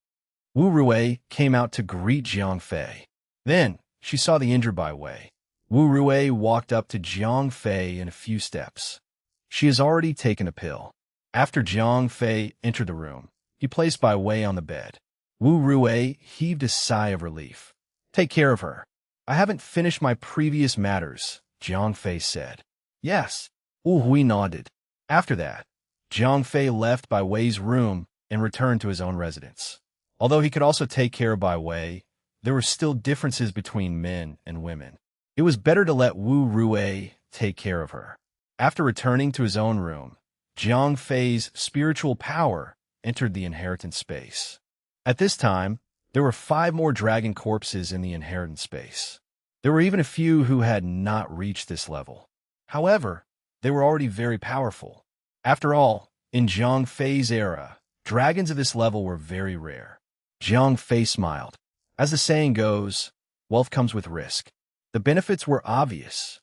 Wu Rui came out to greet Jiang Fei. Then, she saw the injured by Wei. Wu Rui walked up to Jiang Fei in a few steps. She has already taken a pill. After Jiang Fei entered the room, he placed Bai Wei on the bed. Wu Rui heaved a sigh of relief. Take care of her. I haven't finished my previous matters, Jiang Fei said. Yes, Wu Hui nodded. After that, Jiang Fei left Bai Wei's room and returned to his own residence. Although he could also take care of Bai Wei, there were still differences between men and women. It was better to let Wu Rui take care of her. After returning to his own room, Jiang Fei's spiritual power entered the inheritance space. At this time, there were 5 more dragon corpses in the inheritance space. There were even a few who had not reached this level. However, they were already very powerful. After all, in Jiang Fei's era, dragons of this level were very rare. Jiang Fei smiled. As the saying goes, wealth comes with risk. The benefits were obvious.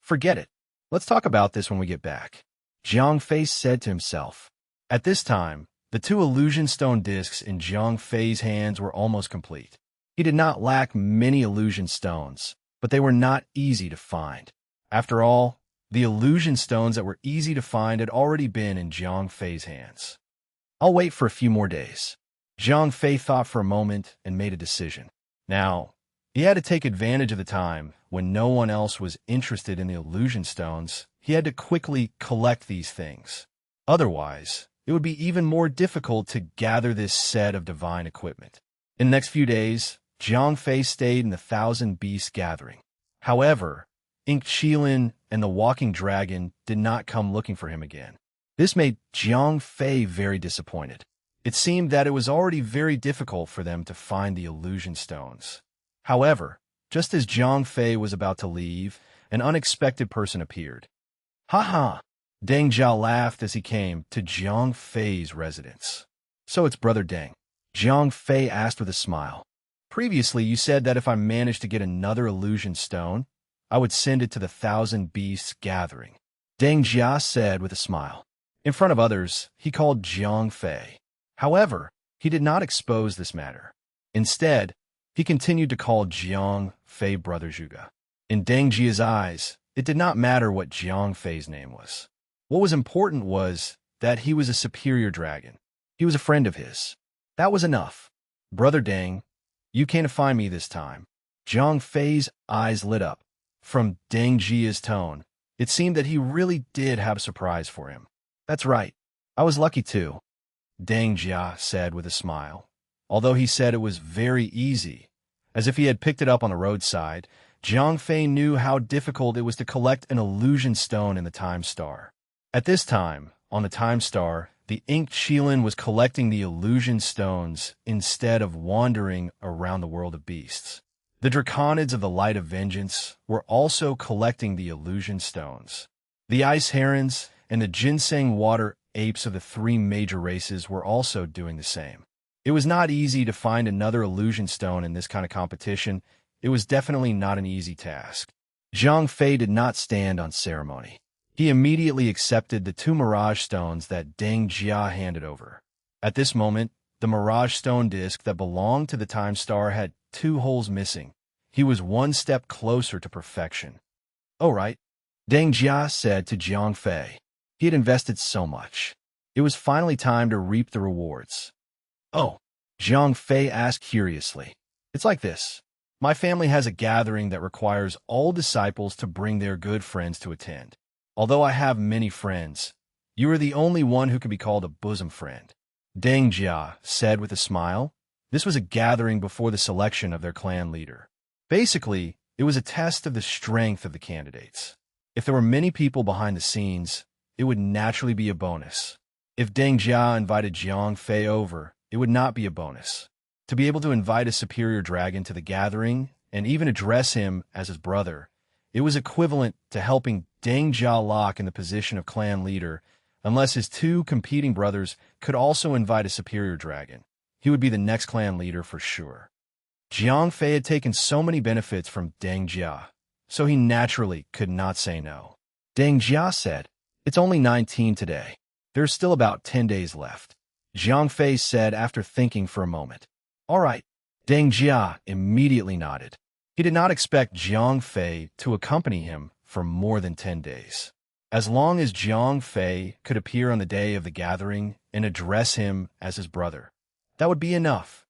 Forget it. Let's talk about this when we get back. Jiang Fei said to himself. At this time, the 2 illusion stone discs in Jiang Fei's hands were almost complete. He did not lack many illusion stones, but they were not easy to find. After all, the illusion stones that were easy to find had already been in Jiang Fei's hands. I'll wait for a few more days. Jiang Fei thought for a moment and made a decision. Now, he had to take advantage of the time when no one else was interested in the illusion stones. He had to quickly collect these things. Otherwise, it would be even more difficult to gather this set of divine equipment. In the next few days, Jiang Fei stayed in the 1,000 Beast gathering. However, Inkchilin and the Walking Dragon did not come looking for him again. This made Jiang Fei very disappointed. It seemed that it was already very difficult for them to find the illusion stones. However, just as Jiang Fei was about to leave, an unexpected person appeared. Ha ha! Deng Jia laughed as he came to Jiang Fei's residence. So it's Brother Deng. Jiang Fei asked with a smile. Previously, you said that if I managed to get another illusion stone, I would send it to the 1,000 Beasts gathering. Deng Jia said with a smile. In front of others, he called Jiang Fei. However, he did not expose this matter. Instead, he continued to call Jiang Fei Brother Zhuge. In Deng Jia's eyes, it did not matter what Jiang Fei's name was. What was important was that he was a superior dragon. He was a friend of his. That was enough. Brother Deng, you came to find me this time. Jiang Fei's eyes lit up. From Deng Jia's tone, it seemed that he really did have a surprise for him. That's right. I was lucky too, Deng Jia said with a smile. Although he said it was very easy, as if he had picked it up on the roadside, Jiang Fei knew how difficult it was to collect an illusion stone in the Time Star. At this time, on the Time Star, the Inkchilin was collecting the illusion stones instead of wandering around the world of beasts. The Draconids of the Light of Vengeance were also collecting the illusion stones. The Ice Herons and the Ginseng Water Apes of the 3 major races were also doing the same. It was not easy to find another illusion stone in this kind of competition. It was definitely not an easy task. Zhang Fei did not stand on ceremony. He immediately accepted the 2 mirage stones that Deng Jia handed over. At this moment, the mirage stone disc that belonged to the time star had 2 holes missing. He was 1 step closer to perfection. "All right," Deng Jia said to Zhang Fei. He had invested so much. It was finally time to reap the rewards. "Oh," Zhang Fei asked curiously. "It's like this. My family has a gathering that requires all disciples to bring their good friends to attend. Although I have many friends, you are the only one who can be called a bosom friend," Deng Jia said with a smile. This was a gathering before the selection of their clan leader. Basically, it was a test of the strength of the candidates. If there were many people behind the scenes, it would naturally be a bonus. If Deng Jia invited Zhang Fei over, it would not be a bonus. To be able to invite a superior dragon to the gathering and even address him as his brother, it was equivalent to helping Deng Jia lock in the position of clan leader, unless his 2 competing brothers could also invite a superior dragon. He would be the next clan leader for sure. Zhang Fei had taken so many benefits from Deng Jia, so he naturally could not say no. Deng Jia said, "It's only 19 today. There's still about 10 days left." Zhang Fei said after thinking for a moment. "All right." Deng Jia immediately nodded. He did not expect Zhang Fei to accompany him for more than 10 days. As long as Zhang Fei could appear on the day of the gathering and address him as his brother, that would be enough.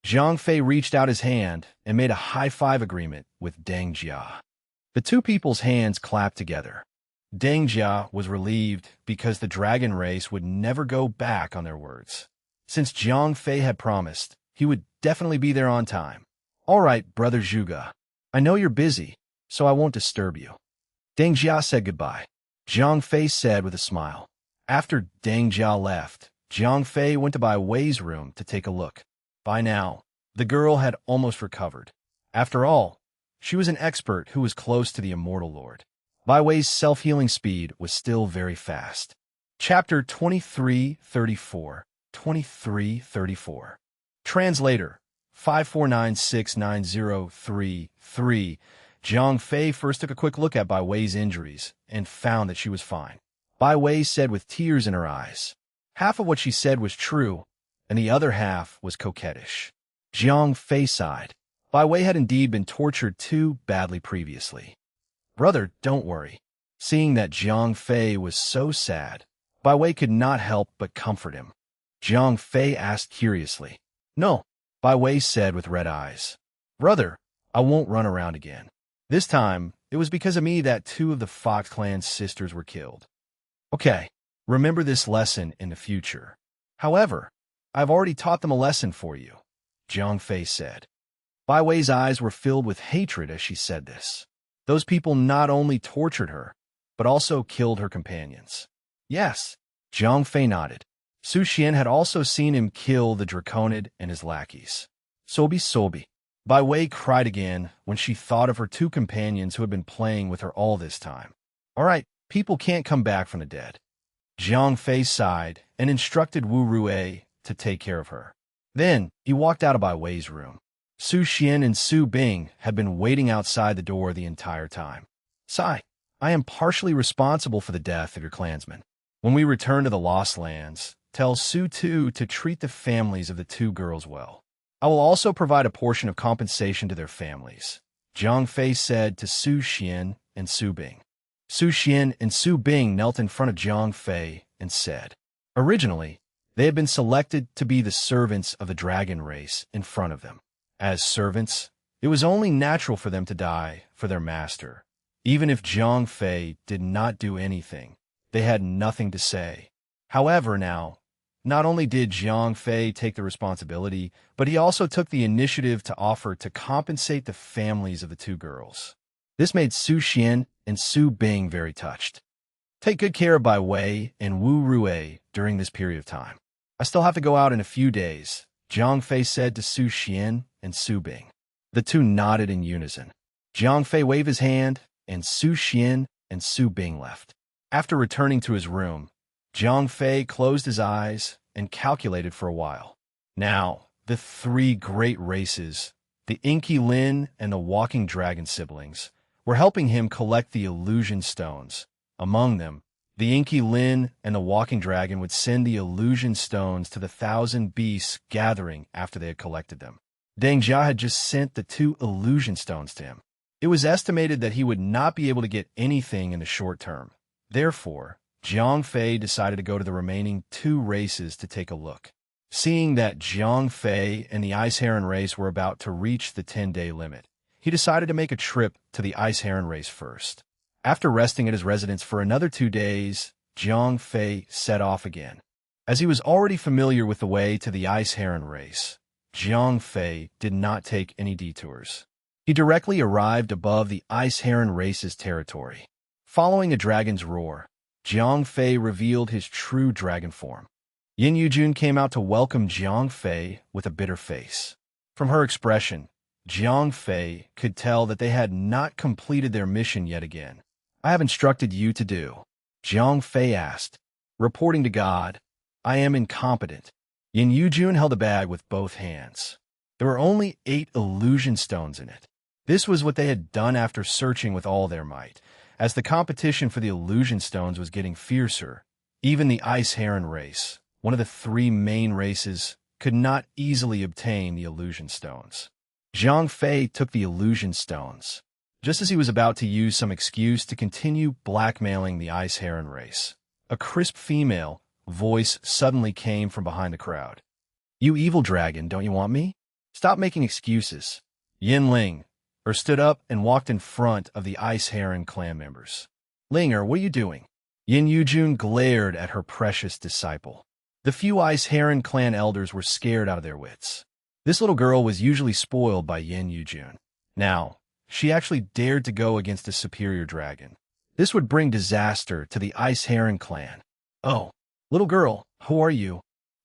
Zhang Fei reached out his hand and made a high-five agreement with Deng Jia. The 2 people's hands clapped together. Deng Jia was relieved because the dragon race would never go back on their words. Since Zhang Fei had promised, he would definitely be there on time. "All right, Brother Zhuge. I know you're busy, so I won't disturb you." Deng Jia said goodbye. Zhang Fei said with a smile. After Deng Jia left, Zhang Fei went to Bai Wei's room to take a look. By now, the girl had almost recovered. After all, she was an expert who was close to the Immortal Lord. Bai Wei's self-healing speed was still very fast. Chapter 2334. 2334. Translator 5496903. Zhang Fei first took a quick look at Bai Wei's injuries and found that she was fine. Bai Wei said with tears in her eyes. Half of what she said was true, and the other half was coquettish. Zhang Fei sighed. Bai Wei had indeed been tortured too badly previously. "Brother, don't worry." Seeing that Zhang Fei was so sad, Bai Wei could not help but comfort him. Zhang Fei asked curiously. "No," Bai Wei said with red eyes. "Brother, I won't run around again. This time, it was because of me that 2 of the Fox clan's sisters were killed. Okay, remember this lesson in the future. However, I've already taught them a lesson for you," Zhang Fei said. Bai Wei's eyes were filled with hatred as she said this. Those people not only tortured her, but also killed her companions. Yes, Zhang Fei nodded. Su Xian had also seen him kill the Draconid and his lackeys. Sobi. Bai Wei cried again when she thought of her 2 companions who had been playing with her all this time. "All right, people can't come back from the dead." Zhang Fei sighed and instructed Wu Rui to take care of her. Then he walked out of Bai Wei's room. Su Xian and Su Bing had been waiting outside the door the entire time. "Sai, I am partially responsible for the death of your clansmen. When we return to the Lost Lands, tell Su Tu to treat the families of the 2 girls well. I will also provide a portion of compensation to their families," Zhang Fei said to Su Xian and Su Bing. Su Xian and Su Bing knelt in front of Zhang Fei and said, originally, they had been selected to be the servants of the dragon race in front of them. As servants, it was only natural for them to die for their master. Even if Zhang Fei did not do anything, they had nothing to say. However, now, not only did Zhang Fei take the responsibility, but he also took the initiative to offer to compensate the families of the 2 girls. This made Su Xian and Su Bing very touched. Take good care of Bai Wei and Wu Rui during this period of time. I still have to go out in a few days, Zhang Fei said to Su Xian and Su Bing. The 2 nodded in unison. Zhang Fei waved his hand, and Su Xian and Su Bing left. After returning to his room, Zhang Fei closed his eyes and calculated for a while. Now, the three great races, the Inky Lin and the Walking Dragon siblings, were helping him collect the illusion stones. Among them, the Inky Lin and the Walking Dragon would send the illusion stones to the 1,000 beasts gathering after they had collected them. Deng Jia had just sent the 2 illusion stones to him. It was estimated that he would not be able to get anything in the short term. Therefore, Jiang Fei decided to go to the remaining 2 races to take a look. Seeing that Jiang Fei and the Ice Heron race were about to reach the 10-day limit, he decided to make a trip to the Ice Heron race first. After resting at his residence for another 2 days, Jiang Fei set off again. As he was already familiar with the way to the Ice Heron race, Jiang Fei did not take any detours. He directly arrived above the Ice Heron race's territory. Following a dragon's roar, Jiang Fei revealed his true dragon form. Yin Yujun came out to welcome Jiang Fei with a bitter face. From her expression, Jiang Fei could tell that they had not completed their mission yet again. "I have instructed you to do," Jiang Fei asked. Reporting to God, "I am incompetent." Yin Yujun held the bag with both hands. There were only 8 illusion stones in it. This was what they had done after searching with all their might. As the competition for the illusion stones was getting fiercer, even the Ice Heron race, one of the 3 main races, could not easily obtain the illusion stones. Jiang Fei took the illusion stones, just as he was about to use some excuse to continue blackmailing the Ice Heron race. A crisp female voice suddenly came from behind the crowd. "You evil dragon, don't you want me? Stop making excuses." Yin Ling stood up and walked in front of the Ice Heron clan members. "Linger, what are you doing?" Yin Yujun glared at her precious disciple. The few Ice Heron clan elders were scared out of their wits. This little girl was usually spoiled by Yin Yujun. Now, she actually dared to go against a superior dragon. This would bring disaster to the Ice Heron clan. "Oh, little girl, who are you?"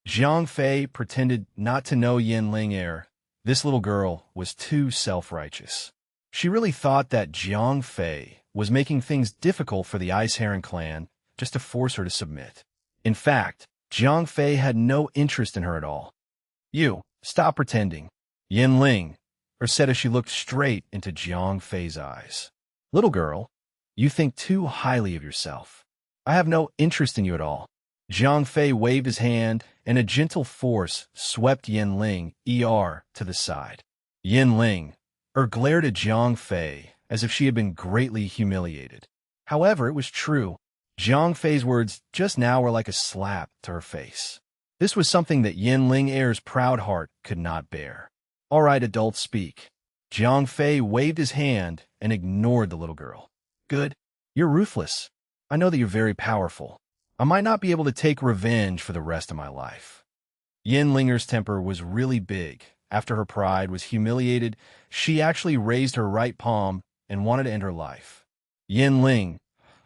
Jiang Fei pretended not to know Yin Ling Air. This little girl was too self-righteous. She really thought that Jiang Fei was making things difficult for the Ice Heron clan just to force her to submit. In fact, Jiang Fei had no interest in her at all. "You, stop pretending," Yin Ling said as she looked straight into Jiang Fei's eyes. "Little girl, you think too highly of yourself. I have no interest in you at all." Jiang Fei waved his hand, and a gentle force swept Yin Ling to the side. Yin Ling glared at Jiang Fei as if she had been greatly humiliated. However, it was true. Jiang Fei's words just now were like a slap to her face. This was something that Yin Ling Air's proud heart could not bear. "All right, adults, speak." Jiang Fei waved his hand and ignored the little girl. "Good. You're ruthless. I know that you're very powerful. I might not be able to take revenge for the rest of my life." Yin Linger's temper was really big. After her pride was humiliated, she actually raised her right palm and wanted to end her life. Yin Ling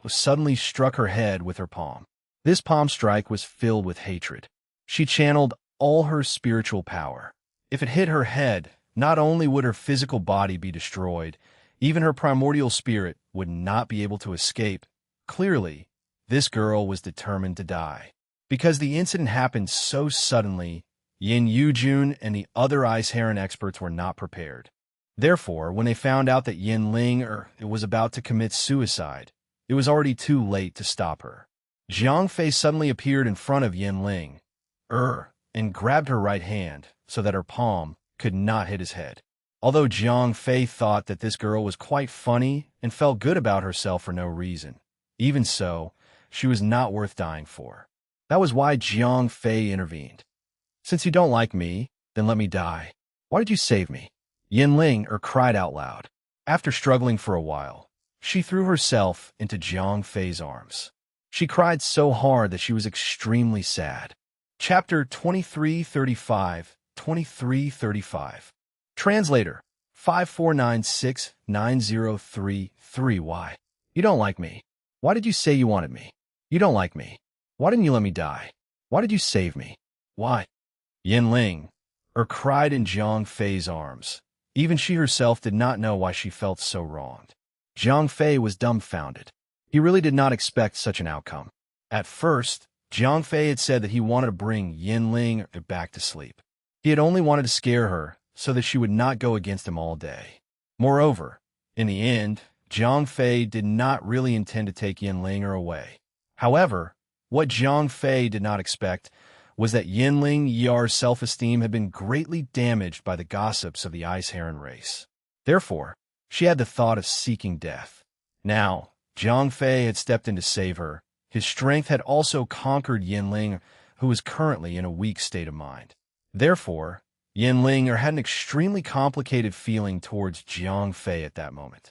suddenly struck her head with her palm. This palm strike was filled with hatred. She channeled all her spiritual power. If it hit her head, not only would her physical body be destroyed, even her primordial spirit would not be able to escape. Clearly, this girl was determined to die. Because the incident happened so suddenly, Yin Yujun and the other Ice Heron experts were not prepared. Therefore, when they found out that Yin Ling was about to commit suicide, it was already too late to stop her. Jiang Fei suddenly appeared in front of Yin Ling and grabbed her right hand so that her palm could not hit his head. Although Jiang Fei thought that this girl was quite funny and felt good about herself for no reason, even so, she was not worth dying for. That was why Jiang Fei intervened. "Since you don't like me, then let me die. Why did you save me?" Yin Ling cried out loud. After struggling for a while, she threw herself into Jiang Fei's arms. She cried so hard that she was extremely sad. Chapter 2335, 2335. Translator, 5496903-3. You don't like me. Why did you say you wanted me? You don't like me. Why didn't you let me die? Why did you save me? Why? Yin Ling cried in Jiang Fei's arms. Even she herself did not know why she felt so wronged. Jiang Fei was dumbfounded. He really did not expect such an outcome. At first, Jiang Fei had said that he wanted to bring Yin Ling back to sleep. He had only wanted to scare her so that she would not go against him all day. Moreover, in the end, Jiang Fei did not really intend to take Yinling away. However, what Jiang Fei did not expect was that Yinling Yar's self-esteem had been greatly damaged by the gossips of the Ice Heron race. Therefore, she had the thought of seeking death. Now, Jiang Fei had stepped in to save her. His strength had also conquered Yinling, who was currently in a weak state of mind. Therefore, Yinling had an extremely complicated feeling towards Jiang Fei at that moment.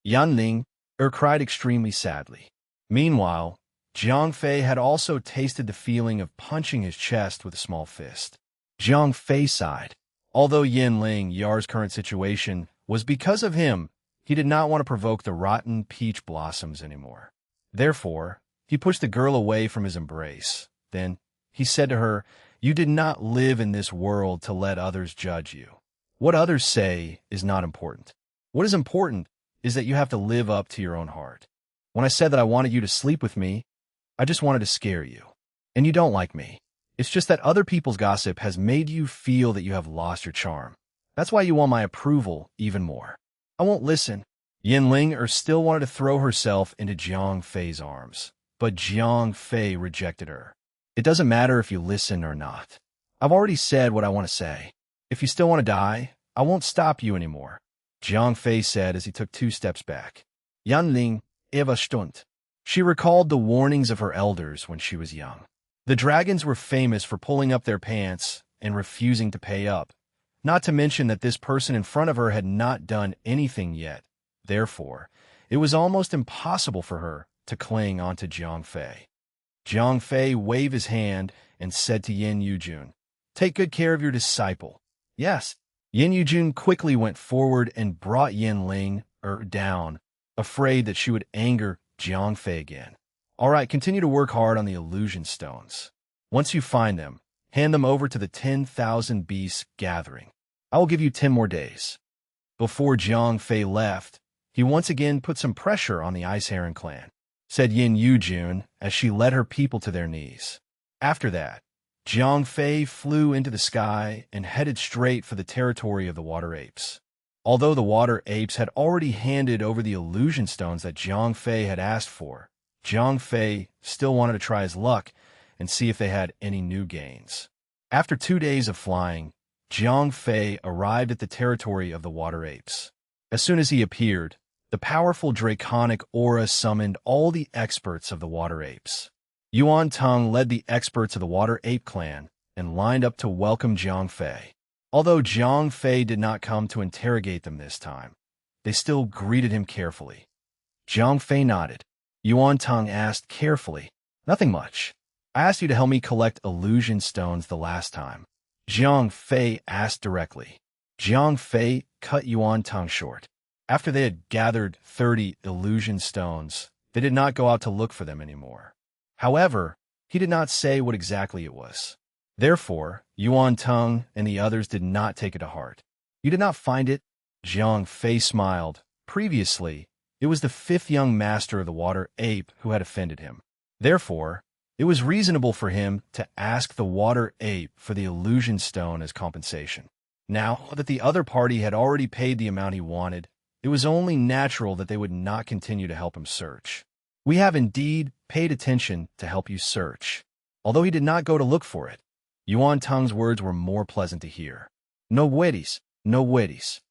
Yanling cried extremely sadly. Meanwhile, Jiang Fei had also tasted the feeling of punching his chest with a small fist. Jiang Fei sighed. Although Yinling Yar's current situation was because of him, he did not want to provoke the rotten peach blossoms anymore. Therefore, he pushed the girl away from his embrace. Then, he said to her, "You did not live in this world to let others judge you. What others say is not important. What is important is that you have to live up to your own heart. When I said that I wanted you to sleep with me, I just wanted to scare you. And you don't like me. It's just that other people's gossip has made you feel that you have lost your charm. That's why you want my approval even more. I won't listen." Yinling still wanted to throw herself into Jiang Fei's arms, but Jiang Fei rejected her. "It doesn't matter if you listen or not. I've already said what I want to say. If you still want to die, I won't stop you anymore," Jiang Fei said as he took 2 steps back. Yanling, Eva Stunt. She recalled the warnings of her elders when she was young. The dragons were famous for pulling up their pants and refusing to pay up, not to mention that this person in front of her had not done anything yet. Therefore, it was almost impossible for her to cling onto Jiang Fei. Jiang Fei waved his hand and said to Yin Yujun, "Take good care of your disciple." "Yes." Yin Yujun quickly went forward and brought Yinling down, afraid that she would anger Jiang Fei again. "All right, continue to work hard on the illusion stones. Once you find them, hand them over to the 10,000 Beasts gathering. I will give you 10 more days." Before Jiang Fei left, he once again put some pressure on the Ice Heron clan, said Yin Yujun as she led her people to their knees. After that, Jiang Fei flew into the sky and headed straight for the territory of the water apes. Although the water apes had already handed over the illusion stones that Jiang Fei had asked for, Jiang Fei still wanted to try his luck and see if they had any new gains. After 2 days of flying, Jiang Fei arrived at the territory of the water apes. As soon as he appeared, the powerful draconic aura summoned all the experts of the water apes. Yuan Tong led the experts of the water ape clan and lined up to welcome Jiang Fei. Although Jiang Fei did not come to interrogate them this time, they still greeted him carefully. Jiang Fei nodded. Yuan Tong asked carefully, "Nothing much. I asked you to help me collect illusion stones the last time." Jiang Fei asked directly. Jiang Fei cut Yuan Tong short. After they had gathered 30 illusion stones, they did not go out to look for them anymore. However, he did not say what exactly it was. Therefore, Yuan Tong and the others did not take it to heart. "You did not find it?" Jiang Fei smiled. Previously, it was the 5th young master of the water ape who had offended him. Therefore, it was reasonable for him to ask the water ape for the illusion stone as compensation. Now that the other party had already paid the amount he wanted, it was only natural that they would not continue to help him search. "We have indeed paid attention to help you search." Although he did not go to look for it, Yuan Tong's words were more pleasant to hear. "No worries, no worries,"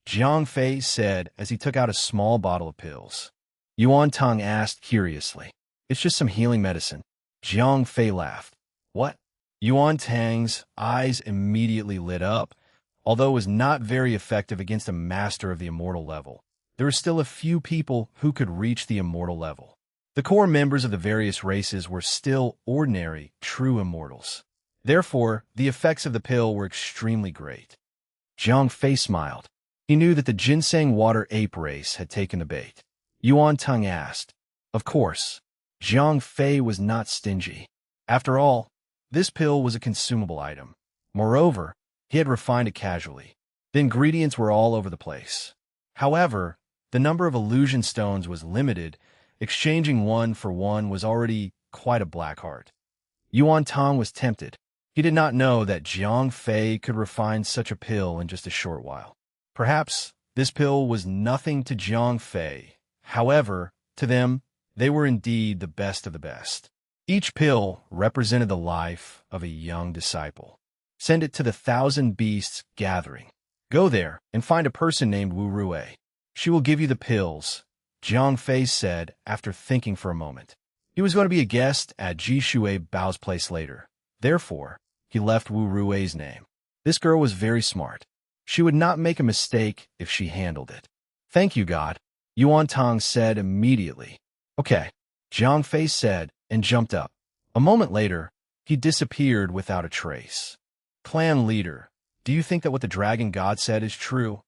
Jiang Fei said as he took out a small bottle of pills. Yuan Tong asked curiously, "It's just some healing medicine." Jiang Fei laughed. "What?" Yuan Tong's eyes immediately lit up. Although it was not very effective against a master of the immortal level, there were still a few people who could reach the immortal level. The core members of the various races were still ordinary, true immortals. Therefore, the effects of the pill were extremely great. Jiang Fei smiled. He knew that the ginseng water ape race had taken the bait. Yuan Tong asked. Of course, Jiang Fei was not stingy. After all, this pill was a consumable item. Moreover, he had refined it casually. The ingredients were all over the place. However, the number of illusion stones was limited. Exchanging one for one was already quite a black heart. Yuan Tong was tempted. He did not know that Jiang Fei could refine such a pill in just a short while. Perhaps this pill was nothing to Jiang Fei. However, to them, they were indeed the best of the best. Each pill represented the life of a young disciple. Send it to the Thousand Beasts Gathering. Go there and find a person named Wu Rue. She will give you the pills, Jiang Fei said after thinking for a moment. He was going to be a guest at Ji Shui Bao's place later. Therefore, he left Wu Rue's name. This girl was very smart. She would not make a mistake if she handled it. Thank you, God, Yuan Tong said immediately. Okay, Jiang Fei said and jumped up. A moment later, he disappeared without a trace. Clan leader, do you think that what the dragon god said is true?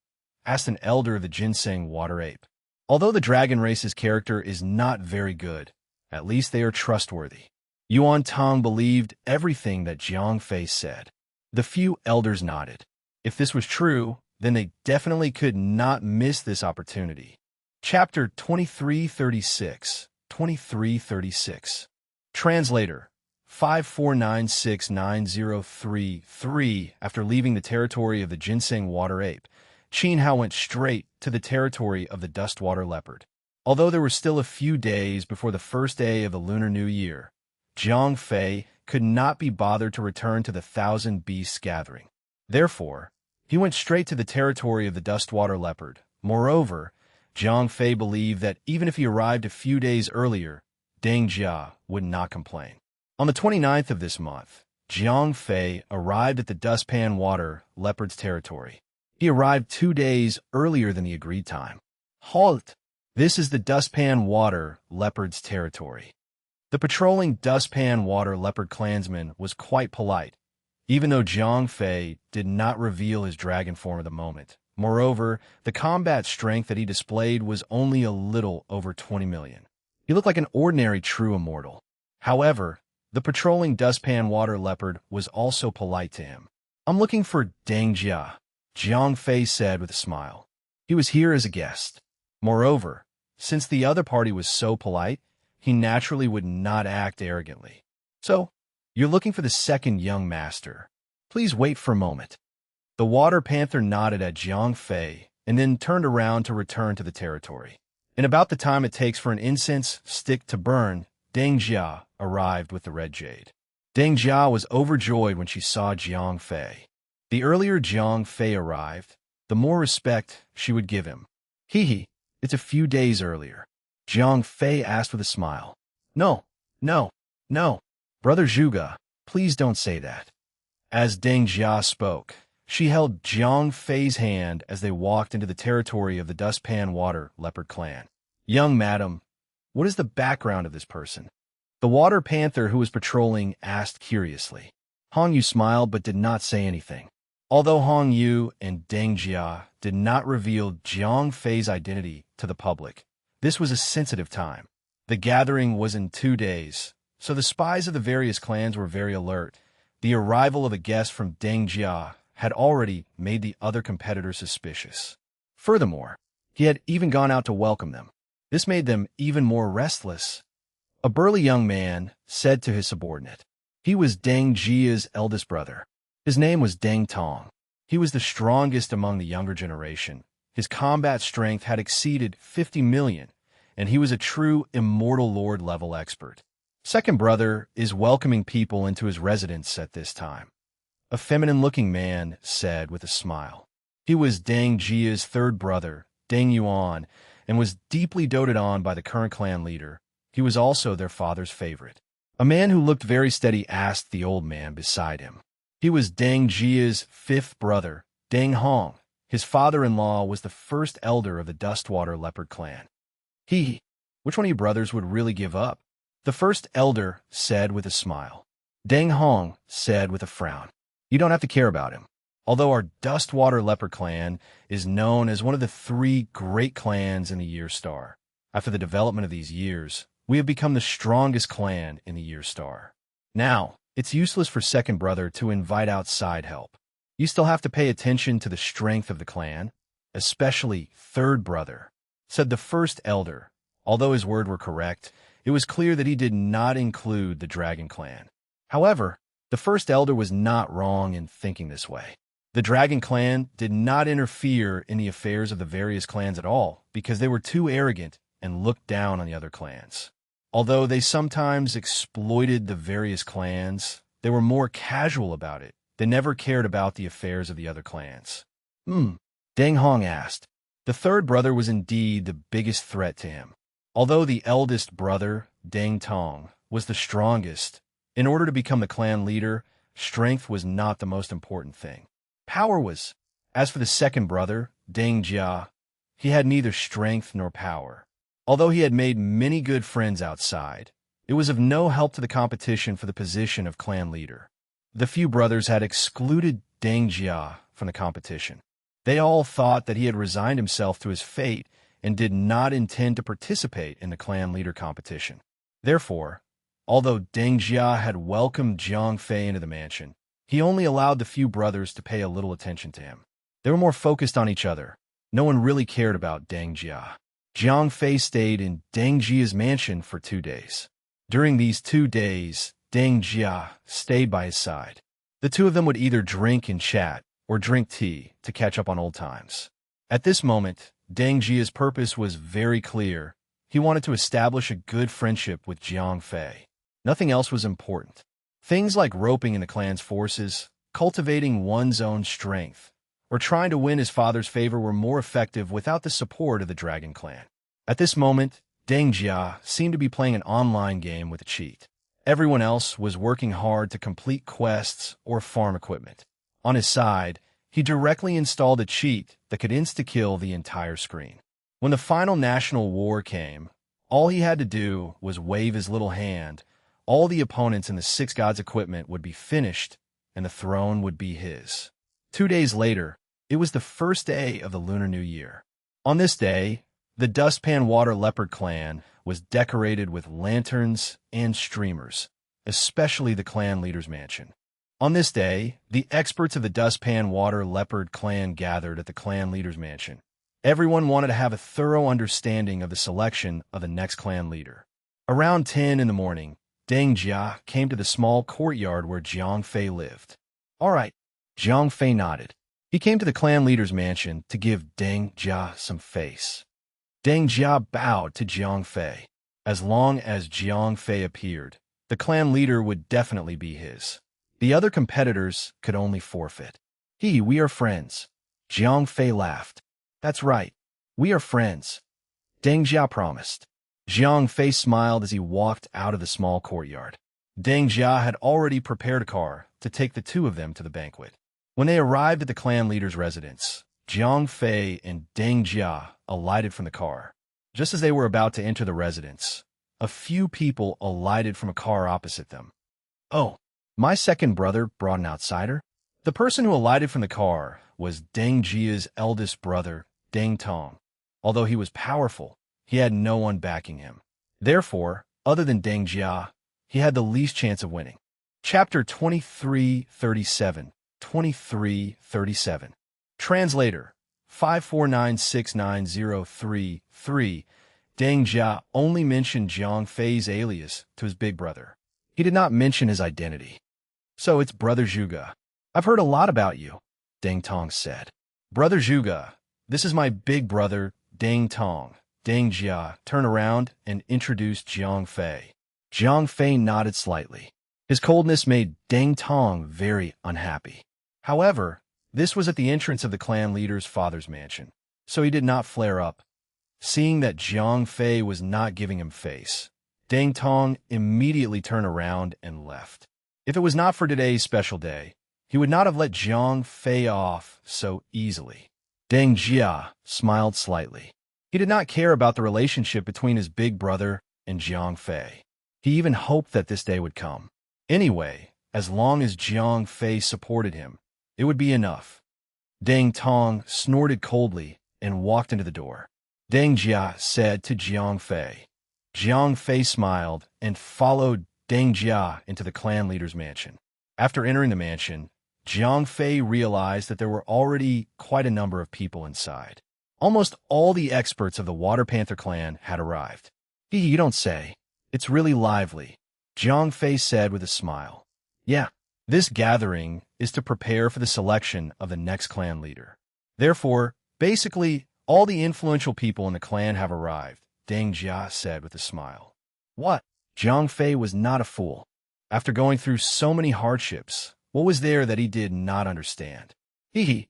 Asked an elder of the ginseng water ape. Although the dragon race's character is not very good, at least they are trustworthy. Yuan Tong believed everything that Jiang Fei said. The few elders nodded. If this was true, then they definitely could not miss this opportunity. Chapter 2336. 2336. Translator 5496903. After leaving the territory of the ginseng water ape, Qin Hao went straight to the territory of the dustwater leopard. Although there were still a few days before the first day of the Lunar New Year, Jiang Fei could not be bothered to return to the Thousand Beasts Gathering. Therefore, he went straight to the territory of the dustwater leopard. Moreover, Jiang Fei believed that even if he arrived a few days earlier, Deng Jia would not complain. On the 29th of this month, Jiang Fei arrived at the Dustpan Water Leopard's territory. He arrived 2 days earlier than the agreed time. Halt! This is the Dustpan Water Leopard's territory. The patrolling Dustpan Water Leopard clansman was quite polite, even though Jiang Fei did not reveal his dragon form at the moment. Moreover, the combat strength that he displayed was only a little over 20 million. He looked like an ordinary true immortal. However, the patrolling Dustpan Water Leopard was also polite to him. I'm looking for Deng Jia, Jiang Fei said with a smile. He was here as a guest. Moreover, since the other party was so polite, he naturally would not act arrogantly. So, you're looking for the second young master. Please wait for a moment. The water panther nodded at Jiang Fei and then turned around to return to the territory. In about the time it takes for an incense stick to burn, Deng Jia arrived with the red jade. Deng Jia was overjoyed when she saw Jiang Fei. The earlier Jiang Fei arrived, the more respect she would give him. Hee, it's a few days earlier. Jiang Fei asked with a smile. No. Brother Zhuge, please don't say that. As Deng Jia spoke, she held Jiang Fei's hand as they walked into the territory of the Dustpan Water Leopard clan. Young madam, what is the background of this person? The water panther who was patrolling asked curiously. Hong Yu smiled but did not say anything. Although Hong Yu and Deng Jia did not reveal Jiang Fei's identity to the public, this was a sensitive time. The gathering was in 2 days, so the spies of the various clans were very alert. The arrival of a guest from Deng Jia had already made the other competitors suspicious. Furthermore, he had even gone out to welcome them. This made them even more restless. A burly young man said to his subordinate. He was Deng Jia's eldest brother. His name was Deng Tong. He was the strongest among the younger generation. His combat strength had exceeded 50 million, and he was a true immortal lord level expert. Second brother is welcoming people into his residence at this time. A feminine-looking man said with a smile. He was Deng Jia's third brother, Deng Yuan, and was deeply doted on by the current clan leader. He was also their father's favorite. A man who looked very steady asked the old man beside him. He was Deng Jia's fifth brother, Deng Hong. His father-in-law was the first elder of the Dustwater Leopard clan. Which one of you brothers would really give up? The first elder said with a smile. Deng Hong said with a frown. You don't have to care about him. Although our Dustwater Leopard clan is known as one of the 3 great clans in the Year Star. After the development of these years, we have become the strongest clan in the Year Star. Now, it's useless for second brother to invite outside help. You still have to pay attention to the strength of the clan, especially third brother, said the first elder. Although his words were correct, it was clear that he did not include the Dragon clan. However, The first elder was not wrong in thinking this way. The Dragon Clan did not interfere in the affairs of the various clans at all because they were too arrogant and looked down on the other clans. Although they sometimes exploited the various clans, they were more casual about it. They never cared about the affairs of the other clans. Deng Hong asked. The third brother was indeed the biggest threat to him. Although the eldest brother, Deng Tong, was the strongest, in order to become the clan leader, strength was not the most important thing. Power was. As for the second brother, Deng Jia, he had neither strength nor power. Although he had made many good friends outside, it was of no help to the competition for the position of clan leader. The few brothers had excluded Deng Jia from the competition. They all thought that he had resigned himself to his fate and did not intend to participate in the clan leader competition. Therefore, although Deng Jia had welcomed Jiang Fei into the mansion, he only allowed the few brothers to pay a little attention to him. They were more focused on each other. No one really cared about Deng Jia. Jiang Fei stayed in Deng Jia's mansion for 2 days. During these 2 days, Deng Jia stayed by his side. The two of them would either drink and chat or drink tea to catch up on old times. At this moment, Deng Jia's purpose was very clear. He wanted to establish a good friendship with Jiang Fei. Nothing else was important. Things like roping in the clan's forces, cultivating one's own strength, or trying to win his father's favor were more effective without the support of the Dragon Clan. At this moment, Deng Jia seemed to be playing an online game with a cheat. Everyone else was working hard to complete quests or farm equipment. On his side, he directly installed a cheat that could insta-kill the entire screen. When the final national war came, all he had to do was wave his little hand. All the opponents in the Six Gods equipment would be finished, and the throne would be his. 2 days later, it was the first day of the Lunar New Year. On this day, the Dustpan Water Leopard clan was decorated with lanterns and streamers, especially the clan leader's mansion. On this day, the experts of the Dustpan Water Leopard clan gathered at the clan leader's mansion. Everyone wanted to have a thorough understanding of the selection of the next clan leader. Around 10 in the morning, Deng Jia came to the small courtyard where Jiang Fei lived. All right, Jiang Fei nodded. He came to the clan leader's mansion to give Deng Jia some face. Deng Jia bowed to Jiang Fei. As long as Jiang Fei appeared, the clan leader would definitely be his. The other competitors could only forfeit. We are friends. Jiang Fei laughed. That's right. We are friends. Deng Jia promised. Jiang Fei smiled as he walked out of the small courtyard. Deng Jia had already prepared a car to take the two of them to the banquet. When they arrived at the clan leader's residence, Jiang Fei and Deng Jia alighted from the car. Just as they were about to enter the residence, a few people alighted from a car opposite them. Oh, my second brother brought an outsider? The person who alighted from the car was Deng Jia's eldest brother, Deng Tong. Although he was powerful, he had no one backing him. Therefore, other than Deng Jia, he had the least chance of winning. Chapter 2337. 2337. Translator 5496903. Deng Jia only mentioned Jiang Fei's alias to his big brother. He did not mention his identity. So it's Brother Zhuge. I've heard a lot about you, Deng Tong said. Brother Zhuge, this is my big brother, Deng Tong. Deng Jia turned around and introduced Jiang Fei. Jiang Fei nodded slightly. His coldness made Deng Tong very unhappy. However, this was at the entrance of the clan leader's father's mansion, so he did not flare up. Seeing that Jiang Fei was not giving him face, Deng Tong immediately turned around and left. If it was not for today's special day, he would not have let Jiang Fei off so easily. Deng Jia smiled slightly. He did not care about the relationship between his big brother and Jiang Fei. He even hoped that this day would come. Anyway, as long as Jiang Fei supported him, it would be enough. Deng Tong snorted coldly and walked into the door. Deng Jia said to Jiang Fei. Jiang Fei smiled and followed Deng Jia into the clan leader's mansion. After entering the mansion, Jiang Fei realized that there were already quite a number of people inside. Almost all the experts of the Water Panther clan had arrived. You don't say. It's really lively, Jiang Fei said with a smile. Yeah, This gathering is to prepare for the selection of the next clan leader. Therefore, basically, all the influential people in the clan have arrived, Deng Jia said with a smile. What? Zhang Fei was not a fool. After going through so many hardships, what was there that he did not understand? Hee,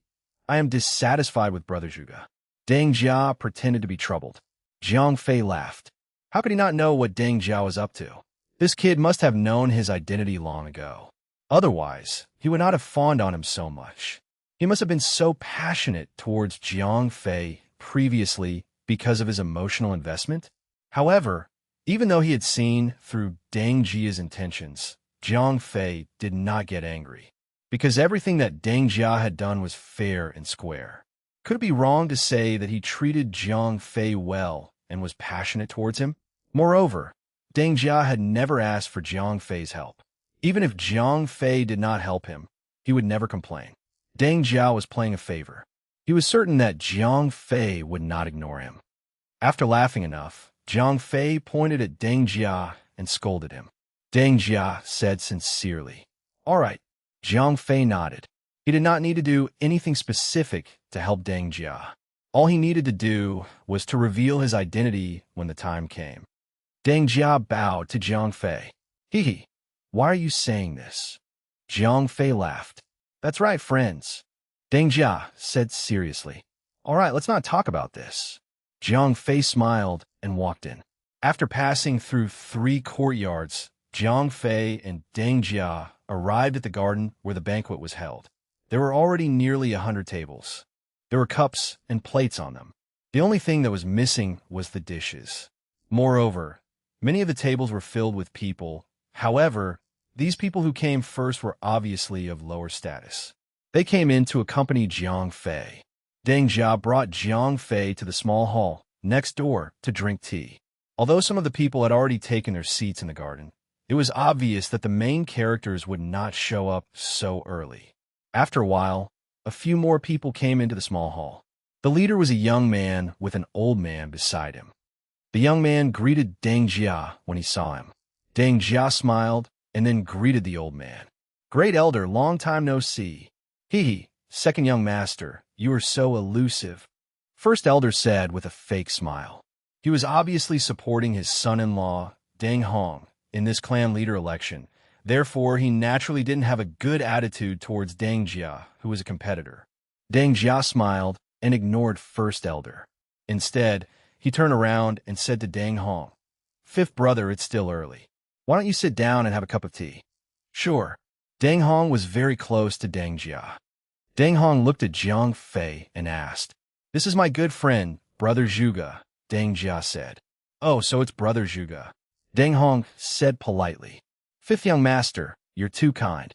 I am dissatisfied with Brother Zhuge. Deng Jia pretended to be troubled. Zhang Fei laughed. How could he not know what Deng Jia was up to? This kid must have known his identity long ago. Otherwise, he would not have fawned on him so much. He must have been so passionate towards Zhang Fei previously because of his emotional investment. However, even though he had seen through Deng Jia's intentions, Zhang Fei did not get angry, because everything that Deng Jia had done was fair and square. Could it be wrong to say that he treated Zhang Fei well and was passionate towards him? Moreover, Deng Jia had never asked for Zhang Fei's help. Even if Zhang Fei did not help him, he would never complain. Deng Jia was playing a favor. He was certain that Zhang Fei would not ignore him. After laughing enough, Zhang Fei pointed at Deng Jia and scolded him. Deng Jia said sincerely, "All right." Zhang Fei nodded. He did not need to do anything specific to help Deng Jia. All he needed to do was to reveal his identity when the time came. Deng Jia bowed to Zhang Fei. Hee, why are you saying this? Zhang Fei laughed. That's right, friends. Deng Jia said seriously. All right, let's not talk about this. Zhang Fei smiled and walked in. After passing through 3 courtyards, Zhang Fei and Deng Jia arrived at the garden where the banquet was held. There were already nearly 100 tables. There were cups and plates on them. The only thing that was missing was the dishes. Moreover, many of the tables were filled with people. However, these people who came first were obviously of lower status. They came in to accompany Zhang Fei. Deng Jia brought Zhang Fei to the small hall next door to drink tea. Although some of the people had already taken their seats in the garden, it was obvious that the main characters would not show up so early. After a while, a few more people came into the small hall. The leader was a young man with an old man beside him. The young man greeted Deng Jia when he saw him. Deng Jia smiled and then greeted the old man. Great elder, long time no see. Hee, second young master, you are so elusive. First elder said with a fake smile. He was obviously supporting his son-in-law, Deng Hong, in this clan leader election. Therefore, he naturally didn't have a good attitude towards Deng Jia, who was a competitor. Deng Jia smiled and ignored first elder. Instead, he turned around and said to Deng Hong, "Fifth brother, it's still early. Why don't you sit down and have a cup of tea?" "Sure." Deng Hong was very close to Deng Jia. Deng Hong looked at Zhang Fei and asked, "This is my good friend, Brother Zhuge," Deng Jia said. "Oh, so it's Brother Zhuge," Deng Hong said politely. "Fifth young master, you're too kind."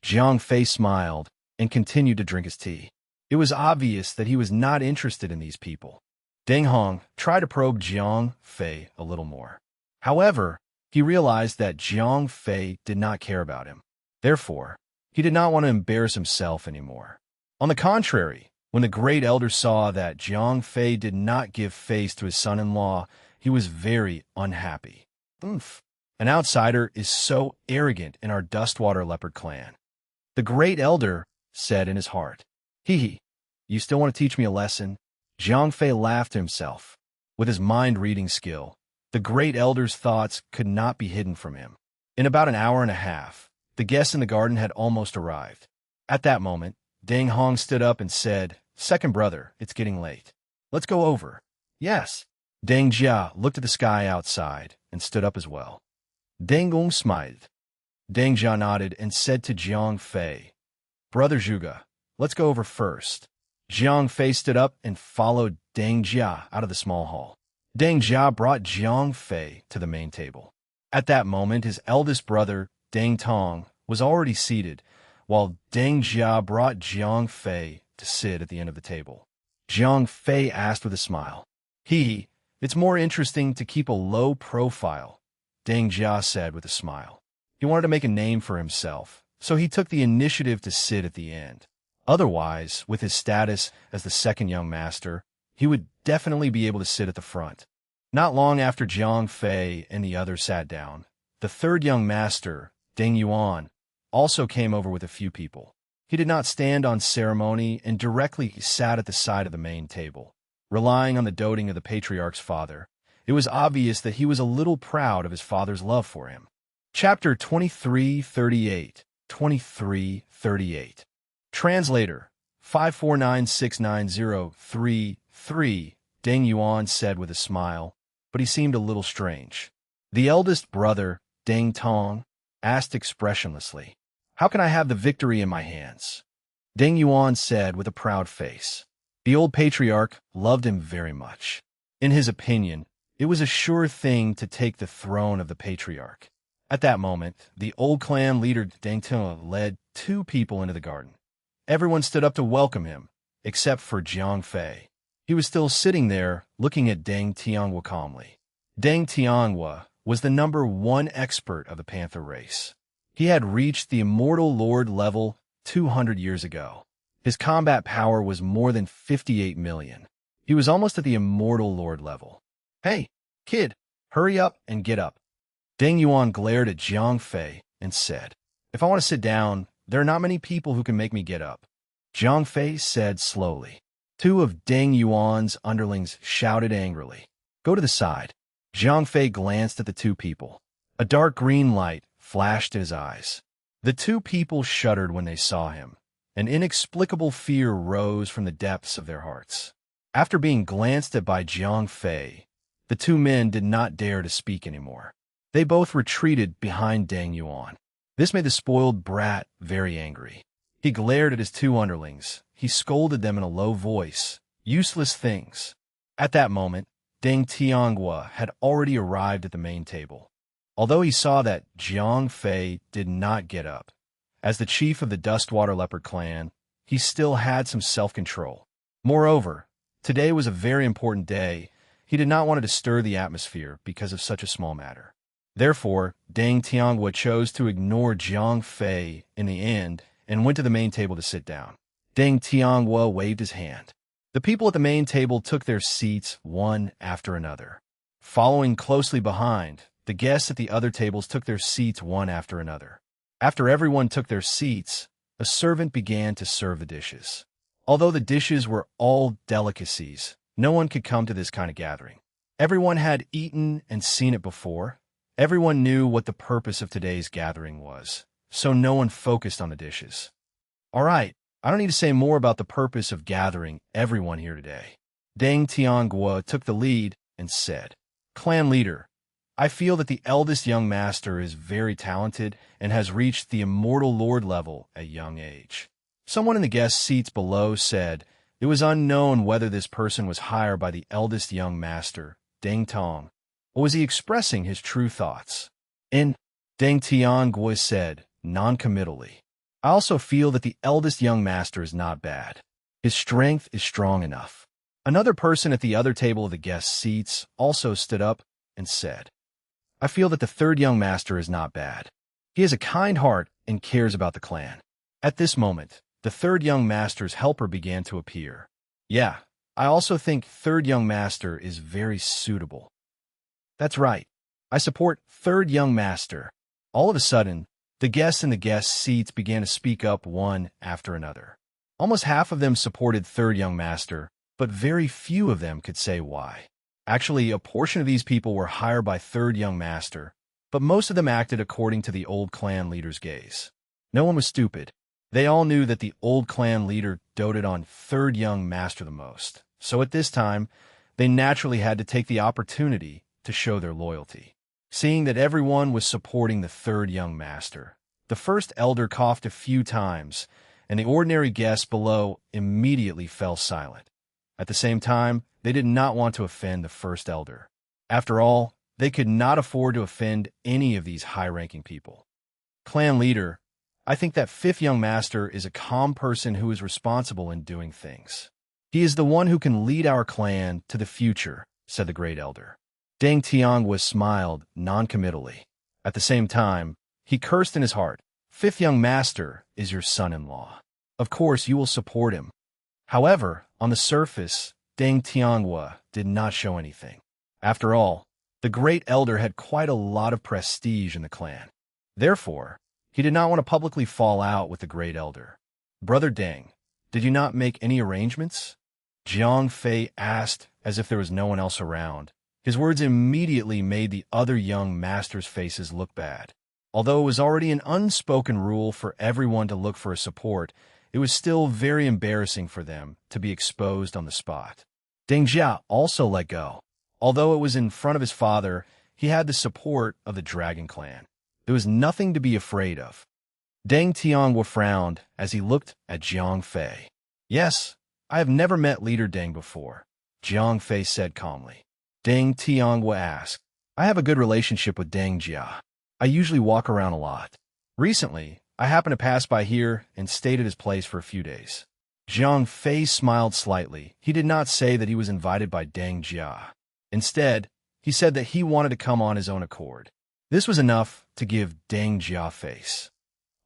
Zhang Fei smiled and continued to drink his tea. It was obvious that he was not interested in these people. Deng Hong tried to probe Zhang Fei a little more. However, he realized that Zhang Fei did not care about him. Therefore, he did not want to embarrass himself anymore. On the contrary, when the great elder saw that Zhang Fei did not give face to his son-in-law, he was very unhappy. Oomph. An outsider is so arrogant in our Dustwater Leopard clan. The great elder said in his heart. Hee, you still want to teach me a lesson? Zhang Fei laughed to himself. With his mind-reading skill, the great elder's thoughts could not be hidden from him. In about an hour and a half, the guests in the garden had almost arrived. At that moment, Deng Hong stood up and said, "Second brother, it's getting late. Let's go over." "Yes." Deng Jia looked at the sky outside and stood up as well. Deng Gong smiled. Deng Jia nodded and said to Zhang Fei, "Brother Zhuge, let's go over first." Zhang Fei stood up and followed Deng Jia out of the small hall. Deng Jia brought Zhang Fei to the main table. At that moment, his eldest brother, Deng Tong, was already seated, while Deng Jia brought Zhang Fei to sit at the end of the table. Zhang Fei asked with a smile. It's more interesting to keep a low profile," Deng Jia said with a smile. He wanted to make a name for himself, so he took the initiative to sit at the end. Otherwise, with his status as the second young master, he would definitely be able to sit at the front. Not long after Zhang Fei and the others sat down, the third young master, Deng Yuan, also came over with a few people. He did not stand on ceremony and directly sat at the side of the main table. Relying on the doting of the patriarch's father, it was obvious that he was a little proud of his father's love for him. Chapter 2338. 2338. Translator 5496903-3, Deng Yuan said with a smile, but he seemed a little strange. The eldest brother, Deng Tong, asked expressionlessly, "How can I have the victory in my hands?" Deng Yuan said with a proud face. The old patriarch loved him very much. In his opinion, it was a sure thing to take the throne of the patriarch. At that moment, the old clan leader Deng Tong led 2 people into the garden. Everyone stood up to welcome him, except for Jiang Fei. He was still sitting there, looking at Deng Tianhua calmly. Deng Tianhua was the #1 expert of the Panther race. He had reached the Immortal Lord level 200 years ago. His combat power was more than 58 million. He was almost at the Immortal Lord level. "Hey, kid, hurry up and get up." Deng Yuan glared at Jiang Fei and said, "If I want to sit down, there are not many people who can make me get up." Jiang Fei said slowly. 2 of Deng Yuan's underlings shouted angrily, "Go to the side." Jiang Fei glanced at the 2 people. A dark green light flashed in his eyes. The 2 people shuddered when they saw him. An inexplicable fear rose from the depths of their hearts. After being glanced at by Jiang Fei, the 2 men did not dare to speak anymore. They both retreated behind Deng Yuan. This made the spoiled brat very angry. He glared at his 2 underlings. He scolded them in a low voice. Useless things. At that moment, Deng Tianhua had already arrived at the main table. Although he saw that Jiang Fei did not get up, as the chief of the Dustwater Leopard clan, he still had some self-control. Moreover, today was a very important day. He did not want to disturb the atmosphere because of such a small matter. Therefore, Deng Tianhua chose to ignore Jiang Fei in the end and went to the main table to sit down. Deng Tianhua waved his hand. The people at the main table took their seats one after another. Following closely behind, the guests at the other tables took their seats one after another. After everyone took their seats, a servant began to serve the dishes. Although the dishes were all delicacies, no one could come to this kind of gathering. Everyone had eaten and seen it before. Everyone knew what the purpose of today's gathering was, so no one focused on the dishes. All right, I don't need to say more about the purpose of gathering everyone here today. Deng Tianhua took the lead and said, "Clan leader, I feel that the eldest young master is very talented and has reached the Immortal Lord level at a young age." Someone in the guest seats below said it was unknown whether this person was hired by the eldest young master, Deng Tong, or was he expressing his true thoughts. And Deng Tianhua said, non-committally, "I also feel that the eldest young master is not bad. His strength is strong enough." Another person at the other table of the guest seats also stood up and said, "I feel that the 3rd young master is not bad. He has a kind heart and cares about the clan." At this moment, the 3rd young master's helper began to appear. "Yeah, I also think 3rd young master is very suitable." "That's right. I support 3rd young master." All of a sudden, the guests in the guest seats began to speak up one after another. Almost half of them supported 3rd young master, but very few of them could say why. Actually, a portion of these people were hired by 3rd young master, but most of them acted according to the old clan leader's gaze. No one was stupid. They all knew that the old clan leader doted on 3rd young master the most, so at this time, they naturally had to take the opportunity to show their loyalty. Seeing that everyone was supporting the 3rd young master, the first elder coughed a few times, and the ordinary guests below immediately fell silent. At the same time, they did not want to offend the first elder. After all, they could not afford to offend any of these high-ranking people. "Clan leader, I think that 5th young master is a calm person who is responsible in doing things. He is the one who can lead our clan to the future," said the great elder. Deng Tianhua smiled non-committally. At the same time, he cursed in his heart. "5th young master is your son-in-law. Of course, you will support him." However, on the surface, Deng Tianhua did not show anything. After all, the great elder had quite a lot of prestige in the clan. Therefore, He did not want to publicly fall out with the great elder. "Brother Deng, did you not make any arrangements?" Jiang Fei asked, as if there was no one else around. His words immediately made the other young masters' faces look bad. Although it was already an unspoken rule for everyone to look for a support, it was still very embarrassing for them to be exposed on the spot. Deng Jia also let go. Although it was in front of his father, he had the support of the Dragon Clan. There was nothing to be afraid of. Deng Tianhua frowned as he looked at Jiang Fei. "Yes, I have never met Leader Deng before," Jiang Fei said calmly. Deng Tianhua asked, "I have a good relationship with Deng Jia. I usually walk around a lot. Recently, I happened to pass by here and stayed at his place for a few days." Jiang Fei smiled slightly. He did not say that he was invited by Deng Jia. Instead, he said that he wanted to come on his own accord. This was enough to give Deng Jia face.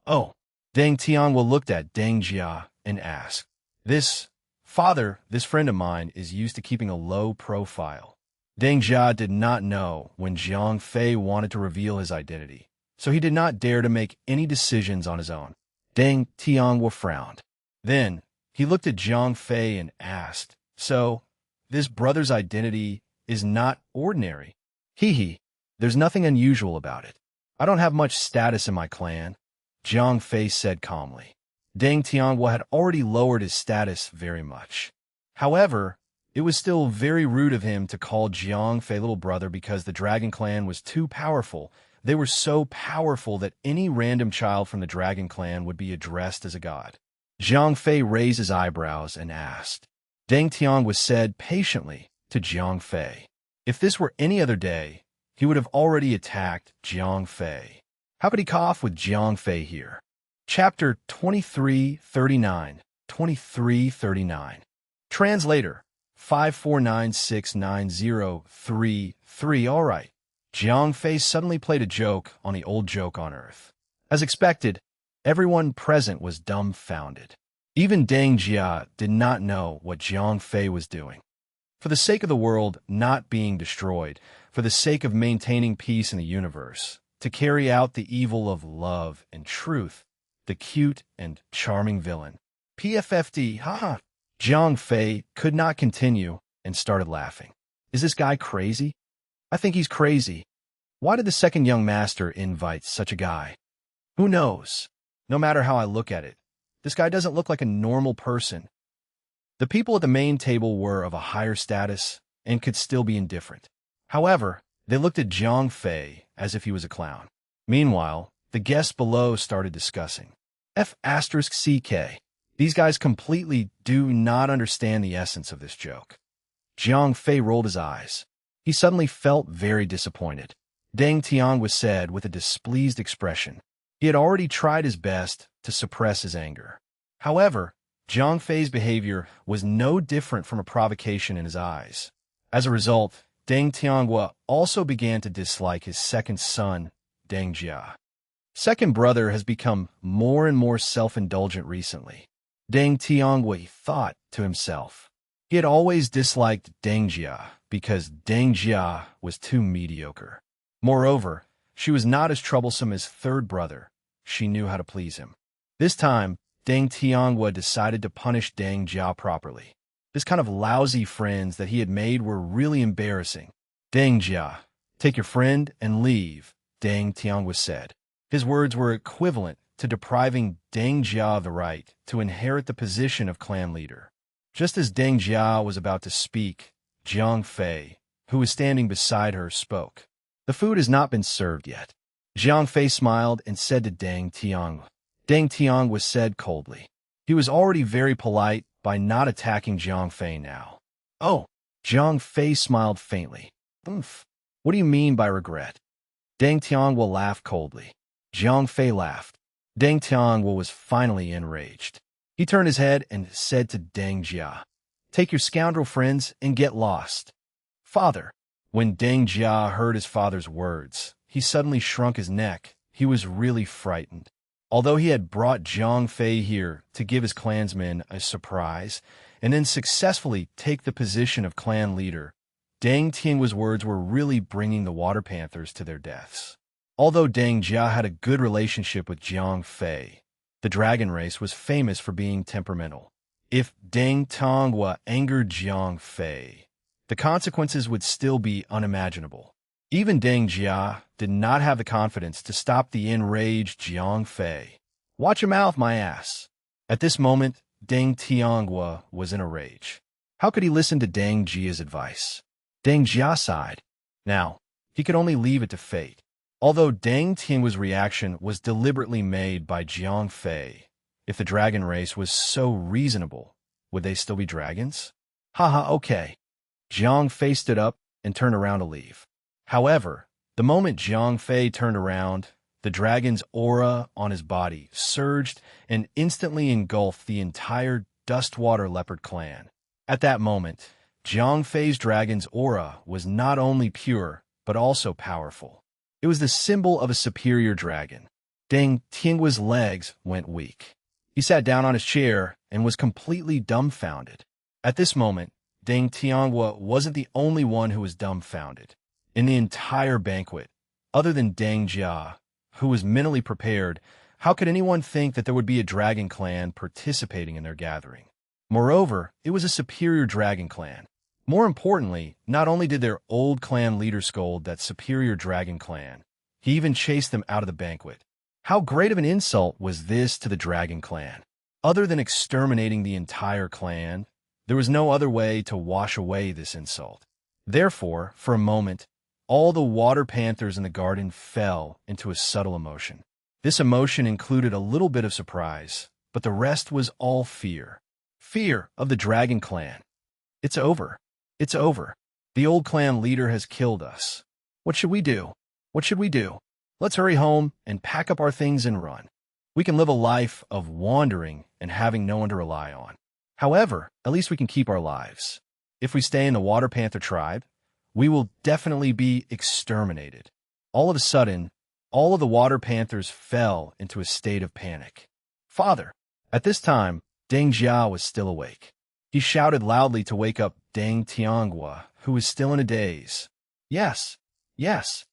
"Oh." Deng Tianhua looked at Deng Jia and asked, This friend of mine is used to keeping a low profile." Deng Jia did not know when Jiang Fei wanted to reveal his identity, so he did not dare to make any decisions on his own. Deng Tianhua frowned. Then, he looked at Jiang Fei and asked, "So, this brother's identity is not ordinary?" Hee. There's nothing unusual about it. I don't have much status in my clan," Jiang Fei said calmly. Deng Tianhua had already lowered his status very much. However, it was still very rude of him to call Jiang Fei little brother because the Dragon Clan was too powerful. They were so powerful that any random child from the Dragon Clan would be addressed as a god. Jiang Fei raised his eyebrows and asked. Deng Tianhua said patiently to Jiang Fei, "If this were any other day, he would have already attacked Jiang Fei. How could he cough with Jiang Fei here?" Chapter 2339. 2339. Translator 549690333. All right. Jiang Fei suddenly played a joke on the old joke on Earth. As expected, everyone present was dumbfounded. Even Deng Jia did not know what Jiang Fei was doing. For the sake of the world not being destroyed, for the sake of maintaining peace in the universe, to carry out the evil of love and truth, the cute and charming villain. PFFD, haha. Jiang Fei could not continue and started laughing. Is this guy crazy? I think he's crazy. Why did the second young master invite such a guy? Who knows? No matter how I look at it, this guy doesn't look like a normal person. The people at the main table were of a higher status and could still be indifferent. However, they looked at Jiang Fei as if he was a clown. Meanwhile, the guests below started discussing. F***CK. These guys completely do not understand the essence of this joke. Jiang Fei rolled his eyes. He suddenly felt very disappointed. Deng Tianhua said with a displeased expression. He had already tried his best to suppress his anger. However, Jiang Fei's behavior was no different from a provocation in his eyes. As a result, Deng Tianhua also began to dislike his second son, Deng Jia. Second brother has become more and more self-indulgent recently. Deng Tianhua thought to himself. He had always disliked Deng Jia because Deng Jia was too mediocre. Moreover, she was not as troublesome as third brother. She knew how to please him. This time, Deng Tianhua decided to punish Deng Jia properly. This kind of lousy friends that he had made were really embarrassing. Deng Jia, take your friend and leave, Deng Tianhua said. His words were equivalent to depriving Deng Jia of the right to inherit the position of clan leader. Just as Deng Jia was about to speak, Jiang Fei, who was standing beside her, spoke. The food has not been served yet. Jiang Fei smiled and said to Deng Tianhua. Deng Tianhua said coldly. He was already very polite by not attacking Jiang Fei now. Oh, Jiang Fei smiled faintly. What do you mean by regret? Deng Tianhua laughed coldly. Jiang Fei laughed. Deng Tianhua was finally enraged. He turned his head and said to Deng Jia, "Take your scoundrel friends and get lost." Father. When Deng Jia heard his father's words, he suddenly shrunk his neck. He was really frightened. Although he had brought Jiang Fei here to give his clansmen a surprise and then successfully take the position of clan leader, Deng Tianhua's words were really bringing the Water Panthers to their deaths. Although Deng Jia had a good relationship with Jiang Fei, the dragon race was famous for being temperamental. If Deng Tonghua angered Jiang Fei, the consequences would still be unimaginable. Even Deng Jia did not have the confidence to stop the enraged Jiang Fei. "Watch your mouth, my ass." At this moment, Deng Tianghua was in a rage. How could he listen to Deng Jia's advice? Deng Jia sighed. Now, he could only leave it to fate. Although Deng Tianhua's reaction was deliberately made by Jiang Fei, if the dragon race was so reasonable, would they still be dragons? Haha, okay. Jiang Fei stood up and turned around to leave. However, the moment Jiang Fei turned around, the dragon's aura on his body surged and instantly engulfed the entire Dustwater Leopard clan. At that moment, Jiang Fei's dragon's aura was not only pure, but also powerful. It was the symbol of a superior dragon. Deng Tianhua's legs went weak. He sat down on his chair and was completely dumbfounded. At this moment, Deng Tianhua wasn't the only one who was dumbfounded. In the entire banquet, other than Deng Jia, who was mentally prepared, how could anyone think that there would be a dragon clan participating in their gathering? Moreover, it was a superior dragon clan. More importantly, not only did their old clan leader scold that superior dragon clan, he even chased them out of the banquet. How great of an insult was this to the dragon clan? Other than exterminating the entire clan, there was no other way to wash away this insult. Therefore, for a moment, all the water panthers in the garden fell into a subtle emotion. This emotion included a little bit of surprise, but the rest was all fear. Fear of the dragon clan. It's over. It's over. The old clan leader has killed us. What should we do? What should we do? Let's hurry home and pack up our things and run. We can live a life of wandering and having no one to rely on. However, at least we can keep our lives. If we stay in the Water Panther tribe, we will definitely be exterminated. All of a sudden, all of the Water Panthers fell into a state of panic. Father! At this time, Deng Jia was still awake. He shouted loudly to wake up Deng Tianghua, who was still in a daze. Yes, yes.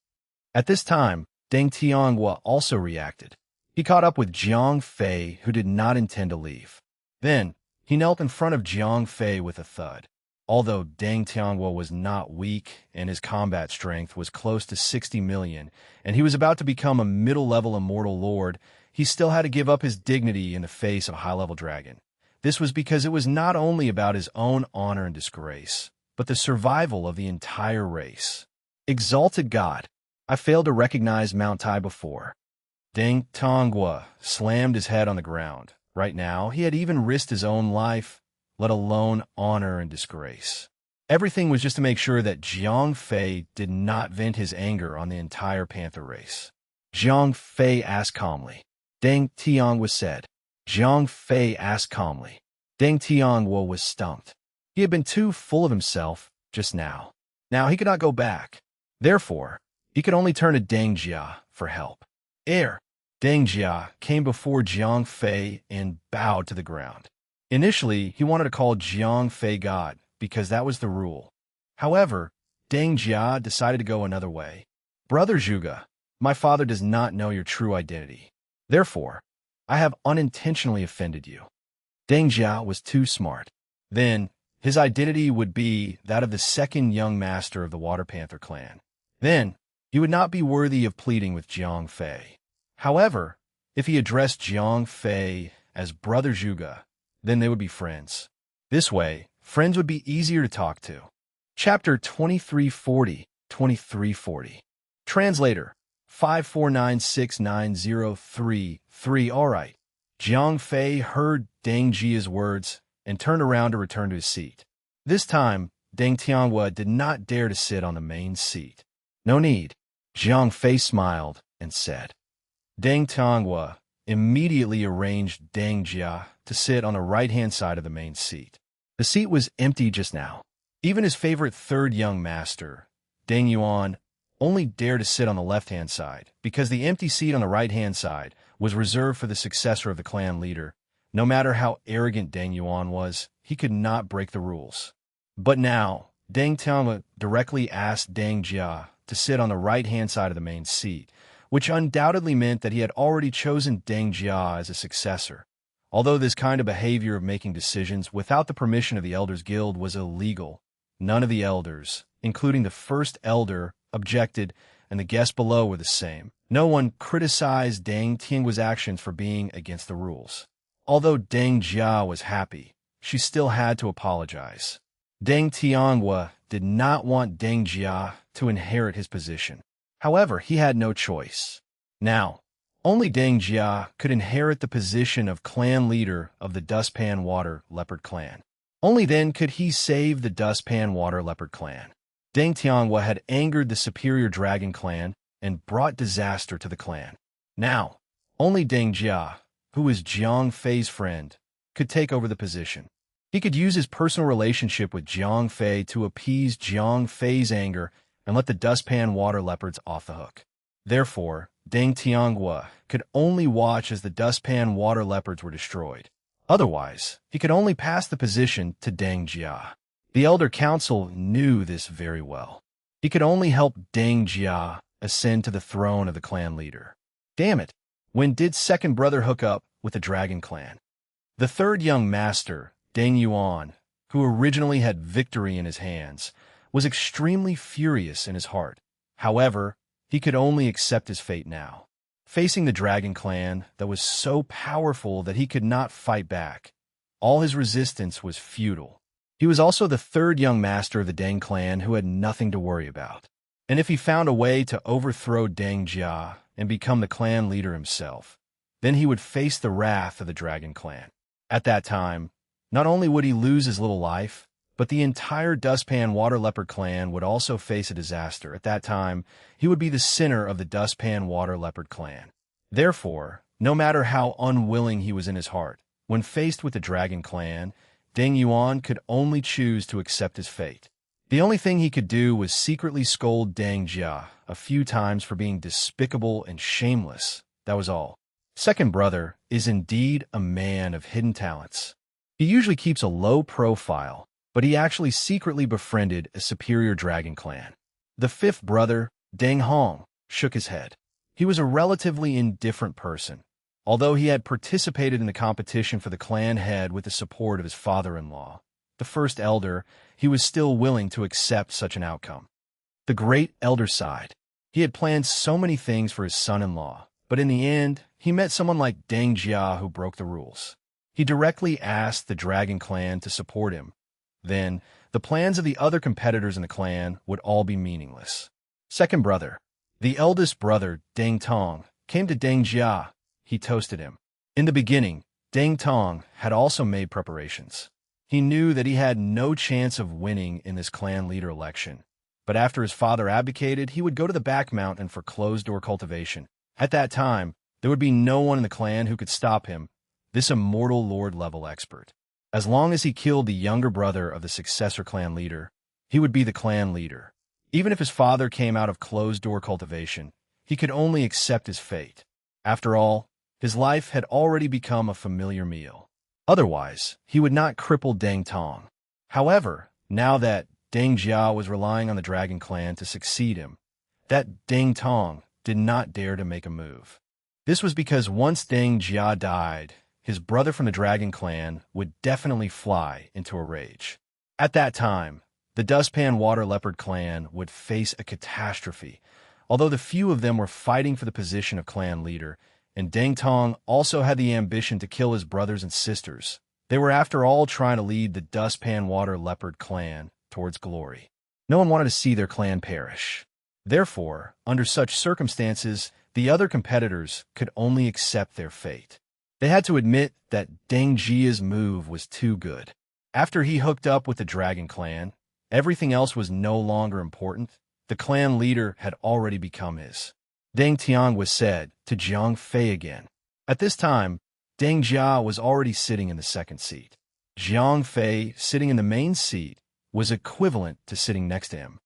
At this time, Deng Tianghua also reacted. He caught up with Jiang Fei, who did not intend to leave. Then, he knelt in front of Jiang Fei with a thud. Although Deng Tianghua was not weak and his combat strength was close to 60 million, and he was about to become a middle-level immortal lord, he still had to give up his dignity in the face of a high-level dragon. This was because it was not only about his own honor and disgrace, but the survival of the entire race. Exalted God, I failed to recognize Mount Tai before. Deng Tianghua slammed his head on the ground. Right now, he had even risked his own life, let alone honor and disgrace. Everything was just to make sure that Jiang Fei did not vent his anger on the entire panther race. Jiang Fei asked calmly. Deng Tianghua said. Jiang Fei asked calmly. Deng Tianghua was stumped. He had been too full of himself just now. Now he could not go back. Therefore, he could only turn to Deng Jia for help. Deng Jia came before Jiang Fei and bowed to the ground. Initially, he wanted to call Jiang Fei God, because that was the rule. However, Deng Jia decided to go another way. Brother Zhuge, my father does not know your true identity. Therefore, I have unintentionally offended you. Deng Jia was too smart. Then, his identity would be that of the second young master of the Water Panther clan. Then, he would not be worthy of pleading with Jiang Fei. However, if he addressed Jiang Fei as Brother Zhuge, then they would be friends. This way, friends would be easier to talk to. Chapter 2340. Translator 5496903. Alright. Jiang Fei heard Deng Jia's words and turned around to return to his seat. This time, Deng Tianghua did not dare to sit on the main seat. No need. Jiang Fei smiled and said. Deng Tianghua immediately arranged Deng Jia to sit on the right-hand side of the main seat. The seat was empty just now. Even his favorite third young master, Deng Yuan, only dared to sit on the left-hand side, because the empty seat on the right-hand side was reserved for the successor of the clan leader. No matter how arrogant Deng Yuan was, he could not break the rules. But now, Deng Tianghua directly asked Deng Jia to sit on the right-hand side of the main seat, which undoubtedly meant that he had already chosen Deng Jia as a successor. Although this kind of behavior of making decisions without the permission of the Elders Guild was illegal, none of the elders, including the first elder, objected, and the guests below were the same. No one criticized Deng Tiangua's actions for being against the rules. Although Deng Jia was happy, she still had to apologize. Deng Tiangua did not want Deng Jia to inherit his position. However, he had no choice. Now, only Deng Jia could inherit the position of clan leader of the Dustpan Water Leopard clan. Only then could he save the Dustpan Water Leopard clan. Deng Tiangua had angered the superior dragon clan and brought disaster to the clan. Now, only Deng Jia, who was Jiang Fei's friend, could take over the position. He could use his personal relationship with Jiang Fei to appease Jiang Fei's anger and let the Dustpan Water Leopards off the hook. Therefore, Deng Tiangua could only watch as the Dustpan Water Leopards were destroyed. Otherwise, he could only pass the position to Deng Jia. The Elder Council knew this very well. He could only help Deng Jia ascend to the throne of the clan leader. Damn it, when did second brother hook up with the Dragon Clan? The third young master, Deng Yuan, who originally had victory in his hands, was extremely furious in his heart. However, he could only accept his fate now. Facing the Dragon Clan that was so powerful that he could not fight back, all his resistance was futile. He was also the third young master of the Deng clan who had nothing to worry about. And if he found a way to overthrow Deng Jia and become the clan leader himself, then he would face the wrath of the Dragon Clan. At that time, not only would he lose his little life, but the entire Dustpan Water Leopard clan would also face a disaster. At that time, he would be the center of the Dustpan Water Leopard clan. Therefore, no matter how unwilling he was in his heart, when faced with the Dragon Clan, Deng Yuan could only choose to accept his fate. The only thing he could do was secretly scold Deng Jia a few times for being despicable and shameless. That was all. Second brother is indeed a man of hidden talents. He usually keeps a low profile, but he actually secretly befriended a superior dragon clan. The fifth brother, Deng Hong, shook his head. He was a relatively indifferent person. Although he had participated in the competition for the clan head with the support of his father-in-law, the first elder, he was still willing to accept such an outcome. The great elder sighed. He had planned so many things for his son-in-law, but in the end, he met someone like Deng Jia who broke the rules. He directly asked the Dragon Clan to support him. Then, the plans of the other competitors in the clan would all be meaningless. Second brother, the eldest brother, Deng Tong, came to Deng Jia. He toasted him. In the beginning, Deng Tong had also made preparations. He knew that he had no chance of winning in this clan leader election. But after his father abdicated, he would go to the back mountain for closed-door cultivation. At that time, there would be no one in the clan who could stop him, this immortal lord-level expert. As long as he killed the younger brother of the successor clan leader, he would be the clan leader. Even if his father came out of closed-door cultivation, he could only accept his fate. After all, his life had already become a familiar meal. Otherwise, he would not cripple Deng Tong. However, now that Deng Jia was relying on the Dragon Clan to succeed him, that Deng Tong did not dare to make a move. This was because once Deng Jia died, his brother from the Dragon Clan would definitely fly into a rage. At that time, the Dustpan Water Leopard clan would face a catastrophe. Although the few of them were fighting for the position of clan leader, and Deng Tong also had the ambition to kill his brothers and sisters, they were after all trying to lead the Dustpan Water Leopard clan towards glory. No one wanted to see their clan perish. Therefore, under such circumstances, the other competitors could only accept their fate. They had to admit that Deng Jia's move was too good. After he hooked up with the Dragon Clan, everything else was no longer important. The clan leader had already become his. Deng Tiangua said to Jiang Fei again. At this time, Deng Jia was already sitting in the second seat. Jiang Fei, sitting in the main seat, was equivalent to sitting next to him.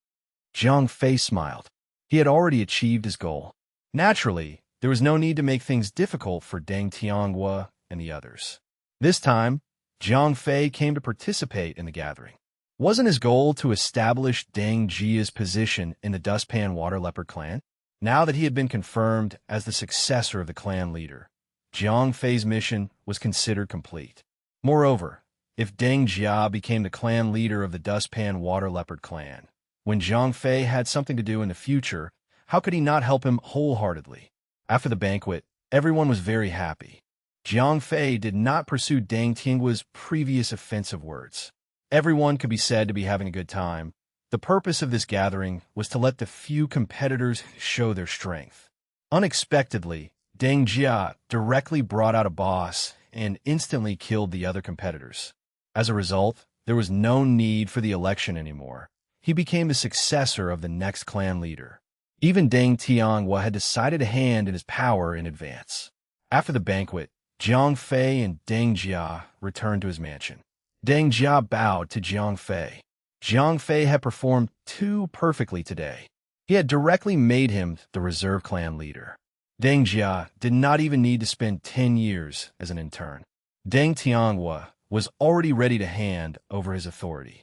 Jiang Fei smiled. He had already achieved his goal. Naturally, there was no need to make things difficult for Deng Tiangua and the others. This time, Jiang Fei came to participate in the gathering. Wasn't his goal to establish Deng Jia's position in the Dustpan Water Leopard clan? Now that he had been confirmed as the successor of the clan leader, Jiang Fei's mission was considered complete. Moreover, if Deng Jia became the clan leader of the Dustpan Water Leopard clan, when Jiang Fei had something to do in the future, how could he not help him wholeheartedly? After the banquet, everyone was very happy. Jiang Fei did not pursue Deng Tiangua's previous offensive words. Everyone could be said to be having a good time. The purpose of this gathering was to let the few competitors show their strength. Unexpectedly, Deng Jia directly brought out a boss and instantly killed the other competitors. As a result, there was no need for the election anymore. He became the successor of the next clan leader. Even Deng Tianhua had decided to hand in his power in advance. After the banquet, Jiang Fei and Deng Jia returned to his mansion. Deng Jia bowed to Jiang Fei. Jiang Fei had performed too perfectly today. He had directly made him the reserve clan leader. Deng Jia did not even need to spend 10 years as an intern. Deng Tianhua was already ready to hand over his authority.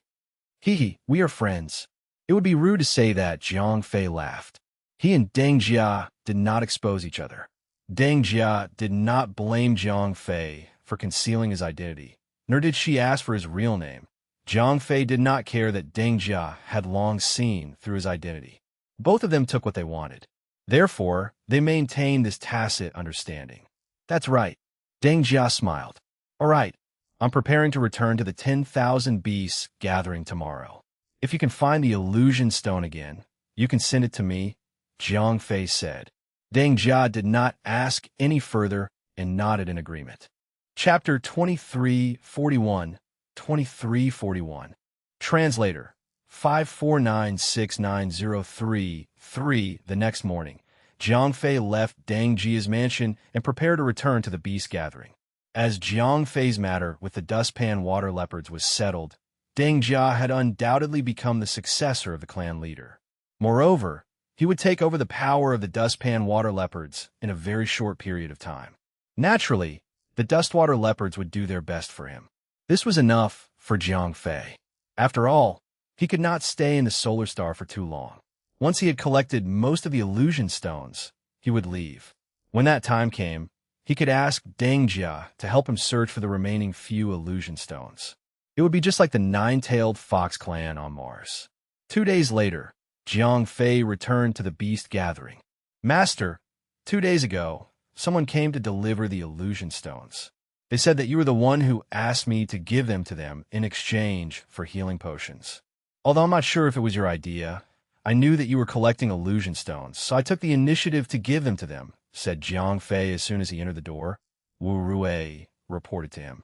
We are friends. It would be rude to say that, Jiang Fei laughed. He and Deng Jia did not expose each other. Deng Jia did not blame Jiang Fei for concealing his identity, nor did she ask for his real name. Jiang Fei did not care that Deng Jia had long seen through his identity. Both of them took what they wanted. Therefore, they maintained this tacit understanding. That's right. Deng Jia smiled. All right, I'm preparing to return to the 10,000 beasts gathering tomorrow. If you can find the illusion stone again, you can send it to me, Jiang Fei said. Deng Jia did not ask any further and nodded in agreement. Chapter 2341, 2341. Translator, 5496903-3. The next morning, Jiang Fei left Deng Jia's mansion and prepared to return to the beast gathering. As Jiang Fei's matter with the Dustpan Water Leopards was settled, Deng Jia had undoubtedly become the successor of the clan leader. Moreover, he would take over the power of the Dustpan Water Leopards in a very short period of time. Naturally, the Dustwater Leopards would do their best for him. This was enough for Jiang Fei. After all, he could not stay in the Solar Star for too long. Once he had collected most of the illusion stones, he would leave. When that time came, he could ask Deng Jia to help him search for the remaining few illusion stones. It would be just like the nine-tailed fox clan on Mars. 2 days later, Jiang Fei returned to the beast gathering. Master, 2 days ago, someone came to deliver the illusion stones. They said that you were the one who asked me to give them to them in exchange for healing potions. Although I'm not sure if it was your idea, I knew that you were collecting illusion stones, so I took the initiative to give them to them, said Jiang Fei as soon as he entered the door. Wu Rui reported to him.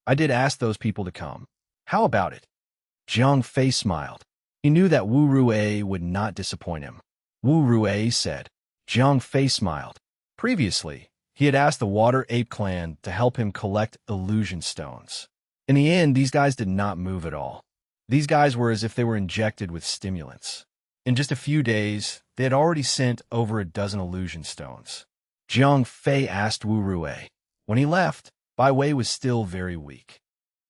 I did ask those people to come. How about it? Jiang Fei smiled. He knew that Wu Rui would not disappoint him. Wu Rui said. Jiang Fei smiled. Previously, he had asked the Water Ape clan to help him collect illusion stones. In the end, these guys did not move at all. These guys were as if they were injected with stimulants. In just a few days, they had already sent over a dozen illusion stones. Jiang Fei asked Wu Rui. When he left, Bai Wei was still very weak.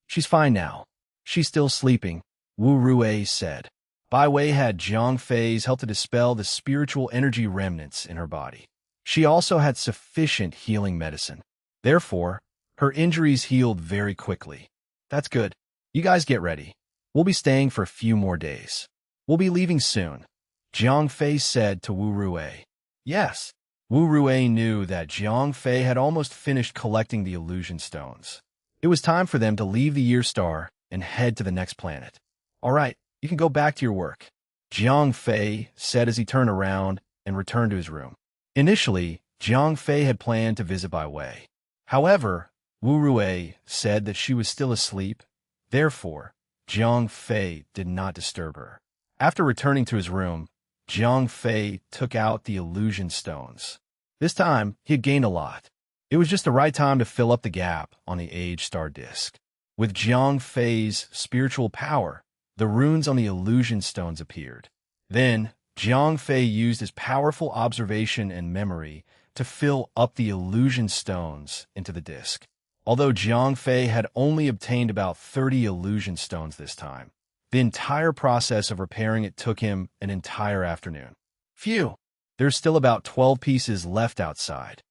She's fine now. She's still sleeping, Wu Rui said. Bai Wei had Jiang Fei's help to dispel the spiritual energy remnants in her body. She also had sufficient healing medicine. Therefore, her injuries healed very quickly. That's good. You guys get ready. We'll be staying for a few more days. We'll be leaving soon, Jiang Fei said to Wu Rui. Yes. Wu Rui knew that Jiang Fei had almost finished collecting the illusion stones. It was time for them to leave the Year Star and head to the next planet. All right, you can go back to your work, Jiang Fei said as he turned around and returned to his room. Initially, Jiang Fei had planned to visit Bai Wei. However, Wu Rui said that she was still asleep. Therefore, Jiang Fei did not disturb her. After returning to his room, Jiang Fei took out the illusion stones. This time, he had gained a lot. It was just the right time to fill up the gap on the Age Star disk. With Jiang Fei's spiritual power, the runes on the illusion stones appeared. Then, Jiang Fei used his powerful observation and memory to fill up the illusion stones into the disk. Although Jiang Fei had only obtained about 30 illusion stones this time, the entire process of repairing it took him an entire afternoon. Phew! There's still about 12 pieces left outside.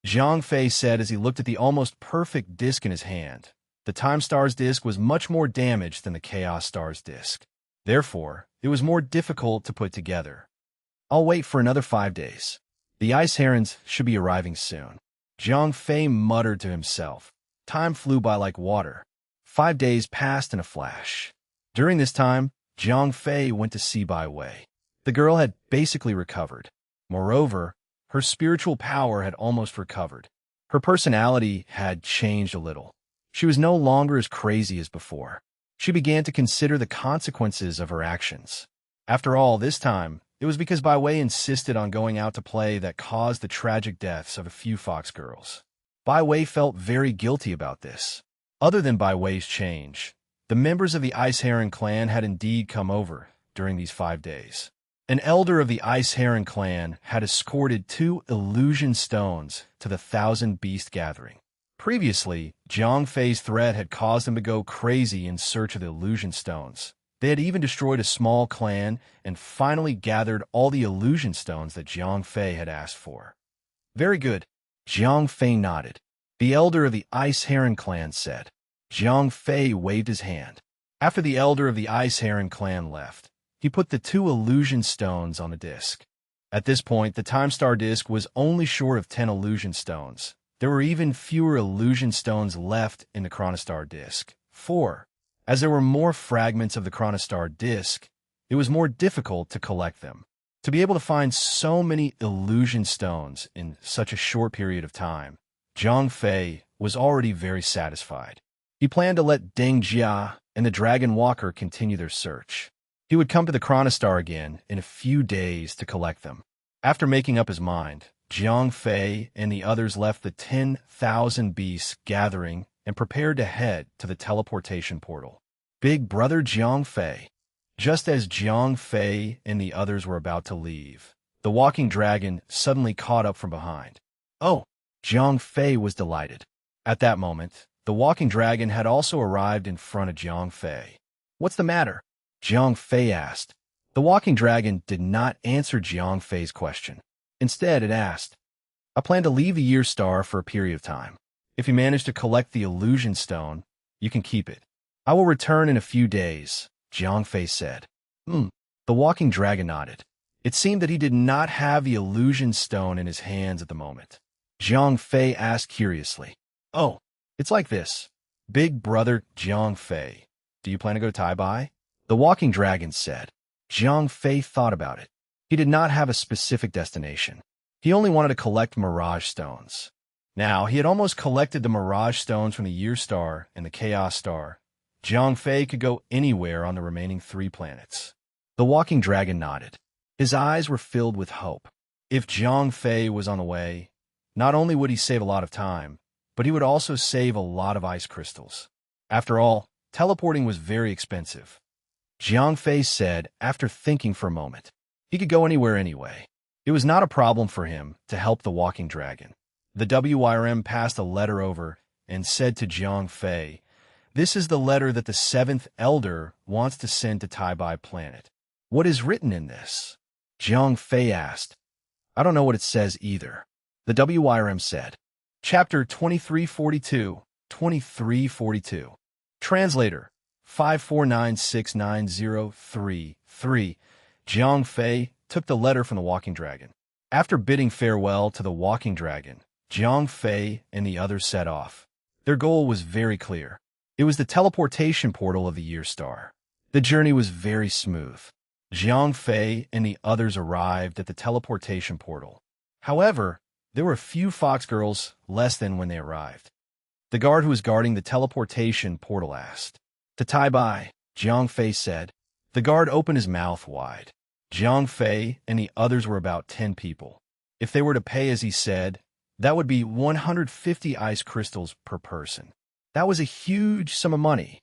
Zhang Fei said as he looked at the almost perfect disc in his hand. The Time Star's disc was much more damaged than the Chaos Star's disc. Therefore, it was more difficult to put together. I'll wait for another 5 days. The ice herons should be arriving soon. Zhang Fei muttered to himself. Time flew by like water. 5 days passed in a flash. During this time, Zhang Fei went to see Bai Wei. The girl had basically recovered. Moreover, her spiritual power had almost recovered. Her personality had changed a little. She was no longer as crazy as before. She began to consider the consequences of her actions. After all, this time, it was because Bai Wei insisted on going out to play that caused the tragic deaths of a few fox girls. Bai Wei felt very guilty about this. Other than Bai Wei's change, the members of the Ice Heron clan had indeed come over during these 5 days. An elder of the Ice Heron clan had escorted 2 illusion stones to the Thousand Beast gathering. Previously, Zhang Fei's threat had caused them to go crazy in search of the illusion stones. They had even destroyed a small clan and finally gathered all the illusion stones that Zhang Fei had asked for. Very good. Zhang Fei nodded. The elder of the Ice Heron clan said. Zhang Fei waved his hand. After the elder of the Ice Heron clan left, he put the 2 illusion stones on the disc. At this point, the Time Star disc was only short of 10 illusion stones. There were even fewer illusion stones left in the Chronostar disc. 4. As there were more fragments of the Chronostar disc, it was more difficult to collect them. To be able to find so many illusion stones in such a short period of time, Zhang Fei was already very satisfied. He planned to let Deng Jia and the Dragon Walker continue their search. He would come to the Chronostar again in a few days to collect them. After making up his mind, Zhang Fei and the others left the 10,000 Beasts gathering and prepared to head to the teleportation portal. Big Brother Zhang Fei. Just as Zhang Fei and the others were about to leave, the walking dragon suddenly caught up from behind. Oh! Zhang Fei was delighted. At that moment, the walking dragon had also arrived in front of Zhang Fei. What's the matter? Zhang Fei asked. The walking dragon did not answer Zhang Fei's question. Instead, it asked, I plan to leave the Year Star for a period of time. If you manage to collect the illusion stone, you can keep it. I will return in a few days, Zhang Fei said. The walking dragon nodded. It seemed that he did not have the illusion stone in his hands at the moment. Zhang Fei asked curiously, Oh, it's like this. Big Brother Zhang Fei, do you plan to go to Taibai? The walking dragon said. Zhang Fei thought about it. He did not have a specific destination. He only wanted to collect Mirage Stones. Now, he had almost collected the Mirage Stones from the Year Star and the Chaos Star. Zhang Fei could go anywhere on the remaining 3 planets. The walking dragon nodded. His eyes were filled with hope. If Zhang Fei was on the way, not only would he save a lot of time, but he would also save a lot of ice crystals. After all, teleporting was very expensive. Zhang Fei said after thinking for a moment. He could go anywhere anyway. It was not a problem for him to help the walking dragon. The WYRM passed a letter over and said to Zhang Fei, This is the letter that the 7th Elder wants to send to Taibai Planet. What is written in this? Zhang Fei asked. I don't know what it says either. The WYRM said. Chapter 2342, 2342. Translator, 549690333. Zhang Fei took the letter from the walking dragon. After bidding farewell to the walking dragon, Zhang Fei and the others set off. Their goal was very clear. It was the teleportation portal of the Year Star. The journey was very smooth. Zhang Fei and the others arrived at the teleportation portal. However, there were a few fox girls less than when they arrived. The guard who was guarding the teleportation portal asked. To Taibai, Zhang Fei said. The guard opened his mouth wide. Zhang Fei and the others were about 10 people. If they were to pay as he said, that would be 150 ice crystals per person. That was a huge sum of money.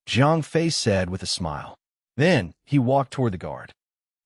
Zhang Fei said with a smile. Then he walked toward the guard.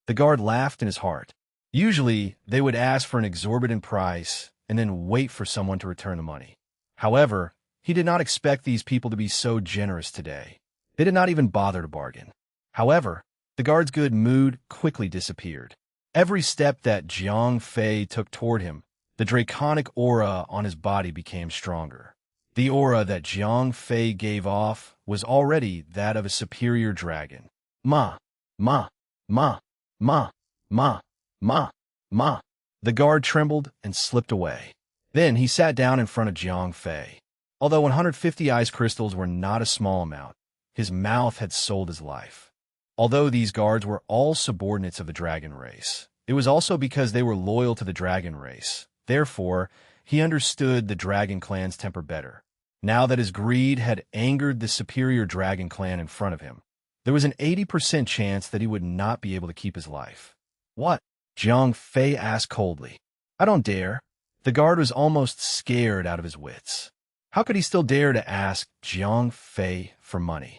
The guard laughed in his heart. Usually, they would ask for an exorbitant price and then wait for someone to return the money. However, he did not expect these people to be so generous today. They did not even bother to bargain. However, the guard's good mood quickly disappeared. Every step that Jiang Fei took toward him, the draconic aura on his body became stronger. The aura that Jiang Fei gave off was already that of a superior dragon. Ma, ma, ma, ma, ma, ma, ma. The guard trembled and slipped away. Then he sat down in front of Jiang Fei. Although 150 ice crystals were not a small amount, his mouth had sold his life. Although these guards were all subordinates of the dragon race, it was also because they were loyal to the dragon race. Therefore, he understood the dragon clan's temper better. Now that his greed had angered the superior dragon clan in front of him, there was an 80% chance that he would not be able to keep his life. What? Jiang Fei asked coldly. I don't dare. The guard was almost scared out of his wits. How could he still dare to ask Jiang Fei for money?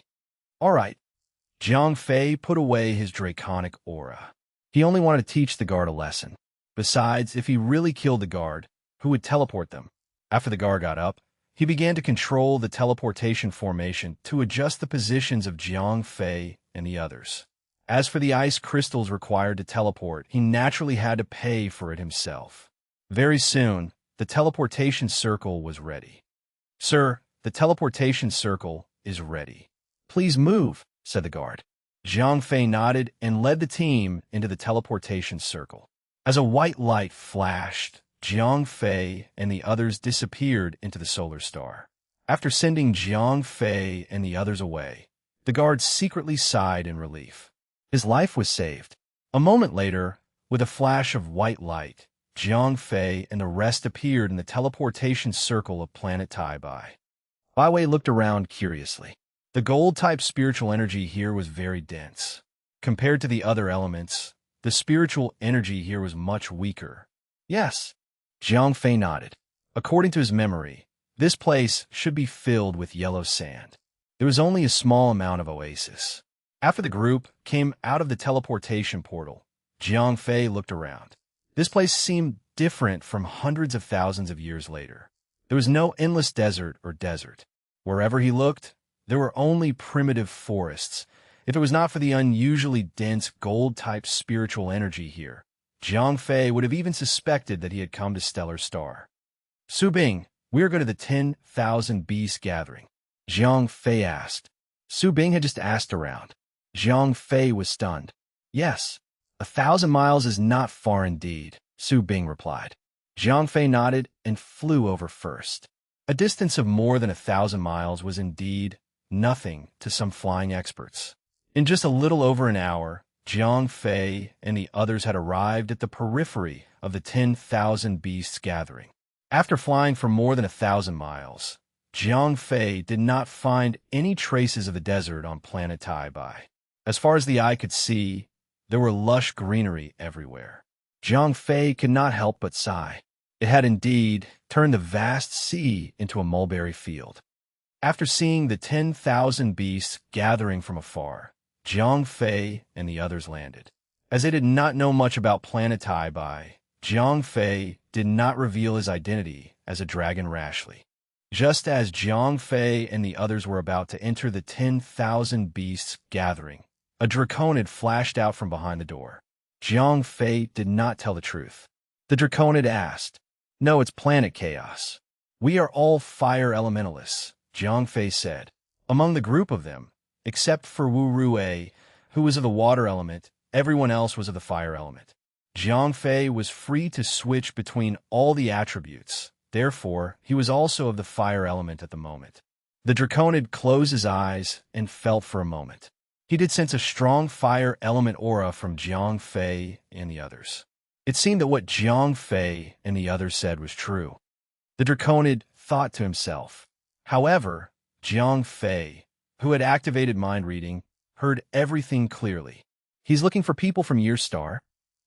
All right. Jiang Fei put away his draconic aura. He only wanted to teach the guard a lesson. Besides, if he really killed the guard, who would teleport them? After the guard got up, he began to control the teleportation formation to adjust the positions of Jiang Fei and the others. As for the ice crystals required to teleport, he naturally had to pay for it himself. Very soon, the teleportation circle was ready. Sir, the teleportation circle is ready. Please move, said the guard. Jiang Fei nodded and led the team into the teleportation circle. As a white light flashed, Jiang Fei and the others disappeared into the solar star. After sending Jiang Fei and the others away, the guard secretly sighed in relief. His life was saved. A moment later, with a flash of white light, Jiang Fei and the rest appeared in the teleportation circle of planet Taibai. Bai Wei looked around curiously. The gold-type spiritual energy here was very dense. Compared to the other elements, the spiritual energy here was much weaker. Yes, Jiang Fei nodded. According to his memory, this place should be filled with yellow sand. There was only a small amount of oasis. After the group came out of the teleportation portal, Jiang Fei looked around. This place seemed different from hundreds of thousands of years later. There was no endless desert or desert. Wherever he looked, there were only primitive forests. If it was not for the unusually dense gold-type spiritual energy here, Jiang Fei would have even suspected that he had come to Stellar Star. Su Bing, we are going to the 10,000 Beast Gathering, Jiang Fei asked. Su Bing had just asked around. Jiang Fei was stunned. Yes, 1,000 miles is not far indeed, Su Bing replied. Jiang Fei nodded and flew over first. A distance of more than 1,000 miles was indeed nothing to some flying experts. In just a little over an hour, Jiang Fei and the others had arrived at the periphery of the 10,000 Beasts Gathering. After flying for more than 1,000 miles, Jiang Fei did not find any traces of the desert on planet Taibai. As far as the eye could see, there were lush greenery everywhere. Jiang Fei could not help but sigh. It had indeed turned the vast sea into a mulberry field. After seeing the 10,000 beasts gathering from afar, Jiang Fei and the others landed. As they did not know much about planet Taibai, Jiang Fei did not reveal his identity as a dragon rashly. Just as Jiang Fei and the others were about to enter the 10,000 beasts gathering, a draconid flashed out from behind the door. Jiang Fei did not tell the truth. The draconid asked, "No, it's planet chaos. We are all fire elementalists," Jiang Fei said. Among the group of them, except for Wu Rue, who was of the water element, everyone else was of the fire element. Jiang Fei was free to switch between all the attributes. Therefore, he was also of the fire element at the moment. The draconid closed his eyes and felt for a moment. He did sense a strong fire element aura from Jiang Fei and the others. It seemed that what Jiang Fei and the others said was true. The draconid thought to himself. However, Jiang Fei, who had activated mind reading, heard everything clearly. He's looking for people from your star,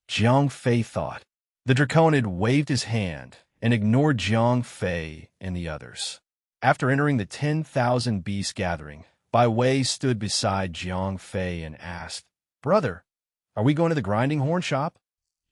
Jiang Fei thought. The draconid waved his hand and ignored Jiang Fei and the others. After entering the 10,000 beast gathering, Bai Wei stood beside Jiang Fei and asked, "Brother, are we going to the grinding horn shop?"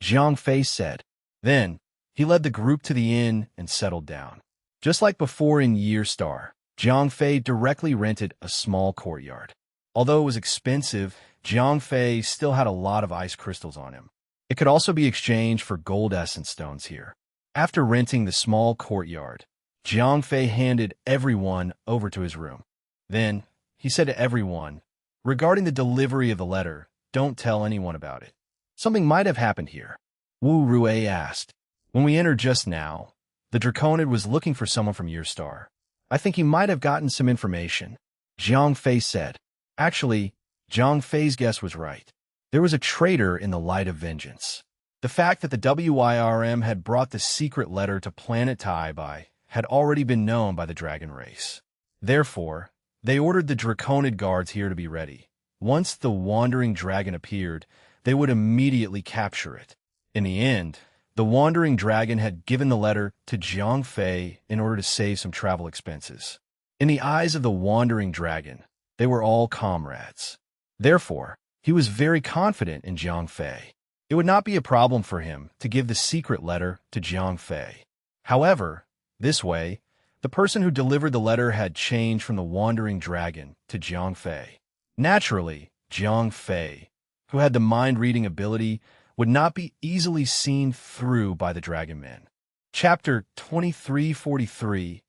Jiang Fei said. Then, he led the group to the inn and settled down. Just like before in Year Star, Jiang Fei directly rented a small courtyard. Although it was expensive, Jiang Fei still had a lot of ice crystals on him. It could also be exchanged for gold essence stones here. After renting the small courtyard, Jiang Fei handed everyone over to his room. Then, he said to everyone, "Regarding the delivery of the letter, don't tell anyone about it. Something might have happened here." Wu Rui asked. "When we entered just now, the Draconid was looking for someone from your star. I think he might have gotten some information," Jiang Fei said. Actually, Jiang Fei's guess was right. There was a traitor in the light of vengeance. The fact that the WIRM had brought the secret letter to planet Tai had already been known by the dragon race. Therefore, they ordered the Draconid guards here to be ready. Once the wandering dragon appeared, they would immediately capture it. In the end, the wandering dragon had given the letter to Jiang Fei in order to save some travel expenses. In the eyes of the wandering dragon, they were all comrades. Therefore, he was very confident in Jiang Fei. It would not be a problem for him to give the secret letter to Jiang Fei. However, this way, the person who delivered the letter had changed from the wandering dragon to Jiang Fei. Naturally, Jiang Fei, who had the mind-reading ability, would not be easily seen through by the dragon men. Chapter 2343.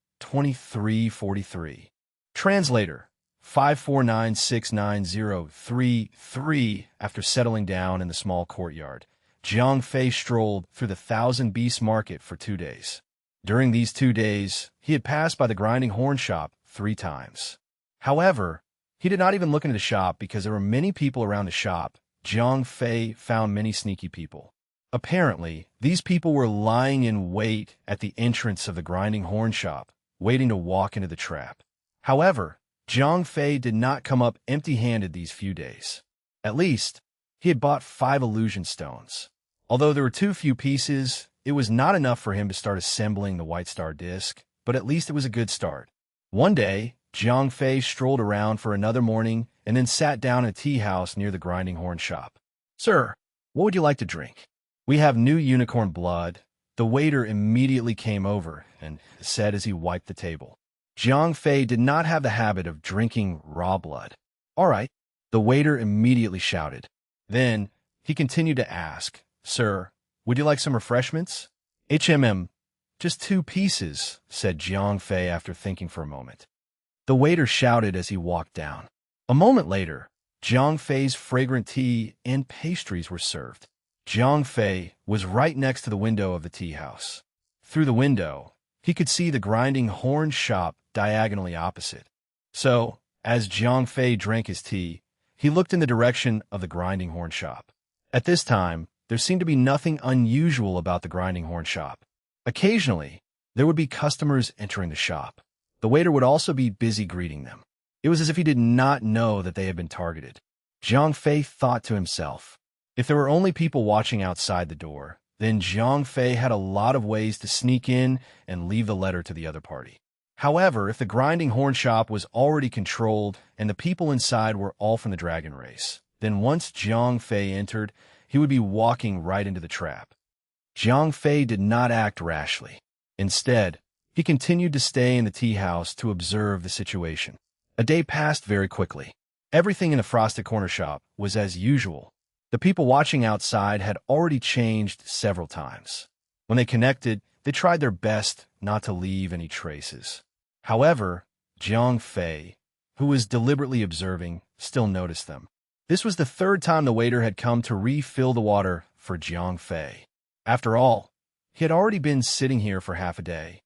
Translator 5496903. After settling down in the small courtyard, Jiang Fei strolled through the Thousand Beast Market for 2 days. During these 2 days, he had passed by the grinding horn shop 3 times. However, he did not even look into the shop because there were many people around the shop. Jiang Fei found many sneaky people. Apparently, these people were lying in wait at the entrance of the grinding horn shop, waiting to walk into the trap. However, Jiang Fei did not come up empty-handed these few days. At least, he had bought 5 illusion stones. Although there were too few pieces, it was not enough for him to start assembling the White Star disc, but at least it was a good start. One day, Jiang Fei strolled around for another morning and then sat down in a tea house near the grinding horn shop. "Sir, what would you like to drink?" "We have new unicorn blood." The waiter immediately came over and said as he wiped the table. Jiang Fei did not have the habit of drinking raw blood. "All right," the waiter immediately shouted. Then, he continued to ask, "Sir, would you like some refreshments?" Just 2 pieces, said Jiang Fei after thinking for a moment. The waiter shouted as he walked down. A moment later, Jiang Fei's fragrant tea and pastries were served. Jiang Fei was right next to the window of the tea house. Through the window, he could see the grinding horn shop diagonally opposite. So, as Jiang Fei drank his tea, he looked in the direction of the grinding horn shop. At this time, there seemed to be nothing unusual about the grinding horn shop. Occasionally, there would be customers entering the shop. The waiter would also be busy greeting them. It was as if he did not know that they had been targeted. Jiang Fei thought to himself, if there were only people watching outside the door, then Jiang Fei had a lot of ways to sneak in and leave the letter to the other party. However, if the grinding horn shop was already controlled and the people inside were all from the dragon race, then once Jiang Fei entered, he would be walking right into the trap. Jiang Fei did not act rashly. Instead, he continued to stay in the tea house to observe the situation. A day passed very quickly. Everything in the Frosted Corner shop was as usual. The people watching outside had already changed several times. When they connected, they tried their best not to leave any traces. However, Jiang Fei, who was deliberately observing, still noticed them. This was the 3rd time the waiter had come to refill the water for Jiang Fei. After all, he had already been sitting here for half a day.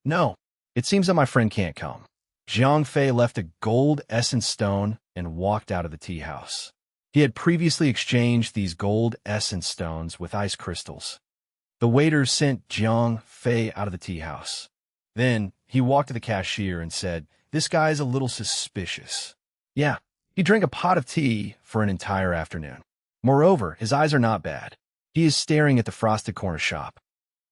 "No, it seems that my friend can't come." Jiang Fei left a gold essence stone and walked out of the tea house. He had previously exchanged these gold essence stones with ice crystals. The waiter sent Jiang Fei out of the tea house. Then he walked to the cashier and said, "This guy is a little suspicious." Yeah, he drank a pot of tea for an entire afternoon. Moreover, his eyes are not bad. He is staring at the Frosted Corner shop.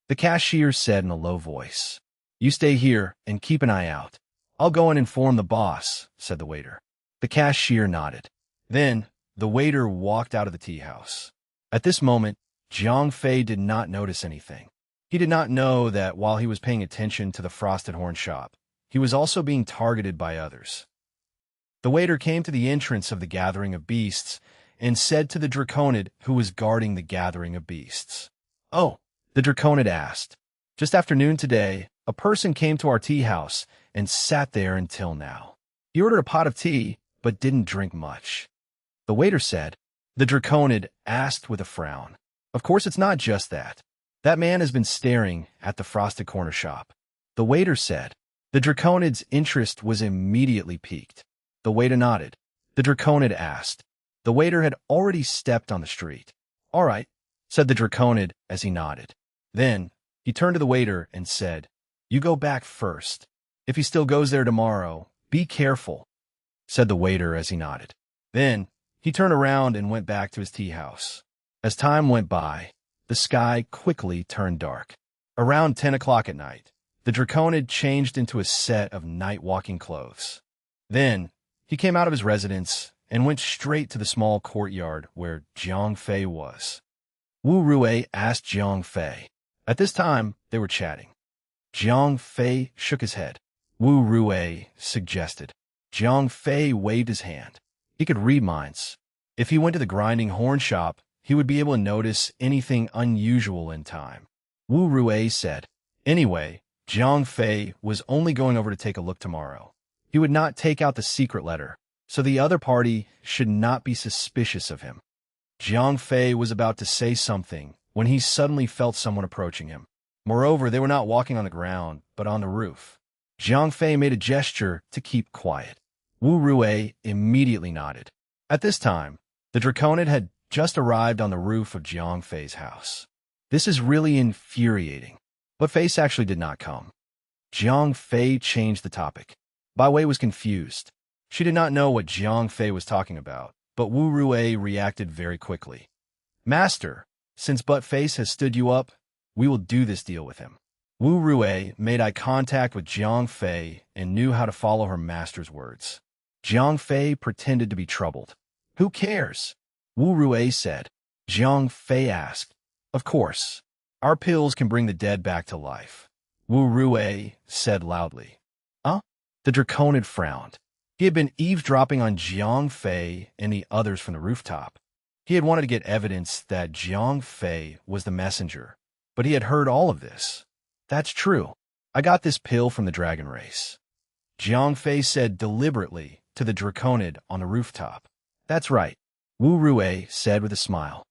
The cashier said in a low voice, "You stay here and keep an eye out. I'll go and inform the boss," said the waiter. The cashier nodded. Then, the waiter walked out of the tea house. At this moment, Jiang Fei did not notice anything. He did not know that while he was paying attention to the Frosted Horn shop, he was also being targeted by others. The waiter came to the entrance of the gathering of beasts and said to the Draconid who was guarding the gathering of beasts. "Oh," the Draconid asked. "Just after noon today, a person came to our tea house and sat there until now. He ordered a pot of tea, but didn't drink much." The waiter said. The Draconid asked with a frown. "Of course it's not just that. That man has been staring at the frosted corner shop." The waiter said. The Draconid's interest was immediately piqued. The waiter nodded. The Draconid asked. The waiter had already stepped on the street. "All right," said the Draconid as he nodded. Then he turned to the waiter and said, "You go back first. If he still goes there tomorrow, be careful," said the waiter as he nodded. Then he turned around and went back to his tea house. As time went by, the sky quickly turned dark. Around 10 o'clock at night, the Draconid changed into a set of night-walking clothes. Then he came out of his residence and went straight to the small courtyard where Jiang Fei was. Wu Rui asked Jiang Fei. At this time, they were chatting. Jiang Fei shook his head. Wu Rui suggested. Jiang Fei waved his hand. He could read minds. If he went to the grinding horn shop, he would be able to notice anything unusual in time. Wu Rui said. Anyway, Jiang Fei was only going over to take a look tomorrow. He would not take out the secret letter, so the other party should not be suspicious of him. Jiang Fei was about to say something when he suddenly felt someone approaching him. Moreover, they were not walking on the ground, but on the roof. Jiang Fei made a gesture to keep quiet. Wu Rui immediately nodded. At this time, the Draconid had just arrived on the roof of Jiang Fei's house. This is really infuriating. But Face actually did not come. Jiang Fei changed the topic. Bai Wei was confused. She did not know what Jiang Fei was talking about, but Wu Rui reacted very quickly. "Master, since Butt Face has stood you up, we will do this deal with him." Wu Rui made eye contact with Jiang Fei and knew how to follow her master's words. Jiang Fei pretended to be troubled. "Who cares?" Wu Rui said. Jiang Fei asked. "Of course. Our pills can bring the dead back to life," Wu Rui said loudly. The Draconid frowned. He had been eavesdropping on Jiang Fei and the others from the rooftop. He had wanted to get evidence that Jiang Fei was the messenger, but he had heard all of this. "That's true. I got this pill from the dragon race," Jiang Fei said deliberately to the Draconid on the rooftop. "That's right," Wu Rui said with a smile.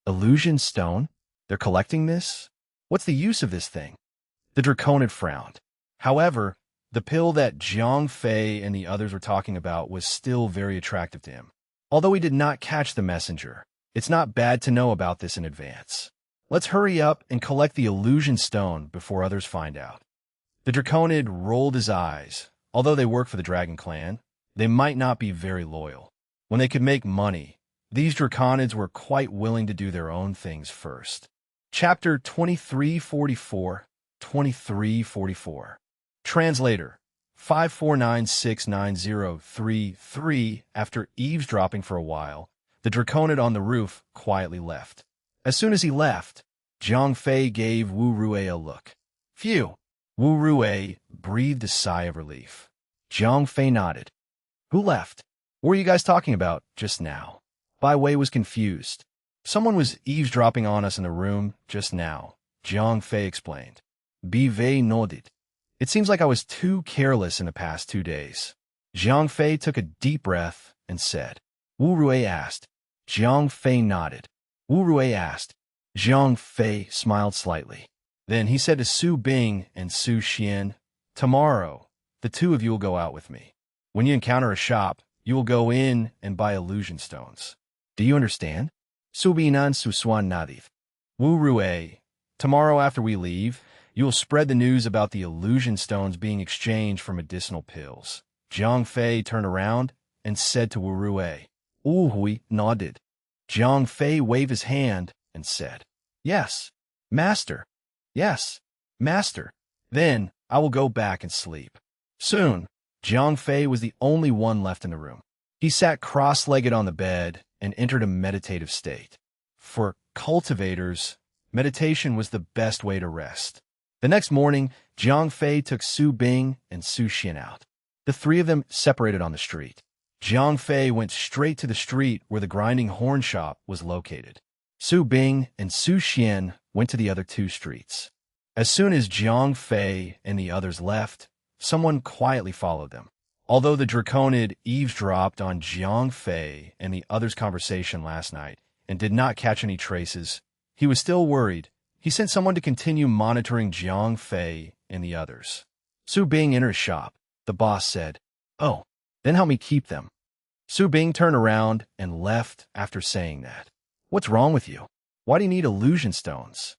"Illusion stone? They're collecting this? What's the use of this thing?" The Draconid frowned. However, the pill that Jiang Fei and the others were talking about was still very attractive to him. Although he did not catch the messenger, it's not bad to know about this in advance. "Let's hurry up and collect the illusion stone before others find out." The Draconid rolled his eyes. Although they work for the Dragon Clan, they might not be very loyal. When they could make money, these Draconids were quite willing to do their own things first. Chapter 2344, 2344. Translator 549690033. After eavesdropping for a while, the Draconid on the roof quietly left. As soon as he left, Jiang Fei gave Wu Rui a look. "Phew!" Wu Rui breathed a sigh of relief. Jiang Fei nodded. "Who left? What were you guys talking about just now?" Bai Wei was confused. "Someone was eavesdropping on us in the room just now," Jiang Fei explained. Bai Wei nodded. "It seems like I was too careless in the past 2 days." Jiang Fei took a deep breath and said. Wu Rui asked. Jiang Fei nodded. Wu Rui asked. Jiang Fei smiled slightly. Then he said to Su Bing and Su Xian, "Tomorrow, the two of you will go out with me. When you encounter a shop, you will go in and buy illusion stones. Do you understand?" Su Binan Su Suan nodded. Wu Rui, "Tomorrow after we leave, you will spread the news about the illusion stones being exchanged for medicinal pills." Jiang Fei turned around and said to Wu Rui. Wu Hui nodded. Jiang Fei waved his hand and said, "Yes, master. Yes, master. Then I will go back and sleep." Soon, Jiang Fei was the only one left in the room. He sat cross-legged on the bed and entered a meditative state. For cultivators, meditation was the best way to rest. The next morning, Jiang Fei took Su Bing and Su Xian out. The three of them separated on the street. Jiang Fei went straight to the street where the grinding horn shop was located. Su Bing and Su Xian went to the other two streets. As soon as Jiang Fei and the others left, someone quietly followed them. Although the Draconid eavesdropped on Jiang Fei and the others' conversation last night and did not catch any traces, he was still worried. He sent someone to continue monitoring Jiang Fei and the others. Su Bing entered his shop. The boss said, "Oh, then help me keep them." Su Bing turned around and left after saying that. "What's wrong with you? Why do you need illusion stones?"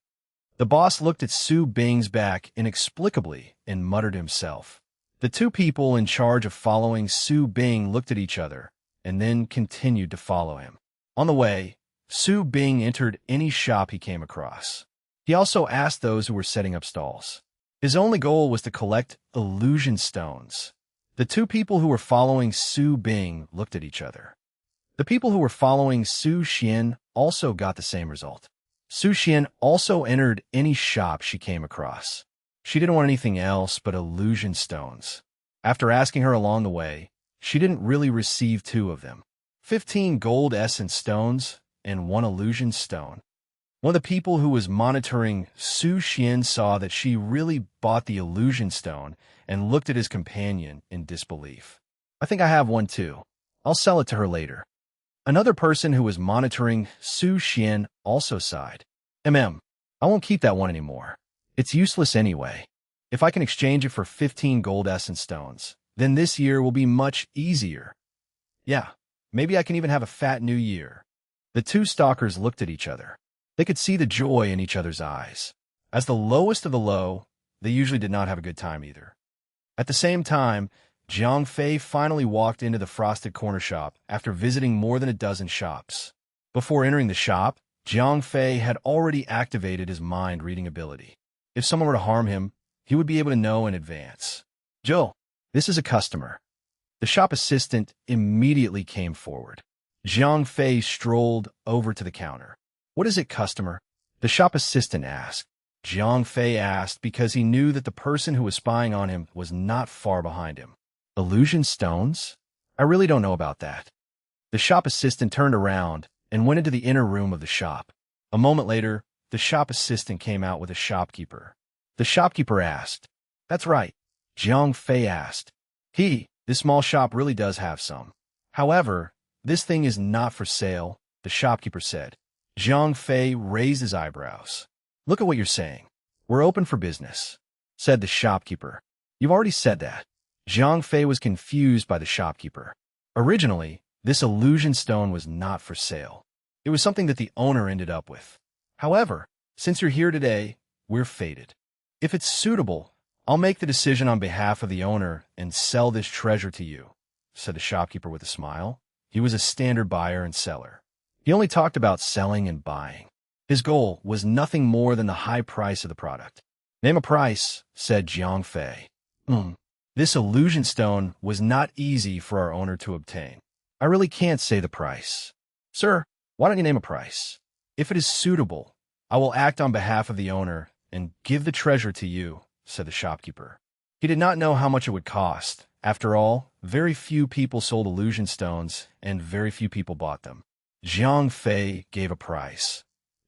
The boss looked at Su Bing's back inexplicably and muttered to himself. The two people in charge of following Su Bing looked at each other and then continued to follow him. On the way, Su Bing entered any shop he came across. He also asked those who were setting up stalls. His only goal was to collect illusion stones. The two people who were following Su Bing looked at each other. The people who were following Su Xian also got the same result. Su Xian also entered any shop she came across. She didn't want anything else but illusion stones. After asking her along the way, she didn't really receive 2 of them. 15 gold essence stones and 1 illusion stone. One of the people who was monitoring Su Xian saw that she really bought the illusion stone and looked at his companion in disbelief. "I think I have one too. I'll sell it to her later." Another person who was monitoring Su Xian also sighed. I won't keep that one anymore. It's useless anyway. If I can exchange it for 15 gold essence stones, then this year will be much easier. Yeah, maybe I can even have a fat new year." The two stalkers looked at each other. They could see the joy in each other's eyes. As the lowest of the low, they usually did not have a good time either. At the same time, Jiang Fei finally walked into the Frosted Corner shop after visiting more than a dozen shops. Before entering the shop, Jiang Fei had already activated his mind-reading ability. If someone were to harm him, he would be able to know in advance. "Joe, this is a customer." The shop assistant immediately came forward. Jiang Fei strolled over to the counter. "What is it, customer?" the shop assistant asked. Jiang Fei asked because he knew that the person who was spying on him was not far behind him. "Illusion stones? I really don't know about that." The shop assistant turned around and went into the inner room of the shop. A moment later, the shop assistant came out with a shopkeeper. The shopkeeper asked, "That's right," Jiang Fei asked. This small shop really does have some. However, this thing is not for sale," the shopkeeper said. Jiang Fei raised his eyebrows. "Look at what you're saying. We're open for business," said the shopkeeper. "You've already said that." Jiang Fei was confused by the shopkeeper. Originally, this illusion stone was not for sale. It was something that the owner ended up with. However, since you're here today, we're fated. If it's suitable, I'll make the decision on behalf of the owner and sell this treasure to you," said the shopkeeper with a smile. He was a standard buyer and seller. He only talked about selling and buying. His goal was nothing more than the high price of the product. "Name a price," said Jiang Fei. This illusion stone was not easy for our owner to obtain. "I really can't say the price." "Sir, why don't you name a price? If it is suitable, I will act on behalf of the owner and give the treasure to you," said the shopkeeper. He did not know how much it would cost. After all, very few people sold illusion stones, and very few people bought them. Jiang Fei gave a price.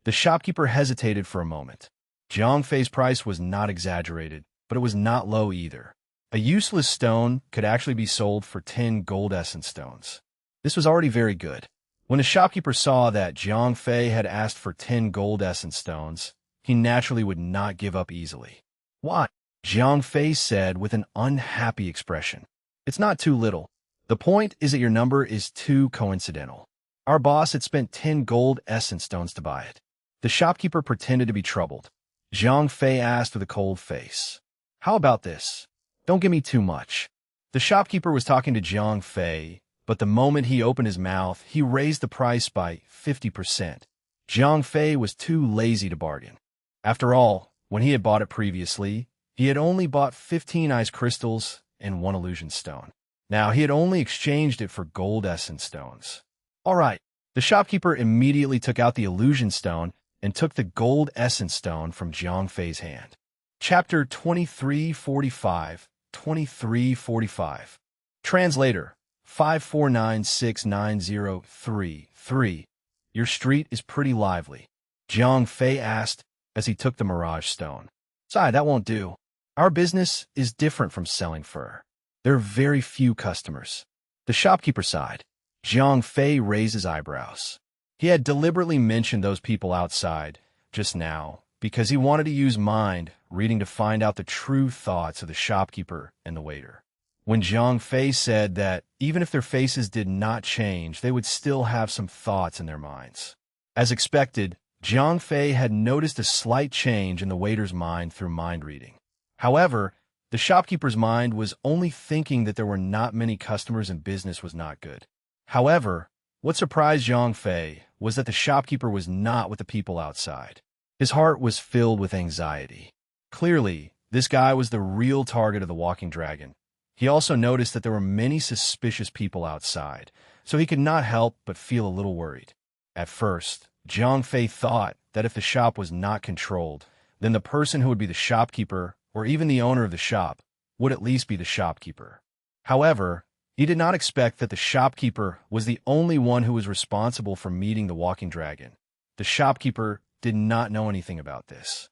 The shopkeeper hesitated for a moment. Jiang Fei's price was not exaggerated, but it was not low either. A useless stone could actually be sold for 10 gold essence stones. This was already very good. When the shopkeeper saw that Jiang Fei had asked for 10 gold essence stones, he naturally would not give up easily. "What?" Jiang Fei said with an unhappy expression. "It's not too little. The point is that your number is too coincidental. Our boss had spent 10 gold essence stones to buy it." The shopkeeper pretended to be troubled. Jiang Fei asked with a cold face, "How about this? Don't give me too much." The shopkeeper was talking to Jiang Fei, but the moment he opened his mouth, he raised the price by 50%. Jiang Fei was too lazy to bargain. After all, when he had bought it previously, he had only bought 15 ice crystals and 1 illusion stone. Now he had only exchanged it for gold essence stones. "All right." The shopkeeper immediately took out the illusion stone and took the gold essence stone from Jiang Fei's hand. Chapter 2345, 2345. Translator. 5496933. Your street is pretty lively, Jiang Fei asked as he took the Mirage Stone. Sorry, that won't do. Our business is different from selling fur. There are very few customers. The shopkeeper sighed. Jiang Fei raised his eyebrows. He had deliberately mentioned those people outside just now because he wanted to use mind reading to find out the true thoughts of the shopkeeper and the waiter. When Jiang Fei said that even if their faces did not change, they would still have some thoughts in their minds. As expected, Jiang Fei had noticed a slight change in the waiter's mind through mind reading. However, the shopkeeper's mind was only thinking that there were not many customers and business was not good. However, what surprised Jiang Fei was that the shopkeeper was not with the people outside. His heart was filled with anxiety. Clearly, this guy was the real target of the walking dragon. He also noticed that there were many suspicious people outside, so he could not help but feel a little worried. At first, Jiang Fei thought that if the shop was not controlled, then the person who would be the shopkeeper, or even the owner of the shop, would at least be the shopkeeper. However, he did not expect that the shopkeeper was the only one who was responsible for meeting the walking dragon. The shopkeeper did not know anything about this.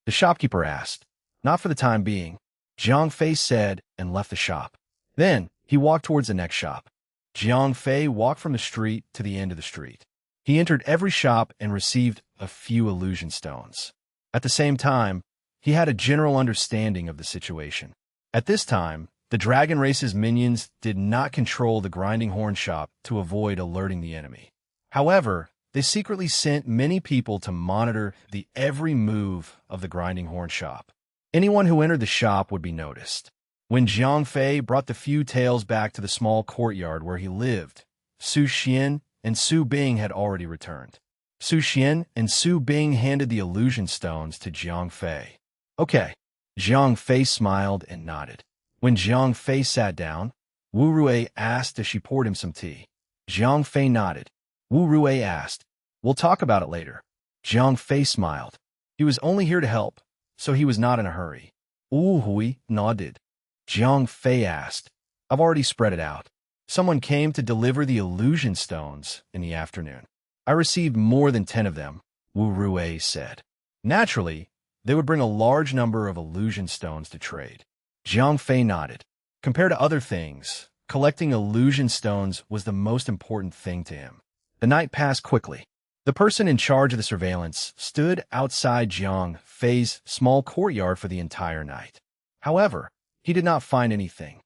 The shopkeeper asked, "Not for the time being," Jiang Fei said and left the shop. Then, he walked towards the next shop. Jiang Fei walked from the street to the end of the street. He entered every shop and received a few illusion stones. At the same time, he had a general understanding of the situation. At this time, the dragon race's minions did not control the grinding horn shop to avoid alerting the enemy. However, they secretly sent many people to monitor the every move of the grinding horn shop. Anyone who entered the shop would be noticed. When Jiang Fei brought the few tails back to the small courtyard where he lived, Su Xian and Su Bing had already returned. Su Xian and Su Bing handed the illusion stones to Jiang Fei. Okay. Jiang Fei smiled and nodded. When Jiang Fei sat down, Wu Rui asked as she poured him some tea. Jiang Fei nodded. Wu Rui asked, "We'll talk about it later." Jiang Fei smiled. He was only here to help, so he was not in a hurry. Wu Rui nodded. Jiang Fei asked, "I've already spread it out. Someone came to deliver the illusion stones in the afternoon. I received more than 10 of them," Wu Rui said. Naturally, they would bring a large number of illusion stones to trade. Jiang Fei nodded. Compared to other things, collecting illusion stones was the most important thing to him. The night passed quickly. The person in charge of the surveillance stood outside Jiang Fei's small courtyard for the entire night. However, he did not find anything.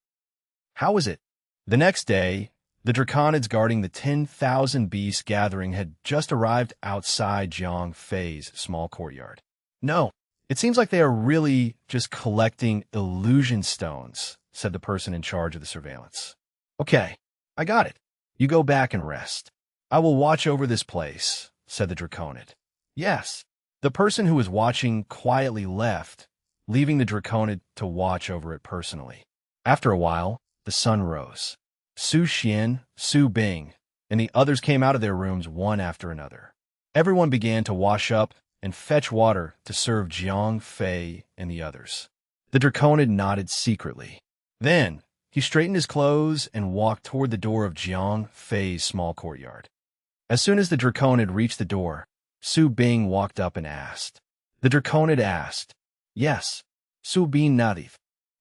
How was it? The next day, the draconids guarding the 10,000 beast gathering had just arrived outside Jiang Fei's small courtyard. "No, it seems like they are really just collecting illusion stones," said the person in charge of the surveillance. "Okay, I got it. You go back and rest. I will watch over this place," said the draconid. Yes, the person who was watching quietly left, leaving the draconid to watch over it personally. After a while, the sun rose. Su Xian, Su Bing, and the others came out of their rooms one after another. Everyone began to wash up and fetch water to serve Jiang Fei and the others. The draconid nodded secretly. Then, he straightened his clothes and walked toward the door of Jiang Fei's small courtyard. As soon as the draconid reached the door, Su Bing walked up and asked. The draconid asked, "Yes, Su Bing nodded.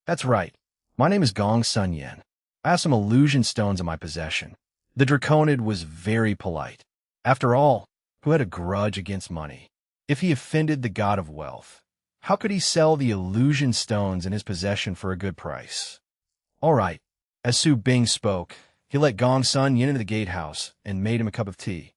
That's right. My name is Gong Sun Yen. I have some illusion stones in my possession." The draconid was very polite. After all, who had a grudge against money? If he offended the god of wealth, how could he sell the illusion stones in his possession for a good price? All right. As Su Bing spoke, he let Gong Sun Yen into the gatehouse and made him a cup of tea.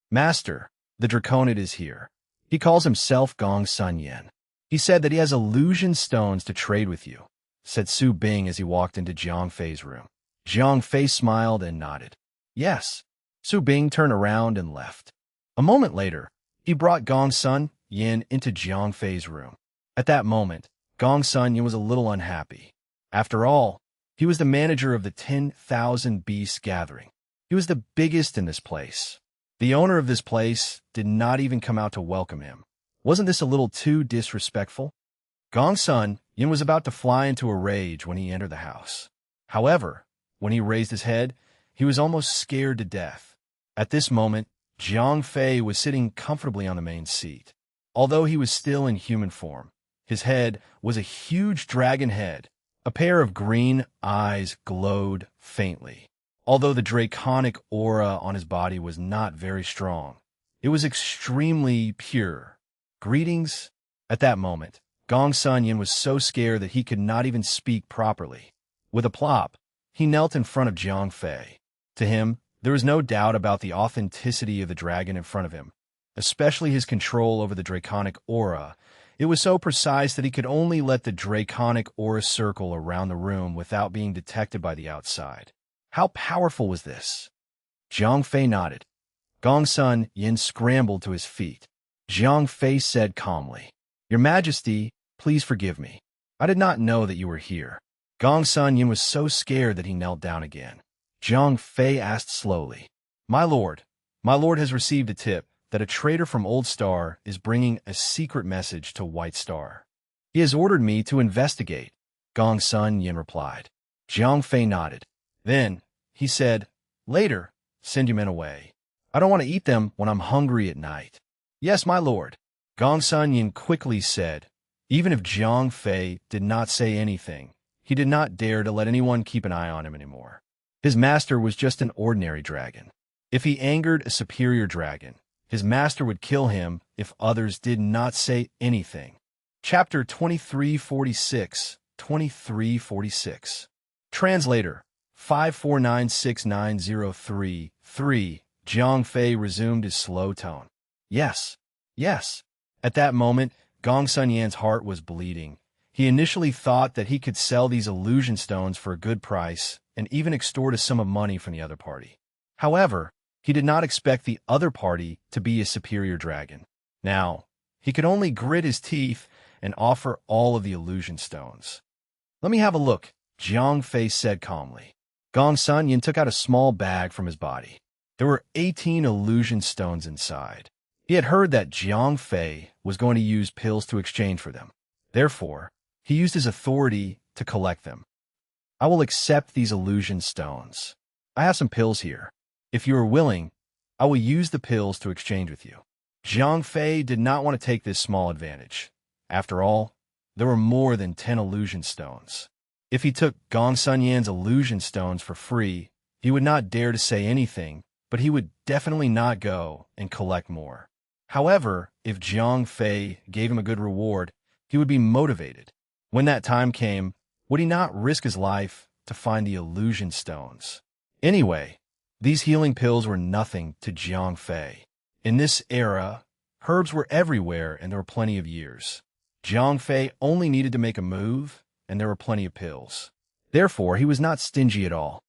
"Master, the draconid is here. He calls himself Gong Sun Yen. He said that he has illusion stones to trade with you," said Su Bing as he walked into Jiang Fei's room. Jiang Fei smiled and nodded. Yes. Su Bing turned around and left. A moment later, he brought Gong Sun Yen into Jiang Fei's room. At that moment, Gong Sun Yen was a little unhappy. After all, he was the manager of the 10,000 beast gathering. He was the biggest in this place. The owner of this place did not even come out to welcome him. Wasn't this a little too disrespectful? Gong Sun Yen was about to fly into a rage when he entered the house. However, When he raised his head, he was almost scared to death. At this moment, Jiang Fei was sitting comfortably on the main seat. Although he was still in human form, his head was a huge dragon head. A pair of green eyes glowed faintly. Although the draconic aura on his body was not very strong, it was extremely pure. Greetings? At that moment, Gong Sun Yin was so scared that he could not even speak properly. With a plop, he knelt in front of Jiang Fei. To him, there was no doubt about the authenticity of the dragon in front of him, especially his control over the draconic aura. It was so precise that he could only let the draconic aura circle around the room without being detected by the outside. How powerful was this? Jiang Fei nodded. Gong Sun Yin scrambled to his feet. Jiang Fei said calmly, "Your Majesty, please forgive me. I did not know that you were here." Gong Sun Yin was so scared that he knelt down again. Jiang Fei asked slowly, my lord has received a tip that a traitor from Old Star is bringing a secret message to White Star. He has ordered me to investigate," Gong Sun Yin replied. Jiang Fei nodded. Then, he said, "Later, send your men away. I don't want to eat them when I'm hungry at night." "Yes, my lord," Gong Sun Yin quickly said. Even if Jiang Fei did not say anything, he did not dare to let anyone keep an eye on him anymore. His master was just an ordinary dragon. If he angered a superior dragon, his master would kill him if others did not say anything. Chapter 2346, 2346. Translator, 5496903-3. Jiang Fei resumed his slow tone. Yes. At that moment, Gong Sun Yan's heart was bleeding. He initially thought that he could sell these illusion stones for a good price and even extort a sum of money from the other party. However, he did not expect the other party to be a superior dragon. Now, he could only grit his teeth and offer all of the illusion stones. "Let me have a look," Jiang Fei said calmly. Gong Sun Yin took out a small bag from his body. There were 18 illusion stones inside. He had heard that Jiang Fei was going to use pills to exchange for them. Therefore, he used his authority to collect them. "I will accept these illusion stones. I have some pills here. If you are willing, I will use the pills to exchange with you." Jiang Fei did not want to take this small advantage. After all, there were more than 10 illusion stones. If he took Gong Sun Yan's illusion stones for free, he would not dare to say anything, but he would definitely not go and collect more. However, if Jiang Fei gave him a good reward, he would be motivated. When that time came, would he not risk his life to find the illusion stones? Anyway, these healing pills were nothing to Jiang Fei. In this era, herbs were everywhere and there were plenty of years. Jiang Fei only needed to make a move, and there were plenty of pills. Therefore, he was not stingy at all.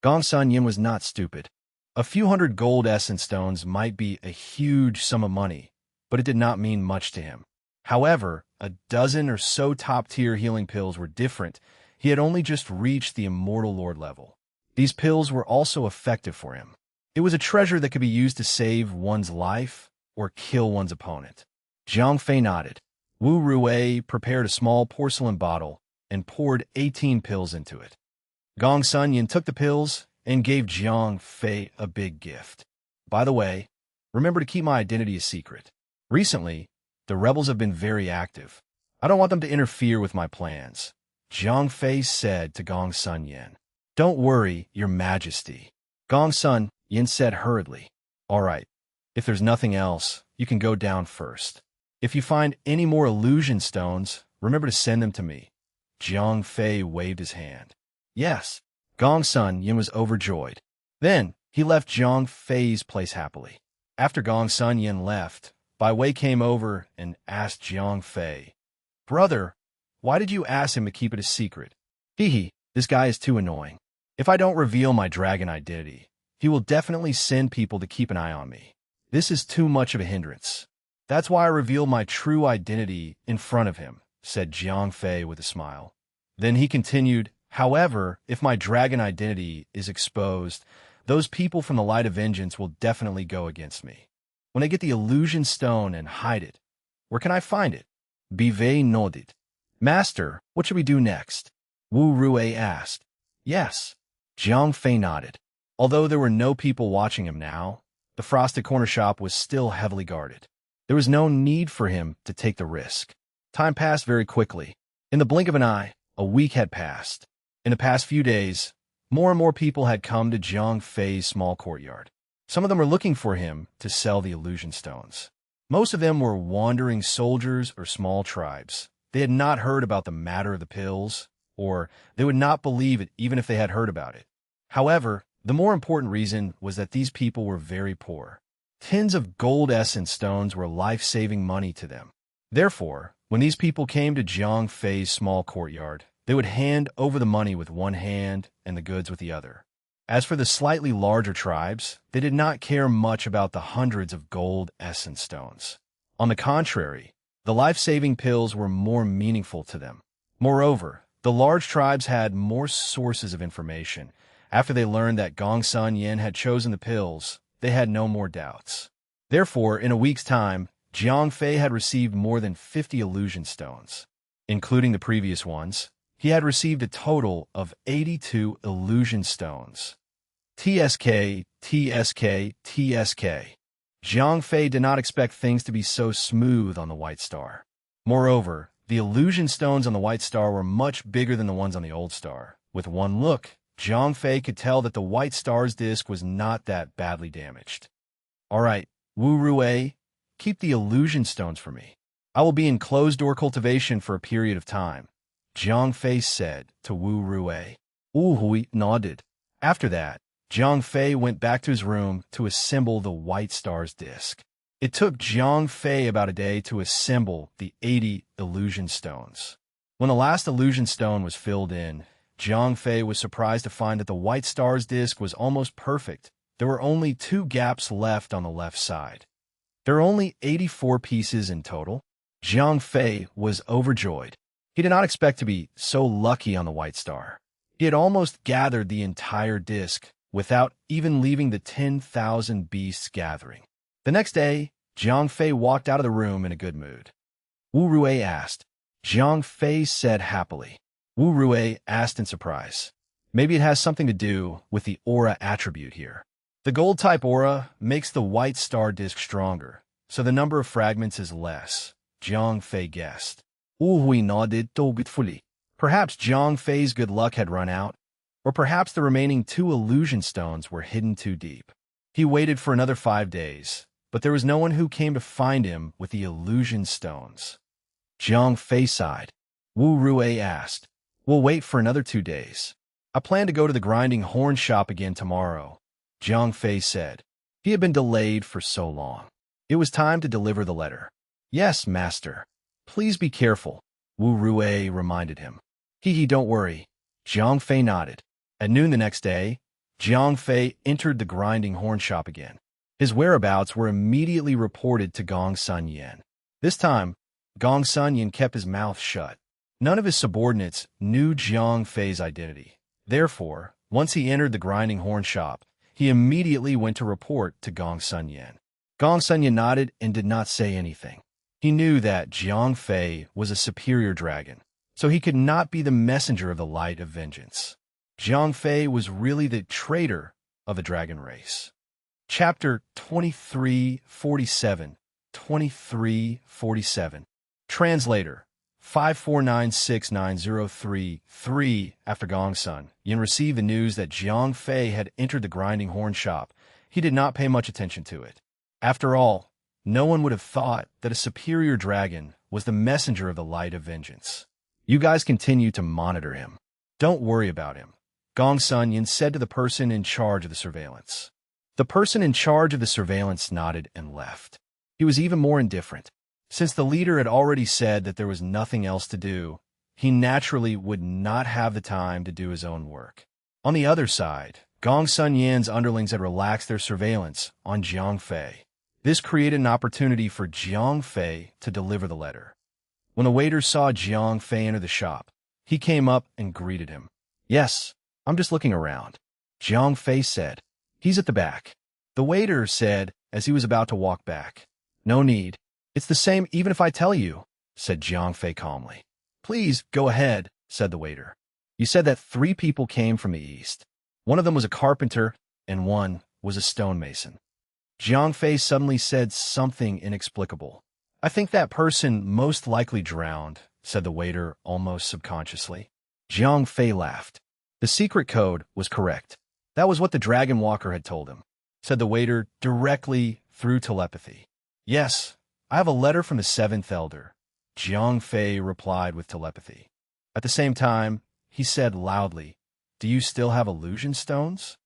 Gong Sun Yin was not stupid. A few hundred gold essence stones might be a huge sum of money, but it did not mean much to him. However, a dozen or so top-tier healing pills were different. He had only just reached the Immortal Lord level. These pills were also effective for him. It was a treasure that could be used to save one's life or kill one's opponent. Jiang Fei nodded. Wu Rui prepared a small porcelain bottle and poured 18 pills into it. Gong Sun Yin took the pills and gave Jiang Fei a big gift. "By the way, remember to keep my identity a secret. Recently, the rebels have been very active. I don't want them to interfere with my plans," Jiang Fei said to Gong Sun Yin. "Don't worry, Your Majesty," Gong Sun Yin said hurriedly. "All right, if there's nothing else, you can go down first. If you find any more illusion stones, remember to send them to me." Jiang Fei waved his hand. "Yes." Gong Sun Yin was overjoyed. Then, he left Jiang Fei's place happily. After Gong Sun Yin left, Bai Wei came over and asked Jiang Fei, "Brother, why did you ask him to keep it a secret?" This guy is too annoying. If I don't reveal my dragon identity, he will definitely send people to keep an eye on me. This is too much of a hindrance. That's why I revealed my true identity in front of him," said Jiang Fei with a smile. Then he continued, "However, if my dragon identity is exposed, those people from the Light of Vengeance will definitely go against me. When I get the illusion stone and hide it, where can I find it?" Bivet nodded. "Master, what should we do next?" Wu Rui asked. "Yes, Jiang Fei nodded. Although there were no people watching him now, the frosted corner shop was still heavily guarded. There was no need for him to take the risk. Time passed very quickly. In the blink of an eye, a week had passed. In the past few days, more and more people had come to Jiang Fei's small courtyard. Some of them were looking for him to sell the illusion stones. Most of them were wandering soldiers or small tribes. They had not heard about the matter of the pills, or they would not believe it even if they had heard about it. However, the more important reason was that these people were very poor. Tins of gold essence stones were life-saving money to them. Therefore, when these people came to Jiang Fei's small courtyard, they would hand over the money with one hand and the goods with the other. As for the slightly larger tribes, they did not care much about the hundreds of gold essence stones. On the contrary, the life-saving pills were more meaningful to them. Moreover, the large tribes had more sources of information. After they learned that Gongsun Yin had chosen the pills, they had no more doubts. Therefore, in a week's time, Jiang Fei had received more than 50 illusion stones. Including the previous ones, he had received a total of 82 illusion stones. TSK, TSK, TSK. Jiang Fei did not expect things to be so smooth on the White Star. Moreover, the illusion stones on the White Star were much bigger than the ones on the Old Star. With one look, Jiang Fei could tell that the White Star's disc was not that badly damaged. All right, Wu Rui, keep the illusion stones for me. I will be in closed-door cultivation for a period of time, Jiang Fei said to Wu Rui. Wu Hui nodded. After that, Jiang Fei went back to his room to assemble the White Star's disc. It took Jiang Fei about a day to assemble the 80 illusion stones. When the last illusion stone was filled in, Jiang Fei was surprised to find that the White Star's disc was almost perfect. There were only 2 gaps left on the left side. There are only 84 pieces in total. Jiang Fei was overjoyed. He did not expect to be so lucky on the White Star. He had almost gathered the entire disc without even leaving the 10,000 beasts gathering. The next day, Jiang Fei walked out of the room in a good mood. Wu Rui asked. Jiang Fei said happily. Wu Rui asked in surprise. Maybe it has something to do with the aura attribute here. The gold-type aura makes the White Star disc stronger, so the number of fragments is less, Jiang Fei guessed. Wu Hui nodded doubtfully. Perhaps Jiang Fei's good luck had run out, or perhaps the remaining 2 illusion stones were hidden too deep. He waited for another 5 days, but there was no one who came to find him with the illusion stones. Jiang Fei sighed. Wu Rui asked, We'll wait for another 2 days. I plan to go to the grinding horn shop again tomorrow, Jiang Fei said. He had been delayed for so long. It was time to deliver the letter. Yes, master. Please be careful, Wu Rui reminded him. Don't worry. Jiang Fei nodded. At noon the next day, Jiang Fei entered the grinding horn shop again. His whereabouts were immediately reported to Gongsun Yin. This time, Gongsun Yin kept his mouth shut. None of his subordinates knew Jiang Fei's identity. Therefore, once he entered the grinding horn shop, he immediately went to report to Gongsun Yin. Gongsun Yin nodded and did not say anything. He knew that Jiang Fei was a superior dragon, so he could not be the messenger of the light of vengeance. Jiang Fei was really the traitor of the dragon race. Chapter 2347. 2347. Translator 5496903-3. After Gongsun Yin received the news that Jiang Fei had entered the grinding horn shop, he did not pay much attention to it. After all, no one would have thought that a superior dragon was the messenger of the light of vengeance. You guys continue to monitor him. Don't worry about him, Gongsun Yin said to the person in charge of the surveillance. The person in charge of the surveillance nodded and left. He was even more indifferent. Since the leader had already said that there was nothing else to do, he naturally would not have the time to do his own work. On the other side, Gongsun Yin's underlings had relaxed their surveillance on Jiang Fei. This created an opportunity for Jiang Fei to deliver the letter. When the waiter saw Jiang Fei enter the shop, he came up and greeted him. Yes, I'm just looking around, Jiang Fei said. He's at the back, the waiter said as he was about to walk back. No need. It's the same even if I tell you, said Jiang Fei calmly. Please, go ahead, said the waiter. You said that 3 people came from the east. One of them was a carpenter, and one was a stonemason. Jiang Fei suddenly said something inexplicable. "I think that person most likely drowned," said the waiter almost subconsciously. Jiang Fei laughed. The secret code was correct. That was what the Dragon Walker had told him, said the waiter directly through telepathy. "Yes, I have a letter from the Seventh Elder," Jiang Fei replied with telepathy. At the same time, he said loudly, "Do you still have illusion stones?"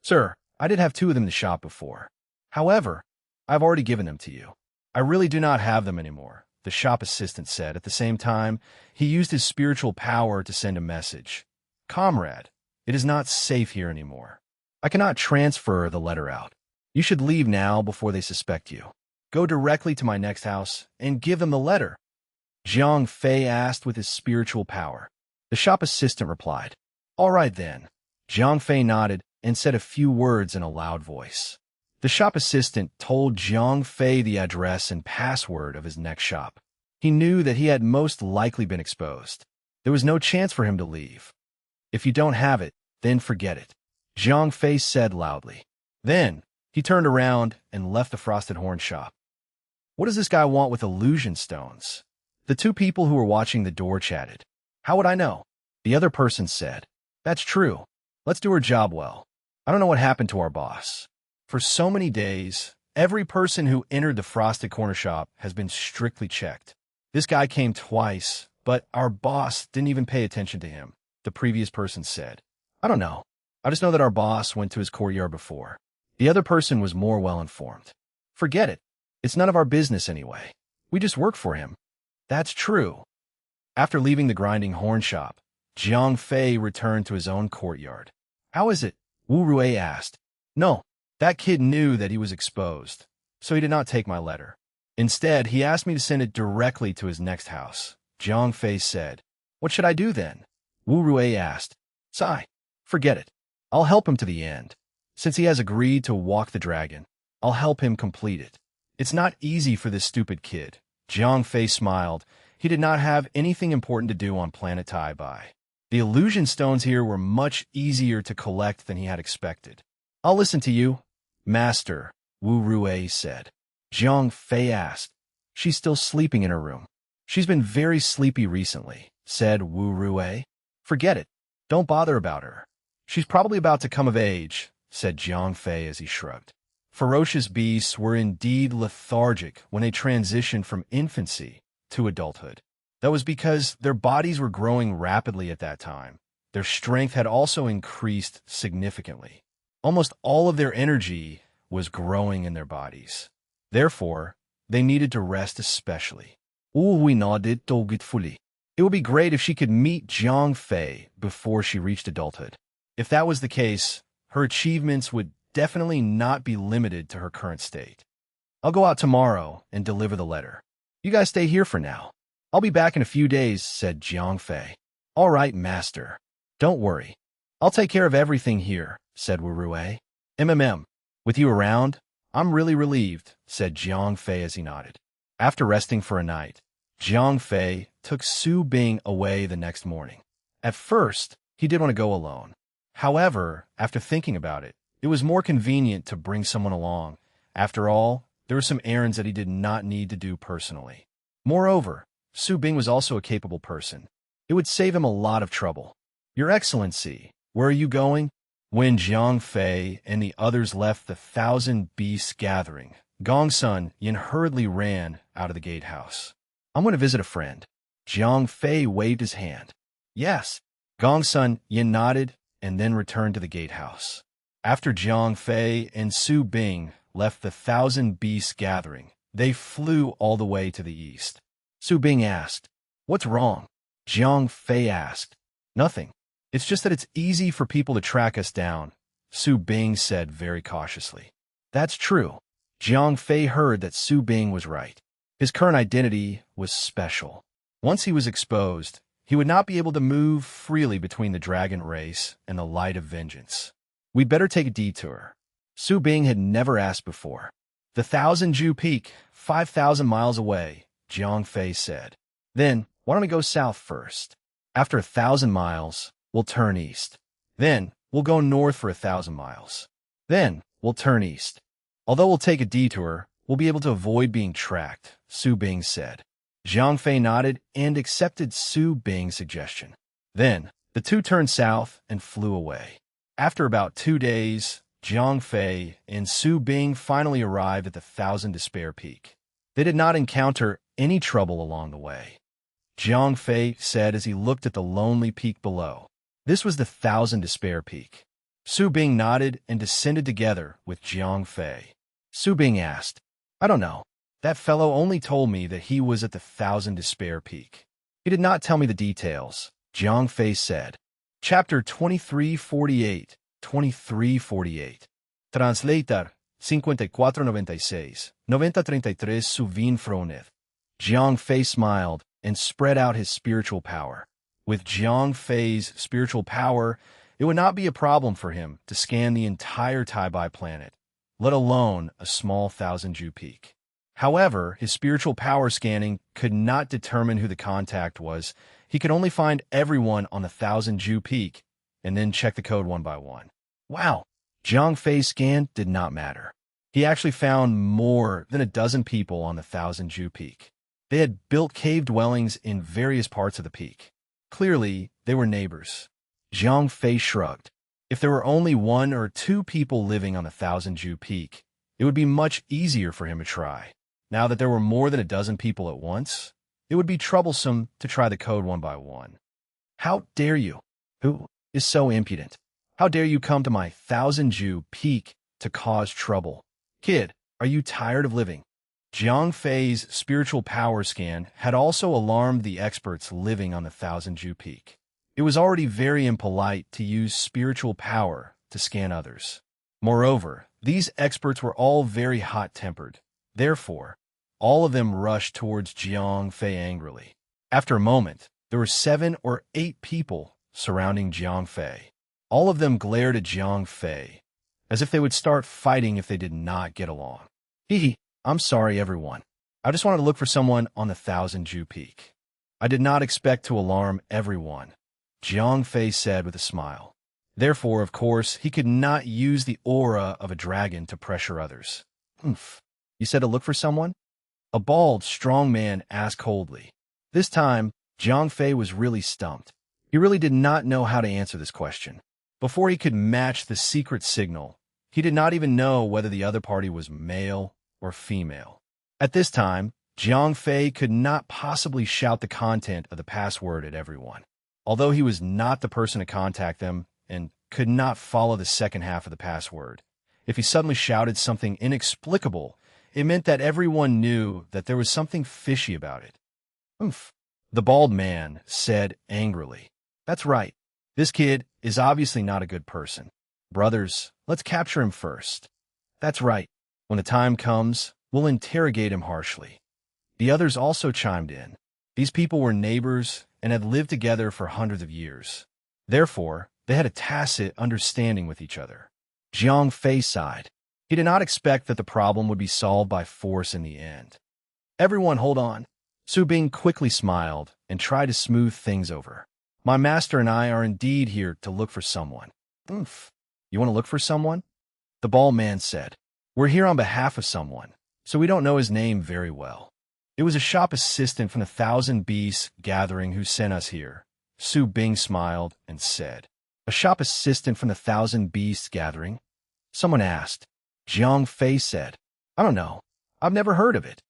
"Sir, I did have 2 of them in the shop before. However, I've already given them to you." "I really do not have them anymore," the shop assistant said. At the same time, he used his spiritual power to send a message. "Comrade, it is not safe here anymore. I cannot transfer the letter out. You should leave now before they suspect you. Go directly to my next house and give them the letter," Jiang Fei asked with his spiritual power. The shop assistant replied, "All right then." Jiang Fei nodded and said a few words in a loud voice. The shop assistant told Jiang Fei the address and password of his next shop. He knew that he had most likely been exposed. There was no chance for him to leave. "If you don't have it, then forget it," Jiang Fei said loudly. Then, he turned around and left the Frosted Horn shop. "What does this guy want with illusion stones?" The 2 people who were watching the door chatted. "How would I know?" The other person said, "That's true. Let's do our job well. I don't know what happened to our boss. For so many days, every person who entered the Frosted Corner shop has been strictly checked. This guy came twice, but our boss didn't even pay attention to him," the previous person said. "I don't know. I just know that our boss went to his courtyard before." The other person was more well-informed. "Forget it. It's none of our business anyway. We just work for him." "That's true." After leaving the Grinding Horn shop, Jiang Fei returned to his own courtyard. "How is it?" Wu Rui asked. "No, that kid knew that he was exposed, so he did not take my letter. Instead, he asked me to send it directly to his next house," Jiang Fei said. "What should I do then?" Wu Rui asked. "Sigh, forget it. I'll help him to the end. Since he has agreed to walk the dragon, I'll help him complete it. It's not easy for this stupid kid." Jiang Fei smiled. He did not have anything important to do on planet Tai Bai. The illusion stones here were much easier to collect than he had expected. "I'll listen to you, Master," Wu Rui said. Jiang Fei asked. "She's still sleeping in her room." "She's been very sleepy recently," said Wu Rui. "Forget it. Don't bother about her. She's probably about to come of age," said Jiang Fei as he shrugged. Ferocious beasts were indeed lethargic when they transitioned from infancy to adulthood. That was because their bodies were growing rapidly at that time. Their strength had also increased significantly. Almost all of their energy was growing in their bodies. Therefore, they needed to rest especially. Wu nodded dolgitfully. It would be great if she could meet Jiang Fei before she reached adulthood. If that was the case, her achievements would definitely not be limited to her current state. "I'll go out tomorrow and deliver the letter. You guys stay here for now. I'll be back in a few days," said Jiang Fei. "All right, Master. Don't worry. I'll take care of everything here," said Wu Rui. With you around, I'm really relieved," said Jiang Fei as he nodded. After resting for a night, Jiang Fei took Su Bing away the next morning. At first, he did want to go alone. However, after thinking about it, it was more convenient to bring someone along. After all, there were some errands that he did not need to do personally. Moreover, Su Bing was also a capable person. It would save him a lot of trouble. "Your Excellency, where are you going?" When Jiang Fei and the others left the Thousand Beasts gathering, Gongsun Yin hurriedly ran out of the gatehouse. "I'm going to visit a friend." Jiang Fei waved his hand. "Yes." Gongsun Yin nodded and then returned to the gatehouse. After Jiang Fei and Su Bing left the Thousand Beasts gathering, they flew all the way to the east. Su Bing asked, "What's wrong?" Jiang Fei asked, "Nothing. It's just that it's easy for people to track us down," Su Bing said very cautiously. That's true. Jiang Fei heard that Su Bing was right. His current identity was special. Once he was exposed, he would not be able to move freely between the dragon race and the light of vengeance. "We'd better take a detour." Su Bing had never asked before. "The 1,000-Ju Peak, 5,000 miles away," Jiang Fei said. "Then, why don't we go south first? After 1,000 miles, we'll turn east. Then, we'll go north for 1,000 miles. Then, we'll turn east. Although we'll take a detour, we'll be able to avoid being tracked, Su Bing said. Jiang Fei nodded and accepted Su Bing's suggestion. Then, the two turned south and flew away. After about 2 days, Jiang Fei and Su Bing finally arrived at the Thousand Despair Peak. They did not encounter any trouble along the way. Jiang Fei said as he looked at the lonely peak below. This was the Thousand Despair Peak. Su Bing nodded and descended together with Jiang Fei. Su Bing asked, I don't know. That fellow only told me that he was at the Thousand Despair Peak. He did not tell me the details, Jiang Fei said. Chapter 2348, 2348. Translator 5496, 9033 Suvin Froneth. Jiang Fei smiled and spread out his spiritual power. With Jiang Fei's spiritual power, it would not be a problem for him to scan the entire Taibai planet, let alone a small 1,000-Ju peak. However, his spiritual power scanning could not determine who the contact was. He could only find everyone on the 1,000-Ju peak and then check the code one by one. Wow! Jiang Fei's scan did not matter. He actually found more than a dozen people on the 1,000-Ju peak. They had built cave dwellings in various parts of the peak. Clearly, they were neighbors. Jiang Fei shrugged. If there were only 1 or 2 people living on the 1,000-Ju peak, it would be much easier for him to try. Now that there were more than a dozen people at once, it would be troublesome to try the code one by one. How dare you? Who is so impudent? How dare you come to my 1,000-Ju peak to cause trouble? Kid, are you tired of living? Jiang Fei's spiritual power scan had also alarmed the experts living on the 1,000-Ju peak. It was already very impolite to use spiritual power to scan others. Moreover, these experts were all very hot-tempered. Therefore, all of them rushed towards Jiang Fei angrily. After a moment, there were 7 or 8 people surrounding Jiang Fei. All of them glared at Jiang Fei, as if they would start fighting if they did not get along. Hee, I'm sorry, everyone. I just wanted to look for someone on the 1,000-Ju peak. I did not expect to alarm everyone, Jiang Fei said with a smile. Therefore, of course, he could not use the aura of a dragon to pressure others. Humph. You said to look for someone? A bald, strong man asked coldly. This time, Jiang Fei was really stumped. He really did not know how to answer this question. Before he could match the secret signal, he did not even know whether the other party was male or female. At this time, Jiang Fei could not possibly shout the content of the password at everyone. Although he was not the person to contact them and could not follow the second half of the password, if he suddenly shouted something inexplicable, it meant that everyone knew that there was something fishy about it. Oomph, the bald man said angrily. That's right. This kid is obviously not a good person. Brothers, let's capture him first. That's right. When the time comes, we'll interrogate him harshly. The others also chimed in. These people were neighbors and had lived together for hundreds of years. Therefore, they had a tacit understanding with each other. Jiang Fei sighed. He did not expect that the problem would be solved by force in the end. Everyone hold on. Su Bing quickly smiled and tried to smooth things over. My master and I are indeed here to look for someone. Oomph. You want to look for someone? The bald man said. We're here on behalf of someone, so we don't know his name very well. It was a shop assistant from the 1,000 Beasts gathering who sent us here. Su Bing smiled and said. A shop assistant from the 1,000 Beasts gathering? Someone asked. Jiang Fei said. I don't know. I've never heard of it.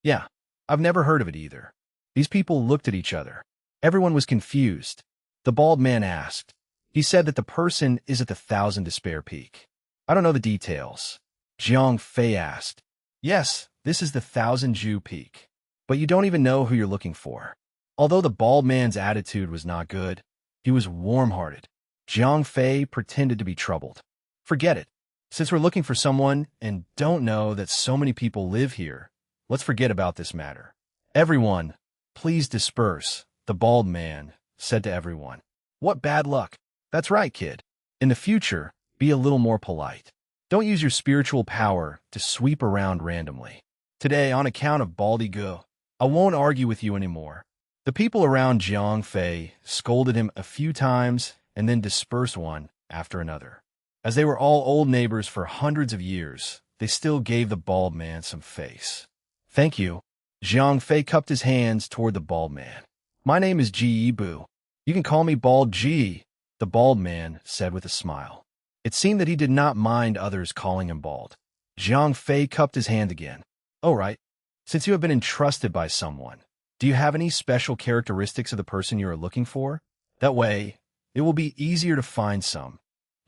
Yeah, I've never heard of it either. These people looked at each other. Everyone was confused. The bald man asked. He said that the person is at the 1,000 Despair Peak. I don't know the details. Jiang Fei asked. Yes, this is the 1,000-Ju peak. But you don't even know who you're looking for. Although the bald man's attitude was not good, he was warm-hearted. Jiang Fei pretended to be troubled. Forget it. Since we're looking for someone and don't know that so many people live here, let's forget about this matter. Everyone, please disperse, the bald man said to everyone. What bad luck. That's right, kid. In the future, be a little more polite. Don't use your spiritual power to sweep around randomly. Today, on account of Baldy Go, I won't argue with you anymore. The people around Jiang Fei scolded him a few times and then dispersed one after another. As they were all old neighbors for hundreds of years, they still gave the bald man some face. "Thank you." Jiang Fei cupped his hands toward the bald man. "My name is Ji Yibu. You can call me Bald Ji," the bald man said with a smile. It seemed that he did not mind others calling him bald. Jiang Fei cupped his hand again. "All right. Since you have been entrusted by someone, do you have any special characteristics of the person you are looking for? That way, it will be easier to find some."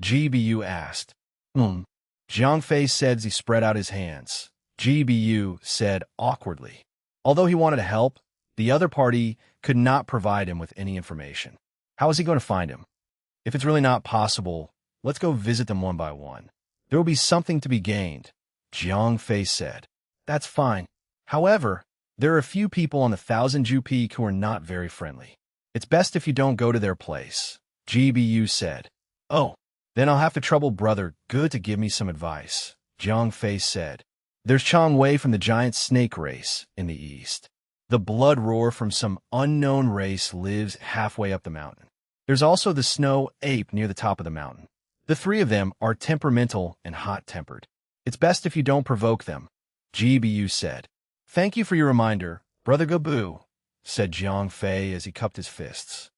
GBU asked. Jiang Fei said as he spread out his hands. GBU said awkwardly. Although he wanted to help, the other party could not provide him with any information. How is he going to find him? If it's really not possible, let's go visit them one by one. There will be something to be gained, Jiang Fei said. That's fine. However, there are a few people on the 1,000 Ju Peak who are not very friendly. It's best if you don't go to their place, GBU said. Oh, then I'll have to trouble Brother Good to give me some advice, Jiang Fei said. There's Chang Wei from the giant snake race in the east. The blood roar from some unknown race lives halfway up the mountain. There's also the snow ape near the top of the mountain. The three of them are temperamental and hot-tempered. It's best if you don't provoke them, GBU said. Thank you for your reminder, Brother Gabu, said Jiang Fei as he cupped his fists.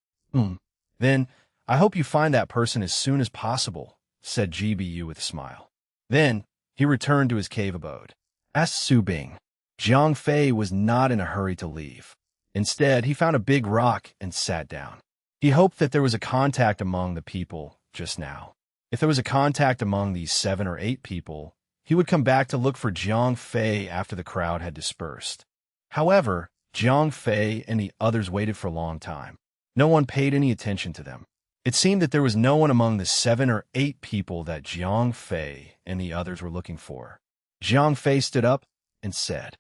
Then, I hope you find that person as soon as possible, said GBU with a smile. Then, he returned to his cave abode. Asked Su Bing. Jiang Fei was not in a hurry to leave. Instead, he found a big rock and sat down. He hoped that there was a contact among the people just now. If there was a contact among these 7 or 8 people, he would come back to look for Jiang Fei after the crowd had dispersed. However, Jiang Fei and the others waited for a long time. No one paid any attention to them. It seemed that there was no one among the 7 or 8 people that Jiang Fei and the others were looking for. Jiang Fei stood up and said.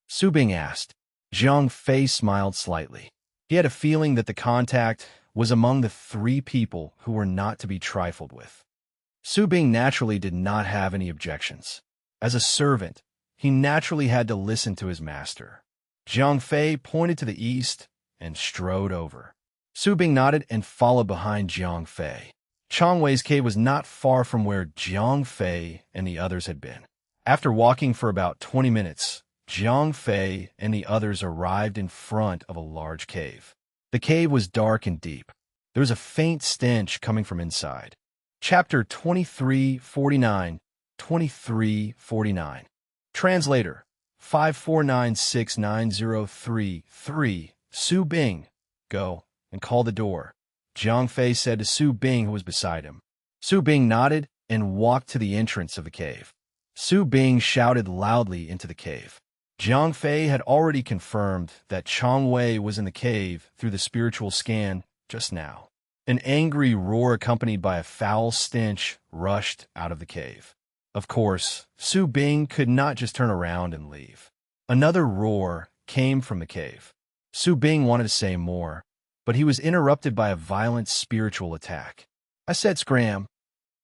Su Bing asked. Jiang Fei smiled slightly. He had a feeling that the contact was among the 3 people who were not to be trifled with. Su Bing naturally did not have any objections. As a servant, he naturally had to listen to his master. Jiang Fei pointed to the east and strode over. Su Bing nodded and followed behind Jiang Fei. Chang Wei's cave was not far from where Jiang Fei and the others had been. After walking for about 20 minutes, Jiang Fei and the others arrived in front of a large cave. The cave was dark and deep. There was a faint stench coming from inside. Chapter 2349, 2349. Translator, 5496903-3. Su Bing, go and call the door, Jiang Fei said to Su Bing, who was beside him. Su Bing nodded and walked to the entrance of the cave. Su Bing shouted loudly into the cave. Jiang Fei had already confirmed that Chang Wei was in the cave through the spiritual scan just now. An angry roar accompanied by a foul stench rushed out of the cave. Of course, Su Bing could not just turn around and leave. Another roar came from the cave. Su Bing wanted to say more, but he was interrupted by a violent spiritual attack. I said scram.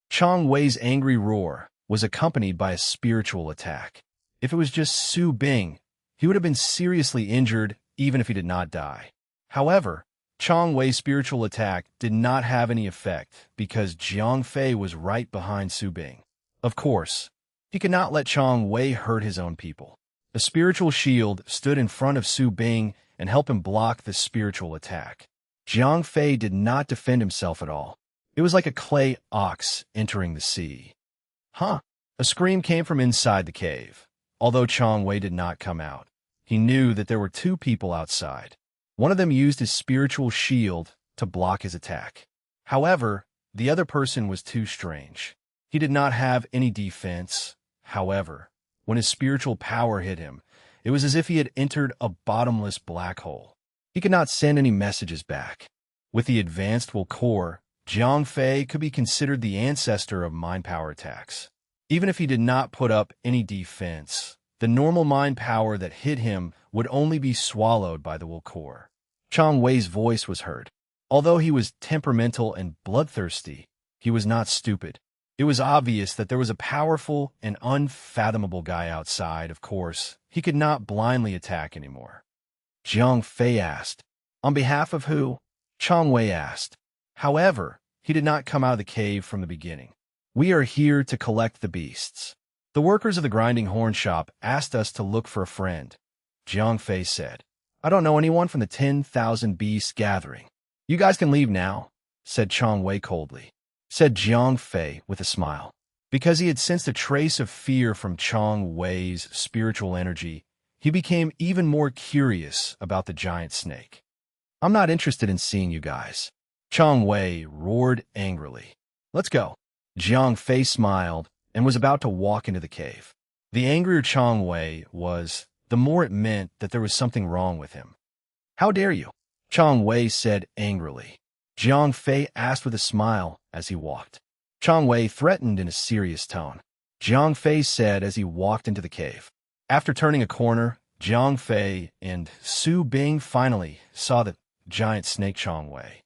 Chang Wei's angry roar was accompanied by a spiritual attack. If it was just Su Bing, he would have been seriously injured even if he did not die. However, Chang Wei's spiritual attack did not have any effect because Jiang Fei was right behind Su Bing. Of course, he could not let Chang Wei hurt his own people. A spiritual shield stood in front of Su Bing and helped him block the spiritual attack. Jiang Fei did not defend himself at all. It was like a clay ox entering the sea. Huh! A scream came from inside the cave. Although Chang Wei did not come out, he knew that there were 2 people outside. One of them used his spiritual shield to block his attack. However, the other person was too strange. He did not have any defense. However, when his spiritual power hit him, it was as if he had entered a bottomless black hole. He could not send any messages back. With the advanced will core, Jiang Fei could be considered the ancestor of mind power attacks. Even if he did not put up any defense, the normal mind power that hit him would only be swallowed by the will core. Chang Wei's voice was heard. Although he was temperamental and bloodthirsty, he was not stupid. It was obvious that there was a powerful and unfathomable guy outside. Of course, he could not blindly attack anymore. Jiang Fei asked. On behalf of who? Chang Wei asked. However, he did not come out of the cave from the beginning. We are here to collect the beasts. The workers of the grinding horn shop asked us to look for a friend, Jiang Fei said. I don't know anyone from the 10,000 beasts gathering. You guys can leave now, said Chang Wei coldly. Said Jiang Fei with a smile. Because he had sensed a trace of fear from Chang Wei's spiritual energy, he became even more curious about the giant snake. I'm not interested in seeing you guys. Chang Wei roared angrily. Let's go. Jiang Fei smiled and was about to walk into the cave. The angrier Chang Wei was, the more it meant that there was something wrong with him. How dare you? Chang Wei said angrily. Jiang Fei asked with a smile as he walked. Chang Wei threatened in a serious tone. Jiang Fei said as he walked into the cave. After turning a corner, Jiang Fei and Su Bing finally saw the giant snake Chang Wei.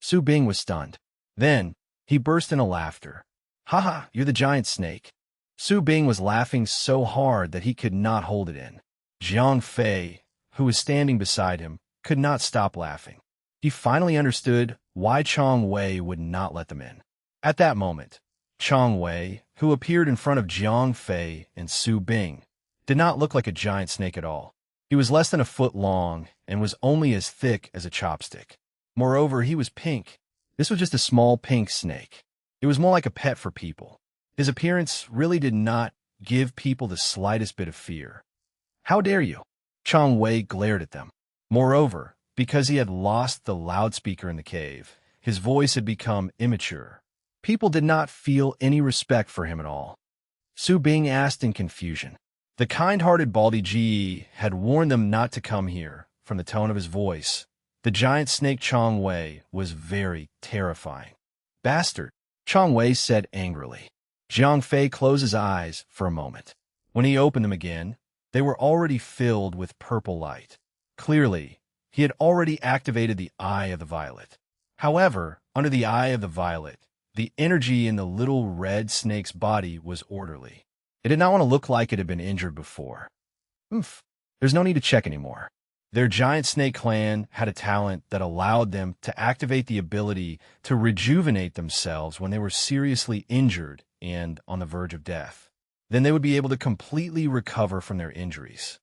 Su Bing was stunned. Then, he burst into laughter. Haha, you're the giant snake. Su Bing was laughing so hard that he could not hold it in. Jiang Fei, who was standing beside him, could not stop laughing. He finally understood why Chang Wei would not let them in. At that moment, Chang Wei, who appeared in front of Jiang Fei and Su Bing, did not look like a giant snake at all. He was less than a foot long and was only as thick as a chopstick. Moreover, he was pink. This was just a small pink snake. It was more like a pet for people. His appearance really did not give people the slightest bit of fear. How dare you? Chang Wei glared at them. Moreover, because he had lost the loudspeaker in the cave, his voice had become immature. People did not feel any respect for him at all. Su Bing asked in confusion. The kind-hearted Baldy Ji had warned them not to come here. From the tone of his voice, the giant snake Chang Wei was very terrifying. Bastard, Chang Wei said angrily. Jiang Fei closed his eyes for a moment. When he opened them again, they were already filled with purple light. Clearly, he had already activated the Eye of the Violet. However, under the Eye of the Violet, the energy in the little red snake's body was orderly. It did not want to look like it had been injured before. There's no need to check anymore. Their giant snake clan had a talent that allowed them to activate the ability to rejuvenate themselves when they were seriously injured and on the verge of death. Then they would be able to completely recover from their injuries.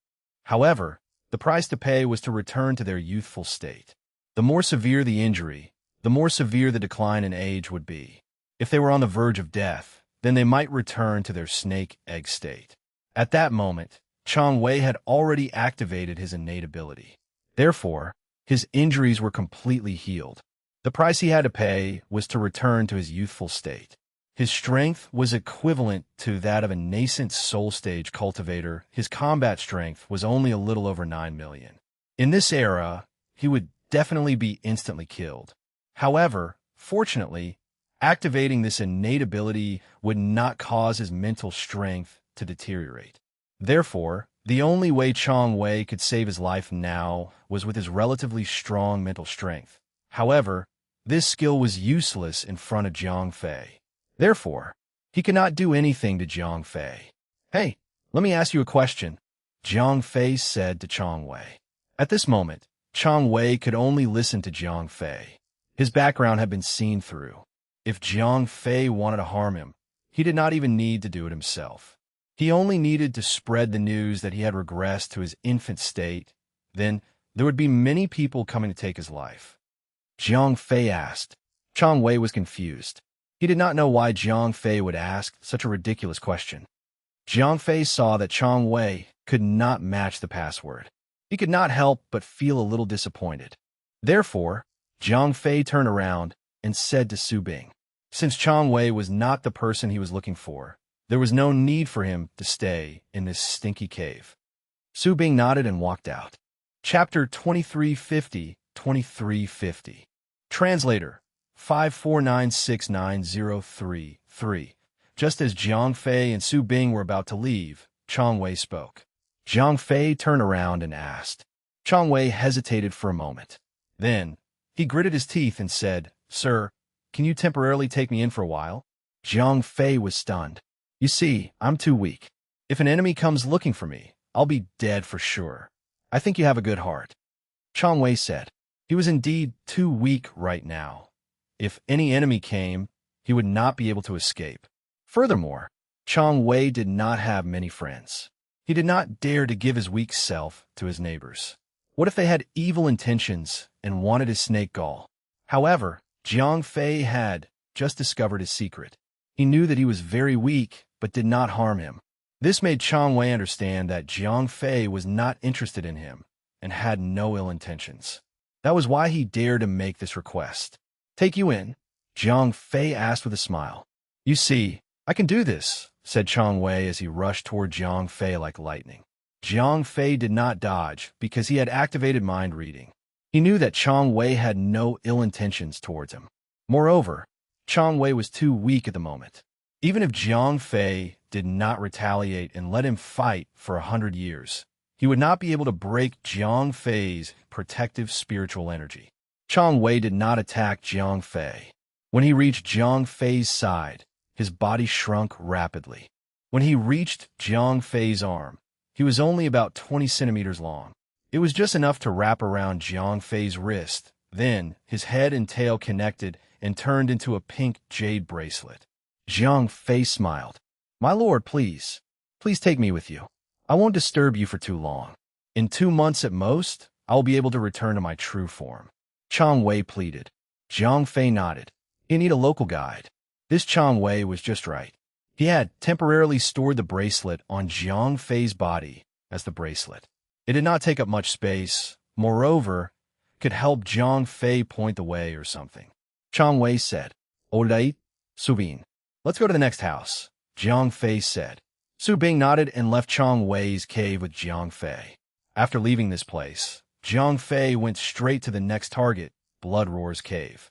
However, the price to pay was to return to their youthful state. The more severe the injury, the more severe the decline in age would be. If they were on the verge of death, then they might return to their snake egg state. At that moment, Chang Wei had already activated his innate ability. Therefore, his injuries were completely healed. The price he had to pay was to return to his youthful state. His strength was equivalent to that of a nascent soul stage cultivator. His combat strength was only a little over 9 million. In this era, he would definitely be instantly killed. However, fortunately, activating this innate ability would not cause his mental strength to deteriorate. Therefore, the only way Chang Wei could save his life now was with his relatively strong mental strength. However, this skill was useless in front of Jiang Fei. Therefore, he could not do anything to Jiang Fei. Hey, let me ask you a question, Jiang Fei said to Chang Wei. At this moment, Chang Wei could only listen to Jiang Fei. His background had been seen through. If Jiang Fei wanted to harm him, he did not even need to do it himself. He only needed to spread the news that he had regressed to his infant state. Then there would be many people coming to take his life. Jiang Fei asked. Chang Wei was confused. He did not know why Jiang Fei would ask such a ridiculous question. Jiang Fei saw that Chang Wei could not match the password. He could not help but feel a little disappointed. Therefore, Jiang Fei turned around and said to Su Bing, since Chang Wei was not the person he was looking for, there was no need for him to stay in this stinky cave. Su Bing nodded and walked out. Chapter 2350, 2350. Translator, 5496903-3. Just as Jiang Fei and Su Bing were about to leave, Chang Wei spoke. Jiang Fei turned around and asked. Chang Wei hesitated for a moment. Then, he gritted his teeth and said, Sir, can you temporarily take me in for a while? Jiang Fei was stunned. You see, I'm too weak. If an enemy comes looking for me, I'll be dead for sure. I think you have a good heart. Chang Wei said. He was indeed too weak right now. If any enemy came, he would not be able to escape. Furthermore, Chong Wei did not have many friends. He did not dare to give his weak self to his neighbors. What if they had evil intentions and wanted his snake gall? However, Jiang Fei had just discovered his secret. He knew that he was very weak, but did not harm him. This made Chong Wei understand that Jiang Fei was not interested in him and had no ill intentions. That was why he dared to make this request. "Take you in?" Jiang Fei asked with a smile. "You see, I can do this," said Chong Wei as he rushed toward Jiang Fei like lightning. Jiang Fei did not dodge because he had activated mind reading. He knew that Chong Wei had no ill intentions towards him. Moreover, Chong Wei was too weak at the moment. Even if Jiang Fei did not retaliate and let him fight for 100 years, he would not be able to break Jiang Fei's protective spiritual energy. Chong Wei did not attack Jiang Fei. When he reached Jiang Fei's side, his body shrunk rapidly. When he reached Jiang Fei's arm, he was only about 20 centimeters long. It was just enough to wrap around Jiang Fei's wrist. Then, his head and tail connected and turned into a pink jade bracelet. Jiang Fei smiled. "My lord, please take me with you. I won't disturb you for too long. In 2 months at most, I will be able to return to my true form." Chong Wei pleaded. Jiang Fei nodded. "You need a local guide." This Chong Wei was just right. He had temporarily stored the bracelet on Jiang Fei's body as the bracelet. It did not take up much space. Moreover, could help Jiang Fei point the way or something. Chong Wei said, "Alright, Su Bing. Let's go to the next house," Jiang Fei said. Su Bing nodded and left Chong Wei's cave with Jiang Fei. After leaving this place, Jiang Fei went straight to the next target, Blood Roar's cave.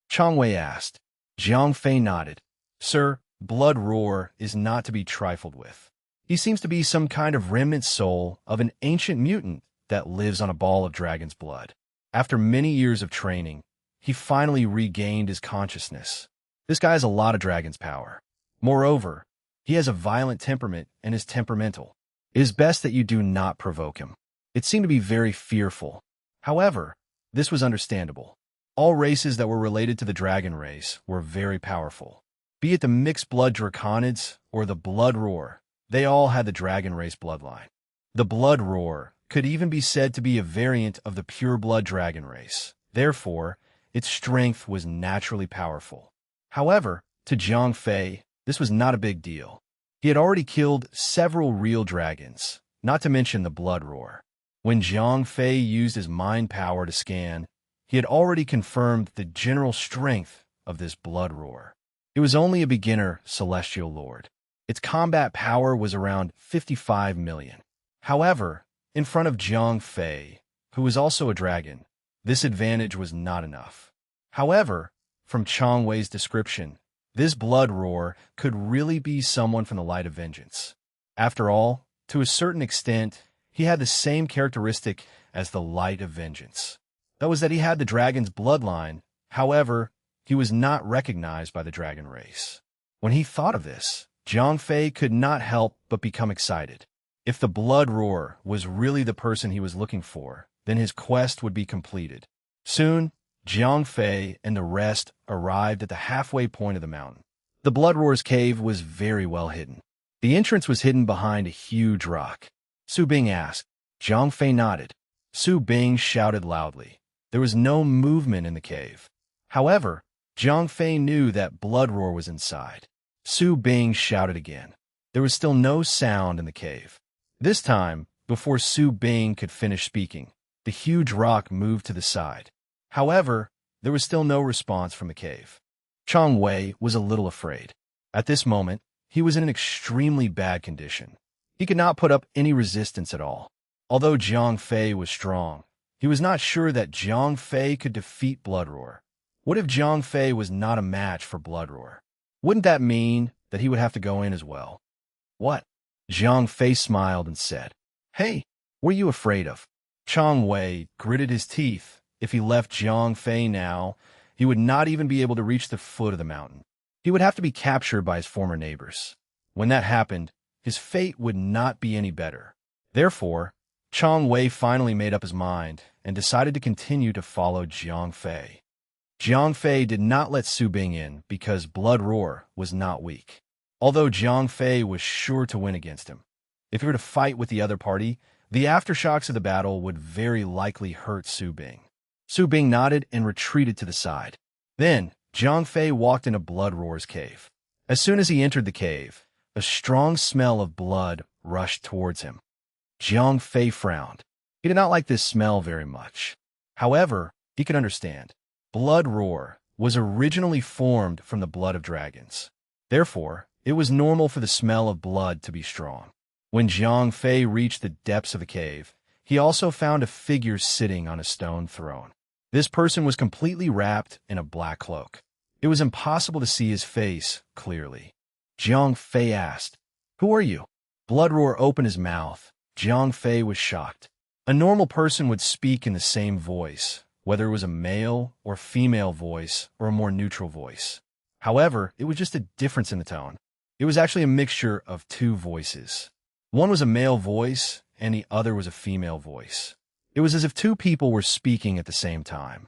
Chong Wei asked. Jiang Fei nodded. "Sir, Blood Roar is not to be trifled with. He seems to be some kind of remnant soul of an ancient mutant that lives on a ball of dragon's blood. After many years of training, he finally regained his consciousness. This guy has a lot of dragon's power. Moreover, he has a violent temperament and is temperamental. It is best that you do not provoke him." It seemed to be very fearful. However, this was understandable. All races that were related to the dragon race were very powerful. Be it the mixed blood draconids or the Blood Roar, they all had the dragon race bloodline. The Blood Roar could even be said to be a variant of the pure blood dragon race. Therefore, its strength was naturally powerful. However, to Jiang Fei, this was not a big deal. He had already killed several real dragons, not to mention the Blood Roar. When Jiang Fei used his mind power to scan, he had already confirmed the general strength of this Blood Roar. It was only a beginner celestial lord. Its combat power was around 55 million. However, in front of Jiang Fei, who was also a dragon, this advantage was not enough. However, from Chong Wei's description, this Blood Roar could really be someone from the Light of Vengeance. After all, to a certain extent, he had the same characteristic as the Light of Vengeance. That was that he had the dragon's bloodline. However, he was not recognized by the dragon race. When he thought of this, Jiang Fei could not help but become excited. If the Blood Roar was really the person he was looking for, then his quest would be completed. Soon, Jiang Fei and the rest arrived at the halfway point of the mountain. The Blood Roar's cave was very well hidden. The entrance was hidden behind a huge rock. Su Bing asked. Jiang Fei nodded. Su Bing shouted loudly. There was no movement in the cave. However, Jiang Fei knew that Blood Roar was inside. Su Bing shouted again. There was still no sound in the cave. This time, before Su Bing could finish speaking, the huge rock moved to the side. However, there was still no response from the cave. Chong Wei was a little afraid. At this moment, he was in an extremely bad condition. He could not put up any resistance at all. Although Jiang Fei was strong, he was not sure that Jiang Fei could defeat Blood Roar. What if Jiang Fei was not a match for Blood Roar? Wouldn't that mean that he would have to go in as well? What? Jiang Fei smiled and said, "Hey, what are you afraid of?" Chong Wei gritted his teeth. If he left Jiang Fei now, he would not even be able to reach the foot of the mountain. He would have to be captured by his former neighbors. When that happened, his fate would not be any better. Therefore, Chong Wei finally made up his mind and decided to continue to follow Jiang Fei. Jiang Fei did not let Su Bing in because Blood Roar was not weak. Although Jiang Fei was sure to win against him. If he were to fight with the other party, the aftershocks of the battle would very likely hurt Su Bing. Su Bing nodded and retreated to the side. Then, Jiang Fei walked into Blood Roar's cave. As soon as he entered the cave, a strong smell of blood rushed towards him. Jiang Fei frowned. He did not like this smell very much. However, he could understand. Blood Roar was originally formed from the blood of dragons. Therefore, it was normal for the smell of blood to be strong. When Jiang Fei reached the depths of the cave, he also found a figure sitting on a stone throne. This person was completely wrapped in a black cloak. It was impossible to see his face clearly. Jiang Fei asked, "Who are you?" Blood Roar opened his mouth. Jiang Fei was shocked. A normal person would speak in the same voice, whether it was a male or female voice or a more neutral voice. However, it was just a difference in the tone. It was actually a mixture of two voices. One was a male voice, and the other was a female voice. It was as if two people were speaking at the same time.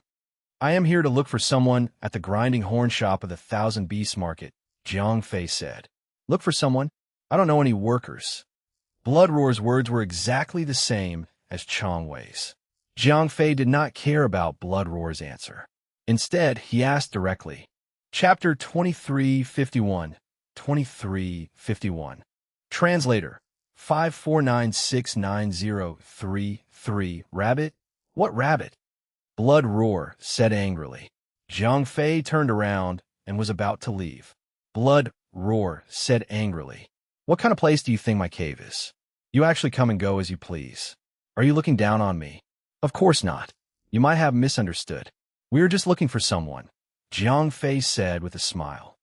"I am here to look for someone at the grinding horn shop of the Thousand Beasts Market," Jiang Fei said. "Look for someone? I don't know any workers." Blood Roar's words were exactly the same as Chong Wei's. Jiang Fei did not care about Blood Roar's answer. Instead, he asked directly. Chapter 2351. 2351. Translator 5496903. Rabbit? What rabbit? Blood Roar said angrily. Jiang Fei turned around and was about to leave. Blood Roar said angrily. "What kind of place do you think my cave is? You actually come and go as you please. Are you looking down on me?" "Of course not. You might have misunderstood. We are just looking for someone," Jiang Fei said with a smile.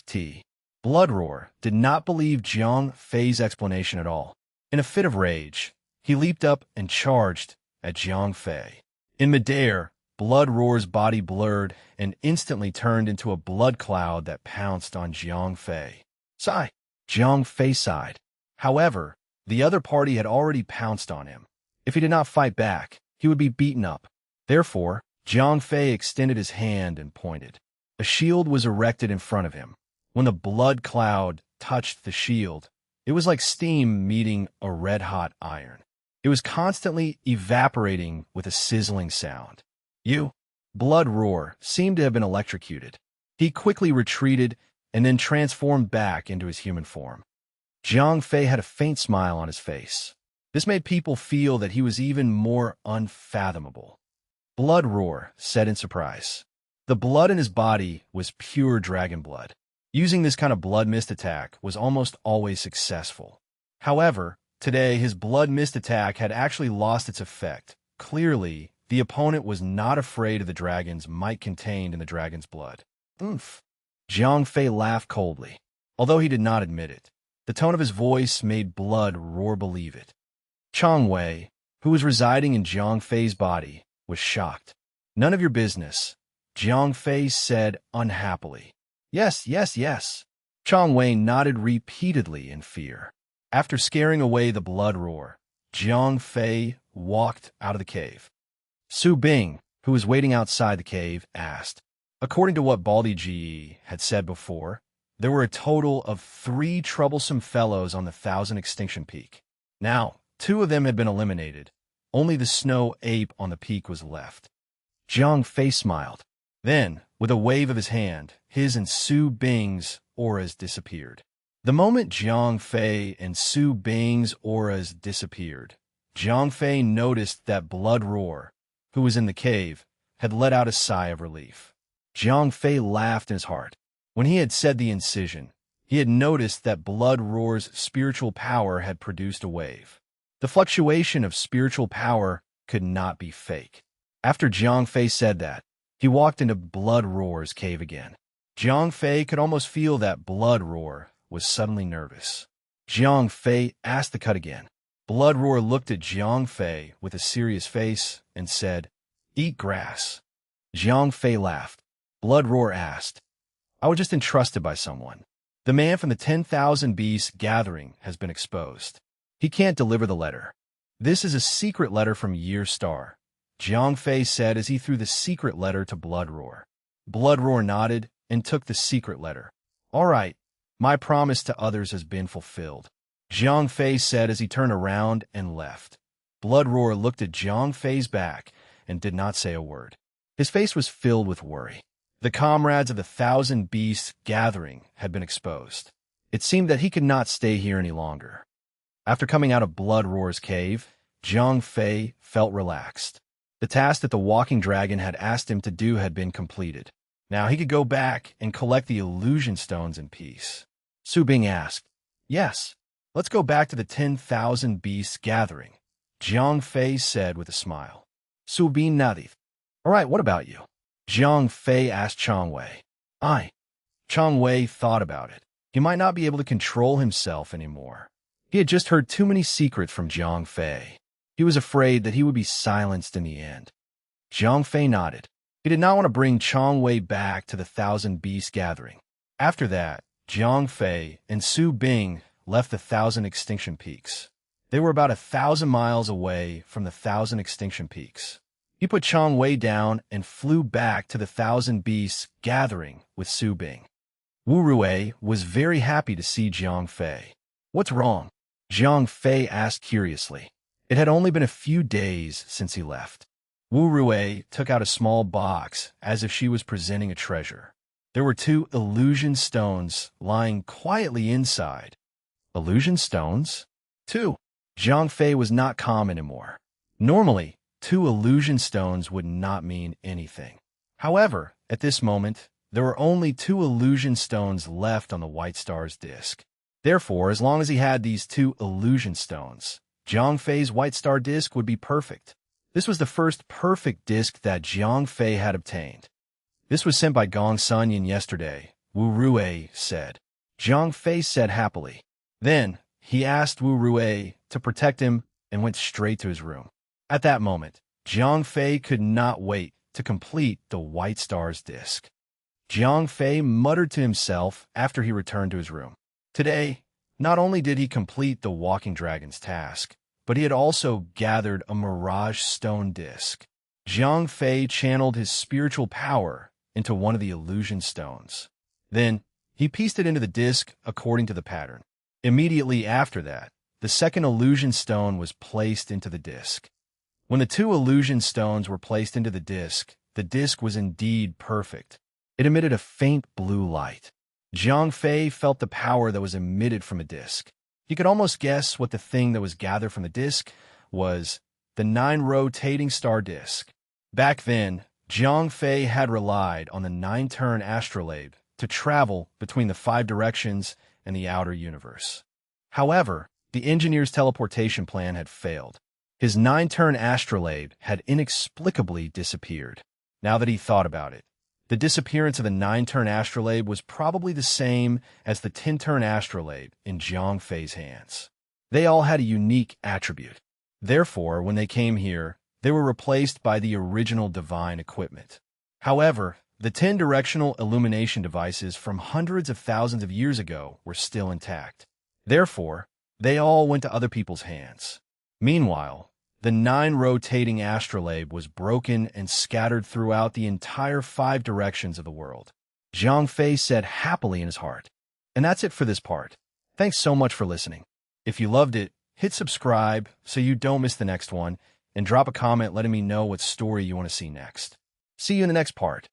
T. Blood Roar did not believe Jiang Fei's explanation at all. In a fit of rage, he leaped up and charged at Jiang Fei. In midair, Blood Roar's body blurred and instantly turned into a blood cloud that pounced on Jiang Fei. "Sigh!" Jiang Fei sighed. However, the other party had already pounced on him. If he did not fight back, he would be beaten up. Therefore, Jiang Fei extended his hand and pointed. A shield was erected in front of him. When the blood cloud touched the shield, it was like steam meeting a red-hot iron. It was constantly evaporating with a sizzling sound. Blood Roar seemed to have been electrocuted. He quickly retreated and then transformed back into his human form. Jiang Fei had a faint smile on his face. This made people feel that he was even more unfathomable. Blood Roar said in surprise. The blood in his body was pure dragon blood. Using this kind of blood mist attack was almost always successful. However, today his blood mist attack had actually lost its effect. Clearly, the opponent was not afraid of the dragon's might contained in the dragon's blood. "Oomph." Jiang Fei laughed coldly. Although he did not admit it, the tone of his voice made Blood Roar believe it. Chong Wei, who was residing in Jiang Fei's body, was shocked. "None of your business," Jiang Fei said unhappily. Yes. Chong Wei nodded repeatedly in fear. After scaring away the Blood Roar, Jiang Fei walked out of the cave. Su Bing, who was waiting outside the cave, asked. According to what Baldi Ji had said before, there were a total of 3 troublesome fellows on the Thousand Extinction Peak. Now, 2 of them had been eliminated. Only the snow ape on the peak was left. Jiang Fei smiled. Then, with a wave of his hand, his and Su Bing's auras disappeared. The moment Jiang Fei and Su Bing's auras disappeared, Jiang Fei noticed that Blood Roar, who was in the cave, had let out a sigh of relief. Jiang Fei laughed in his heart. When he had said the incision, he had noticed that Blood Roar's spiritual power had produced a wave. The fluctuation of spiritual power could not be fake. After Jiang Fei said that, he walked into Blood Roar's cave again. Jiang Fei could almost feel that Blood Roar was suddenly nervous. Jiang Fei asked to cut again. Blood Roar looked at Jiang Fei with a serious face and said, "Eat grass." Jiang Fei laughed. Blood Roar asked, "I was just entrusted by someone. The man from the 10,000 Beasts gathering has been exposed. He can't deliver the letter. This is a secret letter from Year Star. Jiang Fei said as he threw the secret letter to Bloodroar. Bloodroar nodded and took the secret letter. All right, my promise to others has been fulfilled, Jiang Fei said as he turned around and left. Bloodroar looked at Jiang Fei's back and did not say a word. His face was filled with worry. The comrades of the Thousand Beasts gathering had been exposed. It seemed that he could not stay here any longer. After coming out of Bloodroar's cave, Jiang Fei felt relaxed. The task that the walking dragon had asked him to do had been completed. Now he could go back and collect the illusion stones in peace. Su Bing asked, "Yes, let's go back to the 10,000 Beasts gathering," Jiang Fei said with a smile. Su Bing nodded. "All right, what about you?" Jiang Fei asked Chang Wei. Chang Wei thought about it. He might not be able to control himself anymore. He had just heard too many secrets from Jiang Fei. He was afraid that he would be silenced in the end. Jiang Fei nodded. He did not want to bring Chang Wei back to the Thousand Beasts gathering. After that, Jiang Fei and Su Bing left the Thousand Extinction Peaks. They were about 1,000 miles away from the Thousand Extinction Peaks. He put Chang Wei down and flew back to the Thousand Beasts gathering with Su Bing. Wu Rui was very happy to see Jiang Fei. "What's wrong?" Jiang Fei asked curiously. It had only been a few days since he left. Wu Rui took out a small box as if she was presenting a treasure. There were 2 illusion stones lying quietly inside. Illusion stones? 2. Jiang Fei was not calm anymore. Normally, 2 illusion stones would not mean anything. However, at this moment, there were only 2 illusion stones left on the White Star's disk. Therefore, as long as he had these 2 illusion stones, Jiang Fei's White Star disk would be perfect. This was the first perfect disk that Jiang Fei had obtained. "This was sent by Gong Sanyan yesterday," Wu Rui said. Jiang Fei said happily. Then, he asked Wu Rui to protect him and went straight to his room. At that moment, Jiang Fei could not wait to complete the White Star's disk. Jiang Fei muttered to himself after he returned to his room. Today, not only did he complete the Walking Dragon's task, but he had also gathered a Mirage Stone disc. Jiang Fei channeled his spiritual power into one of the illusion stones. Then, he pieced it into the disc according to the pattern. Immediately after that, the second illusion stone was placed into the disc. When the 2 illusion stones were placed into the disc was indeed perfect. It emitted a faint blue light. Jiang Fei felt the power that was emitted from a disc. He could almost guess what the thing that was gathered from the disc was: the 9 rotating star disc. Back then, Jiang Fei had relied on the 9-turn astrolabe to travel between the 5 directions and the outer universe. However, the engineer's teleportation plan had failed. His 9-turn astrolabe had inexplicably disappeared. Now that he thought about it, the disappearance of the 9-turn astrolabe was probably the same as the 10-turn astrolabe in Jiang Fei's hands. They all had a unique attribute. Therefore, when they came here, they were replaced by the original divine equipment. However, the 10 directional illumination devices from hundreds of thousands of years ago were still intact. Therefore, they all went to other people's hands. Meanwhile, the 9 rotating astrolabe was broken and scattered throughout the entire 5 directions of the world. Jiang Fei said happily in his heart. And that's it for this part. Thanks so much for listening. If you loved it, hit subscribe so you don't miss the next one, and drop a comment letting me know what story you want to see next. See you in the next part.